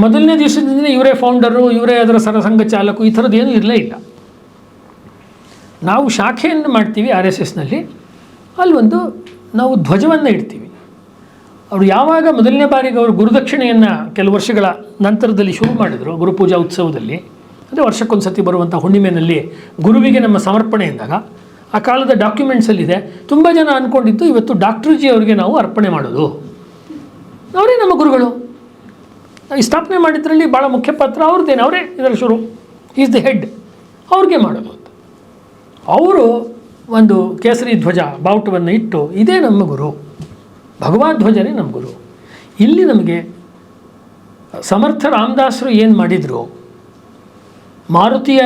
ಮೊದಲನೇ ದಿವಸದಿಂದ ಇವರೇ ಫೌಂಡರು, ಇವರೇ ಅದರ ಸರಸಂಘ ಚಾಲಕು, ಈ ಥರದ್ದೇನೂ ಇರಲೇ ಇಲ್ಲ. ನಾವು ಶಾಖೆಯನ್ನು ಮಾಡ್ತೀವಿ RSSನಲ್ಲಿ, ಅಲ್ಲೊಂದು ನಾವು ಧ್ವಜವನ್ನು ಇಡ್ತೀವಿ. ಅವರು ಯಾವಾಗ ಮೊದಲನೇ ಬಾರಿಗೆ ಅವರು ಗುರುದಕ್ಷಿಣೆಯನ್ನು ಕೆಲವು ವರ್ಷಗಳ ನಂತರದಲ್ಲಿ ಶುರು ಮಾಡಿದರು, ಗುರುಪೂಜಾ ಉತ್ಸವದಲ್ಲಿ, ಅಂದರೆ ವರ್ಷಕ್ಕೊಂದು ಸತಿ ಬರುವಂಥ ಹುಣ್ಣಿಮೆಯಲ್ಲಿ ಗುರುವಿಗೆ ನಮ್ಮ ಸಮರ್ಪಣೆ ಎಂದಾಗ, ಆ ಕಾಲದ ಡಾಕ್ಯುಮೆಂಟ್ಸಲ್ಲಿದೆ. ತುಂಬ ಜನ ಅಂದ್ಕೊಂಡಿದ್ದು ಇವತ್ತು ಡಾಕ್ಟರ್ ಜಿ ಅವರಿಗೆ ನಾವು ಅರ್ಪಣೆ ಮಾಡೋದು, ಅವರೇ ನಮ್ಮ ಗುರುಗಳು. ಈ ಸ್ಥಾಪನೆ ಮಾಡಿದ್ರಲ್ಲಿ ಭಾಳ ಮುಖ್ಯ ಪಾತ್ರ ಅವ್ರದ್ದೇನೆ, ಅವರೇ ಇದರ ಶುರು, ಈಸ್ ದಿ ಹೆಡ್, ಅವ್ರಿಗೆ ಮಾಡೋದು ಅಂತ. ಅವರು ಒಂದು ಕೇಸರಿ ಧ್ವಜ ಬಾವುಟವನ್ನು ಇಟ್ಟು, ಇದೇ ನಮ್ಮ ಗುರು, ಭಗವದ್ ಧ್ವಜನೇ ನಮ್ಮ ಗುರು. ಇಲ್ಲಿ ನಮಗೆ ಸಮರ್ಥ ರಾಮದಾಸರು ಏನು ಮಾಡಿದರು, ಮಾರುತಿಯ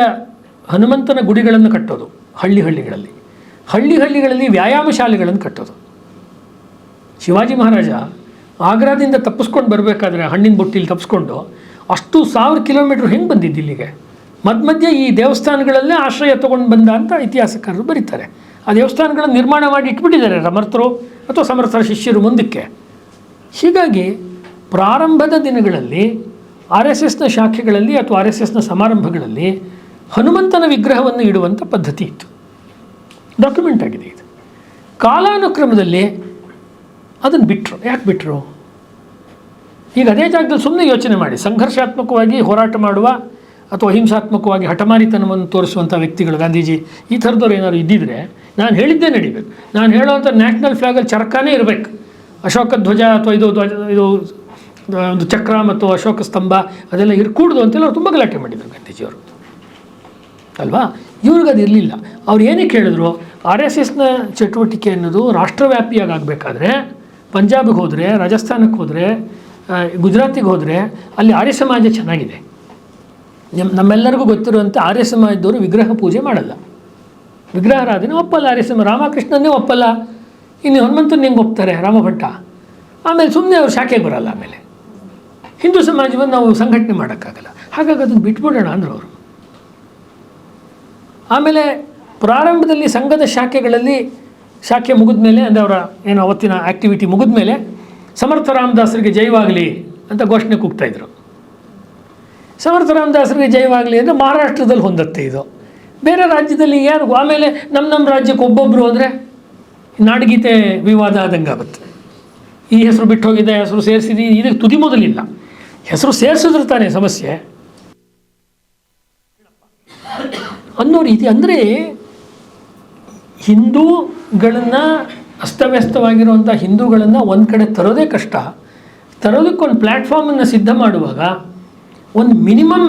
ಹನುಮಂತನ ಗುಡಿಗಳನ್ನು ಕಟ್ಟೋದು, ಹಳ್ಳಿಗಳಲ್ಲಿ ವ್ಯಾಯಾಮ ಶಾಲೆಗಳನ್ನು ಕಟ್ಟೋದು. ಶಿವಾಜಿ ಮಹಾರಾಜ ಆಗ್ರಾದಿಂದ ತಪ್ಪಿಸ್ಕೊಂಡು ಬರಬೇಕಾದ್ರೆ ಹಣ್ಣಿನ ಬುಟ್ಟಿಲಿ ತಪ್ಪಿಸ್ಕೊಂಡು ಅಷ್ಟು 1000 ಕಿಲೋಮೀಟ್ರ್ ಹೆಂಗೆ ಬಂದಿದ್ದು ಇಲ್ಲಿಗೆ? ಮಧ್ಯೆ ಈ ದೇವಸ್ಥಾನಗಳಲ್ಲೇ ಆಶ್ರಯ ತೊಗೊಂಡು ಬಂದ ಅಂತ ಇತಿಹಾಸಕಾರರು ಬರೀತಾರೆ. ಆ ದೇವಸ್ಥಾನಗಳನ್ನು ನಿರ್ಮಾಣ ಮಾಡಿ ಇಟ್ಬಿಟ್ಟಿದ್ದಾರೆ ಸಮರ್ಥರು ಅಥವಾ ಸಮರ್ಥರ ಶಿಷ್ಯರು ಮುಂದಕ್ಕೆ. ಹೀಗಾಗಿ ಪ್ರಾರಂಭದ ದಿನಗಳಲ್ಲಿ RSSನ ಶಾಖೆಗಳಲ್ಲಿ ಅಥವಾ RSSನ ಸಮಾರಂಭಗಳಲ್ಲಿ ಹನುಮಂತನ ವಿಗ್ರಹವನ್ನು ಇಡುವಂಥ ಪದ್ಧತಿ ಇತ್ತು, ಡಾಕ್ಯುಮೆಂಟ್ ಆಗಿದೆ ಇದು. ಕಾಲಾನುಕ್ರಮದಲ್ಲಿ ಅದನ್ನು ಬಿಟ್ಟರು. ಯಾಕೆ ಬಿಟ್ಟರು? ಈಗ ಅದೇ ಜಾಗದಲ್ಲಿ ಸುಮ್ಮನೆ ಯೋಚನೆ ಮಾಡಿ, ಸಂಘರ್ಷಾತ್ಮಕವಾಗಿ ಹೋರಾಟ ಮಾಡುವ ಅಥವಾ ಹಿಂಸಾತ್ಮಕವಾಗಿ ಹಠಮಾರಿತನವನ್ನು ತೋರಿಸುವಂಥ ವ್ಯಕ್ತಿಗಳು, ಗಾಂಧೀಜಿ ಈ ಥರದವ್ರು ಏನಾದ್ರು ಇದ್ದಿದ್ರೆ ನಾನು ಹೇಳಿದ್ದೇ ನಡಿಬೇಕು. ನಾನು ಹೇಳೋವಂಥ ನ್ಯಾಷನಲ್ ಫ್ಲಾಗಲ್ಲಿ ಚರಕಾನೇ ಇರಬೇಕು, ಅಶೋಕ ಧ್ವಜ ಅಥವಾ ಇದು ಒಂದು ಚಕ್ರ ಮತ್ತು ಅಶೋಕ ಸ್ತಂಭ ಅದೆಲ್ಲ ಇರ್ಕೂಡ್ದು ಅಂತೆಲ್ಲ ಅವ್ರು ತುಂಬ ಗಲಾಟೆ ಮಾಡಿದರು ಗಾಂಧೀಜಿಯವರು ಅಲ್ವಾ. ಇವ್ರಿಗೆ ಅದು ಇರಲಿಲ್ಲ. ಅವ್ರು ಏನಕ್ಕೆ ಹೇಳಿದ್ರು, ಆರ್ ಎಸ್ ಎಸ್ನ ಚಟುವಟಿಕೆ ಅನ್ನೋದು ರಾಷ್ಟ್ರವ್ಯಾಪಿಯಾಗಿ ಆಗಬೇಕಾದ್ರೆ ಪಂಜಾಬಿಗೆ ಹೋದರೆ, ರಾಜಸ್ಥಾನಕ್ಕೆ ಹೋದರೆ, ಗುಜರಾತಿಗೆ ಹೋದರೆ ಅಲ್ಲಿ ಆರ್ಯ ಸಮಾಜ ಚೆನ್ನಾಗಿದೆ. ನಮ್ಮೆಲ್ಲರಿಗೂ ಗೊತ್ತಿರುವಂತೆ ಆರ್ಯ ಸಮಾಜದವರು ವಿಗ್ರಹ ಪೂಜೆ ಮಾಡಲ್ಲ, ವಿಗ್ರಹಾರಾಧನೆ ಒಪ್ಪಲ್ಲ. ಆರ್ಯ ಸಮಾಜ ರಾಮಕೃಷ್ಣನ್ನೇ ಒಪ್ಪಲ್ಲ, ಇನ್ನು ಹನುಮಂತನ ಹೆಂಗೆ ಒಪ್ತಾರೆ ರಾಮಭಟ್ಟ. ಆಮೇಲೆ ಸುಮ್ಮನೆ ಅವ್ರು ಶಾಖೆಗೆ ಬರಲ್ಲ. ಆಮೇಲೆ ಹಿಂದೂ ಸಮಾಜವನ್ನು ನಾವು ಸಂಘಟನೆ ಮಾಡೋಕ್ಕಾಗಲ್ಲ, ಹಾಗಾಗಿ ಅದನ್ನು ಬಿಟ್ಬಿಡೋಣ ಅಂದರು ಅವರು. ಆಮೇಲೆ ಪ್ರಾರಂಭದಲ್ಲಿ ಸಂಘದ ಶಾಖೆ ಮುಗಿದ ಮೇಲೆ, ಅಂದರೆ ಅವರ ಏನು ಅವತ್ತಿನ ಆ್ಯಕ್ಟಿವಿಟಿ ಮುಗಿದ ಮೇಲೆ ಸಮರ್ಥ ರಾಮದಾಸರಿಗೆ ಜಯವಾಗಲಿ ಅಂತ ಘೋಷಣೆ ಕೂಗ್ತಾಯಿದ್ರು. ಸಮರ್ಥ ರಾಮದಾಸರಿಗೆ ಜಯವಾಗಲಿ ಅಂದರೆ ಮಹಾರಾಷ್ಟ್ರದಲ್ಲಿ ಹೊಂದತ್ತೆ ಇದು, ಬೇರೆ ರಾಜ್ಯದಲ್ಲಿ ಯಾರು. ಆಮೇಲೆ ನಮ್ಮ ರಾಜ್ಯಕ್ಕೆ ಒಬ್ಬೊಬ್ಬರು ಅಂದರೆ ನಾಡಗೀತೆ ವಿವಾದ ಆದಂಗೆ ಆಗುತ್ತೆ. ಈ ಹೆಸರು ಬಿಟ್ಟು ಹೋಗಿದೆ, ಹೆಸರು ಸೇರಿಸಿದಿ, ಇದಕ್ಕೆ ತುದಿ ಮೊದಲಿಲ್ಲ. ಹೆಸರು ಸೇರಿಸಿದ್ರೆ ತಾನೇ ಸಮಸ್ಯೆ ಅನ್ನೋ ರೀತಿ. ಅಂದರೆ ಹಿಂದೂಗಳನ್ನು, ಅಸ್ತವ್ಯಸ್ತವಾಗಿರುವಂಥ ಹಿಂದೂಗಳನ್ನು ಒಂದು ಕಡೆ ತರೋದೇ ಕಷ್ಟ. ತರೋದಕ್ಕೊಂದು ಪ್ಲ್ಯಾಟ್ಫಾರ್ಮನ್ನು ಸಿದ್ಧ ಮಾಡುವಾಗ ಒಂದು ಮಿನಿಮಮ್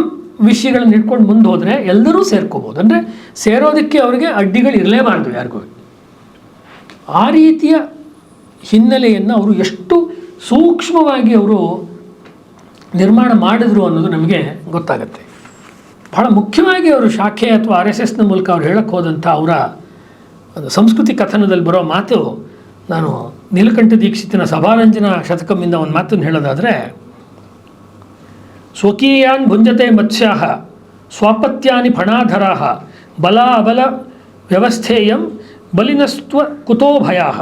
ವಿಷಯಗಳನ್ನು ಇಟ್ಕೊಂಡು ಮುಂದೆ ಹೋದರೆ ಎಲ್ಲರೂ ಸೇರ್ಕೋಬೋದು. ಅಂದರೆ ಸೇರೋದಕ್ಕೆ ಅವರಿಗೆ ಅಡ್ಡಿಗಳು ಇರಲೇಬಾರ್ದು ಯಾರಿಗೂ. ಆ ರೀತಿಯ ಹಿನ್ನೆಲೆಯನ್ನು ಅವರು ಎಷ್ಟು ಸೂಕ್ಷ್ಮವಾಗಿ ಅವರು ನಿರ್ಮಾಣ ಮಾಡಿದ್ರು ಅನ್ನೋದು ನಮಗೆ ಗೊತ್ತಾಗುತ್ತೆ. ಭಾಳ ಮುಖ್ಯವಾಗಿ ಅವರು ಶಾಖೆ ಅಥವಾ ಆರ್ ಎಸ್ ಎಸ್ನ ಮೂಲಕ ಅವ್ರು ಹೇಳಕ್ಕೆ ಹೋದಂಥ ಅವರ ಒಂದು ಸಂಸ್ಕೃತಿ ಕಥನದಲ್ಲಿ ಬರೋ ಮಾತು, ನಾನು ನೀಲಕಂಠ ದೀಕ್ಷಿತನ ಸಭಾರಂಜನ ಶತಕಮಿಂದ ಒಂದು ಮಾತನ್ನು ಹೇಳೋದಾದರೆ, ಸ್ವಕೀಯಾನ್ ಭುಂಜತೆ ಮತ್ಸ್ಯಾಹ ಸ್ವಾಪತ್ಯಾನಿ ಫಣಾಧರಾಹ ಬಲ ಅಬಲ ವ್ಯವಸ್ಥೇಯಂ ಬಲಿನಸ್ತ್ವ ಕುತೋ ಭಯಾಹ.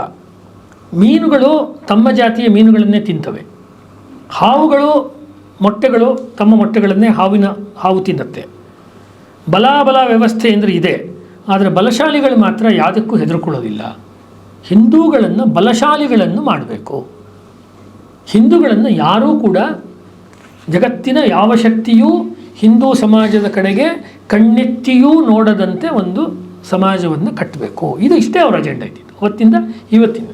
ಮೀನುಗಳು ತಮ್ಮ ಜಾತಿಯ ಮೀನುಗಳನ್ನೇ ತಿಂತವೆ, ಹಾವುಗಳು ಮೊಟ್ಟೆಗಳು ತಮ್ಮ ಮೊಟ್ಟೆಗಳನ್ನೇ ಹಾವು ತಿನ್ನುತ್ತೆ. ಬಲಾಬಲ ವ್ಯವಸ್ಥೆ ಅಂದರೆ ಇದೆ, ಆದರೆ ಬಲಶಾಲಿಗಳು ಮಾತ್ರ ಯಾವುದಕ್ಕೂ ಹೆದರ್ಕೊಳ್ಳೋದಿಲ್ಲ. ಹಿಂದೂಗಳನ್ನು ಬಲಶಾಲಿಗಳನ್ನು ಮಾಡಬೇಕು. ಹಿಂದೂಗಳನ್ನು ಯಾರೂ ಕೂಡ ಜಗತ್ತಿನ ಯಾವ ಶಕ್ತಿಯೂ ಹಿಂದೂ ಸಮಾಜದ ಕಡೆಗೆ ಕಣ್ಣೆತ್ತಿಯೂ ನೋಡದಂತೆ ಒಂದು ಸಮಾಜವನ್ನು ಕಟ್ಟಬೇಕು. ಇದು ಇಷ್ಟೇ ಅವರ ಅಜೆಂಡಾ ಇದ್ದಿದ್ದು ಅವತ್ತಿಂದ ಇವತ್ತಿನ.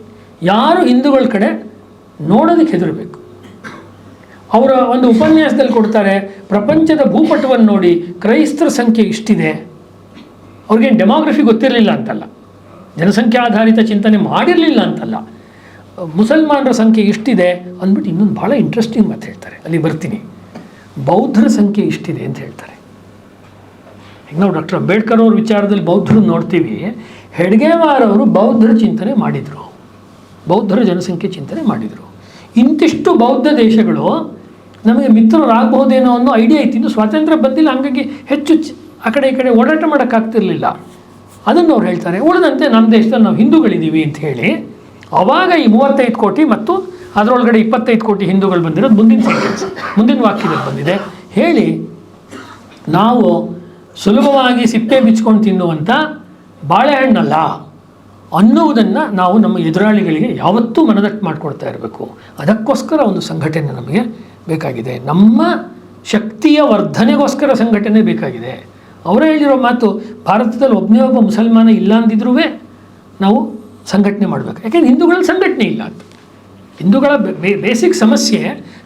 ಯಾರು ಹಿಂದೂಗಳ ಕಡೆ ನೋಡೋದಕ್ಕೆ ಹೆದರಬೇಕು. ಅವರ ಒಂದು ಉಪನ್ಯಾಸದಲ್ಲಿ ಕೊಡ್ತಾರೆ, ಪ್ರಪಂಚದ ಭೂಪಟವನ್ನು ನೋಡಿ ಕ್ರೈಸ್ತರ ಸಂಖ್ಯೆ ಇಷ್ಟಿದೆ. ಅವ್ರಿಗೇನು ಡೆಮೋಗ್ರಫಿ ಗೊತ್ತಿರಲಿಲ್ಲ ಅಂತಲ್ಲ, ಜನಸಂಖ್ಯಾಧಾರಿತ ಚಿಂತನೆ ಮಾಡಿರಲಿಲ್ಲ ಅಂತಲ್ಲ, ಮುಸಲ್ಮಾನರ ಸಂಖ್ಯೆ ಇಷ್ಟಿದೆ ಅಂದ್ಬಿಟ್ಟು ಇನ್ನೊಂದು ಭಾಳ ಇಂಟ್ರೆಸ್ಟಿಂಗ್ ಮಾತು ಹೇಳ್ತಾರೆ, ಅಲ್ಲಿ ಬರ್ತೀನಿ. ಬೌದ್ಧರ ಸಂಖ್ಯೆ ಇಷ್ಟಿದೆ ಅಂತ ಹೇಳ್ತಾರೆ. ಈಗ ನಾವು ಡಾಕ್ಟರ್ ಅಂಬೇಡ್ಕರ್ ಅವ್ರ ವಿಚಾರದಲ್ಲಿ ಬೌದ್ಧರು ನೋಡ್ತೀವಿ, ಹೆಡ್ಗೇವಾರ್ ಅವರು ಬೌದ್ಧರ ಚಿಂತನೆ ಮಾಡಿದರು, ಬೌದ್ಧರ ಜನಸಂಖ್ಯೆ ಚಿಂತನೆ ಮಾಡಿದರು. ಇಂತಿಷ್ಟು ಬೌದ್ಧ ದೇಶಗಳು ನಮಗೆ ಮಿತ್ರರಾಗಬಹುದೇನೋ ಅನ್ನೋ ಐಡಿಯಾ ಇತ್ತು. ಇನ್ನು ಸ್ವಾತಂತ್ರ್ಯ ಬಂದಿಲ್ಲ, ಹಂಗಾಗಿ ಹೆಚ್ಚು ಆ ಕಡೆ ಈ ಕಡೆ ಓಡಾಟ ಮಾಡೋಕ್ಕಾಗ್ತಿರ್ಲಿಲ್ಲ. ಅದನ್ನು ಅವ್ರು ಹೇಳ್ತಾರೆ. ಉಳಿದಂತೆ ನಮ್ಮ ದೇಶದಲ್ಲಿ ನಾವು ಹಿಂದೂಗಳಿದ್ದೀವಿ ಅಂತ ಹೇಳಿ, ಆವಾಗ ಈ 35 ಕೋಟಿ ಮತ್ತು ಅದರೊಳಗಡೆ 25 ಕೋಟಿ ಹಿಂದೂಗಳು ಬಂದಿರೋದು ಮುಂದಿನ ಸೆಂಟೆನ್ಸ್, ಮುಂದಿನ ವಾಕ್ಯದಲ್ಲಿ ಬಂದಿದೆ. ಹೇಳಿ, ನಾವು ಸುಲಭವಾಗಿ ಸಿಪ್ಪೆ ಬಿಚ್ಕೊಂಡು ತಿನ್ನುವಂಥ ಬಾಳೆಹಣ್ಣಲ್ಲ ಅನ್ನುವುದನ್ನು ನಾವು ನಮ್ಮ ಎದುರಾಳಿಗಳಿಗೆ ಯಾವತ್ತೂ ಮನದಟ್ಟು ಮಾಡಿಕೊಡ್ತಾ ಇರಬೇಕು. ಅದಕ್ಕೋಸ್ಕರ ಒಂದು ಸಂಘಟನೆ ನಮಗೆ ಬೇಕಾಗಿದೆ, ನಮ್ಮ ಶಕ್ತಿಯ ವರ್ಧನೆಗೋಸ್ಕರ ಸಂಘಟನೆ ಬೇಕಾಗಿದೆ. ಅವರೇ ಹೇಳಿರೋ ಮಾತು, ಭಾರತದಲ್ಲಿ ಒಬ್ಬನೇ ಒಬ್ಬ ಮುಸಲ್ಮಾನ ಇಲ್ಲ ಅಂದಿದ್ರೂ ನಾವು ಸಂಘಟನೆ ಮಾಡಬೇಕು. ಯಾಕೆಂದರೆ ಹಿಂದೂಗಳಲ್ಲಿ ಸಂಘಟನೆ ಇಲ್ಲ ಅಂತ. ಹಿಂದೂಗಳ ಬೇಸಿಕ್ ಸಮಸ್ಯೆ,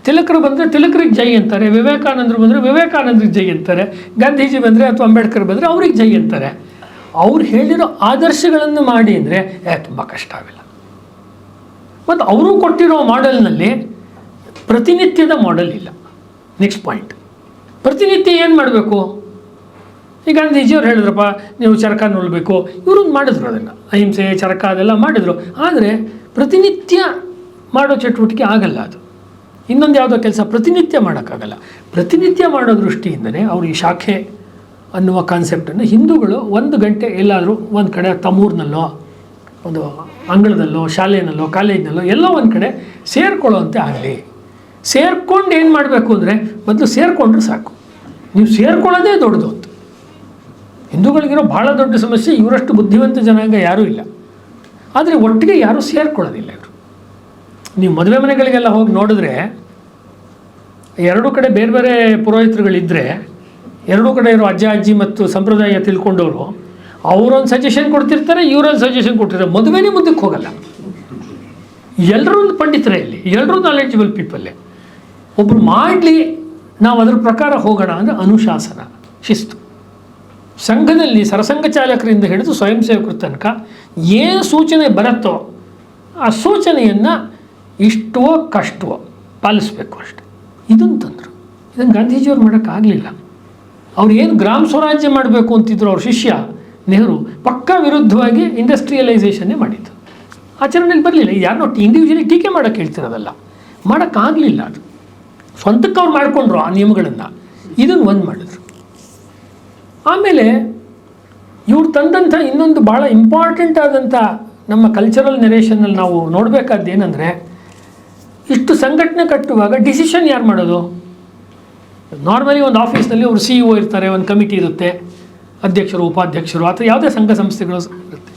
ತಿಲಕರು ಬಂದರೆ ತಿಲಕರಿಗೆ ಜೈ ಅಂತಾರೆ, ವಿವೇಕಾನಂದರು ಬಂದರೆ ವಿವೇಕಾನಂದರಿಗೆ ಜೈ ಅಂತಾರೆ, ಗಾಂಧೀಜಿ ಬಂದರೆ ಅಥವಾ ಅಂಬೇಡ್ಕರ್ ಬಂದರೆ ಅವ್ರಿಗೆ ಜೈ ಅಂತಾರೆ. ಅವ್ರು ಹೇಳಿರೋ ಆದರ್ಶಗಳನ್ನು ಮಾಡಿ ಅಂದರೆ ತುಂಬ ಕಷ್ಟ ಆಗಲ್ಲ. ಮತ್ತು ಅವರು ಕೊಟ್ಟಿರೋ ಮಾಡೆಲ್ನಲ್ಲಿ ಪ್ರತಿನಿತ್ಯದ ಮಾಡೆಲ್ ಇಲ್ಲ. ನೆಕ್ಸ್ಟ್ ಪಾಯಿಂಟ್, ಪ್ರತಿನಿತ್ಯ ಏನು ಮಾಡಬೇಕು? ಈಗ ಗಾಂಧೀಜಿಯವ್ರು ಹೇಳಿದ್ರಪ್ಪ ನೀವು ಚರಕ ನೋಡಬೇಕು, ಇವರು ಮಾಡಿದ್ರು, ಅದನ್ನು ಅಹಿಂಸೆ ಚರಕ ಅದೆಲ್ಲ ಮಾಡಿದರು. ಆದರೆ ಪ್ರತಿನಿತ್ಯ ಮಾಡೋ ಚಟುವಟಿಕೆ ಆಗಲ್ಲ. ಅದು ಇನ್ನೊಂದು ಯಾವುದೋ ಕೆಲಸ ಪ್ರತಿನಿತ್ಯ ಮಾಡೋಕ್ಕಾಗಲ್ಲ. ಪ್ರತಿನಿತ್ಯ ಮಾಡೋ ದೃಷ್ಟಿಯಿಂದಲೇ ಅವರು ಈ ಶಾಖೆ ಅನ್ನುವ ಕಾನ್ಸೆಪ್ಟನ್ನು ಹಿಂದೂಗಳು 1 ಗಂಟೆ ಎಲ್ಲಾದರೂ ಒಂದು ಕಡೆ ತಮ್ಮೂರಿನಲ್ಲೋ ಒಂದು ಅಂಗಳದಲ್ಲೋ ಶಾಲೆಯಲ್ಲೋ ಕಾಲೇಜಿನಲ್ಲೋ ಎಲ್ಲೋ ಒಂದು ಕಡೆ ಸೇರ್ಕೊಳ್ಳೋವಂತೆ ಆಗಲಿ. ಸೇರ್ಕೊಂಡು ಏನು ಮಾಡಬೇಕು ಅಂದರೆ, ಮೊದಲು ಸೇರಿಕೊಂಡ್ರೆ ಸಾಕು. ನೀವು ಸೇರ್ಕೊಳ್ಳೋದೇ ದೊಡ್ಡದು ಅಂತ. ಹಿಂದೂಗಳಿಗಿರೋ ಭಾಳ ದೊಡ್ಡ ಸಮಸ್ಯೆ, ಇವರಷ್ಟು ಬುದ್ಧಿವಂತ ಜನಾಂಗ ಯಾರೂ ಇಲ್ಲ. ಆದರೆ ಒಟ್ಟಿಗೆ ಯಾರೂ ಸೇರ್ಕೊಳ್ಳೋದಿಲ್ಲ ಇವರು. ನೀವು ಮದುವೆ ಮನೆಗಳಿಗೆಲ್ಲ ಹೋಗಿ ನೋಡಿದ್ರೆ, ಎರಡೂ ಕಡೆ ಬೇರೆ ಬೇರೆ ಪುರೋಹಿತರುಗಳಿದ್ದರೆ, ಎರಡೂ ಕಡೆ ಇರೋ ಅಜ್ಜ ಅಜ್ಜಿ ಮತ್ತು ಸಂಪ್ರದಾಯ ತಿಳ್ಕೊಂಡವರು ಅವರೊಂದು ಸಜೆಷನ್ ಕೊಡ್ತಿರ್ತಾರೆ, ಇವರೊಂದು ಸಜೆಷನ್ ಕೊಡ್ತಿರ್ತಾರೆ. ಮದುವೆನೇ ಮುಂದಕ್ಕೆ ಹೋಗಲ್ಲ. ಎಲ್ಲರೂ ಪಂಡಿತರೇ ಇಲ್ಲಿ, ಎಲ್ಲರೂ ನಾಲೆಡ್ಜಬಲ್ ಪೀಪಲ್ಲೇ. ಒಬ್ಬರು ಮಾಡಲಿ, ನಾವು ಅದರ ಪ್ರಕಾರ ಹೋಗೋಣ ಅಂದರೆ ಅನುಶಾಸನ, ಶಿಸ್ತು. ಸಂಘದಲ್ಲಿ ಸರಸಂಘ ಚಾಲಕರಿಂದ ಹಿಡಿದು ಸ್ವಯಂ ಸೇವಕರ ತನಕ ಏನು ಸೂಚನೆ ಬರುತ್ತೋ ಆ ಸೂಚನೆಯನ್ನು ಇಷ್ಟವೋ ಕಷ್ಟವೋ ಪಾಲಿಸಬೇಕು ಅಷ್ಟೆ. ಇದನ್ನು ತಂದರು. ಇದನ್ನು ಗಾಂಧೀಜಿಯವ್ರು ಮಾಡೋಕ್ಕಾಗಲಿಲ್ಲ. ಅವ್ರು ಏನು ಗ್ರಾಮ ಸ್ವರಾಜ್ಯ ಮಾಡಬೇಕು ಅಂತಿದ್ರು ಅವ್ರ ಶಿಷ್ಯ ನೆಹರು, ಪಕ್ಕಾ ವಿರುದ್ಧವಾಗಿ ಇಂಡಸ್ಟ್ರಿಯಲೈಸೇಷನ್ನೇ ಮಾಡಿದ್ದು. ಆಚರಣೆಯಲ್ಲಿ ಬರಲಿಲ್ಲ. ಯಾರನ್ನೋ ಇಂಡಿವಿಜುವಲಿ ಟೀಕೆ ಮಾಡೋಕ್ಕೆ ಹೇಳ್ತಿರೋದಲ್ಲ, ಮಾಡೋಕ್ಕಾಗಲಿಲ್ಲ. ಅದು ಸ್ವಂತಕ್ಕೆ ಅವ್ರು ಮಾಡಿಕೊಂಡ್ರು ಆ ನಿಯಮಗಳನ್ನು. ಇದನ್ನು ಒಂದು ಮಾಡಿದ್ರು. ಆಮೇಲೆ ಇವ್ರು ತಂದಂಥ ಇನ್ನೊಂದು ಭಾಳ ಇಂಪಾರ್ಟೆಂಟ್ ಆದಂಥ ನಮ್ಮ ಕಲ್ಚರಲ್ ನೆರೇಷನಲ್ಲಿ ನಾವು ನೋಡಬೇಕಾದ್ದು ಏನಂದರೆ, ಇಷ್ಟು ಸಂಘಟನೆ ಕಟ್ಟುವಾಗ ಡಿಸಿಷನ್ ಯಾರು ಮಾಡೋದು? ನಾರ್ಮಲಿ ಒಂದು ಆಫೀಸ್ನಲ್ಲಿ ಅವರು CEO ಇರ್ತಾರೆ, ಒಂದು ಕಮಿಟಿ ಇರುತ್ತೆ, ಅಧ್ಯಕ್ಷರು ಉಪಾಧ್ಯಕ್ಷರು ಅಥವಾ ಯಾವುದೇ ಸಂಘ ಸಂಸ್ಥೆಗಳು ಇರುತ್ತೆ.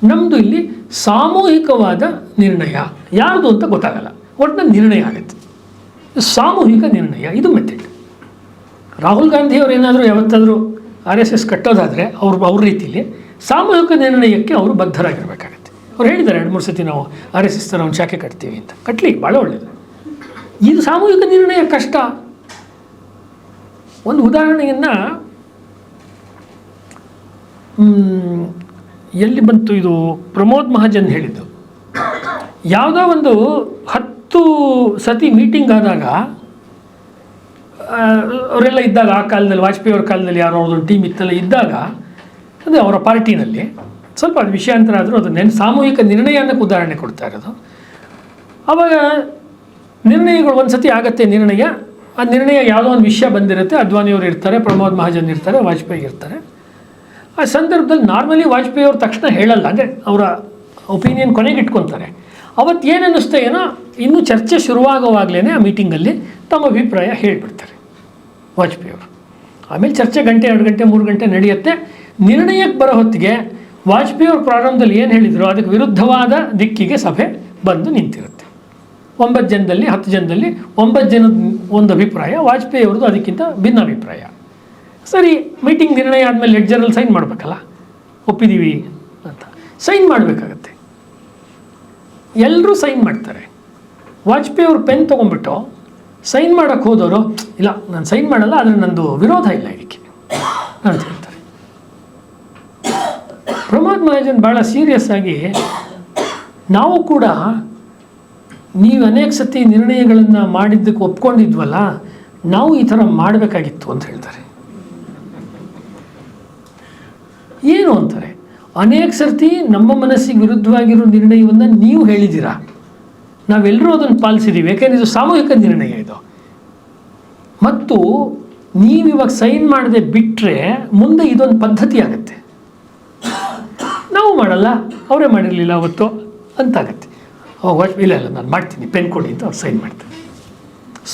ನಮ್ಮದು ಇಲ್ಲಿ ಸಾಮೂಹಿಕವಾದ ನಿರ್ಣಯ ಯಾರ್ದು ಅಂತ ಗೊತ್ತಾಗಲ್ಲ, ಒಟ್ಟಿನಲ್ಲಿ ನಿರ್ಣಯ ಆಗುತ್ತೆ. ಸಾಮೂಹಿಕ ನಿರ್ಣಯ, ಇದು ಮೆಥಡ್. ರಾಹುಲ್ ಗಾಂಧಿಯವರು ಏನಾದರೂ ಯಾವತ್ತಾದರೂ RSS ಕಟ್ಟೋದಾದರೆ ಅವ್ರ ರೀತಿಯಲ್ಲಿ ಸಾಮೂಹಿಕ ನಿರ್ಣಯಕ್ಕೆ ಅವರು ಬದ್ಧರಾಗಿರಬೇಕಾಗತ್ತೆ. ಅವ್ರು ಹೇಳಿದ್ದಾರೆ 2-3 ಸತಿ ನಾವು RSS ಥರ ಒಂದು ಶಾಖೆ ಕಟ್ತೀವಿ ಅಂತ. ಕಟ್ಟಲಿ, ಭಾಳ ಒಳ್ಳೆಯದು. ಇದು ಸಾಮೂಹಿಕ ನಿರ್ಣಯ ಕಷ್ಟ. ಒಂದು ಉದಾಹರಣೆಯನ್ನು ಎಲ್ಲಿ ಬಂತು, ಇದು ಪ್ರಮೋದ್ ಮಹಾಜನ್ ಹೇಳಿದ್ದು. ಯಾವುದೋ ಒಂದು 10 ಸತಿ ಮೀಟಿಂಗ್ ಆದಾಗ ಅವರೆಲ್ಲ ಇದ್ದಾಗ, ಆ ಕಾಲದಲ್ಲಿ ವಾಜಪೇಯಿ ಅವ್ರ ಕಾಲದಲ್ಲಿ ಯಾರೋ ಒಂದು ಟೀಮ್ ಇತ್ತಲ್ಲ ಇದ್ದಾಗ, ಅದೇ ಅವರ ಪಾರ್ಟಿನಲ್ಲಿ ಸ್ವಲ್ಪ ಅದು ವಿಷಯಾಂತರ ಆದರೂ ಅದು ಸಾಮೂಹಿಕ ನಿರ್ಣಯ ಅನ್ನೋಕ್ಕೆ ಉದಾಹರಣೆ ಕೊಡ್ತಾ ಇರೋದು. ಆವಾಗ ನಿರ್ಣಯಗಳು ಒಂದು ಸತಿ ಆಗುತ್ತೆ ನಿರ್ಣಯ. ಆ ನಿರ್ಣಯ ಯಾವುದೋ ಒಂದು ವಿಷಯ ಬಂದಿರುತ್ತೆ, ಅದ್ವಾನಿಯವರು ಇರ್ತಾರೆ, ಪ್ರಮೋದ್ ಮಹಾಜನ್ ಇರ್ತಾರೆ, ವಾಜಪೇಯಿ ಇರ್ತಾರೆ. ಆ ಸಂದರ್ಭದಲ್ಲಿ ನಾರ್ಮಲಿ ವಾಜಪೇಯಿ ಅವ್ರು ತಕ್ಷಣ ಹೇಳಲ್ಲ, ಅಂದರೆ ಅವರ ಒಪಿನಿಯನ್ ಕೊನೆಗೆ ಇಟ್ಕೊತಾರೆ. ಅವತ್ತು ಏನು ಅನ್ನಿಸ್ತಾ ಏನೋ, ಇನ್ನೂ ಚರ್ಚೆ ಶುರುವಾಗುವಾಗಲೇ ಆ ಮೀಟಿಂಗಲ್ಲಿ ತಮ್ಮ ಅಭಿಪ್ರಾಯ ಹೇಳಿಬಿಡ್ತಾರೆ ವಾಜಪೇಯಿ ಅವರು. ಆಮೇಲೆ ಚರ್ಚೆ 1 ಗಂಟೆ 2 ಗಂಟೆ 3 ಗಂಟೆ ನಡೆಯುತ್ತೆ. ನಿರ್ಣಯಕ್ಕೆ ಬರೋ ಹೊತ್ತಿಗೆ ವಾಜಪೇಯಿ ಅವರು ಪ್ರಾರಂಭದಲ್ಲಿ ಏನು ಹೇಳಿದ್ರು ಅದಕ್ಕೆ ವಿರುದ್ಧವಾದ ದಿಕ್ಕಿಗೆ ಸಭೆ ಬಂದು ನಿಂತಿರುತ್ತೆ. 9 ಜನದಲ್ಲಿ 10 ಜನದಲ್ಲಿ 9 ಜನದ ಒಂದು ಅಭಿಪ್ರಾಯ, ವಾಜಪೇಯಿ ಅವ್ರದ್ದು ಅದಕ್ಕಿಂತ ಭಿನ್ನ ಅಭಿಪ್ರಾಯ. ಸರಿ, ಮೀಟಿಂಗ್ ನಿರ್ಣಯ ಆದಮೇಲೆ ಲೆಡ್ಜರಲ್ಲಿ ಸೈನ್ ಮಾಡಬೇಕಲ್ಲ, ಒಪ್ಪಿದ್ದೀವಿ ಅಂತ ಸೈನ್ ಮಾಡಬೇಕಾಗತ್ತೆ. ಎಲ್ಲರೂ ಸೈನ್ ಮಾಡ್ತಾರೆ. ವಾಜಪೇಯಿ ಅವರು ಪೆನ್ ತೊಗೊಂಡ್ಬಿಟ್ಟು ಸೈನ್ ಮಾಡೋಕ್ಕೆ ಹೋದವರು, ಇಲ್ಲ ನಾನು ಸೈನ್ ಮಾಡಲ್ಲ, ಆದರೆ ನಂದು ವಿರೋಧ ಇಲ್ಲ ಇದಕ್ಕೆ ಅಂತ ಹೇಳ್ತಾರೆ. ಪ್ರಮೋದ್ ಮಹಾಜನ್ ಭಾಳ ಸೀರಿಯಸ್ ಆಗಿ, ನಾವು ಕೂಡ ನೀವು ಅನೇಕ ಸತಿ ನಿರ್ಣಯಗಳನ್ನು ಮಾಡಿದ್ದಕ್ಕೆ ಒಪ್ಕೊಂಡಿದ್ವಲ್ಲ, ನಾವು ಈ ಥರ ಮಾಡಬೇಕಾಗಿತ್ತು ಅಂತ ಹೇಳ್ತಾರೆ. ಏನು ಅಂತಾರೆ, ಅನೇಕ ಸರ್ತಿ ನಮ್ಮ ಮನಸ್ಸಿಗೆ ವಿರುದ್ಧವಾಗಿರೋ ನಿರ್ಣಯವನ್ನು ನೀವು ಹೇಳಿದ್ದೀರಾ, ನಾವೆಲ್ಲರೂ ಅದನ್ನು ಪಾಲಿಸಿದ್ದೀವಿ, ಯಾಕೆಂದರೆ ಇದು ಸಾಮೂಹಿಕ ನಿರ್ಣಯ ಇದು. ಮತ್ತು ನೀವಿವಾಗ ಸೈನ್ ಮಾಡದೆ ಬಿಟ್ಟರೆ ಮುಂದೆ ಇದೊಂದು ಪದ್ಧತಿ ಆಗುತ್ತೆ. ನಾವು ಮಾಡಲ್ಲ, ಅವರೇ ಮಾಡಿರಲಿಲ್ಲ ಅವತ್ತು ಅಂತಾಗತ್ತೆ. ಇಲ್ಲ ಇಲ್ಲ ನಾನು ಮಾಡ್ತೀನಿ, ಪೆನ್ ಕೊಡಿ ಅಂತ ಅವ್ರು ಸೈನ್ ಮಾಡ್ತಾರೆ.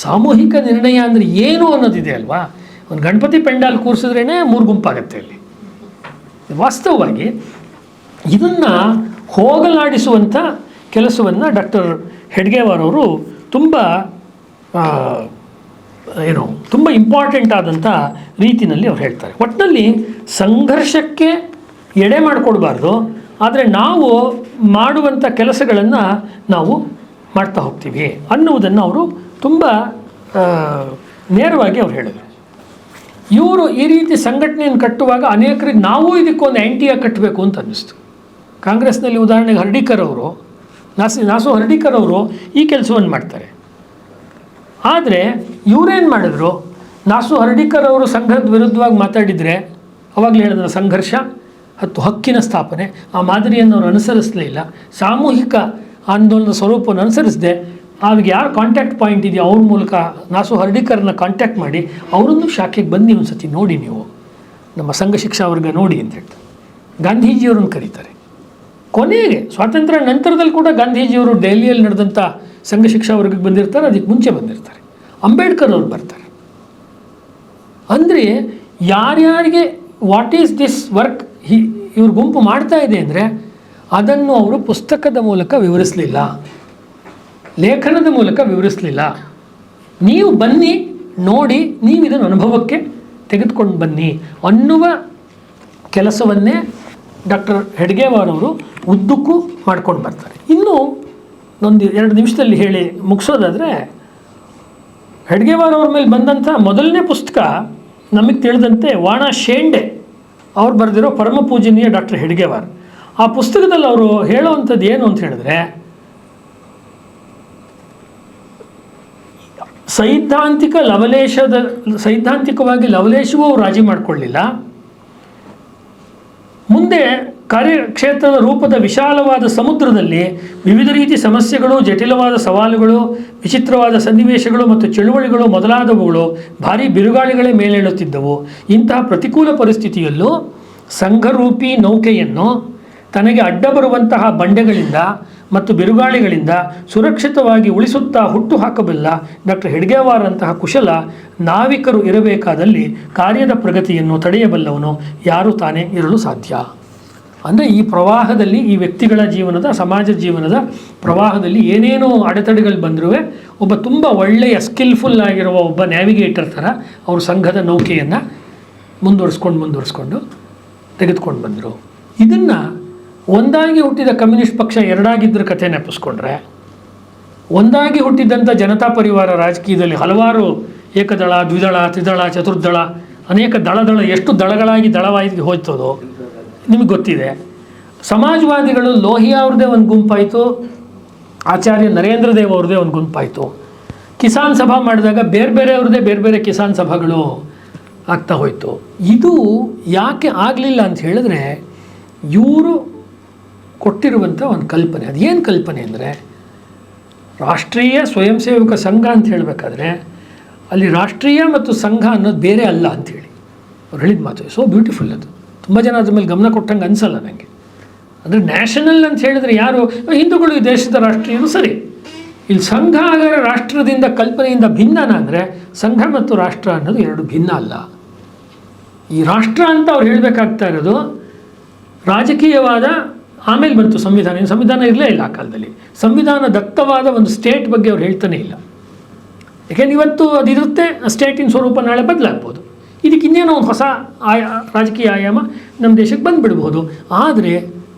ಸಾಮೂಹಿಕ ನಿರ್ಣಯ ಅಂದರೆ ಏನು ಅನ್ನೋದಿದೆ ಅಲ್ವಾ. ಒಂದು ಗಣಪತಿ ಪೆಂಡಾಲ್ ಕೂರಿಸಿದ್ರೇ 3 ಗುಂಪಾಗತ್ತೆ ಅಲ್ಲಿ. ವಾಸ್ತವವಾಗಿ ಇದನ್ನು ಹೋಗಲಾಡಿಸುವಂಥ ಕೆಲಸವನ್ನು ಡಾಕ್ಟರ್ ಹೆಡ್ಗೇವಾರ್ ಅವರು ತುಂಬ ಇಂಪಾರ್ಟೆಂಟ್ ಆದಂಥ ರೀತಿಯಲ್ಲಿ ಅವ್ರು ಹೇಳ್ತಾರೆ. ಒಟ್ಟಿನಲ್ಲಿ ಸಂಘರ್ಷಕ್ಕೆ ಎಡೆ ಮಾಡಿಕೊಡ್ಬಾರ್ದು, ಆದರೆ ನಾವು ಮಾಡುವಂಥ ಕೆಲಸಗಳನ್ನು ನಾವು ಮಾಡ್ತಾ ಹೋಗ್ತೀವಿ ಅನ್ನುವುದನ್ನು ಅವರು ತುಂಬ ನೇರವಾಗಿ ಅವ್ರು ಹೇಳಿದರು. ಇವರು ಈ ರೀತಿ ಸಂಘಟನೆಯನ್ನು ಕಟ್ಟುವಾಗ ಅನೇಕರಿಗೆ ನಾವು ಇದಕ್ಕೊಂದು ಆ್ಯಂಟಿಯಾಗಿ ಕಟ್ಟಬೇಕು ಅಂತ ಅನ್ನಿಸ್ತು. ಕಾಂಗ್ರೆಸ್ನಲ್ಲಿ ಉದಾಹರಣೆಗೆ ಹರ್ಡಿಕರ್ ಅವರು, ನಾಸು ಹರ್ಡಿಕರ್ ಅವರು ಈ ಕೆಲಸವನ್ನು ಮಾಡ್ತಾರೆ. ಆದರೆ ಇವರೇನು ಮಾಡಿದ್ರು, ನಾಸು ಹರ್ಡಿಕರ್ ಅವರು ಸಂಘದ ವಿರುದ್ಧವಾಗಿ ಮಾತಾಡಿದರೆ ಅವಾಗಲೇ ಹೇಳಿದ್ರೆ ಸಂಘರ್ಷ ಹಕ್ಕಿನ ಸ್ಥಾಪನೆ, ಆ ಮಾದರಿಯನ್ನು ಅವರು ಅನುಸರಿಸಲೇ ಇಲ್ಲ. ಸಾಮೂಹಿಕ ಆಂದೋಲನದ ಸ್ವರೂಪವನ್ನು ಅನುಸರಿಸದೆ ಅವ್ರಿಗೆ ಯಾರು ಕಾಂಟ್ಯಾಕ್ಟ್ ಪಾಯಿಂಟ್ ಇದೆಯೋ ಅವ್ರ ಮೂಲಕ ನಾಸು ಹರ್ಡಿಕರ್ನ ಕಾಂಟ್ಯಾಕ್ಟ್ ಮಾಡಿ ಅವರನ್ನು ಶಾಖೆಗೆ ಬಂದು ಒಂದು ಸತಿ ನೋಡಿ, ನೀವು ನಮ್ಮ ಸಂಘ ಶಿಕ್ಷಾ ವರ್ಗ ನೋಡಿ ಅಂತ ಹೇಳ್ತಾರೆ. ಗಾಂಧೀಜಿಯವರನ್ನು ಕರೀತಾರೆ. ಕೊನೆಗೆ ಸ್ವಾತಂತ್ರ್ಯ ನಂತರದಲ್ಲಿ ಕೂಡ ಗಾಂಧೀಜಿಯವರು ದೆಹಲಿಯಲ್ಲಿ ನಡೆದಂಥ ಸಂಘ ಶಿಕ್ಷಾ ವರ್ಗಕ್ಕೆ ಬಂದಿರ್ತಾರೆ, ಅದಕ್ಕೆ ಮುಂಚೆ ಬಂದಿರ್ತಾರೆ. ಅಂಬೇಡ್ಕರ್ ಅವರು ಬರ್ತಾರೆ. ಅಂದರೆ ಯಾರ್ಯಾರಿಗೆ ವಾಟ್ ಈಸ್ ದಿಸ್ ವರ್ಕ್ ಇವ್ರ ಗುಂಪು ಮಾಡ್ತಾ ಇದೆ ಅಂದರೆ ಅದನ್ನು ಅವರು ಪುಸ್ತಕದ ಮೂಲಕ ವಿವರಿಸಲಿಲ್ಲ, ಲೇಖನದ ಮೂಲಕ ವಿವರಿಸಲಿಲ್ಲ. ನೀವು ಬನ್ನಿ ನೋಡಿ, ನೀವು ಇದನ್ನು ಅನುಭವಕ್ಕೆ ತೆಗೆದುಕೊಂಡು ಬನ್ನಿ ಅನ್ನುವ ಕೆಲಸವನ್ನೇ ಡಾಕ್ಟರ್ ಹೆಡ್ಗೇವಾರ್ ಅವರು ಉದ್ದಕ್ಕೂ ಮಾಡ್ಕೊಂಡು ಬರ್ತಾರೆ. ಇನ್ನೂ ಒಂದು 2 ನಿಮಿಷದಲ್ಲಿ ಹೇಳಿ ಮುಗಿಸೋದಾದರೆ, ಹೆಡ್ಗೇವಾರ್ ಅವ್ರ ಮೇಲೆ ಬಂದಂಥ ಮೊದಲನೇ ಪುಸ್ತಕ ನಮಗೆ ತಿಳಿದಂತೆ ವಾಣ ಶೇಂಡೆ ಅವ್ರು ಬರೆದಿರೋ ಪರಮ ಪೂಜನೀಯ ಡಾಕ್ಟರ್ ಹೆಡ್ಗೇವಾರ್. ಆ ಪುಸ್ತಕದಲ್ಲಿ ಅವರು ಹೇಳುವಂಥದ್ದು ಏನು ಅಂತ ಹೇಳಿದ್ರೆ, ಸೈದ್ಧಾಂತಿಕವಾಗಿ ಲವಲೇಶವೂ ಅವರು ರಾಜಿ ಮಾಡಿಕೊಳ್ಳಿಲ್ಲ. ಮುಂದೆ ಕಾರ್ಯಕ್ಷೇತ್ರದ ರೂಪದ ವಿಶಾಲವಾದ ಸಮುದ್ರದಲ್ಲಿ ವಿವಿಧ ರೀತಿ ಸಮಸ್ಯೆಗಳು, ಜಟಿಲವಾದ ಸವಾಲುಗಳು, ವಿಚಿತ್ರವಾದ ಸನ್ನಿವೇಶಗಳು ಮತ್ತು ಚಳುವಳಿಗಳು ಮೊದಲಾದವುಗಳು ಭಾರೀ ಬಿರುಗಾಳಿಗಳೇ ಮೇಲೇಳುತ್ತಿದ್ದವು. ಇಂತಹ ಪ್ರತಿಕೂಲ ಪರಿಸ್ಥಿತಿಯಲ್ಲೂ ಸಂಘರೂಪಿ ನೌಕೆಯನ್ನು ತನಗೆ ಅಡ್ಡ ಬರುವಂತಹ ಬಂಡೆಗಳಿಂದ ಮತ್ತು ಬಿರುಗಾಳಿಗಳಿಂದ ಸುರಕ್ಷಿತವಾಗಿ ಉಳಿಸುತ್ತಾ ಹುಟ್ಟು ಹಾಕಬಲ್ಲ ಡಾಕ್ಟರ್ ಹೆಡ್ಗೇವಾರ್ ಅಂತಹ ಕುಶಲ ನಾವಿಕರು ಇರಬೇಕಾದಲ್ಲಿ ಕಾರ್ಯದ ಪ್ರಗತಿಯನ್ನು ತಡೆಯಬಲ್ಲವನು ಯಾರು ತಾನೇ ಇರಲು ಸಾಧ್ಯ. ಅಂದರೆ ಈ ಪ್ರವಾಹದಲ್ಲಿ, ಈ ವ್ಯಕ್ತಿಗಳ ಜೀವನದ, ಸಮಾಜ ಜೀವನದ ಪ್ರವಾಹದಲ್ಲಿ ಏನೇನೋ ಅಡೆತಡೆಗಳು ಬಂದರೂ ಒಬ್ಬ ತುಂಬ ಒಳ್ಳೆಯ ಸ್ಕಿಲ್ಫುಲ್ ಆಗಿರುವ ಒಬ್ಬ ನ್ಯಾವಿಗೇಟರ್ ಥರ ಅವರು ಸಂಘದ ನೌಕೆಯನ್ನು ಮುಂದುವರಿಸ್ಕೊಂಡು ತೆಗೆದುಕೊಂಡು ಬಂದರು. ಇದನ್ನು ಒಂದಾಗಿ ಹುಟ್ಟಿದ ಕಮ್ಯುನಿಸ್ಟ್ ಪಕ್ಷ ಎರಡಾಗಿದ್ದರ ಕಥೆ ನೆನಪಿಸ್ಕೊಂಡ್ರೆ, ಒಂದಾಗಿ ಹುಟ್ಟಿದ್ದಂಥ ಜನತಾ ಪರಿವಾರ ರಾಜಕೀಯದಲ್ಲಿ ಹಲವಾರು ಏಕದಳ, ದ್ವಿದಳ, ತ್ರಿದಳ, ಚತುರ್ದಳ, ಅನೇಕ ದಳದಳ ಎಷ್ಟು ದಳಗಳಾಗಿ ದಳವಾಯಿಗೆ ಹೋಯ್ತದೋ ನಿಮಗೆ ಗೊತ್ತಿದೆ. ಸಮಾಜವಾದಿಗಳು ಲೋಹಿಯಾ ಅವ್ರದ್ದೇ ಒಂದು ಗುಂಪಾಯಿತು, ಆಚಾರ್ಯ ನರೇಂದ್ರ ದೇವ್ ಅವ್ರದ್ದೇ ಒಂದು ಗುಂಪಾಯಿತು. ಕಿಸಾನ್ ಸಭಾ ಮಾಡಿದಾಗ ಬೇರೆ ಬೇರೆ ಕಿಸಾನ್ ಸಭಾಗಳು ಆಗ್ತಾ ಹೋಯಿತು. ಇದು ಯಾಕೆ ಆಗಲಿಲ್ಲ ಅಂತ ಹೇಳಿದ್ರೆ, ಇವರು ಕೊಟ್ಟಿರುವಂಥ ಒಂದು ಕಲ್ಪನೆ. ಅದೇನು ಕಲ್ಪನೆ ಅಂದರೆ, ರಾಷ್ಟ್ರೀಯ ಸ್ವಯಂ ಸೇವಕ ಸಂಘ ಅಂತ ಹೇಳಬೇಕಾದ್ರೆ ಅಲ್ಲಿ ರಾಷ್ಟ್ರೀಯ ಮತ್ತು ಸಂಘ ಅನ್ನೋದು ಬೇರೆ ಅಲ್ಲ ಅಂಥೇಳಿ ಅವ್ರು ಹೇಳಿದ ಮಾತು ಸೋ ಬ್ಯೂಟಿಫುಲ್. ಅದು ತುಂಬ ಜನ ಅದ್ರ ಮೇಲೆ ಗಮನ ಕೊಟ್ಟಂಗೆ ಅನಿಸಲ್ಲ ನನಗೆ. ಅಂದರೆ ನ್ಯಾಷನಲ್ ಅಂತ ಹೇಳಿದರೆ ಯಾರು ಹಿಂದೂಗಳು ಈ ದೇಶದ ರಾಷ್ಟ್ರೀಯರು ಸರಿ, ಇಲ್ಲಿ ಸಂಘ ಆಗರ ರಾಷ್ಟ್ರದಿಂದ ಕಲ್ಪನೆಯಿಂದ ಭಿನ್ನನ ಅಂದರೆ ಸಂಘ ಮತ್ತು ರಾಷ್ಟ್ರ ಅನ್ನೋದು ಎರಡು ಭಿನ್ನ ಅಲ್ಲ. ಈ ರಾಷ್ಟ್ರ ಅಂತ ಅವ್ರು ಹೇಳಬೇಕಾಗ್ತಾ ಇರೋದು ರಾಜಕೀಯವಾದ, ಆಮೇಲೆ ಬಂತು ಸಂವಿಧಾನ. ಸಂವಿಧಾನ ಇರಲೇ ಇಲ್ಲ ಆ ಕಾಲದಲ್ಲಿ. ಸಂವಿಧಾನ ದತ್ತವಾದ ಒಂದು ಸ್ಟೇಟ್ ಬಗ್ಗೆ ಅವ್ರು ಹೇಳ್ತಾನೆ ಇಲ್ಲ. ಯಾಕೆಂದ್ರೆ ಇವತ್ತು ಅದಿರುತ್ತೆ, ಸ್ಟೇಟಿನ ಸ್ವರೂಪ ನಾಳೆ ಬದಲಾಗ್ಬೋದು. ಇದಕ್ಕೆ ಇನ್ನೇನೋ ಒಂದು ಹೊಸ ರಾಜಕೀಯ ಆಯಾಮ ನಮ್ಮ ದೇಶಕ್ಕೆ ಬಂದುಬಿಡ್ಬೋದು. ಆದರೆ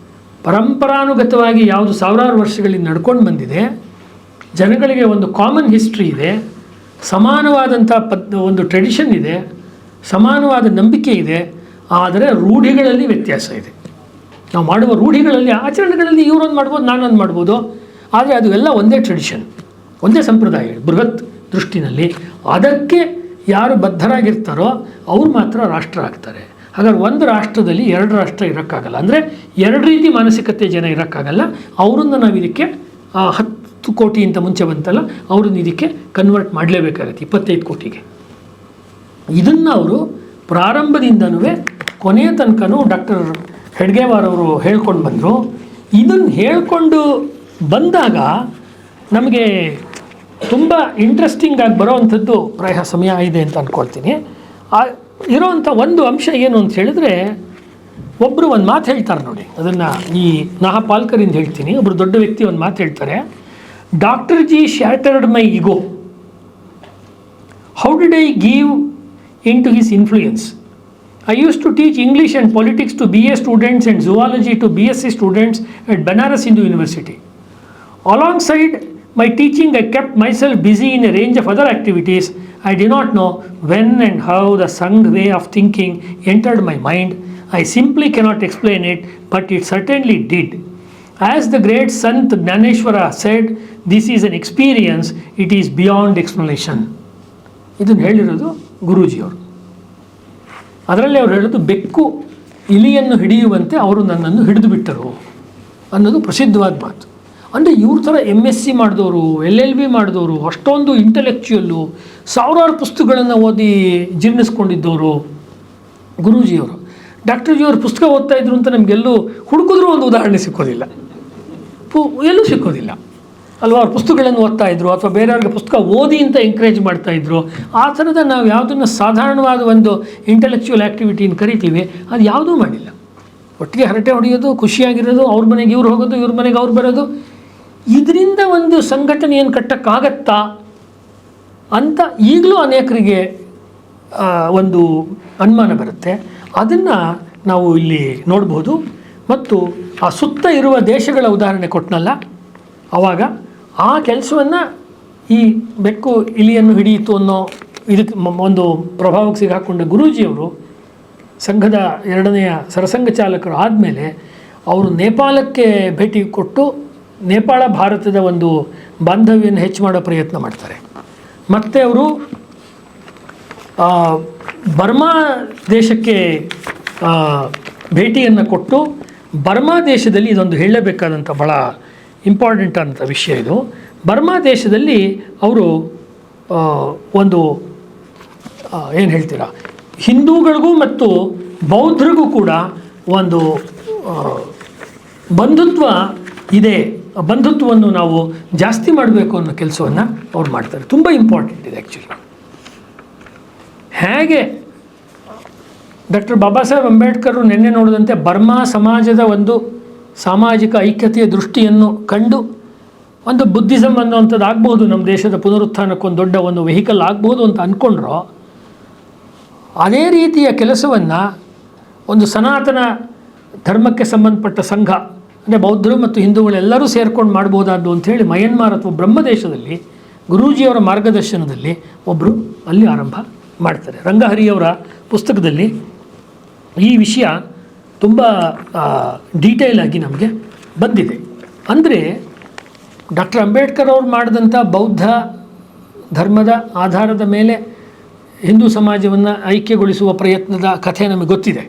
ಪರಂಪರಾನುಗತವಾಗಿ ಯಾವುದು ಸಾವಿರಾರು ವರ್ಷಗಳಿಂದ ನಡ್ಕೊಂಡು ಬಂದಿದೆ, ಜನಗಳಿಗೆ ಒಂದು ಕಾಮನ್ ಹಿಸ್ಟ್ರಿ ಇದೆ, ಸಮಾನವಾದಂಥ ಒಂದು ಟ್ರೆಡಿಷನ್ ಇದೆ, ಸಮಾನವಾದ ನಂಬಿಕೆ ಇದೆ. ಆದರೆ ರೂಢಿಗಳಲ್ಲಿ ವ್ಯತ್ಯಾಸ ಇದೆ. ನಾವು ಮಾಡುವ ರೂಢಿಗಳಲ್ಲಿ, ಆಚರಣೆಗಳಲ್ಲಿ ಇವರೊಂದು ಮಾಡ್ಬೋದು, ನಾನೊಂದು ಮಾಡ್ಬೋದು. ಆದರೆ ಅದು ಎಲ್ಲ ಒಂದೇ ಟ್ರೆಡಿಷನ್, ಒಂದೇ ಸಂಪ್ರದಾಯ ಬೃಹತ್ ದೃಷ್ಟಿನಲ್ಲಿ. ಅದಕ್ಕೆ ಯಾರು ಬದ್ಧರಾಗಿರ್ತಾರೋ ಅವ್ರು ಮಾತ್ರ ರಾಷ್ಟ್ರ ಆಗ್ತಾರೆ. ಹಾಗಾದ್ರೆ ಒಂದು ರಾಷ್ಟ್ರದಲ್ಲಿ ಎರಡು ರಾಷ್ಟ್ರ ಇರೋಕ್ಕಾಗಲ್ಲ. ಅಂದರೆ ಎರಡು ರೀತಿ ಮಾನಸಿಕತೆ ಜನ ಇರೋಕ್ಕಾಗಲ್ಲ. ಅವರನ್ನು ನಾವು ಇದಕ್ಕೆ 10 ಕೋಟಿಗಿಂತ ಮುಂಚೆ ಬಂತಲ್ಲ, ಅವ್ರನ್ನ ಇದಕ್ಕೆ ಕನ್ವರ್ಟ್ ಮಾಡಲೇಬೇಕಾಗತ್ತೆ 25 ಕೋಟಿಗೆ. ಇದನ್ನು ಅವರು ಪ್ರಾರಂಭದಿಂದನೂ ಕೊನೆಯ ತನಕನೂ ಡಾಕ್ಟರ್ ಹೆಡ್ಗೇವಾರ್ ಅವರು ಹೇಳ್ಕೊಂಡು ಬಂದರು. ಇದನ್ನು ಹೇಳ್ಕೊಂಡು ಬಂದಾಗ ನಮಗೆ ತುಂಬ ಇಂಟ್ರೆಸ್ಟಿಂಗ್ ಆಗಿ ಬರೋವಂಥದ್ದು ಪ್ರಾಯ ಸಮಯ ಇದೆ ಅಂತ ಅಂದ್ಕೊಳ್ತೀನಿ. ಇರೋವಂಥ ಒಂದು ಅಂಶ ಏನು ಅಂತ ಹೇಳಿದ್ರೆ, ಒಬ್ಬರು ಒಂದು ಮಾತು ಹೇಳ್ತಾರೆ ನೋಡಿ, ಅದನ್ನು ಈ ನಾಹಾ ಪಾಲ್ಕರಿಂದ ಹೇಳ್ತೀನಿ. ಒಬ್ಬರು ದೊಡ್ಡ ವ್ಯಕ್ತಿ ಒಂದು ಮಾತು ಹೇಳ್ತಾರೆ, doctor G shattered my ego, how did I give in to his influence? I used to teach English and politics to BA students and zoology to BSc students at Banaras Hindu University. Alongside my teaching, I kept myself busy in a range of other activities. I do not know when and how the Sangh way of thinking entered my mind. I simply cannot explain it, but it certainly did. As the great Sant Gnaneshwara said, this is an experience, it is beyond explanation. ಇದನ್ನು ಹೇಳಿರೋದು ಗುರೂಜಿಯವರು. ಅದರಲ್ಲಿ ಅವ್ರು ಹೇಳೋದು, ಬೆಕ್ಕು ಇಲಿಯನ್ನು ಹಿಡಿಯುವಂತೆ ಅವರು ನನ್ನನ್ನು ಹಿಡಿದು ಬಿಟ್ಟರು ಅನ್ನೋದು ಪ್ರಸಿದ್ಧವಾದ ಮಾತು. ಅಂದರೆ ಇವ್ರ ಥರ MSc ಮಾಡಿದವರು, LLB ಮಾಡಿದವರು, ಅಷ್ಟೊಂದು ಇಂಟೆಲೆಕ್ಚುಯಲ್ಲು, ಸಾವಿರಾರು ಪುಸ್ತಕಗಳನ್ನು ಓದಿ ಜೀರ್ಣಿಸ್ಕೊಂಡಿದ್ದವರು ಗುರೂಜಿಯವರು. ಡಾಕ್ಟರ್ ಜಿಯವರು ಪುಸ್ತಕ ಓದ್ತಾ ಇದ್ರು ಅಂತ ನಮಗೆಲ್ಲೂ ಹುಡುಕಿದ್ರೂ ಒಂದು ಉದಾಹರಣೆ ಸಿಕ್ಕೋದಿಲ್ಲ, ಎಲ್ಲೂ ಸಿಕ್ಕೋದಿಲ್ಲ ಅಲ್ವಾ. ಅವ್ರ ಪುಸ್ತಕಗಳನ್ನು ಓದ್ತಾ ಇದ್ರು ಅಥವಾ ಬೇರೆಯವ್ರಿಗೆ ಪುಸ್ತಕ ಓದಿ ಅಂತ ಎಂಕರೇಜ್ ಮಾಡ್ತಾಯಿದ್ರು. ಆ ಥರದ ನಾವು ಯಾವುದನ್ನು ಸಾಧಾರಣವಾದ ಒಂದು ಇಂಟೆಲೆಕ್ಚುವಲ್ ಆ್ಯಕ್ಟಿವಿಟಿನ ಕರಿತೀವಿ, ಅದು ಯಾವುದೂ ಮಾಡಿಲ್ಲ. ಒಟ್ಟಿಗೆ ಹರಟೆ ಹೊಡೆಯೋದು, ಖುಷಿಯಾಗಿರೋದು, ಅವ್ರ ಮನೆಗೆ ಇವ್ರು ಹೋಗೋದು, ಇವ್ರ ಮನೆಗೆ ಅವ್ರು ಬರೋದು, ಇದರಿಂದ ಒಂದು ಸಂಘಟನೆಯನ್ನು ಕಟ್ಟೋಕ್ಕಾಗತ್ತಾ ಅಂತ ಈಗಲೂ ಅನೇಕರಿಗೆ ಒಂದು ಅನುಮಾನ ಬರುತ್ತೆ. ಅದನ್ನು ನಾವು ಇಲ್ಲಿ ನೋಡ್ಬೋದು. ಮತ್ತು ಆ ಸುತ್ತ ಇರುವ ದೇಶಗಳ ಉದಾಹರಣೆ ಕೊಟ್ಟನಲ್ಲ, ಆವಾಗ ಆ ಕೆಲಸವನ್ನು ಈ ಬೆಕ್ಕು ಇಲಿಯನ್ನು ಹಿಡಿಯಿತು ಅನ್ನೋ ಇದಕ್ಕೆ ಒಂದು ಪ್ರಭಾವಕ್ಕೆ ಸಿಗಾಕೊಂಡ ಗುರೂಜಿಯವರು ಸಂಘದ 2ನೆಯ ಸರಸಂಘ ಚಾಲಕರು ಆದಮೇಲೆ ಅವರು ನೇಪಾಳಕ್ಕೆ ಭೇಟಿ ಕೊಟ್ಟು ನೇಪಾಳ ಭಾರತದ ಒಂದು ಬಾಂಧವ್ಯವನ್ನು ಹೆಚ್ಚು ಮಾಡೋ ಪ್ರಯತ್ನ ಮಾಡ್ತಾರೆ. ಮತ್ತು ಅವರು ಬರ್ಮಾ ದೇಶಕ್ಕೆ ಭೇಟಿಯನ್ನು ಕೊಟ್ಟು ಬರ್ಮಾ ದೇಶದಲ್ಲಿ ಇದೊಂದು ಹೇಳಲೇಬೇಕಾದಂಥ ಭಾಳ ಇಂಪಾರ್ಟೆಂಟ್ ಅಂತ ವಿಷಯ ಇದು. ಬರ್ಮಾ ದೇಶದಲ್ಲಿ ಅವರು ಒಂದು ಏನು ಹೇಳ್ತೀರಾ, ಹಿಂದೂಗಳಿಗೂ ಮತ್ತು ಬೌದ್ಧರಿಗೂ ಕೂಡ ಒಂದು ಬಂಧುತ್ವ ಇದೆ, ಬಂಧುತ್ವವನ್ನು ನಾವು ಜಾಸ್ತಿ ಮಾಡಬೇಕು ಅನ್ನೋ ಕೆಲಸವನ್ನು ಅವ್ರು ಮಾಡ್ತಾರೆ. ತುಂಬ ಇಂಪಾರ್ಟೆಂಟ್ ಇದೆ ಆ್ಯಕ್ಚುಲಿ. ಹೇಗೆ ಡಾಕ್ಟರ್ ಬಾಬಾ ಸಾಹೇಬ್ ಅಂಬೇಡ್ಕರ್ ನಿನ್ನೆ ನೋಡಿದಂತೆ ಬರ್ಮಾ ಸಮಾಜದ ಒಂದು ಸಾಮಾಜಿಕ ಐಕ್ಯತೆಯ ದೃಷ್ಟಿಯನ್ನು ಕಂಡು ಒಂದು ಬುದ್ಧಿಸಮ್ ಅನ್ನೋವಂಥದ್ದು ಆಗ್ಬೋದು, ನಮ್ಮ ದೇಶದ ಪುನರುತ್ಥಾನಕ್ಕೊಂದು ದೊಡ್ಡ ಒಂದು ವೆಹಿಕಲ್ ಆಗ್ಬೋದು ಅಂತ ಅಂದ್ಕೊಂಡ್ರೋ, ಅದೇ ರೀತಿಯ ಕೆಲಸವನ್ನು ಒಂದು ಸನಾತನ ಧರ್ಮಕ್ಕೆ ಸಂಬಂಧಪಟ್ಟ ಸಂಘ ಅಂದರೆ ಬೌದ್ಧರು ಮತ್ತು ಹಿಂದೂಗಳೆಲ್ಲರೂ ಸೇರ್ಕೊಂಡು ಮಾಡ್ಬೋದಾದ್ದು ಅಂಥೇಳಿ ಮಯನ್ಮಾರ್ ಅಥವಾ ಬ್ರಹ್ಮದೇಶದಲ್ಲಿ ಗುರೂಜಿಯವರ ಮಾರ್ಗದರ್ಶನದಲ್ಲಿ ಒಬ್ಬರು ಅಲ್ಲಿ ಆರಂಭ ಮಾಡ್ತಾರೆ. ರಂಗಹರಿಯವರ ಪುಸ್ತಕದಲ್ಲಿ ಈ ವಿಷಯ ತುಂಬ ಡೀಟೇಲ್ ಆಗಿ ನಮಗೆ ಬಂದಿದೆ. ಅಂದರೆ ಡಾಕ್ಟರ್ ಅಂಬೇಡ್ಕರ್ ಅವರು ಮಾಡಿದಂಥ ಬೌದ್ಧ ಧರ್ಮದ ಆಧಾರದ ಮೇಲೆ ಹಿಂದೂ ಸಮಾಜವನ್ನು ಐಕ್ಯಗೊಳಿಸುವ ಪ್ರಯತ್ನದ ಕಥೆ ನಮಗೆ ಗೊತ್ತಿದೆ.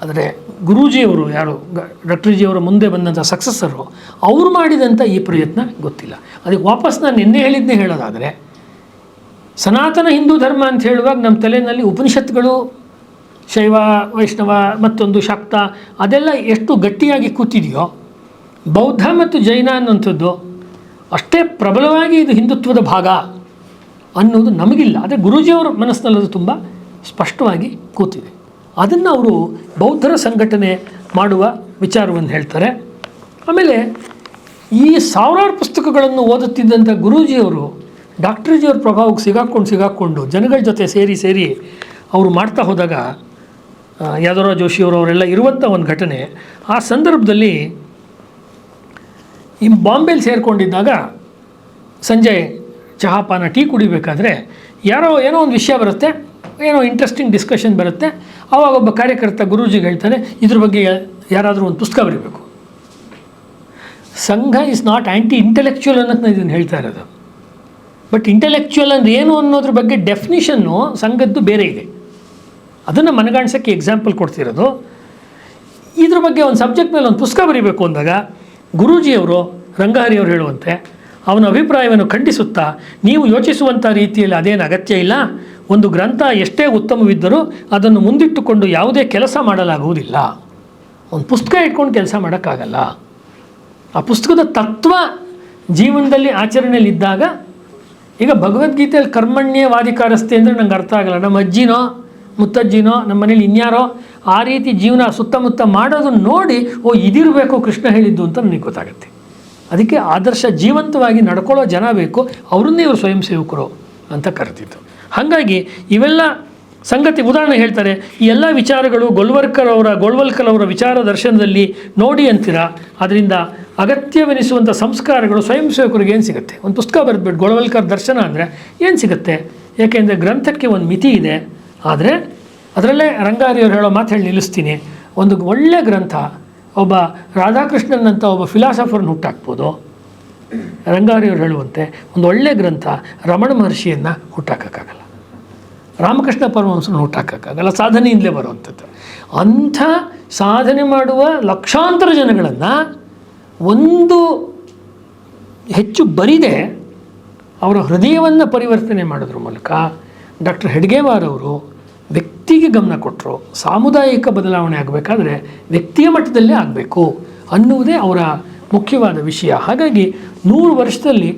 ಆದರೆ ಗುರೂಜಿಯವರು ಯಾರು ಡಾಕ್ಟರ್ ಜಿಯವರ ಮುಂದೆ ಬಂದಂಥ ಸಕ್ಸಸ್ಸರು ಅವರು ಮಾಡಿದಂಥ ಈ ಪ್ರಯತ್ನ ಗೊತ್ತಿಲ್ಲ. ಅದಕ್ಕೆ ವಾಪಸ್ ನಾನು ನಿನ್ನೆ ಹೇಳಿದ್ದೇ ಹೇಳೋದಾದರೆ, ಸನಾತನ ಹಿಂದೂ ಧರ್ಮ ಅಂತ ಹೇಳುವಾಗ ನಮ್ಮ ತಲೆಯಲ್ಲಿ ಉಪನಿಷತ್ತುಗಳು, ಶೈವ ವೈಷ್ಣವ ಮತ್ತೊಂದು ಶಾಕ್ತ ಅದೆಲ್ಲ ಎಷ್ಟು ಗಟ್ಟಿಯಾಗಿ ಕೂತಿದೆಯೋ, ಬೌದ್ಧ ಮತ್ತು ಜೈನ ಅನ್ನುವಂಥದ್ದು ಅಷ್ಟೇ ಪ್ರಬಲವಾಗಿ ಇದು ಹಿಂದುತ್ವದ ಭಾಗ ಅನ್ನೋದು ನಮಗಿಲ್ಲ. ಆದರೆ ಗುರೂಜಿಯವರ ಮನಸ್ಸಿನಲ್ಲಿ ಅದು ತುಂಬ ಸ್ಪಷ್ಟವಾಗಿ ಕೂತಿದೆ. ಅದನ್ನು ಅವರು ಬೌದ್ಧರ ಸಂಘಟನೆ ಮಾಡುವ ವಿಚಾರವನ್ನು ಹೇಳ್ತಾರೆ. ಆಮೇಲೆ ಈ ಸಾವಿರಾರು ಪುಸ್ತಕಗಳನ್ನು ಓದುತ್ತಿದ್ದಂಥ ಗುರೂಜಿಯವರು ಡಾಕ್ಟರ್ ಜಿಯವ್ರ ಪ್ರಭಾವಕ್ಕೆ ಸಿಗಾಕೊಂಡು ಜನಗಳ ಜೊತೆ ಸೇರಿ ಅವರು ಮಾಡ್ತಾ ಹೋದಾಗ ಯಾದವರಾವ್ ಜೋಶಿಯವರವರೆಲ್ಲ ಇರುವಂಥ ಒಂದು ಘಟನೆ. ಆ ಸಂದರ್ಭದಲ್ಲಿ ಈ ಬಾಂಬೆಲಿ ಸೇರಿಕೊಂಡಿದ್ದಾಗ ಸಂಜೆ ಚಹಾಪಾನ ಟೀ ಕುಡಿಬೇಕಾದ್ರೆ ಏನೋ ಒಂದು ವಿಷಯ ಬರುತ್ತೆ, ಏನೋ ಇಂಟ್ರೆಸ್ಟಿಂಗ್ ಡಿಸ್ಕಷನ್ ಬರುತ್ತೆ. ಆವಾಗ ಒಬ್ಬ ಕಾರ್ಯಕರ್ತ ಗುರೂಜಿಗೆ ಹೇಳ್ತಾನೆ, ಇದ್ರ ಬಗ್ಗೆ ಯಾರಾದರೂ ಒಂದು ಪುಸ್ತಕ ಬರೀಬೇಕು. ಸಂಘ ಇಸ್ ನಾಟ್ ಆ್ಯಂಟಿ ಇಂಟೆಲೆಕ್ಚುಯಲ್ ಅನ್ನೋದು ನಾನು ಇದನ್ನು ಹೇಳ್ತಾ ಇರೋದು. ಬಟ್ ಇಂಟೆಲೆಕ್ಚುಯಲ್ ಅಂದರೆ ಏನು ಅನ್ನೋದ್ರ ಬಗ್ಗೆ ಡೆಫಿನಿಷನ್ನು ಸಂಘದ್ದು ಬೇರೆ ಇದೆ. ಅದನ್ನು ಮನಗಾಣಿಸೋಕ್ಕೆ ಎಕ್ಸಾಂಪಲ್ ಕೊಡ್ತಿರೋದು. ಇದ್ರ ಬಗ್ಗೆ ಒಂದು ಸಬ್ಜೆಕ್ಟ್ ಮೇಲೆ ಒಂದು ಪುಸ್ತಕ ಬರೀಬೇಕು ಅಂದಾಗ ಗುರೂಜಿಯವರು ರಂಗಹರಿಯವರು ಹೇಳುವಂತೆ ಅವನ ಅಭಿಪ್ರಾಯವನ್ನು ಖಂಡಿಸುತ್ತಾ, ನೀವು ಯೋಚಿಸುವಂಥ ರೀತಿಯಲ್ಲಿ ಅದೇನು ಅಗತ್ಯ ಇಲ್ಲ, ಒಂದು ಗ್ರಂಥ ಎಷ್ಟೇ ಉತ್ತಮವಿದ್ದರೂ ಅದನ್ನು ಮುಂದಿಟ್ಟುಕೊಂಡು ಯಾವುದೇ ಕೆಲಸ ಮಾಡಲಾಗುವುದಿಲ್ಲ. ಒಂದು ಪುಸ್ತಕ ಇಟ್ಕೊಂಡು ಕೆಲಸ ಮಾಡೋಕ್ಕಾಗಲ್ಲ. ಆ ಪುಸ್ತಕದ ತತ್ವ ಜೀವನದಲ್ಲಿ ಆಚರಣೆಯಲ್ಲಿದ್ದಾಗ, ಈಗ ಭಗವದ್ಗೀತೆಯಲ್ಲಿ ಕರ್ಮಣ್ಯವಾಧಿಕಾರಸ್ತೆ ಅಂದರೆ ನಂಗೆ ಅರ್ಥ ಆಗಲ್ಲ. ನಮ್ಮ ಅಜ್ಜಿನೋ ಮುತ್ತಜ್ಜಿನೋ ನಮ್ಮ ಮನೇಲಿ ಇನ್ಯಾರೋ ಆ ರೀತಿ ಜೀವನ ಸುತ್ತಮುತ್ತ ಮಾಡೋದನ್ನು ನೋಡಿ, ಓ ಇದಿರಬೇಕು ಕೃಷ್ಣ ಹೇಳಿದ್ದು ಅಂತ ನನಗೆ ಗೊತ್ತಾಗುತ್ತೆ. ಅದಕ್ಕೆ ಆದರ್ಶ ಜೀವಂತವಾಗಿ ನಡ್ಕೊಳ್ಳೋ ಜನ ಬೇಕು, ಅವ್ರನ್ನೇ ಇವರು ಸ್ವಯಂ ಸೇವಕರು ಅಂತ ಕರೆದಿದ್ದು. ಹಾಗಾಗಿ ಇವೆಲ್ಲ ಸಂಗತಿ ಉದಾಹರಣೆ ಹೇಳ್ತಾರೆ. ಈ ಎಲ್ಲ ವಿಚಾರಗಳು ಗೋಳ್ವಲ್ಕರ್ ಅವರ ವಿಚಾರ ದರ್ಶನದಲ್ಲಿ ನೋಡಿ ಅಂತೀರ. ಅದರಿಂದ ಅಗತ್ಯವೆನಿಸುವಂಥ ಸಂಸ್ಕಾರಗಳು ಸ್ವಯಂ ಸೇವಕರಿಗೆ ಏನು ಸಿಗುತ್ತೆ? ಒಂದು ಪುಸ್ತಕ ಬರೆದ್ಬಿಟ್ಟು ಗೋಳ್ವಲ್ಕರ್ ದರ್ಶನ ಅಂದರೆ ಏನು ಸಿಗುತ್ತೆ? ಯಾಕೆಂದರೆ ಗ್ರಂಥಕ್ಕೆ ಒಂದು ಮಿತಿ ಇದೆ. ಆದರೆ ಅದರಲ್ಲೇ ರಂಗಹರಿಯವರು ಹೇಳೋ ಮಾತು ಹೇಳಿ ನಿಲ್ಲಿಸ್ತೀನಿ. ಒಂದು ಒಳ್ಳೆಯ ಗ್ರಂಥ ಒಬ್ಬ ರಾಧಾಕೃಷ್ಣನ್ ಒಬ್ಬ ಫಿಲಾಸಫರ್ನ ಹುಟ್ಟಾಕ್ಬೋದು. ರಂಗಹರಿಯವರು ಹೇಳುವಂತೆ ಒಂದು ಒಳ್ಳೆಯ ಗ್ರಂಥ ರಮಣ ಮಹರ್ಷಿಯನ್ನು ಹುಟ್ಟಾಕೋಕ್ಕಾಗಲ್ಲ, ರಾಮಕೃಷ್ಣ ಪರಮಹಂಸನ ಹುಟ್ಟಾಕೋಕ್ಕಾಗಲ್ಲ. ಸಾಧನೆಯಿಂದಲೇ ಬರುವಂಥದ್ದು. ಅಂಥ ಸಾಧನೆ ಮಾಡುವ ಲಕ್ಷಾಂತರ ಜನಗಳನ್ನು ಒಂದು ಹೆಚ್ಚು ಬರಿದೆ ಅವರ ಹೃದಯವನ್ನು ಪರಿವರ್ತನೆ ಮಾಡೋದ್ರ ಮೂಲಕ ಡಾಕ್ಟರ್ ಹೆಡ್ಗೇವಾರ್ ಅವರು ವ್ಯಕ್ತಿಗೆ ಗಮನ ಕೊಟ್ಟರು. ಸಾಮುದಾಯಿಕ ಬದಲಾವಣೆ ಆಗಬೇಕಾದ್ರೆ ವ್ಯಕ್ತಿಯ ಮಟ್ಟದಲ್ಲೇ ಆಗಬೇಕು ಅನ್ನುವುದೇ ಅವರ ಮುಖ್ಯವಾದ ವಿಷಯ. ಹಾಗಾಗಿ 100 ವರ್ಷದಲ್ಲಿ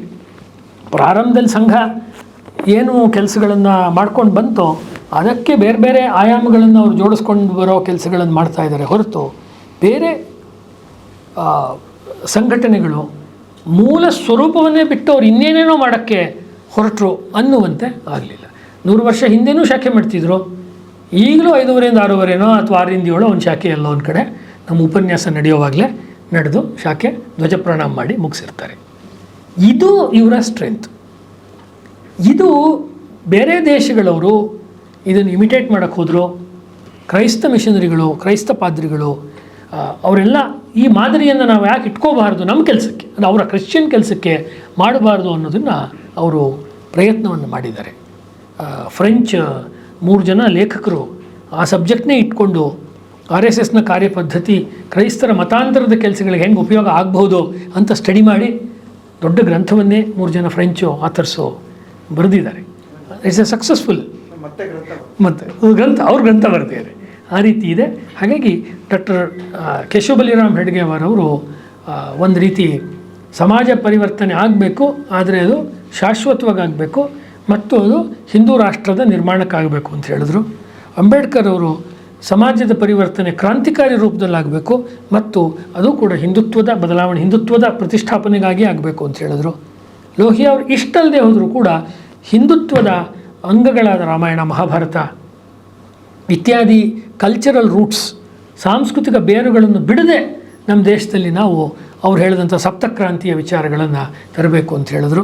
ಪ್ರಾರಂಭದಲ್ಲಿ ಸಂಘ ಏನು ಕೆಲಸಗಳನ್ನು ಮಾಡ್ಕೊಂಡು ಬಂತೋ ಅದಕ್ಕೆ ಬೇರೆ ಬೇರೆ ಆಯಾಮಗಳನ್ನು ಅವರು ಜೋಡಿಸ್ಕೊಂಡು ಬರೋ ಕೆಲಸಗಳನ್ನು ಮಾಡ್ತಾ ಇದ್ದಾರೆ ಹೊರತು ಬೇರೆ ಸಂಘಟನೆಗಳು ಮೂಲ ಸ್ವರೂಪವನ್ನೇ ಬಿಟ್ಟು ಅವ್ರು ಇನ್ನೇನೇನೋ ಮಾಡೋಕ್ಕೆ ಹೊರಟರು ಅನ್ನುವಂತೆ ಆಗಲಿಲ್ಲ. 100 ವರ್ಷ ಹಿಂದೆನೂ ಶಾಖೆ ಮಾಡ್ತಿದ್ರು. ಈಗಲೂ 5:30 6:30 ಅಥವಾ 6 7 ಒಂದು ಶಾಖೆ ಎಲ್ಲೋ ಒಂದು ಕಡೆ ನಮ್ಮ ಉಪನ್ಯಾಸ ನಡೆಯುವಾಗಲೇ ನಡೆದು ಶಾಖೆ ಧ್ವಜ ಪ್ರಣಾಮ ಮಾಡಿ ಮುಗಿಸಿರ್ತಾರೆ. ಇದು ಇವರ ಸ್ಟ್ರೆಂತ್. ಇದು ಬೇರೆ ದೇಶಗಳವರು ಇದನ್ನು ಇಮಿಟೇಟ್ ಮಾಡೋಕ್ಕೆ ಹೋದರು. ಕ್ರೈಸ್ತ ಮಿಷನರಿಗಳು, ಕ್ರೈಸ್ತ ಪಾದ್ರಿಗಳು ಅವರೆಲ್ಲ ಈ ಮಾದರಿಯನ್ನು ನಾವು ಯಾಕೆ ಇಟ್ಕೋಬಾರ್ದು ನಮ್ಮ ಕೆಲಸಕ್ಕೆ, ಅಂದರೆ ಅವರ ಕ್ರಿಶ್ಚಿಯನ್ ಕೆಲಸಕ್ಕೆ ಮಾಡಬಾರ್ದು ಅನ್ನೋದನ್ನು ಅವರು ಪ್ರಯತ್ನವನ್ನು ಮಾಡಿದ್ದಾರೆ. ಫ್ರೆಂಚ್ 3 ಜನ ಲೇಖಕರು ಆ ಸಬ್ಜೆಕ್ಟ್ನೇ ಇಟ್ಕೊಂಡು RSSನ ಕಾರ್ಯಪದ್ಧತಿ ಕ್ರೈಸ್ತರ ಮತಾಂತರದ ಕೆಲಸಗಳಿಗೆ ಹೆಂಗೆ ಉಪಯೋಗ ಆಗ್ಬೋದು ಅಂತ ಸ್ಟಡಿ ಮಾಡಿ ದೊಡ್ಡ ಗ್ರಂಥವನ್ನೇ 3 ಜನ ಫ್ರೆಂಚು ಆಥರ್ಸು ಬರೆದಿದ್ದಾರೆ. ಇಟ್ಸ್ ಎ ಸಕ್ಸಸ್ಫುಲ್ ಮತ್ತು ಗ್ರಂಥ ಬರೆದಿದ್ದಾರೆ. ಆ ರೀತಿ ಇದೆ. ಹಾಗಾಗಿ ಡಾಕ್ಟರ್ ಕೇಶವ ಬಲಿರಾಮ್ ಹೆಡ್ಗೇವಾರ್ ಅವರು ಒಂದು ರೀತಿ ಸಮಾಜ ಪರಿವರ್ತನೆ ಆಗಬೇಕು, ಆದರೆ ಅದು ಶಾಶ್ವತವಾಗಿ ಆಗಬೇಕು ಮತ್ತು ಅದು ಹಿಂದೂ ರಾಷ್ಟ್ರದ ನಿರ್ಮಾಣಕ್ಕಾಗಬೇಕು ಅಂತ ಹೇಳಿದ್ರು. ಅಂಬೇಡ್ಕರ್ ಅವರು ಸಮಾಜದ ಪರಿವರ್ತನೆ ಕ್ರಾಂತಿಕಾರಿ ರೂಪದಲ್ಲಾಗಬೇಕು ಮತ್ತು ಅದು ಕೂಡ ಹಿಂದುತ್ವದ ಬದಲಾವಣೆ, ಹಿಂದುತ್ವದ ಪ್ರತಿಷ್ಠಾಪನೆಗಾಗಿ ಆಗಬೇಕು ಅಂತ ಹೇಳಿದ್ರು. ಲೋಹಿಯಾ ಅವರು ಇಷ್ಟಲ್ಲದೆ ಹೋದರೂ ಕೂಡ ಹಿಂದುತ್ವದ ಅಂಗಗಳಾದ ರಾಮಾಯಣ, ಮಹಾಭಾರತ ಇತ್ಯಾದಿ ಕಲ್ಚರಲ್ ರೂಟ್ಸ್, ಸಾಂಸ್ಕೃತಿಕ ಬೇರುಗಳನ್ನು ಬಿಡದೆ ನಮ್ಮ ದೇಶದಲ್ಲಿ ನಾವು ಅವ್ರು ಹೇಳಿದಂಥ ಸಪ್ತಕ್ರಾಂತಿಯ ವಿಚಾರಗಳನ್ನು ತರಬೇಕು ಅಂತ ಹೇಳಿದ್ರು.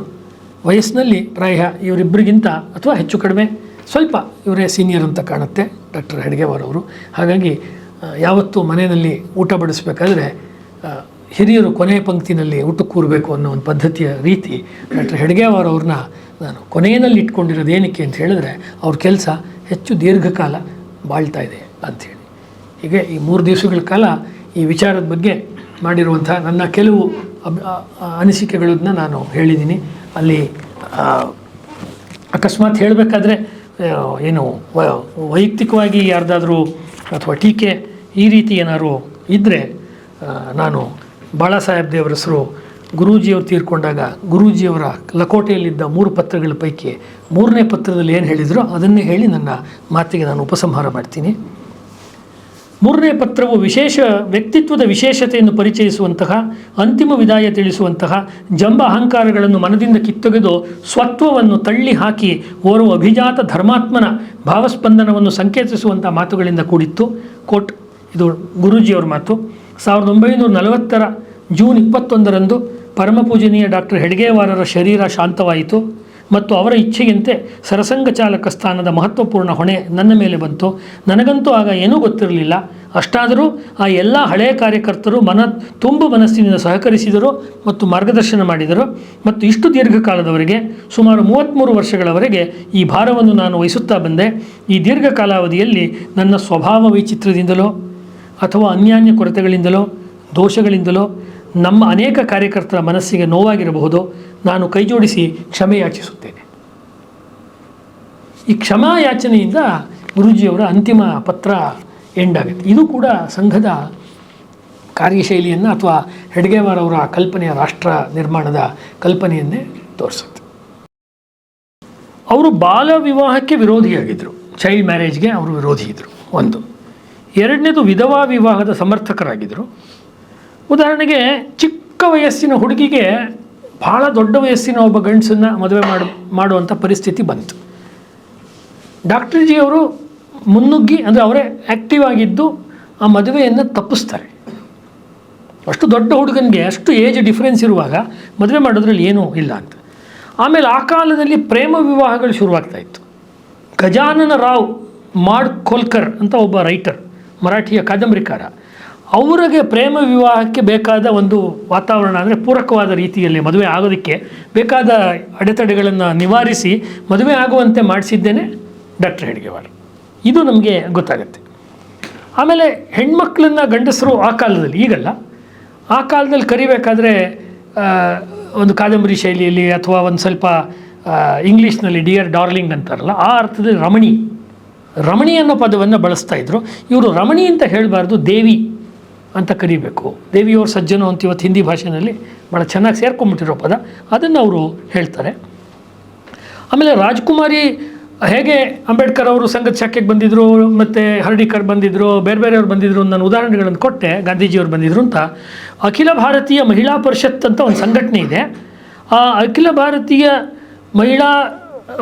ವಯಸ್ಸಿನಲ್ಲಿ ಪ್ರಾಯ ಇವರಿಬ್ಬರಿಗಿಂತ ಅಥವಾ ಹೆಚ್ಚು ಕಡಿಮೆ ಸ್ವಲ್ಪ ಇವರೇ ಸೀನಿಯರ್ ಅಂತ ಕಾಣುತ್ತೆ ಡಾಕ್ಟರ್ ಹೆಡ್ಗೇವಾರ್ ಅವರು. ಹಾಗಾಗಿ ಯಾವತ್ತೂ ಮನೆಯಲ್ಲಿ ಊಟ ಬಡಿಸ್ಬೇಕಾದ್ರೆ ಹಿರಿಯರು ಕೊನೆಯ ಪಂಕ್ತಿನಲ್ಲಿ ಊಟಕ್ಕೆ ಕೂರಬೇಕು ಅನ್ನೋ ಒಂದು ಪದ್ಧತಿಯ ರೀತಿ ಡಾಕ್ಟರ್ ಹೆಡ್ಗೇವಾರ್ ಅವ್ರನ್ನ ನಾನು ಕೊನೆಯಲ್ಲಿ ಇಟ್ಕೊಂಡಿರೋದು ಏನಕ್ಕೆ ಅಂತ ಹೇಳಿದ್ರೆ ಅವ್ರ ಕೆಲಸ ಹೆಚ್ಚು ದೀರ್ಘಕಾಲ ಬಾಳ್ತಾ ಇದೆ ಅಂಥೇಳಿ. ಹೀಗೆ ಈ 3 ದಿವಸಗಳ ಕಾಲ ಈ ವಿಚಾರದ ಬಗ್ಗೆ ಮಾಡಿರುವಂಥ ನನ್ನ ಕೆಲವು ಅನಿಸಿಕೆಗಳನ್ನ ನಾನು ಹೇಳಿದ್ದೀನಿ. ಅಲ್ಲಿ ಅಕಸ್ಮಾತ್ ಹೇಳಬೇಕಾದ್ರೆ ಏನು ವೈಯಕ್ತಿಕವಾಗಿ ಯಾರ್ದಾದ್ರೂ ಅಥವಾ ಟೀಕೆ ಈ ರೀತಿ ಏನಾದ್ರು ಇದ್ದರೆ ನಾನು ಬಾಳಾ ಸಾಹೇಬ್ ದೇವರಸರು ಗುರೂಜಿಯವರು ತೀರ್ಕೊಂಡಾಗ ಗುರೂಜಿಯವರ ಲಕೋಟೆಯಲ್ಲಿದ್ದ 3 ಪತ್ರಗಳ ಪೈಕಿ 3ನೇ ಪತ್ರದಲ್ಲಿ ಏನು ಹೇಳಿದ್ರು ಅದನ್ನೇ ಹೇಳಿ ನನ್ನ ಮಾತಿಗೆ ನಾನು ಉಪಸಂಹಾರ ಮಾಡ್ತೀನಿ. 3ನೇ ಪತ್ರವು ವಿಶೇಷ ವ್ಯಕ್ತಿತ್ವದ ವಿಶೇಷತೆಯನ್ನು ಪರಿಚಯಿಸುವಂತಹ, ಅಂತಿಮ ವಿದಾಯ ತಿಳಿಸುವಂತಹ, ಜಂಬ ಅಹಂಕಾರಗಳನ್ನು ಮನದಿಂದ ಕಿತ್ತೊಗೆದು ಸ್ವತ್ವವನ್ನು ತಳ್ಳಿ ಹಾಕಿ ಓರ್ವ ಅಭಿಜಾತ ಧರ್ಮಾತ್ಮನ ಭಾವಸ್ಪಂದನವನ್ನು ಸಂಕೇತಿಸುವಂಥ ಮಾತುಗಳಿಂದ ಕೂಡಿತ್ತು. ಕೋಟ್, ಇದು ಗುರೂಜಿಯವರ ಮಾತು. 1940 ಜೂನ್ 21ರಂದು ಪರಮಪೂಜನೀಯ ಡಾಕ್ಟರ್ ಹೆಡ್ಗೇವಾರರ ಶರೀರ ಶಾಂತವಾಯಿತು ಮತ್ತು ಅವರ ಇಚ್ಛೆಯಂತೆ ಸರಸಂಘ ಚಾಲಕ ಸ್ಥಾನದ ಮಹತ್ವಪೂರ್ಣ ಹೊಣೆ ನನ್ನ ಮೇಲೆ ಬಂತು. ನನಗಂತೂ ಆಗ ಏನೂ ಗೊತ್ತಿರಲಿಲ್ಲ. ಅಷ್ಟಾದರೂ ಆ ಎಲ್ಲ ಹಳೆಯ ಕಾರ್ಯಕರ್ತರು ತುಂಬು ಮನಸ್ಸಿನಿಂದ ಸಹಕರಿಸಿದರು ಮತ್ತು ಮಾರ್ಗದರ್ಶನ ಮಾಡಿದರು ಮತ್ತು ಇಷ್ಟು ದೀರ್ಘಕಾಲದವರೆಗೆ ಸುಮಾರು 33 ವರ್ಷಗಳವರೆಗೆ ಈ ಭಾರವನ್ನು ನಾನು ವಹಿಸುತ್ತಾ ಬಂದೆ. ಈ ದೀರ್ಘ ಕಾಲಾವಧಿಯಲ್ಲಿ ನನ್ನ ಸ್ವಭಾವ ವೈಚಿತ್ರ್ಯದಿಂದಲೋ ಅಥವಾ ಅನ್ಯಾನ್ಯ ಕೊರತೆಗಳಿಂದಲೋ ದೋಷಗಳಿಂದಲೋ ನಮ್ಮ ಅನೇಕ ಕಾರ್ಯಕರ್ತರ ಮನಸ್ಸಿಗೆ ನೋವಾಗಿರಬಹುದು. ನಾನು ಕೈಜೋಡಿಸಿ ಕ್ಷಮೆ ಯಾಚಿಸುತ್ತೇನೆ. ಈ ಕ್ಷಮಾಯಾಚನೆಯಿಂದ ಗುರೂಜಿಯವರ ಅಂತಿಮ ಪತ್ರ ಎಂಡ್ ಆಗುತ್ತೆ. ಇದು ಕೂಡ ಸಂಘದ ಕಾರ್ಯಶೈಲಿಯನ್ನು ಅಥವಾ ಹೆಡ್ಗೇವಾರ್ ಅವರ ಕಲ್ಪನೆಯ ರಾಷ್ಟ್ರ ನಿರ್ಮಾಣದ ಕಲ್ಪನೆಯನ್ನೇ ತೋರಿಸುತ್ತೆ. ಅವರು ಬಾಲ ವಿವಾಹಕ್ಕೆ ವಿರೋಧಿಯಾಗಿದ್ದರು. ಚೈಲ್ಡ್ ಮ್ಯಾರೇಜ್ಗೆ ಅವರು ವಿರೋಧಿ ಇದ್ದರು. ಒಂದು. ಎರಡನೇದು ವಿಧವಾ ವಿವಾಹದ ಸಮರ್ಥಕರಾಗಿದ್ದರು. ಉದಾಹರಣೆಗೆ ಚಿಕ್ಕ ವಯಸ್ಸಿನ ಹುಡುಗಿಗೆ ಭಾಳ ದೊಡ್ಡ ವಯಸ್ಸಿನ ಒಬ್ಬ ಗಂಡಸನ್ನು ಮದುವೆ ಮಾಡುವಂಥ ಪರಿಸ್ಥಿತಿ ಬಂತು. ಡಾಕ್ಟರ್ ಜಿ ಅವರು ಮುನ್ನುಗ್ಗಿ, ಅಂದರೆ ಅವರೇ ಆ್ಯಕ್ಟಿವ್ ಆಗಿದ್ದು ಆ ಮದುವೆಯನ್ನು ತಪ್ಪಿಸ್ತಾರೆ. ಅಷ್ಟು ದೊಡ್ಡ ಹುಡುಗನಿಗೆ ಅಷ್ಟು ಏಜ್ ಡಿಫ್ರೆನ್ಸ್ ಇರುವಾಗ ಮದುವೆ ಮಾಡೋದ್ರಲ್ಲಿ ಏನೂ ಇಲ್ಲ ಅಂತ. ಆಮೇಲೆ ಆ ಕಾಲದಲ್ಲಿ ಪ್ರೇಮ ವಿವಾಹಗಳು ಶುರುವಾಗ್ತಾಯಿತ್ತು. ಗಜಾನನ ರಾವ್ ಮಾಡ್ಕೋಲ್ಕರ್ ಅಂತ ಒಬ್ಬ ರೈಟರ್, ಮರಾಠಿಯ ಕಾದಂಬರಿಕಾರ, ಅವರಿಗೆ ಪ್ರೇಮ ವಿವಾಹಕ್ಕೆ ಬೇಕಾದ ಒಂದು ವಾತಾವರಣ, ಅಂದರೆ ಪೂರಕವಾದ ರೀತಿಯಲ್ಲಿ ಮದುವೆ ಆಗೋದಕ್ಕೆ ಬೇಕಾದ ಅಡೆತಡೆಗಳನ್ನು ನಿವಾರಿಸಿ ಮದುವೆ ಆಗುವಂತೆ ಮಾಡಿಸಿದ್ದೇನೆ ಡಾಕ್ಟರ್ ಹೆಡ್ಗೇವಾರ್. ಇದು ನಮಗೆ ಗೊತ್ತಾಗುತ್ತೆ. ಆಮೇಲೆ ಹೆಣ್ಮಕ್ಳನ್ನ ಗಂಡಸರು ಆ ಕಾಲದಲ್ಲಿ, ಈಗಲ್ಲ, ಆ ಕಾಲದಲ್ಲಿ ಕರಿಬೇಕಾದ್ರೆ ಒಂದು ಕಾದಂಬರಿ ಶೈಲಿಯಲ್ಲಿ ಅಥವಾ ಒಂದು ಸ್ವಲ್ಪ ಇಂಗ್ಲೀಷ್ನಲ್ಲಿ ಡಿಯರ್ ಡಾರ್ಲಿಂಗ್ ಅಂತಾರಲ್ಲ, ಆ ಅರ್ಥದಲ್ಲಿ ರಮಣಿ ಅನ್ನೋ ಪದವನ್ನು ಬಳಸ್ತಾ ಇದ್ರು. ಇವರು ರಮಣಿ ಅಂತ ಹೇಳಬಾರ್ದು, ದೇವಿ ಅಂತ ಕರಿಬೇಕು. ದೇವಿಯವ್ರ ಸಜ್ಜನೋ ಅಂತ ಇವತ್ತು ಹಿಂದಿ ಭಾಷೆಯಲ್ಲಿ ಭಾಳ ಚೆನ್ನಾಗಿ ಸೇರ್ಕೊಂಡ್ಬಿಟ್ಟಿರೋ ಪದ, ಅದನ್ನು ಅವರು ಹೇಳ್ತಾರೆ. ಆಮೇಲೆ ರಾಜ್ಕುಮಾರಿ ಹೇಗೆ ಅಂಬೇಡ್ಕರ್ ಅವರು ಸಂಘದ ಶಾಖೆಗೆ ಬಂದಿದ್ದರು, ಮತ್ತು ಹರ್ಡಿಕರ್ ಬಂದಿದ್ದರು, ಬೇರೆ ಬೇರೆಯವ್ರು ಬಂದಿದ್ದರು, ನಾನು ಉದಾಹರಣೆಗಳನ್ನು ಕೊಟ್ಟೆ. ಗಾಂಧೀಜಿಯವರು ಬಂದಿದ್ದರು ಅಂತ. ಅಖಿಲ ಭಾರತೀಯ ಮಹಿಳಾ ಪರಿಷತ್ ಅಂತ ಒಂದು ಸಂಘಟನೆ ಇದೆ. ಆ ಅಖಿಲ ಭಾರತೀಯ ಮಹಿಳಾ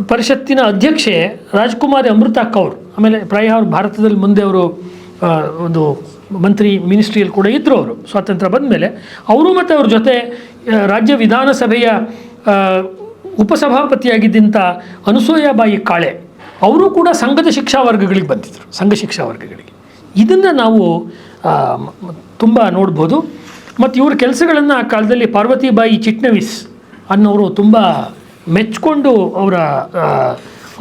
ಪರಿಷತ್ತಿನ ಅಧ್ಯಕ್ಷೆ ರಾಜ್ಕುಮಾರಿ ಅಮೃತಾ ಕೌರ್. ಆಮೇಲೆ ಪ್ರಾಯ ಅವರು ಭಾರತದಲ್ಲಿ ಮುಂದೆ ಅವರು ಒಂದು ಮಂತ್ರಿ ಮಿನಿಸ್ಟ್ರಿಯಲ್ಲಿ ಕೂಡ ಇದ್ದರು. ಅವರು ಸ್ವಾತಂತ್ರ್ಯ ಬಂದ ಮೇಲೆ ಅವರು ಮತ್ತು ಅವ್ರ ಜೊತೆ ರಾಜ್ಯ ವಿಧಾನಸಭೆಯ ಉಪಸಭಾಪತಿಯಾಗಿದ್ದಂಥ ಅನಸೂಯಾಬಾಯಿ ಕಾಳೆ ಅವರು ಕೂಡ ಸಂಘದ ಶಿಕ್ಷಾ ವರ್ಗಗಳಿಗೆ ಬಂದಿದ್ದರು, ಸಂಘ ಶಿಕ್ಷಾ ವರ್ಗಗಳಿಗೆ. ಇದನ್ನು ನಾವು ತುಂಬ ನೋಡ್ಬೋದು. ಮತ್ತು ಇವ್ರ ಕೆಲಸಗಳನ್ನು ಆ ಕಾಲದಲ್ಲಿ ಪಾರ್ವತಿಬಾಯಿ ಚಿಟ್ನವಿಸ್ ಅನ್ನೋರು ತುಂಬ ಮೆಚ್ಚಿಕೊಂಡು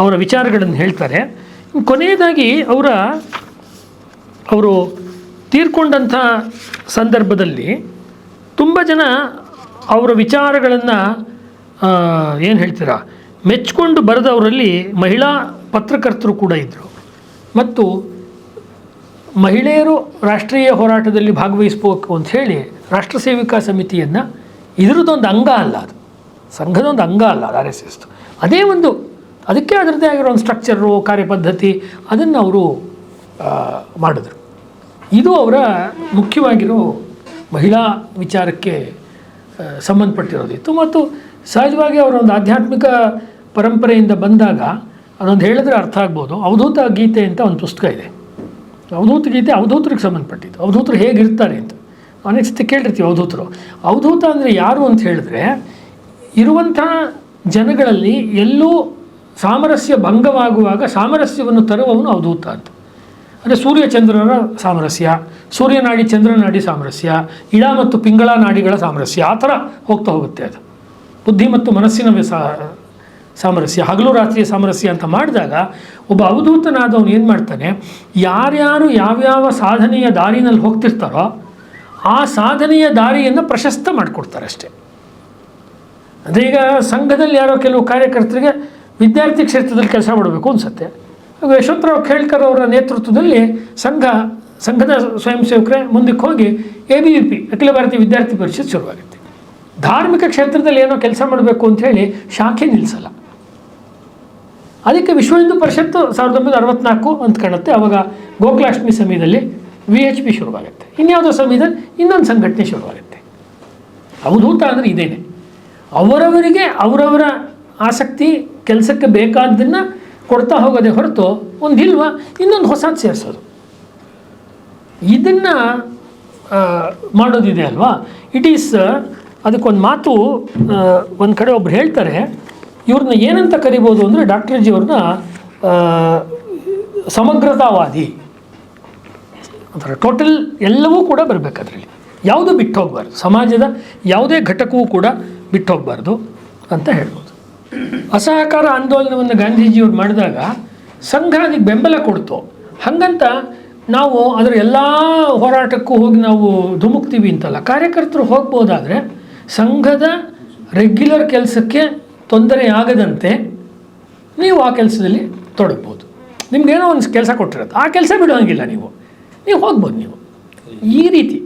ಅವರ ವಿಚಾರಗಳನ್ನು ಹೇಳ್ತಾರೆ. ಕೊನೆಯದಾಗಿ ಅವರು ತೀರ್ಕೊಂಡಂಥ ಸಂದರ್ಭದಲ್ಲಿ ತುಂಬ ಜನ ಅವರ ವಿಚಾರಗಳನ್ನು ಏನು ಹೇಳ್ತೀರಾ ಮೆಚ್ಚಿಕೊಂಡು ಬರೆದವರಲ್ಲಿ ಮಹಿಳಾ ಪತ್ರಕರ್ತರು ಕೂಡ ಇದ್ದರು. ಮತ್ತು ಮಹಿಳೆಯರು ರಾಷ್ಟ್ರೀಯ ಹೋರಾಟದಲ್ಲಿ ಭಾಗವಹಿಸಬೇಕು ಅಂಥೇಳಿ ರಾಷ್ಟ್ರ ಸೇವಿಕಾ ಸಮಿತಿಯನ್ನು ಇದರದ್ದೊಂದು ಅಂಗ ಅಲ್ಲ, ಅದು ಸಂಘದೊಂದು ಅಂಗ ಅಲ್ಲ, ಅದು RSS. ಅದಕ್ಕೆ ಅದರದ್ದೇ ಆಗಿರೋ ಒಂದು ಸ್ಟ್ರಕ್ಚರು, ಕಾರ್ಯಪದ್ಧತಿ ಅದನ್ನು ಅವರು ಮಾಡಿದ್ರು. ಇದು ಅವರ ಮುಖ್ಯವಾಗಿರೋ ಮಹಿಳಾ ವಿಚಾರಕ್ಕೆ ಸಂಬಂಧಪಟ್ಟಿರೋದಿತ್ತು. ಮತ್ತು ಸಹಜವಾಗಿ ಅವರ ಒಂದು ಆಧ್ಯಾತ್ಮಿಕ ಪರಂಪರೆಯಿಂದ ಬಂದಾಗ ಅದೊಂದು ಹೇಳಿದ್ರೆ ಅರ್ಥ ಆಗ್ಬೋದು. ಅವಧೂತ ಗೀತೆ ಅಂತ ಒಂದು ಪುಸ್ತಕ ಇದೆ. ಅವಧೂತ ಗೀತೆ ಅವಧೂತರಿಗೆ ಸಂಬಂಧಪಟ್ಟಿದ್ದು. ಅವಧೂತರು ಹೇಗಿರ್ತಾರೆ ಅಂತ ಅನೇಕ ಕೇಳಿರ್ತೀವಿ. ಅವಧೂತ ಅಂದರೆ ಯಾರು ಅಂತ ಹೇಳಿದ್ರೆ, ಇರುವಂಥ ಜನಗಳಲ್ಲಿ ಎಲ್ಲೂ ಸಾಮರಸ್ಯ ಭಂಗವಾಗುವಾಗ ಸಾಮರಸ್ಯವನ್ನು ತರುವವನು ಅವಧೂತ ಅಂತ. ಅಂದರೆ ಸೂರ್ಯಚಂದ್ರರ ಸಾಮರಸ್ಯ, ಸೂರ್ಯನಾಡಿ ಚಂದ್ರನಾಡಿ ಸಾಮರಸ್ಯ, ಇಳ ಮತ್ತು ಪಿಂಗಳ ನಾಡಿಗಳ ಸಾಮರಸ್ಯ, ಆ ಥರ ಹೋಗುತ್ತೆ. ಅದು ಬುದ್ಧಿ ಮತ್ತು ಮನಸ್ಸಿನ ಸಾಮರಸ್ಯ, ಹಗಲು ರಾತ್ರಿಯ ಸಾಮರಸ್ಯ ಅಂತ ಮಾಡಿದಾಗ ಒಬ್ಬ ಅವಧೂತನಾದವನು ಏನು ಮಾಡ್ತಾನೆ, ಯಾರ್ಯಾರು ಯಾವ್ಯಾವ ಸಾಧನೆಯ ದಾರಿನಲ್ಲಿ ಹೋಗ್ತಿರ್ತಾರೋ ಆ ಸಾಧನೆಯ ದಾರಿಯನ್ನು ಪ್ರಶಸ್ತ ಮಾಡಿಕೊಡ್ತಾರೆ ಅಷ್ಟೇ. ಅದೇ ಈಗ ಸಂಘದಲ್ಲಿ ಯಾರೋ ಕೆಲವು ಕಾರ್ಯಕರ್ತರಿಗೆ ವಿದ್ಯಾರ್ಥಿ ಕ್ಷೇತ್ರದಲ್ಲಿ ಕೆಲಸ ಮಾಡಬೇಕು ಅನಿಸುತ್ತೆ. ಯಶವಂತರಾವ್ ಖೇಳ್ಕರ್ ಅವರ ನೇತೃತ್ವದಲ್ಲಿ ಸಂಘದ ಸ್ವಯಂ ಸೇವಕರೇ ಮುಂದಕ್ಕೆ ಹೋಗಿ ABVP ಅಖಿಲ ಭಾರತೀಯ ವಿದ್ಯಾರ್ಥಿ ಪರಿಷತ್ ಶುರುವಾಗುತ್ತೆ. ಧಾರ್ಮಿಕ ಕ್ಷೇತ್ರದಲ್ಲಿ ಏನೋ ಕೆಲಸ ಮಾಡಬೇಕು ಅಂಥೇಳಿ ಶಾಖೆ ನಿಲ್ಲಿಸಲ್ಲ. ಅದಕ್ಕೆ ವಿಶ್ವ ಹಿಂದೂ ಪರಿಷತ್ತು 1964 ಅಂತ ಕಾಣುತ್ತೆ. ಆವಾಗ ಗೋಕುಲಾಷ್ಟಮಿ ಸಮಯದಲ್ಲಿ VHP ಶುರುವಾಗುತ್ತೆ. ಇನ್ಯಾವುದೋ ಸಮಯದಲ್ಲಿ ಇನ್ನೊಂದು ಸಂಘಟನೆ ಶುರುವಾಗುತ್ತೆ. ಅವಧೂತ ಅಂದರೆ ಇದೇನೆ, ಅವರವರಿಗೆ ಅವರವರ ಆಸಕ್ತಿ ಕೆಲಸಕ್ಕೆ ಬೇಕಾದ್ದನ್ನು ಕೊಡ್ತಾ ಹೋಗೋದೇ ಹೊರತು ಒಂದಿಲ್ವ ಇನ್ನೊಂದು ಹೊಸದು ಸೇರಿಸೋದು, ಇದನ್ನು ಮಾಡೋದಿದೆ ಅಲ್ವಾ. ಇಟ್ ಈಸ್ ಅದಕ್ಕೊಂದು ಮಾತು ಒಂದು ಕಡೆ ಒಬ್ರು ಹೇಳ್ತಾರೆ, ಇವ್ರನ್ನ ಏನಂತ ಕರಿಬೋದು ಅಂದರೆ ಡಾಕ್ಟರ್ ಜಿ ಅವ್ರನ್ನ ಸಮಗ್ರತಾವಾದಿ ಅಂತಾರೆ. ಟೋಟಲ್ ಎಲ್ಲವೂ ಕೂಡ ಬರಬೇಕು ಅದರಲ್ಲಿ, ಯಾವುದೂ ಬಿಟ್ಟು ಹೋಗಬಾರ್ದು, ಸಮಾಜದ ಯಾವುದೇ ಘಟಕವೂ ಕೂಡ ಬಿಟ್ಟು ಹೋಗಬಾರ್ದು ಅಂತ ಹೇಳ್ಬೋದು. ಅಸಹಕಾರ ಆಂದೋಲನವನ್ನು ಗಾಂಧೀಜಿಯವ್ರು ಮಾಡಿದಾಗ ಸಂಘ ಅದಕ್ಕೆ ಬೆಂಬಲ ಕೊಡ್ತು. ಹಾಗಂತ ನಾವು ಅದರ ಎಲ್ಲ ಹೋರಾಟಕ್ಕೂ ಹೋಗಿ ನಾವು ಧುಮುಕ್ತೀವಿ ಅಂತಲ್ಲ. ಕಾರ್ಯಕರ್ತರು ಹೋಗ್ಬೋದಾದರೆ ಸಂಘದ ರೆಗ್ಯುಲರ್ ಕೆಲಸಕ್ಕೆ ತೊಂದರೆ ಆಗದಂತೆ ನೀವು ಆ ಕೆಲಸದಲ್ಲಿ ತೊಡಗ್ಬೋದು. ನಿಮ್ಗೇನೋ ಒಂದು ಕೆಲಸ ಕೊಟ್ಟಿರುತ್ತೆ, ಆ ಕೆಲಸ ಬಿಡೋಂಗಿಲ್ಲ, ನೀವು ಹೋಗ್ಬೋದು. ನೀವು ಈ ರೀತಿ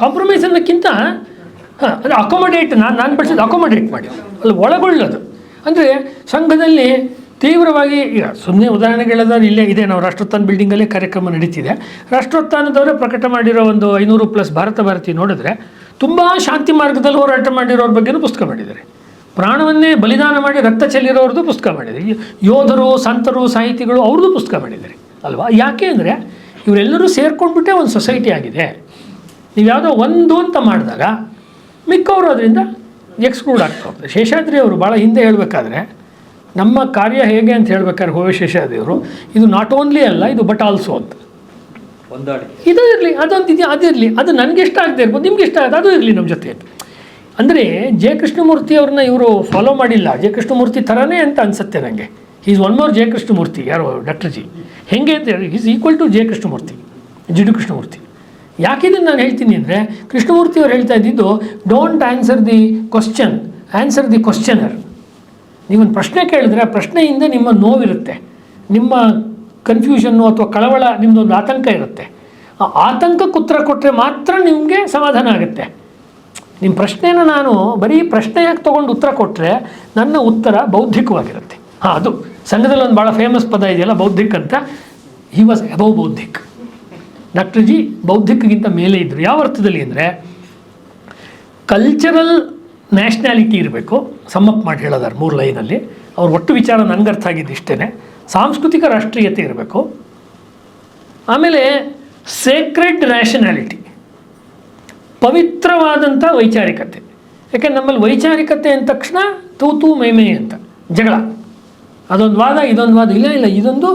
ಕಾಂಪ್ರಮೈಸ್ ಅನ್ನೋಕ್ಕಿಂತ ಅದು ಅಕೊಮಡೇಟ್, ನಾನು ಬಳಸಿದ್ದು ಅಕೊಮಡೇಟ್ ಮಾಡಿ, ಅಲ್ಲಿ ಒಳಗೊಳ್ಳೋದು. ಅಂದರೆ ಸಂಘದಲ್ಲಿ ತೀವ್ರವಾಗಿ ಈಗ ಸುಮ್ಮನೆ ಉದಾಹರಣೆಗಳಾದ್ರೆ ಇಲ್ಲೇ ಇದೆ, ನಾವು ರಾಷ್ಟ್ರೋತ್ಥಾನ ಬಿಲ್ಡಿಂಗಲ್ಲೇ ಕಾರ್ಯಕ್ರಮ ನಡೀತಿದೆ. ರಾಷ್ಟ್ರೋತ್ಥಾನದವರೇ ಪ್ರಕಟ ಮಾಡಿರೋ ಒಂದು 500+ ಭಾರತಿ ನೋಡಿದ್ರೆ ತುಂಬ ಶಾಂತಿ ಮಾರ್ಗದಲ್ಲಿ ಹೋರಾಟ ಮಾಡಿರೋರ ಬಗ್ಗೆನೂ ಪುಸ್ತಕ ಮಾಡಿದ್ದಾರೆ. ಪ್ರಾಣವನ್ನೇ ಬಲಿದಾನ ಮಾಡಿ ರಕ್ತ ಚೆಲ್ಲಿರೋರದ್ದು ಪುಸ್ತಕ ಮಾಡಿದ್ದಾರೆ. ಯೋಧರು, ಸಂತರು, ಸಾಹಿತಿಗಳು ಅವ್ರದ್ದು ಪುಸ್ತಕ ಮಾಡಿದ್ದಾರೆ ಅಲ್ವಾ. ಯಾಕೆ ಅಂದರೆ ಇವರೆಲ್ಲರೂ ಸೇರ್ಕೊಂಡ್ಬಿಟ್ಟೆ ಒಂದು ಸೊಸೈಟಿ ಆಗಿದೆ. ನೀವು ಯಾವುದೋ ಒಂದು ಅಂತ ಮಾಡಿದಾಗ ಮಿಕ್ಕವರು ಅದರಿಂದ ಎಕ್ಸ್ಕ್ಲೂಡ್ ಆಗ್ತಾ ಹೋಗ್ತಾರೆ. ಶೇಷಾದ್ರಿ ಅವರು ಭಾಳ ಹಿಂದೆ ಹೇಳಬೇಕಾದ್ರೆ, ನಮ್ಮ ಕಾರ್ಯ ಹೇಗೆ ಅಂತ ಹೇಳ್ಬೇಕಾದ್ರೆ ಹೋವೆ ಶೇಷಾದ್ರಿ ಅವರು, ಇದು ನಾಟ್ ಓನ್ಲಿ ಅಲ್ಲ, ಇದು ಬಟ್ ಆಲ್ಸೋ ಅಂತ. ಇದು ಇರಲಿ, ಅದೊಂದು ಇದೆಯಾ, ಅದಿರಲಿ, ಅದು ನನಗೆ ಇಷ್ಟ ಆಗದೆ ಇರ್ಬೋದು, ನಿಮ್ಗೆ ಇಷ್ಟ ಆಗುತ್ತೆ, ಅದು ಇರಲಿ ನಮ್ಮ ಜೊತೆ. ಅಂದರೆ ಜೆ ಕೃಷ್ಣಮೂರ್ತಿ ಅವ್ರನ್ನ ಇವರು ಫಾಲೋ ಮಾಡಿಲ್ಲ, ಜೆ ಕೃಷ್ಣಮೂರ್ತಿ ಥರನೇ ಅಂತ ಅನಿಸುತ್ತೆ ನನಗೆ. Is one more J Krishnamurti. ಯಾರು ಡಾಕ್ಟರ್ ಜಿ ಹೆಂಗೆ ಅಂತ ಹೇಳಿ is equal to J Krishnamurti, Jiddu Krishnamurti. ಯಾಕಿದನ್ನು ನಾನು ಹೇಳ್ತೀನಿ ಅಂದರೆ, ಕೃಷ್ಣಮೂರ್ತಿ ಅವ್ರು ಹೇಳ್ತಾ ಇದ್ದಿದ್ದು don't answer the question, answer the questioner. ನೀವೊಂದು ಪ್ರಶ್ನೆ ಕೇಳಿದ್ರೆ ಆ ಪ್ರಶ್ನೆಯಿಂದ ನಿಮ್ಮ ನೋವಿರುತ್ತೆ, ನಿಮ್ಮ ಕನ್ಫ್ಯೂಷನ್ನು ಅಥವಾ ಕಳವಳ, ನಿಮ್ಮದೊಂದು ಆತಂಕ ಇರುತ್ತೆ. ಆ ಆತಂಕಕ್ಕೆ ಉತ್ತರ ಕೊಟ್ಟರೆ ಮಾತ್ರ ನಿಮಗೆ ಸಮಾಧಾನ ಆಗುತ್ತೆ. ನಿಮ್ಮ ಪ್ರಶ್ನೆನ ನಾನು ಬರೀ ಪ್ರಶ್ನೆಯಾಗಿ ತೊಗೊಂಡು ಉತ್ತರ ಕೊಟ್ಟರೆ ನನ್ನ ಉತ್ತರ ಬೌದ್ಧಿಕವಾಗಿರುತ್ತೆ. ಅದು ಸಂಘದಲ್ಲಿ ಒಂದು ಭಾಳ ಫೇಮಸ್ ಪದ ಇದೆಯಲ್ಲ, ಬೌದ್ಧಿಕ್ ಅಂತ. He was above baudhik. Doctor ji ಬೌದ್ಧಿಕ್ಕಿಂತ ಮೇಲೆ ಇದ್ದರು. ಯಾವ ಅರ್ಥದಲ್ಲಿ ಅಂದರೆ, ಕಲ್ಚರಲ್ ನ್ಯಾಷನ್ಯಾಲಿಟಿ ಇರಬೇಕು, ಸಮ್ಮಪ್ ಮಾಡಿ ಹೇಳೋದಾರೆ 3 ಲೈನಲ್ಲಿ. ಅವ್ರ ಒಟ್ಟು ವಿಚಾರ ನನಗೆ ಅರ್ಥ ಆಗಿದ್ದು ಇಷ್ಟೇ. ಸಾಂಸ್ಕೃತಿಕ ರಾಷ್ಟ್ರೀಯತೆ ಇರಬೇಕು, ಆಮೇಲೆ ಸೇಕ್ರೆಡ್ ನ್ಯಾಷನ್ಯಾಲಿಟಿ, ಪವಿತ್ರವಾದಂಥ ವೈಚಾರಿಕತೆ. ಯಾಕೆಂದ್ರೆ ನಮ್ಮಲ್ಲಿ ವೈಚಾರಿಕತೆ ಅಂದ ತಕ್ಷಣ ತೂ ಮೈ ಅಂತ ಜಗಳ, ಅದೊಂದು ವಾದ ಇದೊಂದು ವಾದ. ಇಲ್ಲ, ಇದೊಂದು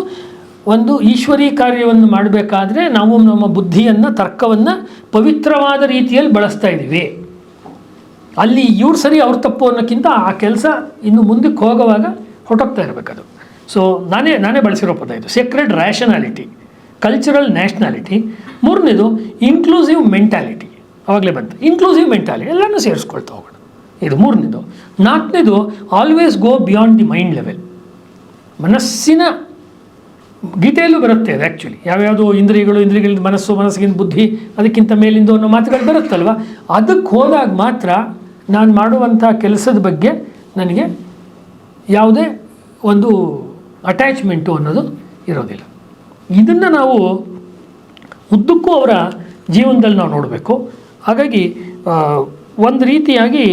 ಒಂದು ಈಶ್ವರೀ ಕಾರ್ಯವನ್ನು ಮಾಡಬೇಕಾದ್ರೆ ನಾವು ನಮ್ಮ ಬುದ್ಧಿಯನ್ನು, ತರ್ಕವನ್ನು ಪವಿತ್ರವಾದ ರೀತಿಯಲ್ಲಿ ಬಳಸ್ತಾ ಇದ್ದೀವಿ. ಅಲ್ಲಿ ಇವ್ರು ಸರಿ ಅವ್ರು ತಪ್ಪು ಅನ್ನೋಕ್ಕಿಂತ ಆ ಕೆಲಸ ಇನ್ನು ಮುಂದಕ್ಕೆ ಹೋಗುವಾಗ ಹೊರಟೋಗ್ತಾ ಇರಬೇಕದು. ಸೊ ನಾನೇ ಬಳಸಿರೋ ಪದ ಇದು, ಸೇಕ್ರೆಡ್ ರ್ಯಾಷನಾಲಿಟಿ, ಕಲ್ಚರಲ್ ನ್ಯಾಷನಾಲಿಟಿ. ಮೂರನೇದು ಇನ್ಕ್ಲೂಸಿವ್ ಮೆಂಟಾಲಿಟಿ, ಆವಾಗಲೇ ಬಂತು ಇನ್ಕ್ಲೂಸಿವ್ ಮೆಂಟಾಲಿಟಿ, ಎಲ್ಲನೂ ಸೇರಿಸ್ಕೊಳ್ತಾ ಹೋಗೋಣ, ಇದು ಮೂರನೇದು. ನಾಲ್ಕನೇದು always go beyond the mind level, ಮನಸ್ಸಿನ ಗೀತೆಯಲ್ಲೂ ಬರುತ್ತೆ ಅದು. ಆ್ಯಕ್ಚುಲಿ ಯಾವ್ಯಾವುದು ಇಂದ್ರಿಯಗಳಿಂದ ಮನಸ್ಸಿಗಿಂತ ಬುದ್ಧಿ, ಅದಕ್ಕಿಂತ ಮೇಲಿಂದ ಅನ್ನೋ ಮಾತುಗಳು ಬರುತ್ತಲ್ವ, ಅದಕ್ಕೆ ಹೋದಾಗ ಮಾತ್ರ ನಾನು ಮಾಡುವಂಥ ಕೆಲಸದ ಬಗ್ಗೆ ನನಗೆ ಯಾವುದೇ ಒಂದು ಅಟ್ಯಾಚ್ಮೆಂಟು ಅನ್ನೋದು ಇರೋದಿಲ್ಲ. ಇದನ್ನು ನಾವು ಉದ್ದಕ್ಕೂ ಅವರ ಜೀವನದಲ್ಲಿ ನಾವು ನೋಡಬೇಕು. ಹಾಗಾಗಿ ಒಂದು ರೀತಿಯಾಗಿ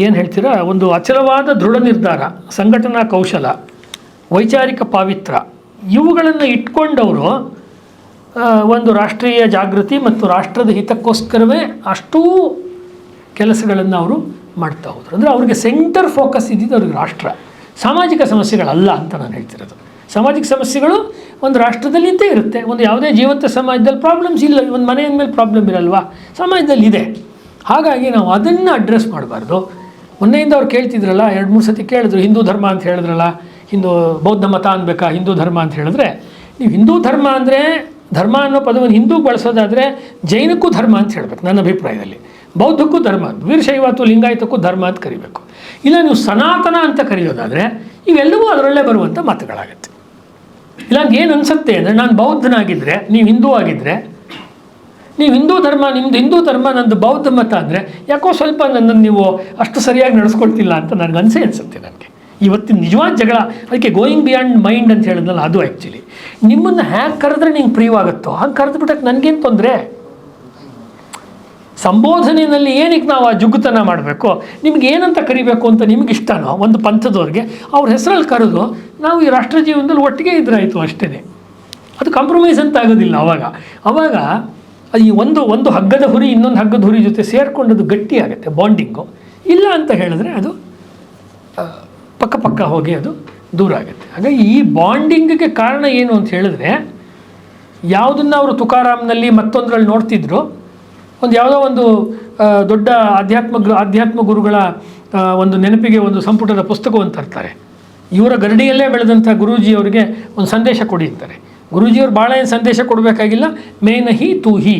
ಏನು ಹೇಳ್ತೀರಾ, ಒಂದು ಅಚಲವಾದ ದೃಢ ನಿರ್ಧಾರ, ಸಂಘಟನಾ ಕೌಶಲ, ವೈಚಾರಿಕ ಪಾವಿತ್ರ, ಇವುಗಳನ್ನು ಇಟ್ಕೊಂಡವರು ಒಂದು ರಾಷ್ಟ್ರೀಯ ಜಾಗೃತಿ ಮತ್ತು ರಾಷ್ಟ್ರದ ಹಿತಕ್ಕೋಸ್ಕರವೇ ಅಷ್ಟೂ ಕೆಲಸಗಳನ್ನು ಅವರು ಮಾಡ್ತಾ ಹೋದರು. ಅಂದರೆ ಅವ್ರಿಗೆ ಸೆಂಟರ್ ಫೋಕಸ್ ಇದ್ದಿದ್ದು ಅವ್ರಿಗೆ ರಾಷ್ಟ್ರ, ಸಾಮಾಜಿಕ ಸಮಸ್ಯೆಗಳಲ್ಲ ಅಂತ ನಾನು ಹೇಳ್ತಿರೋದು. ಸಾಮಾಜಿಕ ಸಮಸ್ಯೆಗಳು ಒಂದು ರಾಷ್ಟ್ರದಲ್ಲಿ ಇದ್ದೇ ಇರುತ್ತೆ. ಒಂದು ಯಾವುದೇ ಜೀವಂತ ಸಮಾಜದಲ್ಲಿ ಪ್ರಾಬ್ಲಮ್ಸ್ ಇಲ್ಲ, ಒಂದು ಮನೆಯ ಮೇಲೆ ಪ್ರಾಬ್ಲಮ್ ಇರಲ್ವಾ, ಸಮಾಜದಲ್ಲಿ ಇದೆ. ಹಾಗಾಗಿ ನಾವು ಅದನ್ನು ಅಡ್ರೆಸ್ ಮಾಡಬಾರ್ದು. ಮೊನ್ನೆಯಿಂದ ಅವ್ರು ಕೇಳ್ತಿದ್ರಲ್ಲ, 2-3 ಸತಿ ಕೇಳಿದ್ರು, ಹಿಂದೂ ಧರ್ಮ ಅಂತ ಹೇಳಿದ್ರಲ್ಲ, ಬೌದ್ಧ ಮತ ಅನ್ಬೇಕಾ ಹಿಂದೂ ಧರ್ಮ ಅಂತ ಹೇಳಿದ್ರೆ, ನೀವು ಹಿಂದೂ ಧರ್ಮ ಅಂದರೆ, ಧರ್ಮ ಅನ್ನೋ ಪದವನ್ನು ಹಿಂದೂಗೆ ಬಳಸೋದಾದರೆ ಜೈನಕ್ಕೂ ಧರ್ಮ ಅಂತ ಹೇಳಬೇಕು ನನ್ನ ಅಭಿಪ್ರಾಯದಲ್ಲಿ, ಬೌದ್ಧಕ್ಕೂ ಧರ್ಮ, ವೀರಶೈವ ಅಥವಾ ಲಿಂಗಾಯತಕ್ಕೂ ಧರ್ಮ ಅಂತ ಕರಿಬೇಕು. ಇಲ್ಲ ನೀವು ಸನಾತನ ಅಂತ ಕರೆಯೋದಾದರೆ ಇವೆಲ್ಲವೂ ಅದರಲ್ಲೇ ಬರುವಂಥ ಮಾತುಗಳಾಗುತ್ತೆ. ಇಲ್ಲ ಏನು ಅನಿಸುತ್ತೆ ಅಂದರೆ, ನಾನು ಬೌದ್ಧನಾಗಿದ್ದರೆ, ನೀವು ಹಿಂದೂ ಆಗಿದ್ದರೆ, ನೀವು ಹಿಂದೂ ಧರ್ಮ, ನಿಮ್ಮದು ಹಿಂದೂ ಧರ್ಮ, ನಂದು ಬೌದ್ಧ ಮತ ಅಂದರೆ ಯಾಕೋ ಸ್ವಲ್ಪ ನನ್ನನ್ನು ನೀವು ಅಷ್ಟು ಸರಿಯಾಗಿ ನಡೆಸ್ಕೊಳ್ತಿಲ್ಲ ಅಂತ ನನಗೆ ಅನಿಸುತ್ತೆ. ನನಗೆ ಇವತ್ತಿನ ನಿಜವಾದ ಜಗಳ ಅದಕ್ಕೆ ಗೋಯಿಂಗ್ ಬಿಯಾಂಡ್ ಮೈಂಡ್ ಅಂತ ಹೇಳಿದ್ನಲ್ಲ, ಅದು ಆ್ಯಕ್ಚುಲಿ ನಿಮ್ಮನ್ನು ಹ್ಯಾಗೆ ಕರೆದ್ರೆ ನಿಂಗೆ ಪ್ರಿಯವಾಗುತ್ತೋ ಹಾಗೆ ಕರೆದು ಬಿಟ್ಟಕ್ಕೆ ನನಗೇನು ತೊಂದರೆ. ಸಂಬೋಧನೆಯಲ್ಲಿ ಏನಕ್ಕೆ ನಾವು ಆ ಜುಗುತನ ಮಾಡಬೇಕು, ನಿಮ್ಗೆ ಏನಂತ ಕರಿಬೇಕು ಅಂತ ನಿಮ್ಗೆ ಇಷ್ಟನೋ ಒಂದು ಪಂಥದವ್ರಿಗೆ ಅವ್ರ ಹೆಸರಲ್ಲಿ ಕರೆದು ನಾವು ಈ ರಾಷ್ಟ್ರ ಜೀವನದಲ್ಲಿ ಒಟ್ಟಿಗೆ ಇದ್ರಾಯಿತು ಅಷ್ಟೇ. ಅದು ಕಾಂಪ್ರಮೈಸ್ ಅಂತ ಆಗೋದಿಲ್ಲ. ಅವಾಗ ಈ ಒಂದು ಹಗ್ಗದ ಹುರಿ ಇನ್ನೊಂದು ಹಗ್ಗದ ಹುರಿ ಜೊತೆ ಸೇರಿಕೊಂಡದು ಗಟ್ಟಿ ಆಗುತ್ತೆ ಬಾಂಡಿಂಗು. ಇಲ್ಲ ಅಂತ ಹೇಳಿದ್ರೆ ಅದು ಪಕ್ಕ ಹೋಗಿ ಅದು ದೂರ ಆಗುತ್ತೆ. ಹಾಗಾಗಿ ಈ ಬಾಂಡಿಂಗ್ಗೆ ಕಾರಣ ಏನು ಅಂತ ಹೇಳಿದ್ರೆ, ಯಾವುದನ್ನು ಅವರು ತುಕಾರಾಮ್ನಲ್ಲಿ ಮತ್ತೊಂದರಲ್ಲಿ ನೋಡ್ತಿದ್ರು, ಯಾವುದೋ ಒಂದು ದೊಡ್ಡ ಆಧ್ಯಾತ್ಮ ಗುರುಗಳ ಒಂದು ನೆನಪಿಗೆ ಒಂದು ಸಂಪುಟದ ಪುಸ್ತಕವನ್ನು ತರ್ತಾರೆ. ಇವರ ಗರಡಿಯಲ್ಲೇ ಬೆಳೆದಂಥ ಗುರೂಜಿಯವರಿಗೆ ಒಂದು ಸಂದೇಶ ಕೊಡಿ ಅಂತಾರೆ. ಗುರೂಜಿಯವ್ರು ಭಾಳ ಏನು ಸಂದೇಶ ಕೊಡಬೇಕಾಗಿಲ್ಲ, ಮೇನ್ ಹಿ ತೂ ಹಿ.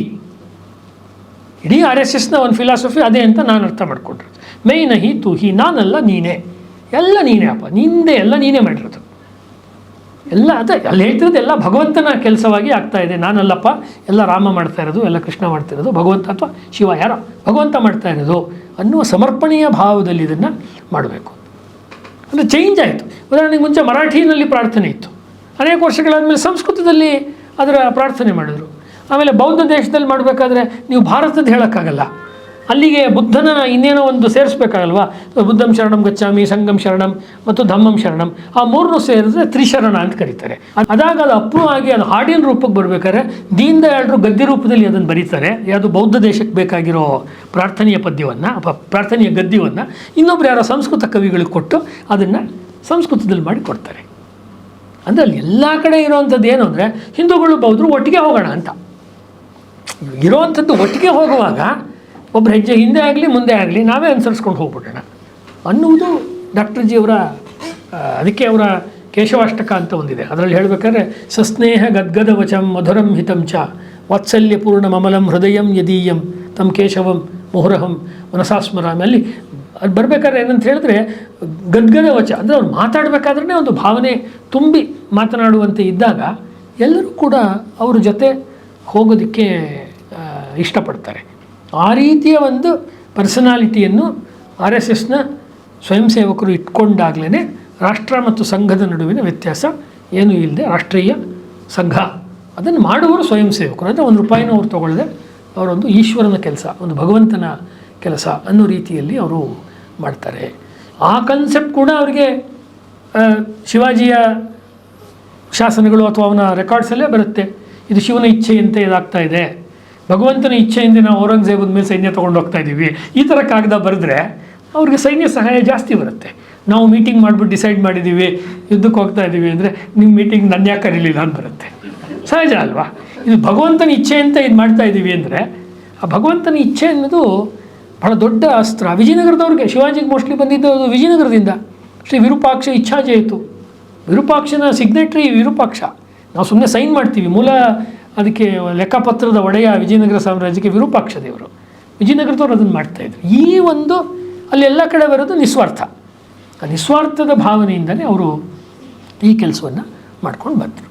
ಇಡೀ RSSನ ಒಂದು ಫಿಲಾಸಫಿ ಅದೇ ಅಂತ ನಾನು ಅರ್ಥ ಮಾಡಿಕೊಂಡ್ರೆ, ಮೇನ್ ಹಿ ತೂ ಹಿ, ನಾನಲ್ಲ ನೀನೇ, ಎಲ್ಲ ನೀನೇ ಅಪ್ಪ, ನಿಂದೆ ಎಲ್ಲ ನೀನೇ ಮಾಡಿರೋದು, ಎಲ್ಲ ಅದೇ ಅಲ್ಲಿ ಹೇಳ್ತಿರೋದು ಎಲ್ಲ ಭಗವಂತನ ಕೆಲಸವಾಗಿ ಆಗ್ತಾ ಇದೆ. ನಾನಲ್ಲಪ್ಪ, ಎಲ್ಲ ರಾಮ ಮಾಡ್ತಾ ಇರೋದು, ಎಲ್ಲ ಕೃಷ್ಣ ಮಾಡ್ತಾ ಇರೋದು, ಭಗವಂತ ಅಥವಾ ಶಿವ ಯಾರೋ ಭಗವಂತ ಮಾಡ್ತಾ ಇರೋದು ಅನ್ನುವ ಸಮರ್ಪಣೆಯ ಭಾವದಲ್ಲಿ ಇದನ್ನು ಮಾಡಬೇಕು. ಅಂದರೆ ಚೇಂಜ್ ಆಯಿತು. ಉದಾಹರಣೆಗೆ ಮುಂಚೆ ಮರಾಠಿನಲ್ಲಿ ಪ್ರಾರ್ಥನೆ ಇತ್ತು, ಅನೇಕ ವರ್ಷಗಳಾದಮೇಲೆ ಸಂಸ್ಕೃತದಲ್ಲಿ ಅದರ ಪ್ರಾರ್ಥನೆ ಮಾಡಿದರು. ಆಮೇಲೆ ಬೌದ್ಧ ದೇಶದಲ್ಲಿ ಮಾಡಬೇಕಾದ್ರೆ ನೀವು ಭಾರತದ ಹೇಳೋಕ್ಕಾಗಲ್ಲ, ಅಲ್ಲಿಗೆ ಬುದ್ಧನ ಇನ್ನೇನೋ ಒಂದು ಸೇರಿಸ್ಬೇಕಾಗಲ್ವಾ. ಬುದ್ಧಂ ಶರಣಂ ಗಚ್ಚಾಮಿ, ಸಂಗಂ ಶರಣಂ ಮತ್ತು ಧಮ್ಮಂ ಶರಣಂ, ಆ ಮೂರನ್ನೂ ಸೇರಿದ್ರೆ ತ್ರಿಶರಣ ಅಂತ ಕರೀತಾರೆ. ಅದಾಗ ಅದು ಅಪ್ರೂವ್ ಆಗಿ ಅದು ಹಾಡಿನ ರೂಪಕ್ಕೆ ಬರಬೇಕಾದ್ರೆ ದೀನ್ ದಯಾಳರು ಗದ್ಯ ರೂಪದಲ್ಲಿ ಅದನ್ನು ಬರೀತಾರೆ. ಯಾವುದು ಬೌದ್ಧ ದೇಶಕ್ಕೆ ಬೇಕಾಗಿರೋ ಪ್ರಾರ್ಥನೆಯ ಪದ್ಯವನ್ನು, ಪ್ರಾರ್ಥನೆಯ ಗದ್ಯವನ್ನು ಇನ್ನೊಬ್ರು ಯಾರೋ ಸಂಸ್ಕೃತ ಕವಿಗಳಿಗೆ ಕೊಟ್ಟು ಅದನ್ನು ಸಂಸ್ಕೃತದಲ್ಲಿ ಮಾಡಿ ಕೊಡ್ತಾರೆ. ಅಂದರೆ ಅಲ್ಲಿ ಎಲ್ಲ ಕಡೆ ಇರೋವಂಥದ್ದು ಏನು ಅಂದರೆ, ಹಿಂದೂಗಳು ಬೌದ್ಧರು ಒಟ್ಟಿಗೆ ಹೋಗೋಣ ಅಂತ ಇರೋವಂಥದ್ದು. ಒಟ್ಟಿಗೆ ಹೋಗುವಾಗ ಒಬ್ಬರು ಹೆಜ್ಜೆ ಹಿಂದೆ ಆಗಲಿ ಮುಂದೆ ಆಗಲಿ ನಾವೇ ಅನುಸರಿಸ್ಕೊಂಡು ಹೋಗ್ಬಿಡೋಣ ಅನ್ನುವುದು ಡಾಕ್ಟರ್ ಜಿ ಅವರ, ಅದಕ್ಕೆ ಅವರ ಕೇಶವಾಷ್ಟಕ ಅಂತ ಒಂದಿದೆ. ಅದರಲ್ಲಿ ಹೇಳಬೇಕಾದ್ರೆ, ಸಸ್ನೇಹ ಗದ್ಗದ ವಚಂ ಮಧುರಂ ಹಿತಂ ಚ ವಾತ್ಸಲ್ಯ ಪೂರ್ಣ ಮಮಲಂ ಹೃದಯಂ ಯದೀಯಂ ತಂ ಕೇಶವಂ ಮುಹುರಹಂ ಮನಸಾಸ್ಮರಾಮಿ. ಅಲ್ಲಿ ಅದು ಬರಬೇಕಾದ್ರೆ ಏನಂತ ಹೇಳಿದ್ರೆ, ಗದ್ಗದ ವಚ ಅಂದರೆ ಅವ್ರು ಮಾತಾಡಬೇಕಾದ್ರೆ ಒಂದು ಭಾವನೆ ತುಂಬಿ ಮಾತನಾಡುವಂತೆ ಇದ್ದಾಗ ಎಲ್ಲರೂ ಕೂಡ ಅವ್ರ ಜೊತೆ ಹೋಗೋದಕ್ಕೆ ಇಷ್ಟಪಡ್ತಾರೆ. ಆ ರೀತಿಯ ಒಂದು ಪರ್ಸನಾಲಿಟಿಯನ್ನು RSSನ ಸ್ವಯಂ ಸೇವಕರು ಇಟ್ಕೊಂಡಾಗಲೇ ರಾಷ್ಟ್ರ ಮತ್ತು ಸಂಘದ ನಡುವಿನ ವ್ಯತ್ಯಾಸ ಏನೂ ಇಲ್ಲದೆ ರಾಷ್ಟ್ರೀಯ ಸಂಘ ಅದನ್ನು ಮಾಡುವವರು ಸ್ವಯಂ ಸೇವಕರು. ಅಂದರೆ ₹1 ಅವ್ರು ತೊಗೊಳ್ಳದೆ ಅವರೊಂದು ಈಶ್ವರನ ಕೆಲಸ, ಒಂದು ಭಗವಂತನ ಕೆಲಸ ಅನ್ನೋ ರೀತಿಯಲ್ಲಿ ಅವರು ಮಾಡ್ತಾರೆ. ಆ ಕನ್ಸೆಪ್ಟ್ ಕೂಡ ಅವರಿಗೆ ಶಿವಾಜಿಯ ಶಾಸನಗಳು ಅಥವಾ ಅವನ ರೆಕಾರ್ಡ್ಸಲ್ಲೇ ಬರುತ್ತೆ. ಇದು ಶಿವನ ಇಚ್ಛೆಯಂತೆ ಇದಾಗ್ತಾ ಇದೆ, ಭಗವಂತನ ಇಚ್ಛೆಯಿಂದ ನಾವು ಔರಂಗಜೇಬದ ಮೇಲೆ ಸೈನ್ಯ ತೊಗೊಂಡು ಹೋಗ್ತಾ ಇದ್ದೀವಿ, ಈ ಥರ ಕಾಗದ ಬರೆದ್ರೆ ಅವ್ರಿಗೆ ಸೈನ್ಯ ಸಹಾಯ ಜಾಸ್ತಿ ಬರುತ್ತೆ. ನಾವು ಮೀಟಿಂಗ್ ಮಾಡಿಬಿಟ್ಟು ಡಿಸೈಡ್ ಮಾಡಿದ್ದೀವಿ ಯುದ್ಧಕ್ಕೆ ಹೋಗ್ತಾ ಇದ್ದೀವಿ ಅಂದರೆ ನಿಮ್ಮ ಮೀಟಿಂಗ್ ನನ್ನ ಯಾಕೆ ಕರೀಲಿಲ್ಲ ಅಂತ ಬರುತ್ತೆ. ಸಹಜ ಅಲ್ವಾ? ಇದು ಭಗವಂತನ ಇಚ್ಛೆ ಅಂತ ಇದು ಮಾಡ್ತಾ ಇದ್ದೀವಿ ಅಂದರೆ ಆ ಭಗವಂತನ ಇಚ್ಛೆ ಅನ್ನೋದು ಬಹಳ ದೊಡ್ಡ ಅಸ್ತ್ರ. ವಿಜಯನಗರದವ್ರಿಗೆ ಶಿವಾಜಿಗೆ ಮೋಸ್ಟ್ಲಿ ಬಂದಿದ್ದು ಅದು ವಿಜಯನಗರದಿಂದ. ಶ್ರೀ ವಿರೂಪಾಕ್ಷ ಇಚ್ಛಾಜಯಿತು, ವಿರೂಪಾಕ್ಷನ ಸಿಗ್ನೇಟ್ರಿ ವಿರೂಪಾಕ್ಷ. ನಾವು ಸುಮ್ಮನೆ ಸೈನ್ ಮಾಡ್ತೀವಿ, ಮೂಲ ಅದಕ್ಕೆ ಲೆಕ್ಕಪತ್ರದ ಒಡೆಯ ವಿಜಯನಗರ ಸಾಮ್ರಾಜ್ಯಕ್ಕೆ ವಿರೂಪಾಕ್ಷ ದೇವರು. ವಿಜಯನಗರದವ್ರು ಅದನ್ನು ಮಾಡ್ತಾಯಿದ್ರು. ಈ ಒಂದು ಅಲ್ಲಿ ಎಲ್ಲ ಕಡೆ ಬರೋದು ನಿಸ್ವಾರ್ಥ. ಆ ನಿಸ್ವಾರ್ಥದ ಭಾವನೆಯಿಂದಲೇ ಅವರು ಈ ಕೆಲಸವನ್ನು ಮಾಡ್ಕೊಂಡು ಬಂದರು.